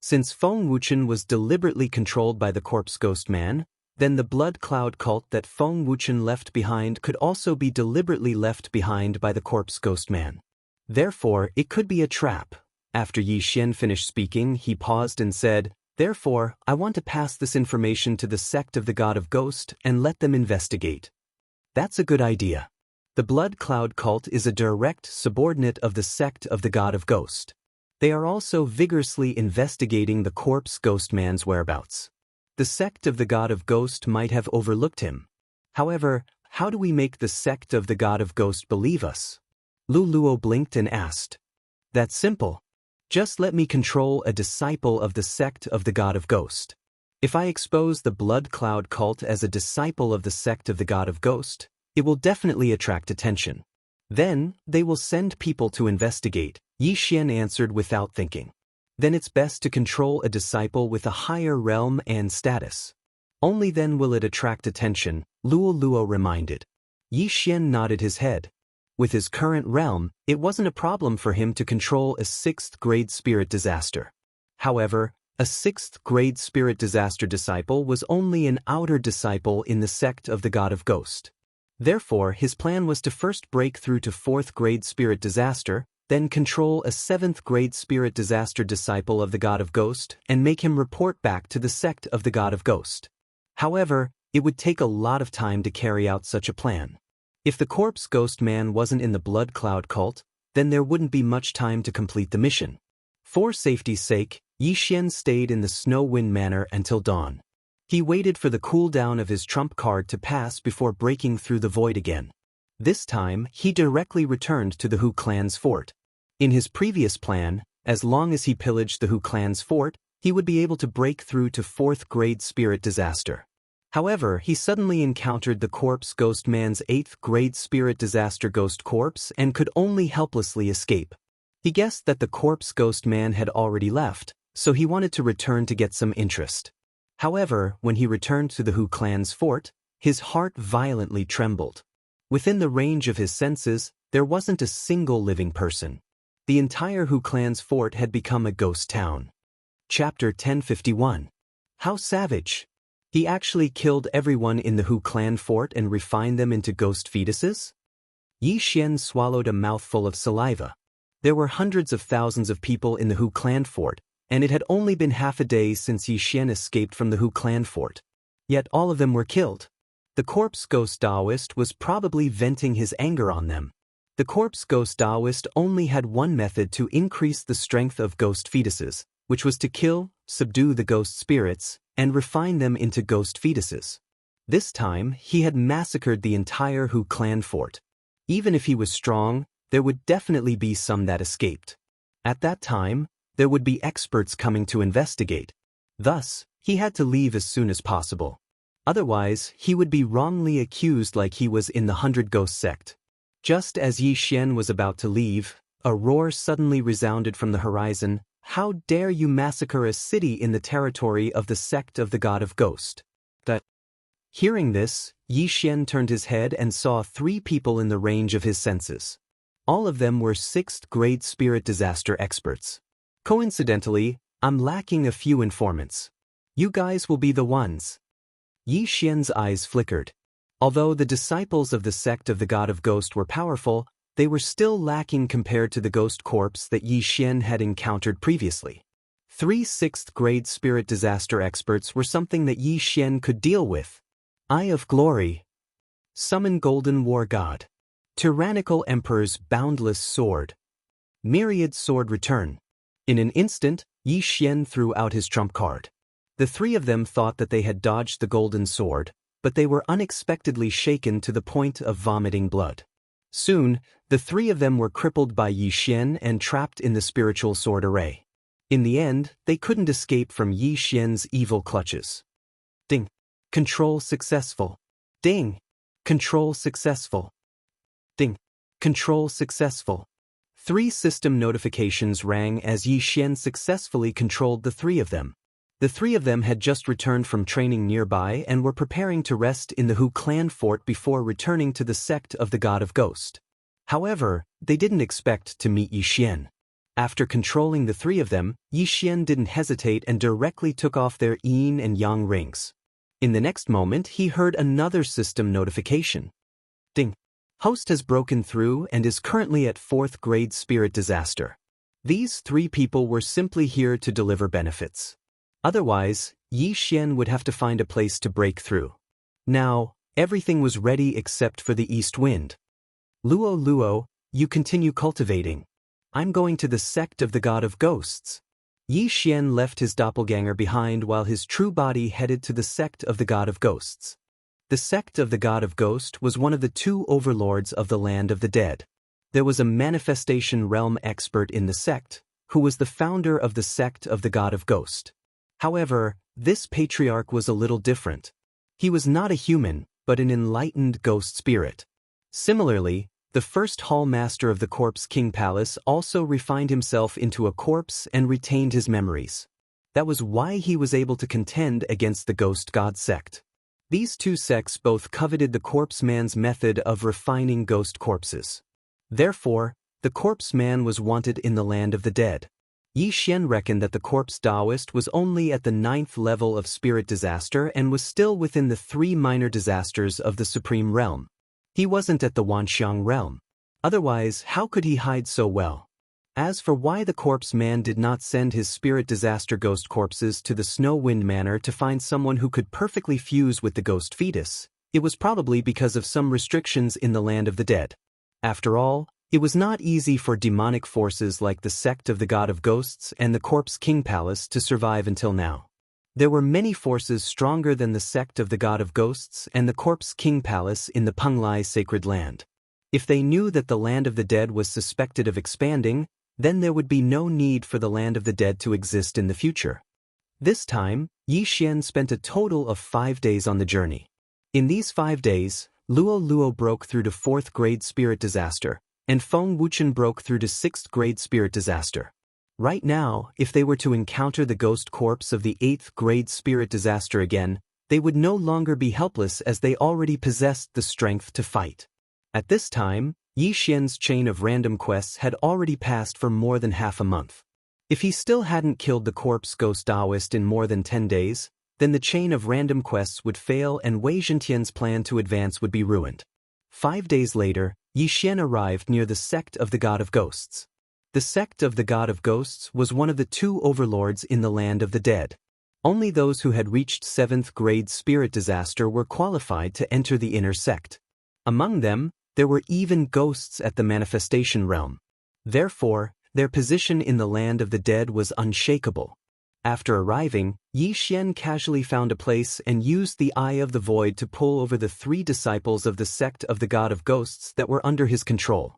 Since Feng Wuchen was deliberately controlled by the corpse ghost man, then the blood cloud cult that Feng Wuchen left behind could also be deliberately left behind by the corpse ghost man. Therefore, it could be a trap. After Yi Xian finished speaking, he paused and said, Therefore, I want to pass this information to the sect of the God of Ghost and let them investigate. That's a good idea. The blood cloud cult is a direct subordinate of the sect of the God of Ghost. They are also vigorously investigating the corpse ghost man's whereabouts. The sect of the God of Ghost might have overlooked him. However, how do we make the sect of the God of Ghost believe us? Luo blinked and asked. That's simple. Just let me control a disciple of the sect of the God of Ghost. If I expose the blood cloud cult as a disciple of the sect of the God of Ghost, it will definitely attract attention. Then, they will send people to investigate, Yi Xian answered without thinking. then it's best to control a disciple with a higher realm and status. Only then will it attract attention, Luo Luo reminded. Yi Xian nodded his head. With his current realm, it wasn't a problem for him to control a 6th-grade spirit disaster. However, a 6th-grade spirit disaster disciple was only an outer disciple in the sect of the God of Ghost. Therefore, his plan was to first break through to 4th-grade spirit disaster, then control a 7th-grade spirit disaster disciple of the God of Ghost and make him report back to the sect of the God of Ghost. However, it would take a lot of time to carry out such a plan. If the corpse ghost man wasn't in the blood cloud cult, then there wouldn't be much time to complete the mission. For safety's sake, Yi Xian stayed in the Snow Wind Manor until dawn. He waited for the cooldown of his trump card to pass before breaking through the void again. This time, he directly returned to the Hu clan's fort. In his previous plan, as long as he pillaged the Hu clan's fort, he would be able to break through to 4th-grade spirit disaster. However, he suddenly encountered the corpse ghost man's 8th-grade spirit disaster ghost corpse and could only helplessly escape. He guessed that the corpse ghost man had already left, so he wanted to return to get some interest. However, when he returned to the Hu clan's fort, his heart violently trembled. Within the range of his senses, there wasn't a single living person. The entire Hu clan's fort had become a ghost town. Chapter 1051. How savage! He actually killed everyone in the Hu clan fort and refined them into ghost fetuses? Yi Xian swallowed a mouthful of saliva. There were hundreds of thousands of people in the Hu clan fort, and it had only been half a day since Yi Xian escaped from the Hu clan fort. Yet all of them were killed. The corpse ghost Daoist was probably venting his anger on them. The corpse ghost Daoist only had one method to increase the strength of ghost fetuses, which was to kill, subdue the ghost spirits, and refine them into ghost fetuses. This time, he had massacred the entire Hu clan fort. Even if he was strong, there would definitely be some that escaped. At that time, there would be experts coming to investigate. Thus, he had to leave as soon as possible. Otherwise, he would be wrongly accused like he was in the 100 Ghost sect. Just as Yi Xian was about to leave, a roar suddenly resounded from the horizon. How dare you massacre a city in the territory of the sect of the God of Ghost? Hearing this, Yi Xian turned his head and saw 3 people in the range of his senses. All of them were 6th-grade spirit disaster experts. Coincidentally, I'm lacking a few informants. You guys will be the ones. Yi Xian's eyes flickered. Although the disciples of the sect of the God of Ghost were powerful, they were still lacking compared to the ghost corpse that Yi Xian had encountered previously. 3 6th-grade spirit disaster experts were something that Yi Xian could deal with. Eye of Glory. Summon Golden War God. Tyrannical Emperor's Boundless Sword. Myriad Sword Return. In an instant, Yi Xian threw out his trump card. The 3 of them thought that they had dodged the golden sword, but they were unexpectedly shaken to the point of vomiting blood. Soon, the 3 of them were crippled by Yi Xian and trapped in the spiritual sword array. In the end, they couldn't escape from Yi Xian's evil clutches. Ding. Control successful. Ding. Control successful. Ding. Control successful. 3 system notifications rang as Yi Xian successfully controlled the 3 of them. The 3 of them had just returned from training nearby and were preparing to rest in the Hu clan fort before returning to the sect of the God of Ghost. However, they didn't expect to meet Yi Xian. After controlling the 3 of them, Yi Xian didn't hesitate and directly took off their yin and yang rings. In the next moment, he heard another system notification. Ding. Host has broken through and is currently at 4th grade spirit disaster. These 3 people were simply here to deliver benefits. Otherwise, Yi Xian would have to find a place to break through. Now, everything was ready except for the east wind. Luo Luo, you continue cultivating. I'm going to the sect of the God of Ghosts. Yi Xian left his doppelganger behind while his true body headed to the sect of the God of Ghosts. The sect of the God of Ghost was one of the 2 overlords of the land of the dead. There was a manifestation realm expert in the sect, who was the founder of the sect of the God of Ghost. However, this patriarch was a little different. He was not a human, but an enlightened ghost spirit. Similarly, The first hall master of the Corpse King Palace also refined himself into a corpse and retained his memories. That was why he was able to contend against the Ghost God sect. These two sects both coveted the corpse man's method of refining ghost corpses. Therefore, the corpse man was wanted in the land of the dead. Yi Xian reckoned that the corpse Daoist was only at the 9th level of spirit disaster and was still within the 3 minor disasters of the supreme realm. He wasn't at the Wanxiang realm. Otherwise, how could he hide so well? As for why the corpse man did not send his spirit disaster ghost corpses to the Snow Wind Manor to find someone who could perfectly fuse with the ghost fetus, it was probably because of some restrictions in the land of the dead. After all, it was not easy for demonic forces like the sect of the God of Ghosts and the Corpse King Palace to survive until now. There were many forces stronger than the sect of the God of Ghosts and the Corpse King Palace in the Penglai sacred land. If they knew that the land of the dead was suspected of expanding, then there would be no need for the land of the dead to exist in the future. This time, Yi Xian spent a total of 5 days on the journey. In these 5 days, Luo Luo broke through to 4th grade spirit disaster, and Feng Wuchen broke through to 6th grade spirit disaster. Right now, if they were to encounter the ghost corpse of the 8th grade spirit disaster again, they would no longer be helpless as they already possessed the strength to fight. At this time, Yi Xian's chain of random quests had already passed for more than half a month. If he still hadn't killed the corpse ghost Daoist in more than 10 days, then the chain of random quests would fail and Wei Zhentian's plan to advance would be ruined. 5 days later, Yi Xian arrived near the sect of the God of Ghosts. The sect of the God of Ghosts was one of the 2 overlords in the land of the dead. Only those who had reached 7th grade spirit disaster were qualified to enter the inner sect. Among them, there were even ghosts at the manifestation realm. Therefore, their position in the land of the dead was unshakable. After arriving, Yi Xian casually found a place and used the Eye of the Void to pull over the 3 disciples of the sect of the God of Ghosts that were under his control.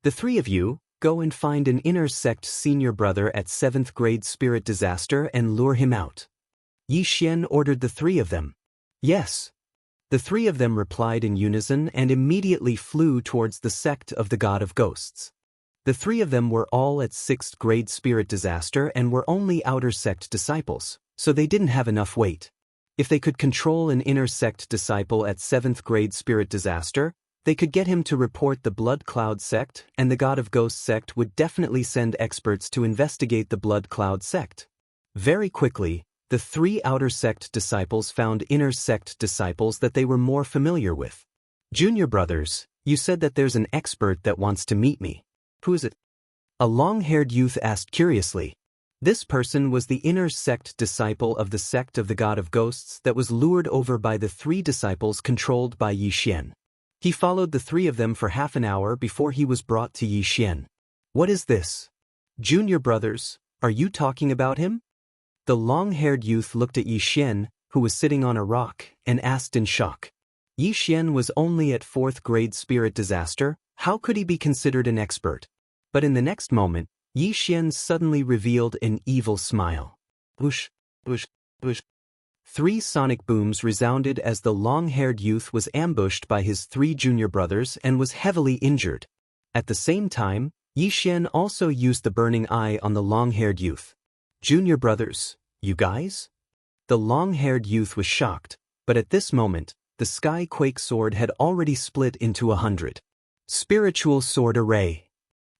The 3 of you, go and find an inner sect senior brother at 7th grade spirit disaster and lure him out. Yi Xian ordered the 3 of them. Yes. The 3 of them replied in unison and immediately flew towards the sect of the God of Ghosts. The 3 of them were all at 6th grade spirit disaster and were only outer sect disciples, so they didn't have enough weight. If they could control an inner sect disciple at 7th grade spirit disaster, they could get him to report the Blood Cloud sect, and the God of Ghosts sect would definitely send experts to investigate the Blood Cloud sect. Very quickly, the 3 outer sect disciples found inner sect disciples that they were more familiar with. Junior brothers, you said that there's an expert that wants to meet me. Who is it? A long-haired youth asked curiously. This person was the inner sect disciple of the sect of the God of Ghosts that was lured over by the 3 disciples controlled by Yi Xian. He followed the 3 of them for half an hour before he was brought to Yi Xian. What is this? Junior brothers, are you talking about him? The long-haired youth looked at Yi Xian, who was sitting on a rock, and asked in shock. Yi Xian was only at 4th grade spirit disaster. How could he be considered an expert? But in the next moment, Yi Xian suddenly revealed an evil smile. Whoosh, whoosh, whoosh. 3 sonic booms resounded as the long-haired youth was ambushed by his 3 junior brothers and was heavily injured. At the same time, Yi Xian also used the burning eye on the long-haired youth. Junior brothers, you guys? The long-haired youth was shocked, but at this moment, the Sky Quake sword had already split into 100. Spiritual sword array.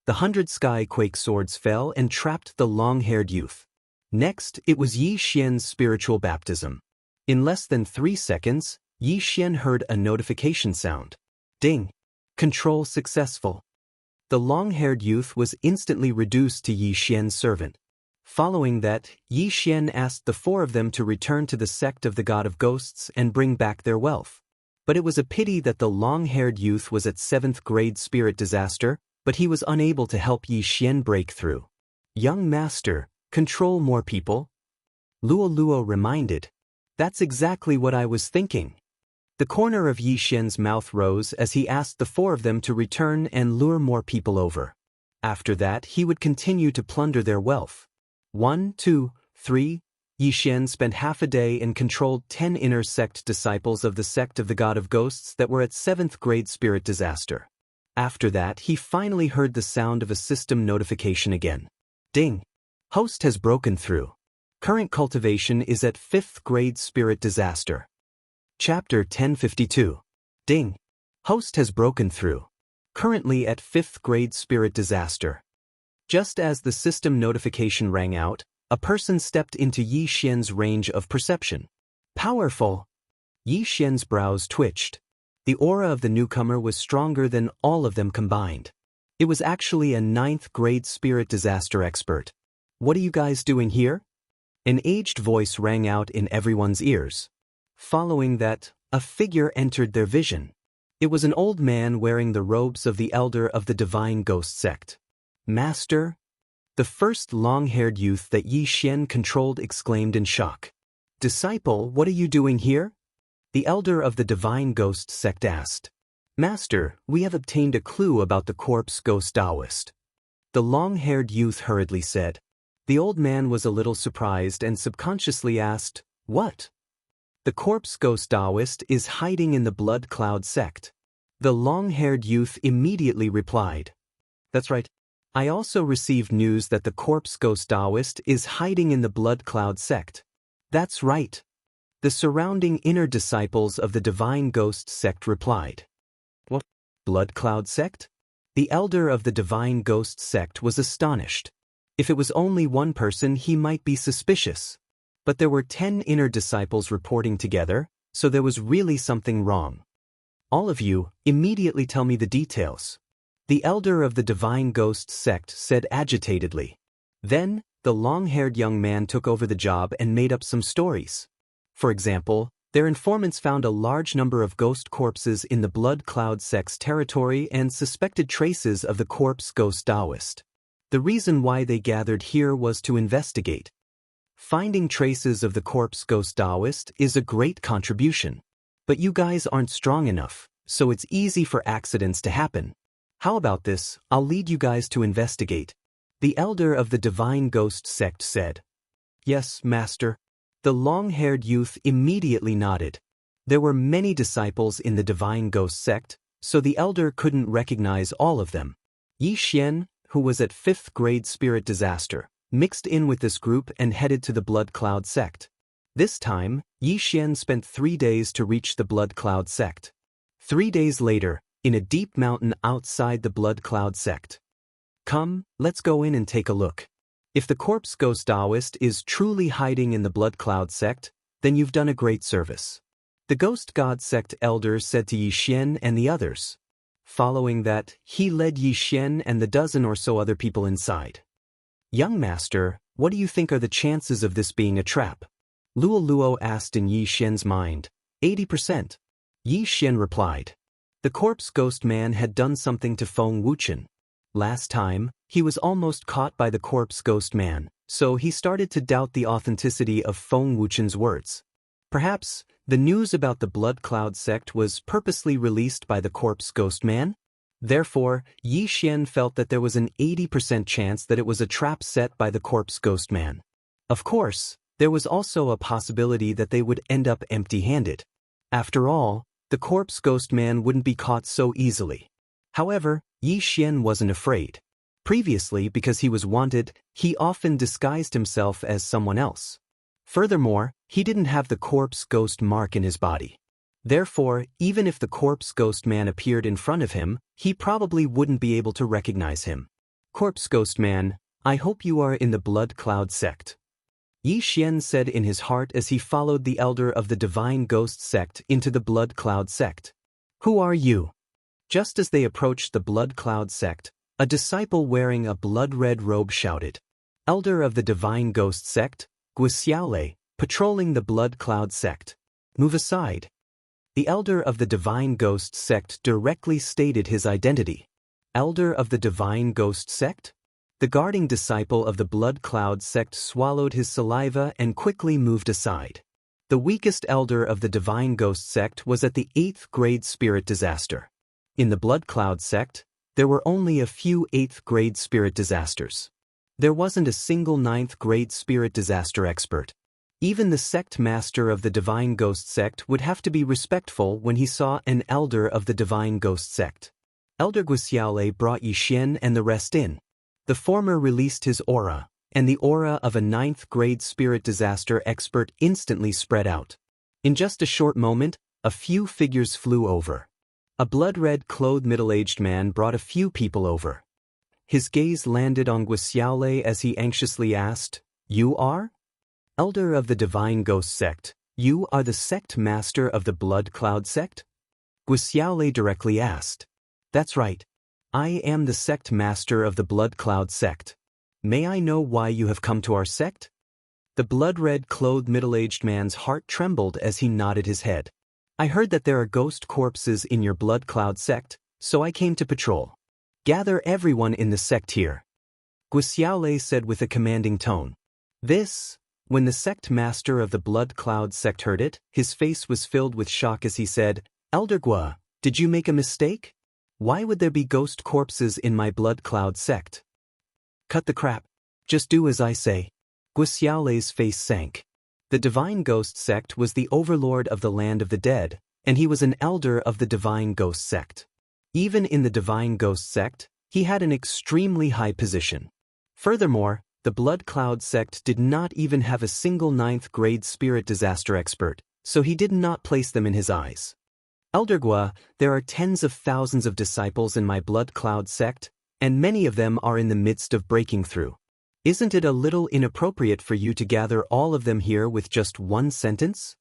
The 100 Sky Quake swords fell and trapped the long-haired youth. Next, it was Yi Xian's spiritual baptism. In less than 3 seconds, Yi Xian heard a notification sound. Ding! Control successful. The long-haired youth was instantly reduced to Yi Xian's servant. Following that, Yi Xian asked the 4 of them to return to the sect of the God of Ghosts and bring back their wealth. But it was a pity that the long-haired youth was at 7th grade spirit disaster, but he was unable to help Yi Xian break through. Young master, control more people? Luo Luo reminded. That's exactly what I was thinking. The corner of Yi Xian's mouth rose as he asked the 4 of them to return and lure more people over. After that, he would continue to plunder their wealth. 1, 2, 3. Yi Xian spent half a day and controlled 10 inner sect disciples of the sect of the God of Ghosts that were at 7th grade spirit disaster. After that, he finally heard the sound of a system notification again. Ding! Host has broken through. Current cultivation is at 5th grade spirit disaster. Chapter 1052. Ding! Host has broken through. Currently at 5th grade spirit disaster. Just as the system notification rang out, a person stepped into Yi Xian's range of perception. Powerful! Yi Xian's brows twitched. The aura of the newcomer was stronger than all of them combined. It was actually a 9th grade spirit disaster expert. What are you guys doing here? An aged voice rang out in everyone's ears. Following that, a figure entered their vision. It was an old man wearing the robes of the elder of the divine ghost sect. Master? The first long-haired youth that Yi Xian controlled exclaimed in shock. Disciple, what are you doing here? The elder of the divine ghost sect asked. Master, we have obtained a clue about the corpse ghost Daoist. The long-haired youth hurriedly said. The old man was a little surprised and subconsciously asked, What? The corpse ghost Daoist is hiding in the blood cloud sect. The long-haired youth immediately replied. That's right. I also received news that the corpse ghost Daoist is hiding in the blood cloud sect. That's right. The surrounding inner disciples of the divine ghost sect replied. What? Blood cloud sect? The elder of the divine ghost sect was astonished. If it was only one person, he might be suspicious. But there were 10 inner disciples reporting together, so there was really something wrong. All of you, immediately tell me the details. The elder of the divine ghost sect said agitatedly. Then, the long-haired young man took over the job and made up some stories. For example, their informants found a large number of ghost corpses in the blood cloud sect's territory and suspected traces of the corpse ghost Daoist. The reason why they gathered here was to investigate. Finding traces of the corpse ghost Daoist is a great contribution. But you guys aren't strong enough, so it's easy for accidents to happen. How about this? I'll lead you guys to investigate. The elder of the divine ghost sect said. Yes, master. The long-haired youth immediately nodded. There were many disciples in the divine ghost sect, so the elder couldn't recognize all of them. Yi Xian, who was at 5th grade spirit disaster, mixed in with this group and headed to the blood cloud sect. This time, Yi Xian spent 3 days to reach the blood cloud sect. 3 days later, in a deep mountain outside the blood cloud sect. Come, let's go in and take a look. If the corpse ghost Daoist is truly hiding in the blood cloud sect, then you've done a great service. The ghost god sect elder said to Yi Xian and the others. Following that, he led Yi Xian and the dozen or so other people inside. Young master, what do you think are the chances of this being a trap? Luo Luo asked in Yi Xian's mind. 80%. Yi Xian replied. The corpse ghost man had done something to Feng Wuchen. Last time, he was almost caught by the corpse ghost man, so he started to doubt the authenticity of Feng Wuchen's words. Perhaps, the news about the blood cloud sect was purposely released by the corpse ghost man? Therefore, Yi Xian felt that there was an 80% chance that it was a trap set by the corpse ghost man. Of course, there was also a possibility that they would end up empty-handed. After all, the corpse ghost man wouldn't be caught so easily. However, Yi Xian wasn't afraid. Previously, because he was wanted, he often disguised himself as someone else. Furthermore, he didn't have the corpse ghost mark in his body. Therefore, even if the corpse ghost man appeared in front of him, he probably wouldn't be able to recognize him. Corpse ghost man, I hope you are in the blood cloud sect. Yi Xian said in his heart as he followed the elder of the divine ghost sect into the blood cloud sect. Who are you? Just as they approached the blood cloud sect, a disciple wearing a blood-red robe shouted. Elder of the divine ghost sect, Guxiaolei, patrolling the blood cloud sect. Move aside. The elder of the divine ghost sect directly stated his identity. Elder of the divine ghost sect? The guarding disciple of the blood cloud sect swallowed his saliva and quickly moved aside. The weakest elder of the divine ghost sect was at the 8th grade spirit disaster. In the blood cloud sect, there were only a few 8th grade spirit disasters. There wasn't a single 9th grade spirit disaster expert. Even the sect master of the divine ghost sect would have to be respectful when he saw an elder of the divine ghost sect. Elder Guxiaolei brought Yixian and the rest in. The former released his aura, and the aura of a 9th-grade spirit disaster expert instantly spread out. In just a short moment, a few figures flew over. A blood-red clothed middle-aged man brought a few people over. His gaze landed on Guxiaolei as he anxiously asked, "You are? Elder of the Divine Ghost Sect, you are the sect master of the Blood Cloud Sect?" Guxiaolei directly asked. "That's right. I am the sect master of the Blood Cloud Sect. May I know why you have come to our sect?" The blood-red clothed middle-aged man's heart trembled as he nodded his head. "I heard that there are ghost corpses in your Blood Cloud Sect, so I came to patrol. Gather everyone in the sect here," Guxiaolei said with a commanding tone. When the sect master of the Blood Cloud Sect heard it, his face was filled with shock as he said, "Elder Gua, did you make a mistake? Why would there be ghost corpses in my Blood Cloud Sect?" "Cut the crap. Just do as I say." Guxiaolei's face sank. The Divine Ghost Sect was the overlord of the land of the dead, and he was an elder of the Divine Ghost Sect. Even in the Divine Ghost Sect, he had an extremely high position. Furthermore, the Blood Cloud Sect did not even have a single 9th-grade spirit disaster expert, so he did not place them in his eyes. "Elder Gua, there are tens of thousands of disciples in my Blood Cloud Sect, and many of them are in the midst of breaking through. Isn't it a little inappropriate for you to gather all of them here with just one sentence?"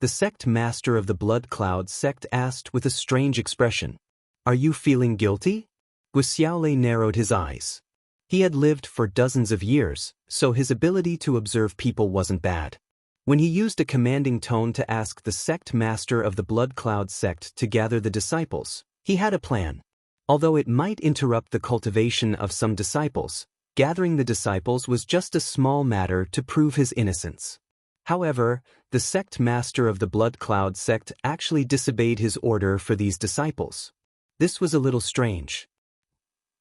The sect master of the Blood Cloud Sect asked with a strange expression. "Are you feeling guilty?" Guxiaolei narrowed his eyes. He had lived for dozens of years, so his ability to observe people wasn't bad. When he used a commanding tone to ask the sect master of the Blood Cloud Sect to gather the disciples, he had a plan. Although it might interrupt the cultivation of some disciples, gathering the disciples was just a small matter to prove his innocence. However, the sect master of the Blood Cloud Sect actually disobeyed his order for these disciples. This was a little strange.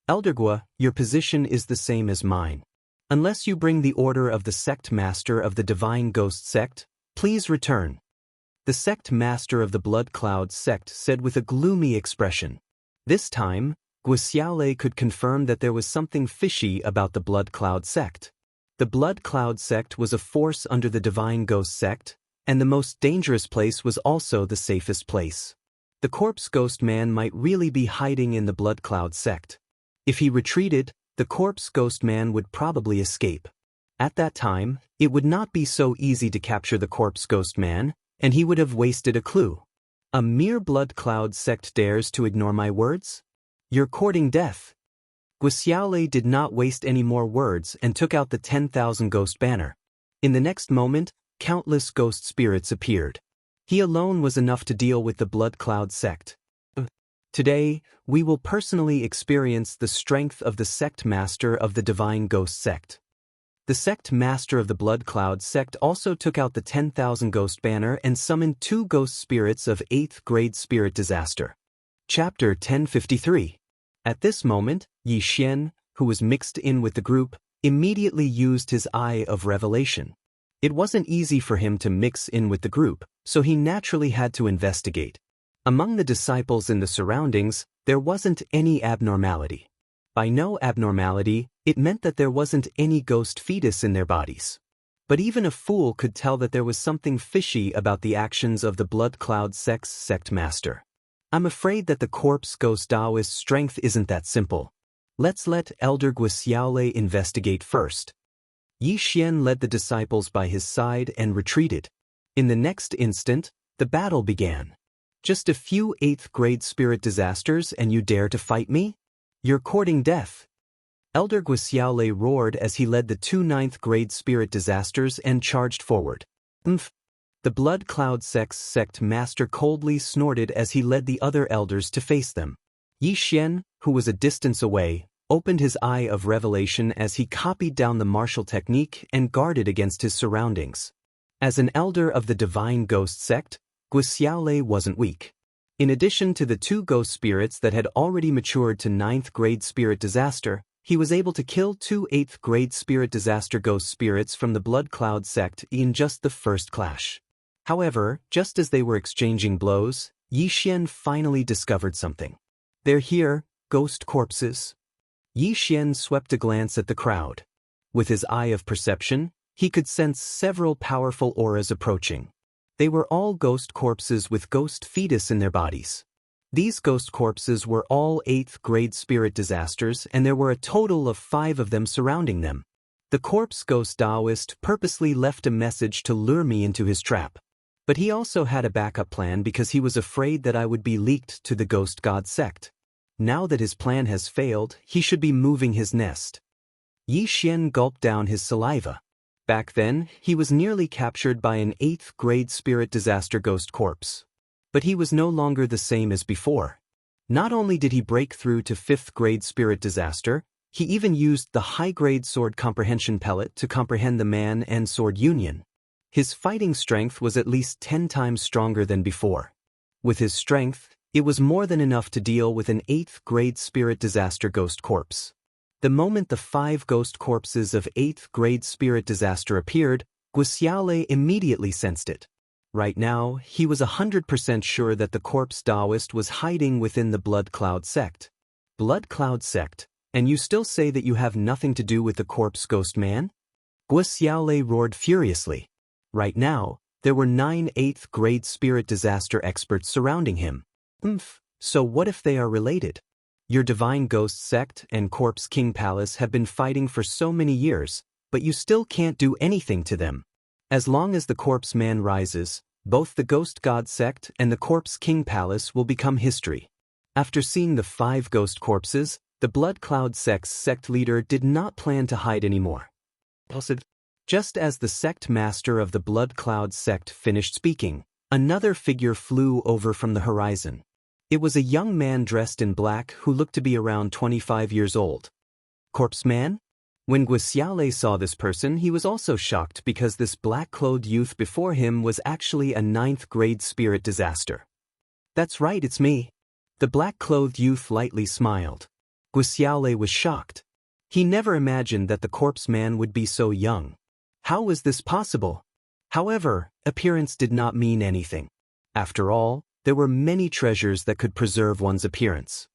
"Elder Gua, your position is the same as mine. Unless you bring the order of the sect master of the Divine Ghost Sect, please return," the sect master of the Blood Cloud Sect said with a gloomy expression. This time, Guxiaolei could confirm that there was something fishy about the Blood Cloud Sect. The Blood Cloud Sect was a force under the Divine Ghost Sect, and the most dangerous place was also the safest place. The corpse ghost man might really be hiding in the Blood Cloud Sect. If he retreated, the corpse ghost man would probably escape. At that time, it would not be so easy to capture the corpse ghost man, and he would have wasted a clue. "A mere Blood Cloud Sect dares to ignore my words? You're courting death." Guxiaolei did not waste any more words and took out the 10,000 ghost banner. In the next moment, countless ghost spirits appeared. He alone was enough to deal with the Blood Cloud Sect. Today, we will personally experience the strength of the sect master of the Divine Ghost Sect. The sect master of the Blood Cloud Sect also took out the 10,000 ghost banner and summoned 2 ghost spirits of 8th-grade spirit disaster. Chapter 1053. At this moment, Yixian, who was mixed in with the group, immediately used his eye of revelation. It wasn't easy for him to mix in with the group, so he naturally had to investigate. Among the disciples in the surroundings, there wasn't any abnormality. By no abnormality, it meant that there wasn't any ghost fetus in their bodies. But even a fool could tell that there was something fishy about the actions of the Blood Cloud Sect's sect master. "I'm afraid that the corpse ghost Daoist strength isn't that simple. Let's let Elder Guxiaolei investigate first." Yixian led the disciples by his side and retreated. In the next instant, the battle began. "Just a few 8th-grade spirit disasters and you dare to fight me? You're courting death." Elder Guxiaolei roared as he led the 2 9th-grade spirit disasters and charged forward. "Umph." The Blood Cloud Sect's sect master coldly snorted as he led the other elders to face them. Yixian, who was a distance away, opened his eye of revelation as he copied down the martial technique and guarded against his surroundings. As an elder of the Divine Ghost Sect, Guxiaolei wasn't weak. In addition to the 2 ghost spirits that had already matured to 9th-grade spirit disaster, he was able to kill 2 8th-grade spirit disaster ghost spirits from the Blood Cloud Sect in just the first clash. However, just as they were exchanging blows, Yixian finally discovered something. They're here, ghost corpses. Yi Xian swept a glance at the crowd. With his eye of perception, he could sense several powerful auras approaching. They were all ghost corpses with ghost fetus in their bodies. These ghost corpses were all 8th grade spirit disasters, and there were a total of 5 of them surrounding them. The corpse ghost Daoist purposely left a message to lure me into his trap. But he also had a backup plan because he was afraid that I would be leaked to the ghost god sect. Now that his plan has failed, he should be moving his nest. Yi Xian gulped down his saliva. Back then, he was nearly captured by an 8th grade spirit disaster ghost corpse. But he was no longer the same as before. Not only did he break through to 5th grade spirit disaster, he even used the high-grade sword comprehension pellet to comprehend the man and sword union. His fighting strength was at least 10 times stronger than before. With his strength, it was more than enough to deal with an 8th grade spirit disaster ghost corpse. The moment the 5 ghost corpses of 8th grade spirit disaster appeared, Wuxia immediately sensed it. Right now, he was 100% sure that the corpse Daoist was hiding within the Blood Cloud sect. Blood Cloud sect, and you still say that you have nothing to do with the corpse ghost man? Wuxia roared furiously. Right now, there were 9 8th grade spirit disaster experts surrounding him. So what if they are related? Your Divine Ghost sect and Corpse King Palace have been fighting for so many years, but you still can't do anything to them. As long as the Corpse Man rises, both the Ghost God sect and the Corpse King Palace will become history. After seeing the 5 ghost corpses, the Blood Cloud sect's sect leader did not plan to hide anymore. Just as the sect master of the Blood Cloud sect finished speaking, another figure flew over from the horizon. It was a young man dressed in black who looked to be around 25 years old. Corpse Man? When Wuxia saw this person, he was also shocked because this black-clothed youth before him was actually a 9th grade spirit disaster. That's right, it's me. The black-clothed youth lightly smiled. Wuxia was shocked. He never imagined that the Corpse Man would be so young. How was this possible? However, appearance did not mean anything. After all, there were many treasures that could preserve one's appearance.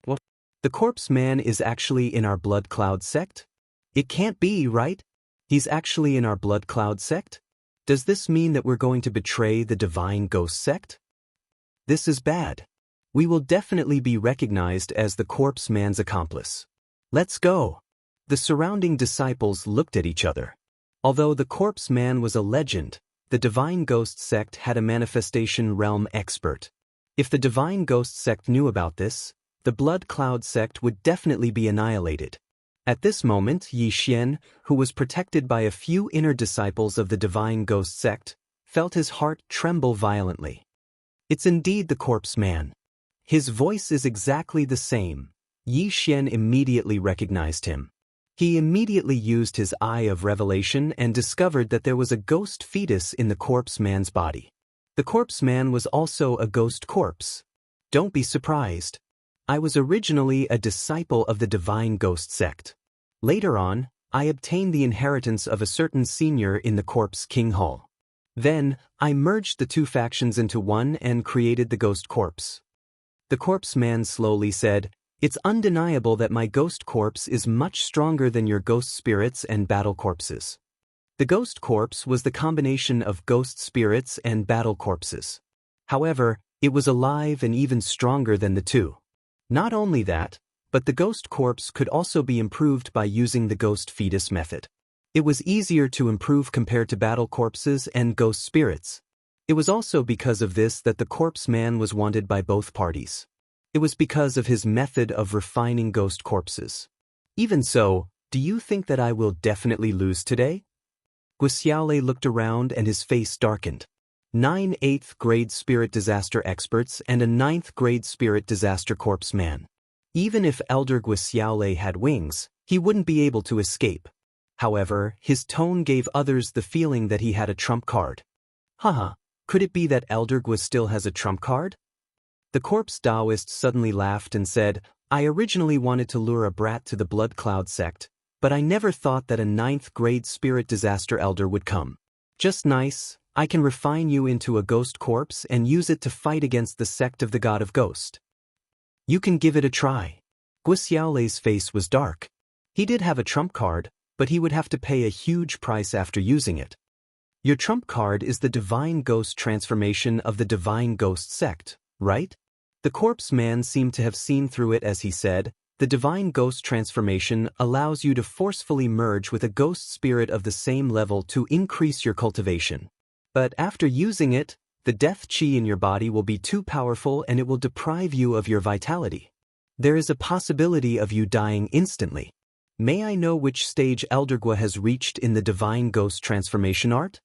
What? The Corpse Man is actually in our Blood Cloud sect? It can't be, right? He's actually in our Blood Cloud sect? Does this mean that we're going to betray the Divine Ghost sect? This is bad. We will definitely be recognized as the Corpse Man's accomplice. Let's go. The surrounding disciples looked at each other. Although the Corpse Man was a legend, the Divine Ghost sect had a manifestation realm expert. If the Divine Ghost sect knew about this, the Blood Cloud sect would definitely be annihilated. At this moment, Yi Xian, who was protected by a few inner disciples of the Divine Ghost sect, felt his heart tremble violently. It's indeed the Corpse Man. His voice is exactly the same. Yi Xian immediately recognized him. He immediately used his eye of revelation and discovered that there was a ghost fetus in the Corpse Man's body. The Corpse Man was also a ghost corpse. Don't be surprised. I was originally a disciple of the Divine Ghost sect. Later on, I obtained the inheritance of a certain senior in the Corpse King Hall. Then, I merged the 2 factions into one and created the Ghost Corpse. The Corpse Man slowly said, "It's undeniable that my ghost corpse is much stronger than your ghost spirits and battle corpses." The ghost corpse was the combination of ghost spirits and battle corpses. However, it was alive and even stronger than the 2. Not only that, but the ghost corpse could also be improved by using the ghost fetus method. It was easier to improve compared to battle corpses and ghost spirits. It was also because of this that the Corpse Man was wanted by both parties. It was because of his method of refining ghost corpses. Even so, do you think that I will definitely lose today? Wuxia looked around and his face darkened. 9 8th grade spirit disaster experts and a 9th grade spirit disaster corpse man. Even if Elder Wuxia had wings, he wouldn't be able to escape. However, his tone gave others the feeling that he had a trump card. Haha, could it be that Elder Gu still has a trump card? The corpse Daoist suddenly laughed and said, "I originally wanted to lure a brat to the Blood Cloud sect, but I never thought that a 9th grade spirit disaster elder would come. Just nice. I can refine you into a ghost corpse and use it to fight against the sect of the God of Ghost." You can give it a try. Guxiaolei's face was dark. He did have a trump card, but he would have to pay a huge price after using it. Your trump card is the Divine Ghost transformation of the Divine Ghost sect, right? The corpse man seemed to have seen through it as he said, the Divine Ghost transformation allows you to forcefully merge with a ghost spirit of the same level to increase your cultivation. But after using it, the death chi in your body will be too powerful and it will deprive you of your vitality. There is a possibility of you dying instantly. May I know which stage Elder Gua has reached in the Divine Ghost transformation art?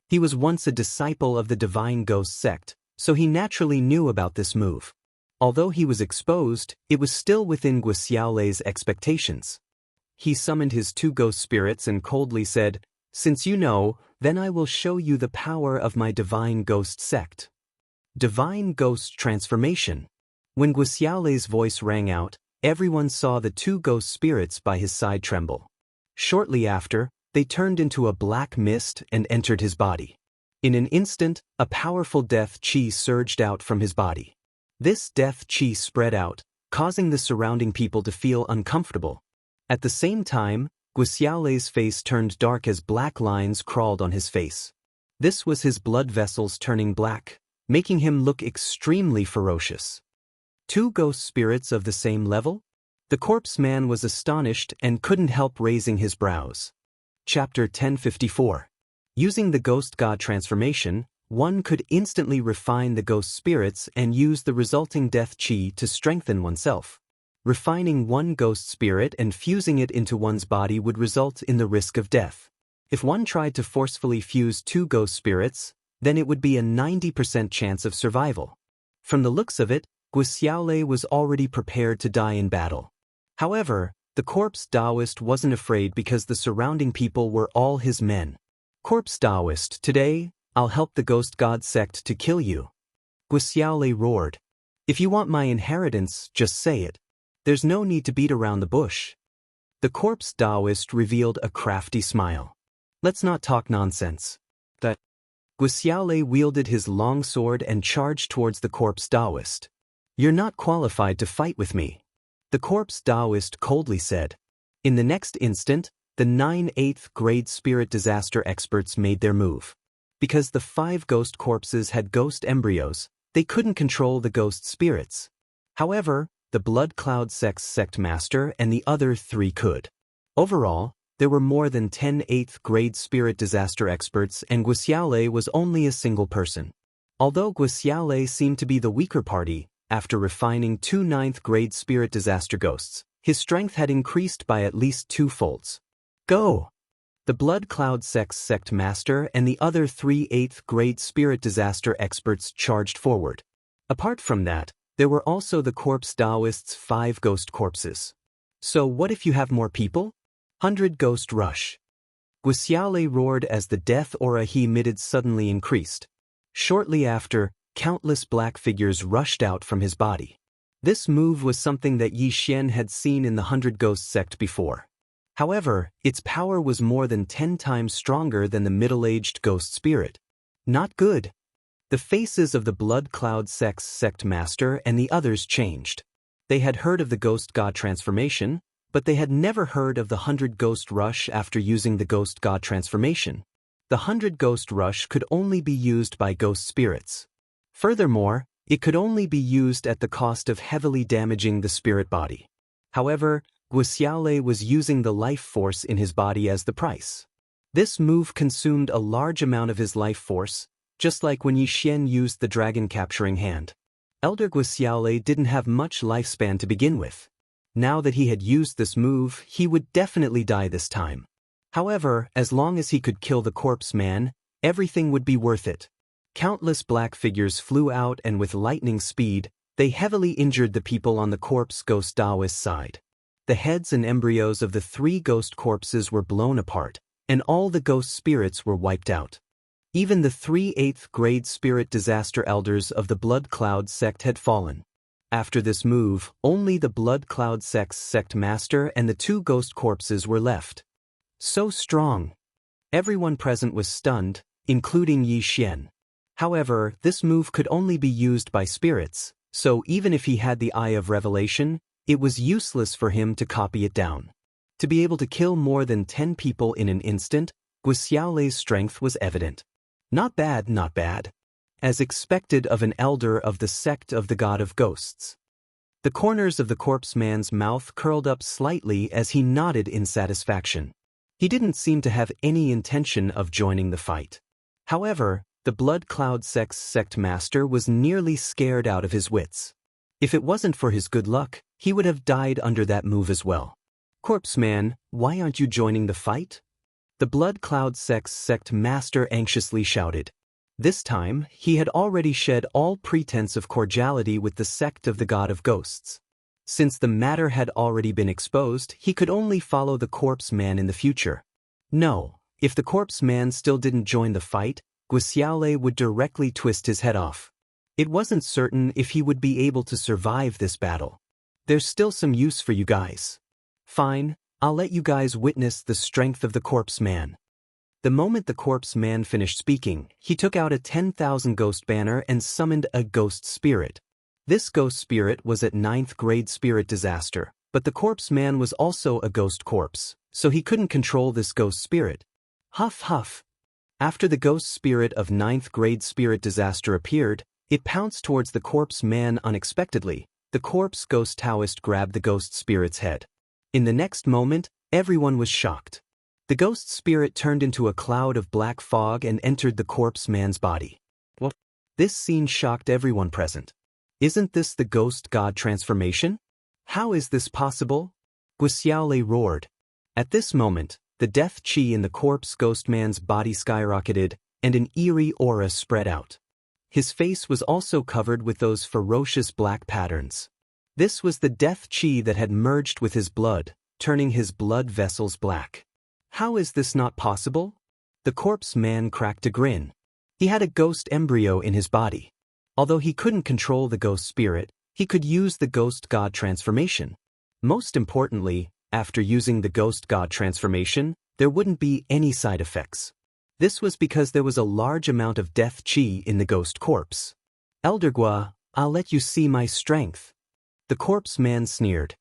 He was once a disciple of the Divine Ghost sect, so he naturally knew about this move. Although he was exposed, it was still within Guxiaolei's expectations. He summoned his 2 ghost spirits and coldly said, "Since you know, then I will show you the power of my Divine Ghost sect." Divine Ghost transformation. When Guxiaolei's voice rang out, everyone saw the 2 ghost spirits by his side tremble. Shortly after, they turned into a black mist and entered his body. In an instant, a powerful death chi surged out from his body. This death chi spread out, causing the surrounding people to feel uncomfortable. At the same time, Guxiaolei's face turned dark as black lines crawled on his face. This was his blood vessels turning black, making him look extremely ferocious. 2 ghost spirits of the same level? The corpse man was astonished and couldn't help raising his brows. Chapter 1054. Using the Ghost God transformation, one could instantly refine the ghost spirits and use the resulting death chi to strengthen oneself. Refining one ghost spirit and fusing it into one's body would result in the risk of death. If one tried to forcefully fuse 2 ghost spirits, then it would be a 90% chance of survival. From the looks of it, Guxiaolei was already prepared to die in battle. However, the corpse Daoist wasn't afraid because the surrounding people were all his men. "Corpse Daoist, today, I'll help the Ghost God sect to kill you." Guxiaolei roared. "If you want my inheritance, just say it. There's no need to beat around the bush." The corpse Daoist revealed a crafty smile. "Let's not talk nonsense." That Guxiaolei wielded his long sword and charged towards the corpse Daoist. "You're not qualified to fight with me," the corpse Daoist coldly said. In the next instant, the 9 8th grade spirit disaster experts made their move. Because the 5 ghost corpses had ghost embryos, they couldn't control the ghost spirits. However, the Blood Cloud sect master and the other 3 could. Overall, there were more than 10 8th grade spirit disaster experts and Guxiaolei was only a single person. Although Guxiaolei seemed to be the weaker party, after refining 2 9th grade spirit disaster ghosts, his strength had increased by at least 2 folds. "Go!" The Blood Cloud sect master and the other 3 8th grade spirit disaster experts charged forward. Apart from that, there were also the corpse Daoist's 5 ghost corpses. "So what if you have more people?" 100 Ghost Rush. Guxiaolei roared as the death aura he emitted suddenly increased. Shortly after, countless black figures rushed out from his body. This move was something that Yi Xian had seen in the 100 Ghost sect before. However, its power was more than 10 times stronger than the middle-aged ghost spirit. Not good. The faces of the Blood Cloud sect master and the others changed. They had heard of the Ghost God transformation, but they had never heard of the 100 Ghost Rush after using the Ghost God transformation. The 100 Ghost Rush could only be used by ghost spirits. Furthermore, it could only be used at the cost of heavily damaging the spirit body. However, Guxiaolei was using the life force in his body as the price. This move consumed a large amount of his life force, just like when Yi Xian used the dragon capturing hand. Elder Guxiaolei didn't have much lifespan to begin with. Now that he had used this move, he would definitely die this time. However, as long as he could kill the corpse man, everything would be worth it. Countless black figures flew out and with lightning speed, they heavily injured the people on the corpse ghost Daoist side. The heads and embryos of the 3 ghost corpses were blown apart, and all the ghost spirits were wiped out. Even the 3 8th grade spirit disaster elders of the Blood Cloud sect had fallen. After this move, only the Blood Cloud sect master and the 2 ghost corpses were left. So strong. Everyone present was stunned, including Yi Xian. However, this move could only be used by spirits, so even if he had the Eye of Revelation, it was useless for him to copy it down. To be able to kill more than 10 people in an instant, Guxiaolei's strength was evident. Not bad, not bad. As expected of an elder of the sect of the God of Ghosts. The corners of the corpse man's mouth curled up slightly as he nodded in satisfaction. He didn't seem to have any intention of joining the fight. However, the Blood Cloud Sect's sect master was nearly scared out of his wits. If it wasn't for his good luck, he would have died under that move as well. Corpse man, why aren't you joining the fight? The Blood Cloud Sect's sect master anxiously shouted. This time, he had already shed all pretense of cordiality with the sect of the God of Ghosts. Since the matter had already been exposed, he could only follow the corpse man in the future. No, if the corpse man still didn't join the fight, Guxiaolei would directly twist his head off. It wasn't certain if he would be able to survive this battle. There's still some use for you guys. Fine, I'll let you guys witness the strength of the corpse man. The moment the corpse man finished speaking, he took out a 10,000 ghost banner and summoned a ghost spirit. This ghost spirit was at 9th grade spirit disaster, but the corpse man was also a ghost corpse, so he couldn't control this ghost spirit. Huff huff. After the ghost spirit of 9th grade spirit disaster appeared, it pounced towards the corpse man unexpectedly. The corpse ghost Daoist grabbed the ghost spirit's head. In the next moment, everyone was shocked. The ghost spirit turned into a cloud of black fog and entered the corpse man's body. What? This scene shocked everyone present. Isn't this the ghost god transformation? How is this possible? Guxiaolei roared. At this moment, the death chi in the corpse ghost man's body skyrocketed, and an eerie aura spread out. His face was also covered with those ferocious black patterns. This was the death chi that had merged with his blood, turning his blood vessels black. How is this not possible? The corpse man cracked a grin. He had a ghost embryo in his body. Although he couldn't control the ghost spirit, he could use the ghost god transformation. Most importantly, after using the ghost god transformation, there wouldn't be any side effects. This was because there was a large amount of death chi in the ghost corpse. Elder Gua, I'll let you see my strength. The corpse man sneered.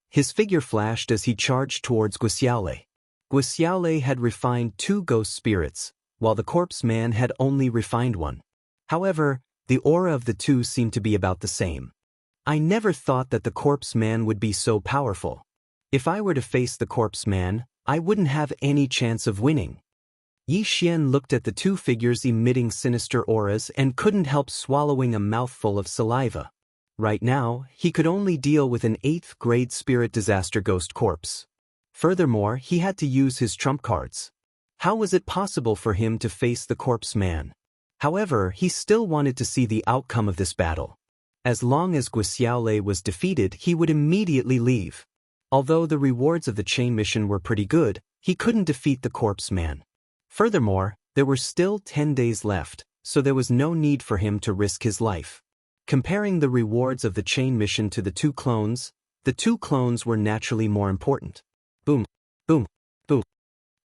His figure flashed as he charged towards Guxiaolei. Guxiaolei had refined 2 ghost spirits, while the corpse man had only refined 1. However, the aura of the 2 seemed to be about the same. I never thought that the corpse man would be so powerful. If I were to face the corpse man, I wouldn't have any chance of winning. Yi Xian looked at the 2 figures emitting sinister auras and couldn't help swallowing a mouthful of saliva. Right now, he could only deal with an 8th grade spirit disaster ghost corpse. Furthermore, he had to use his trump cards. How was it possible for him to face the corpse man? However, he still wanted to see the outcome of this battle. As long as Guxiaolei was defeated, he would immediately leave. Although the rewards of the chain mission were pretty good, he couldn't defeat the corpse man. Furthermore, there were still 10 days left, so there was no need for him to risk his life. Comparing the rewards of the chain mission to the 2 clones, the 2 clones were naturally more important. Boom, boom.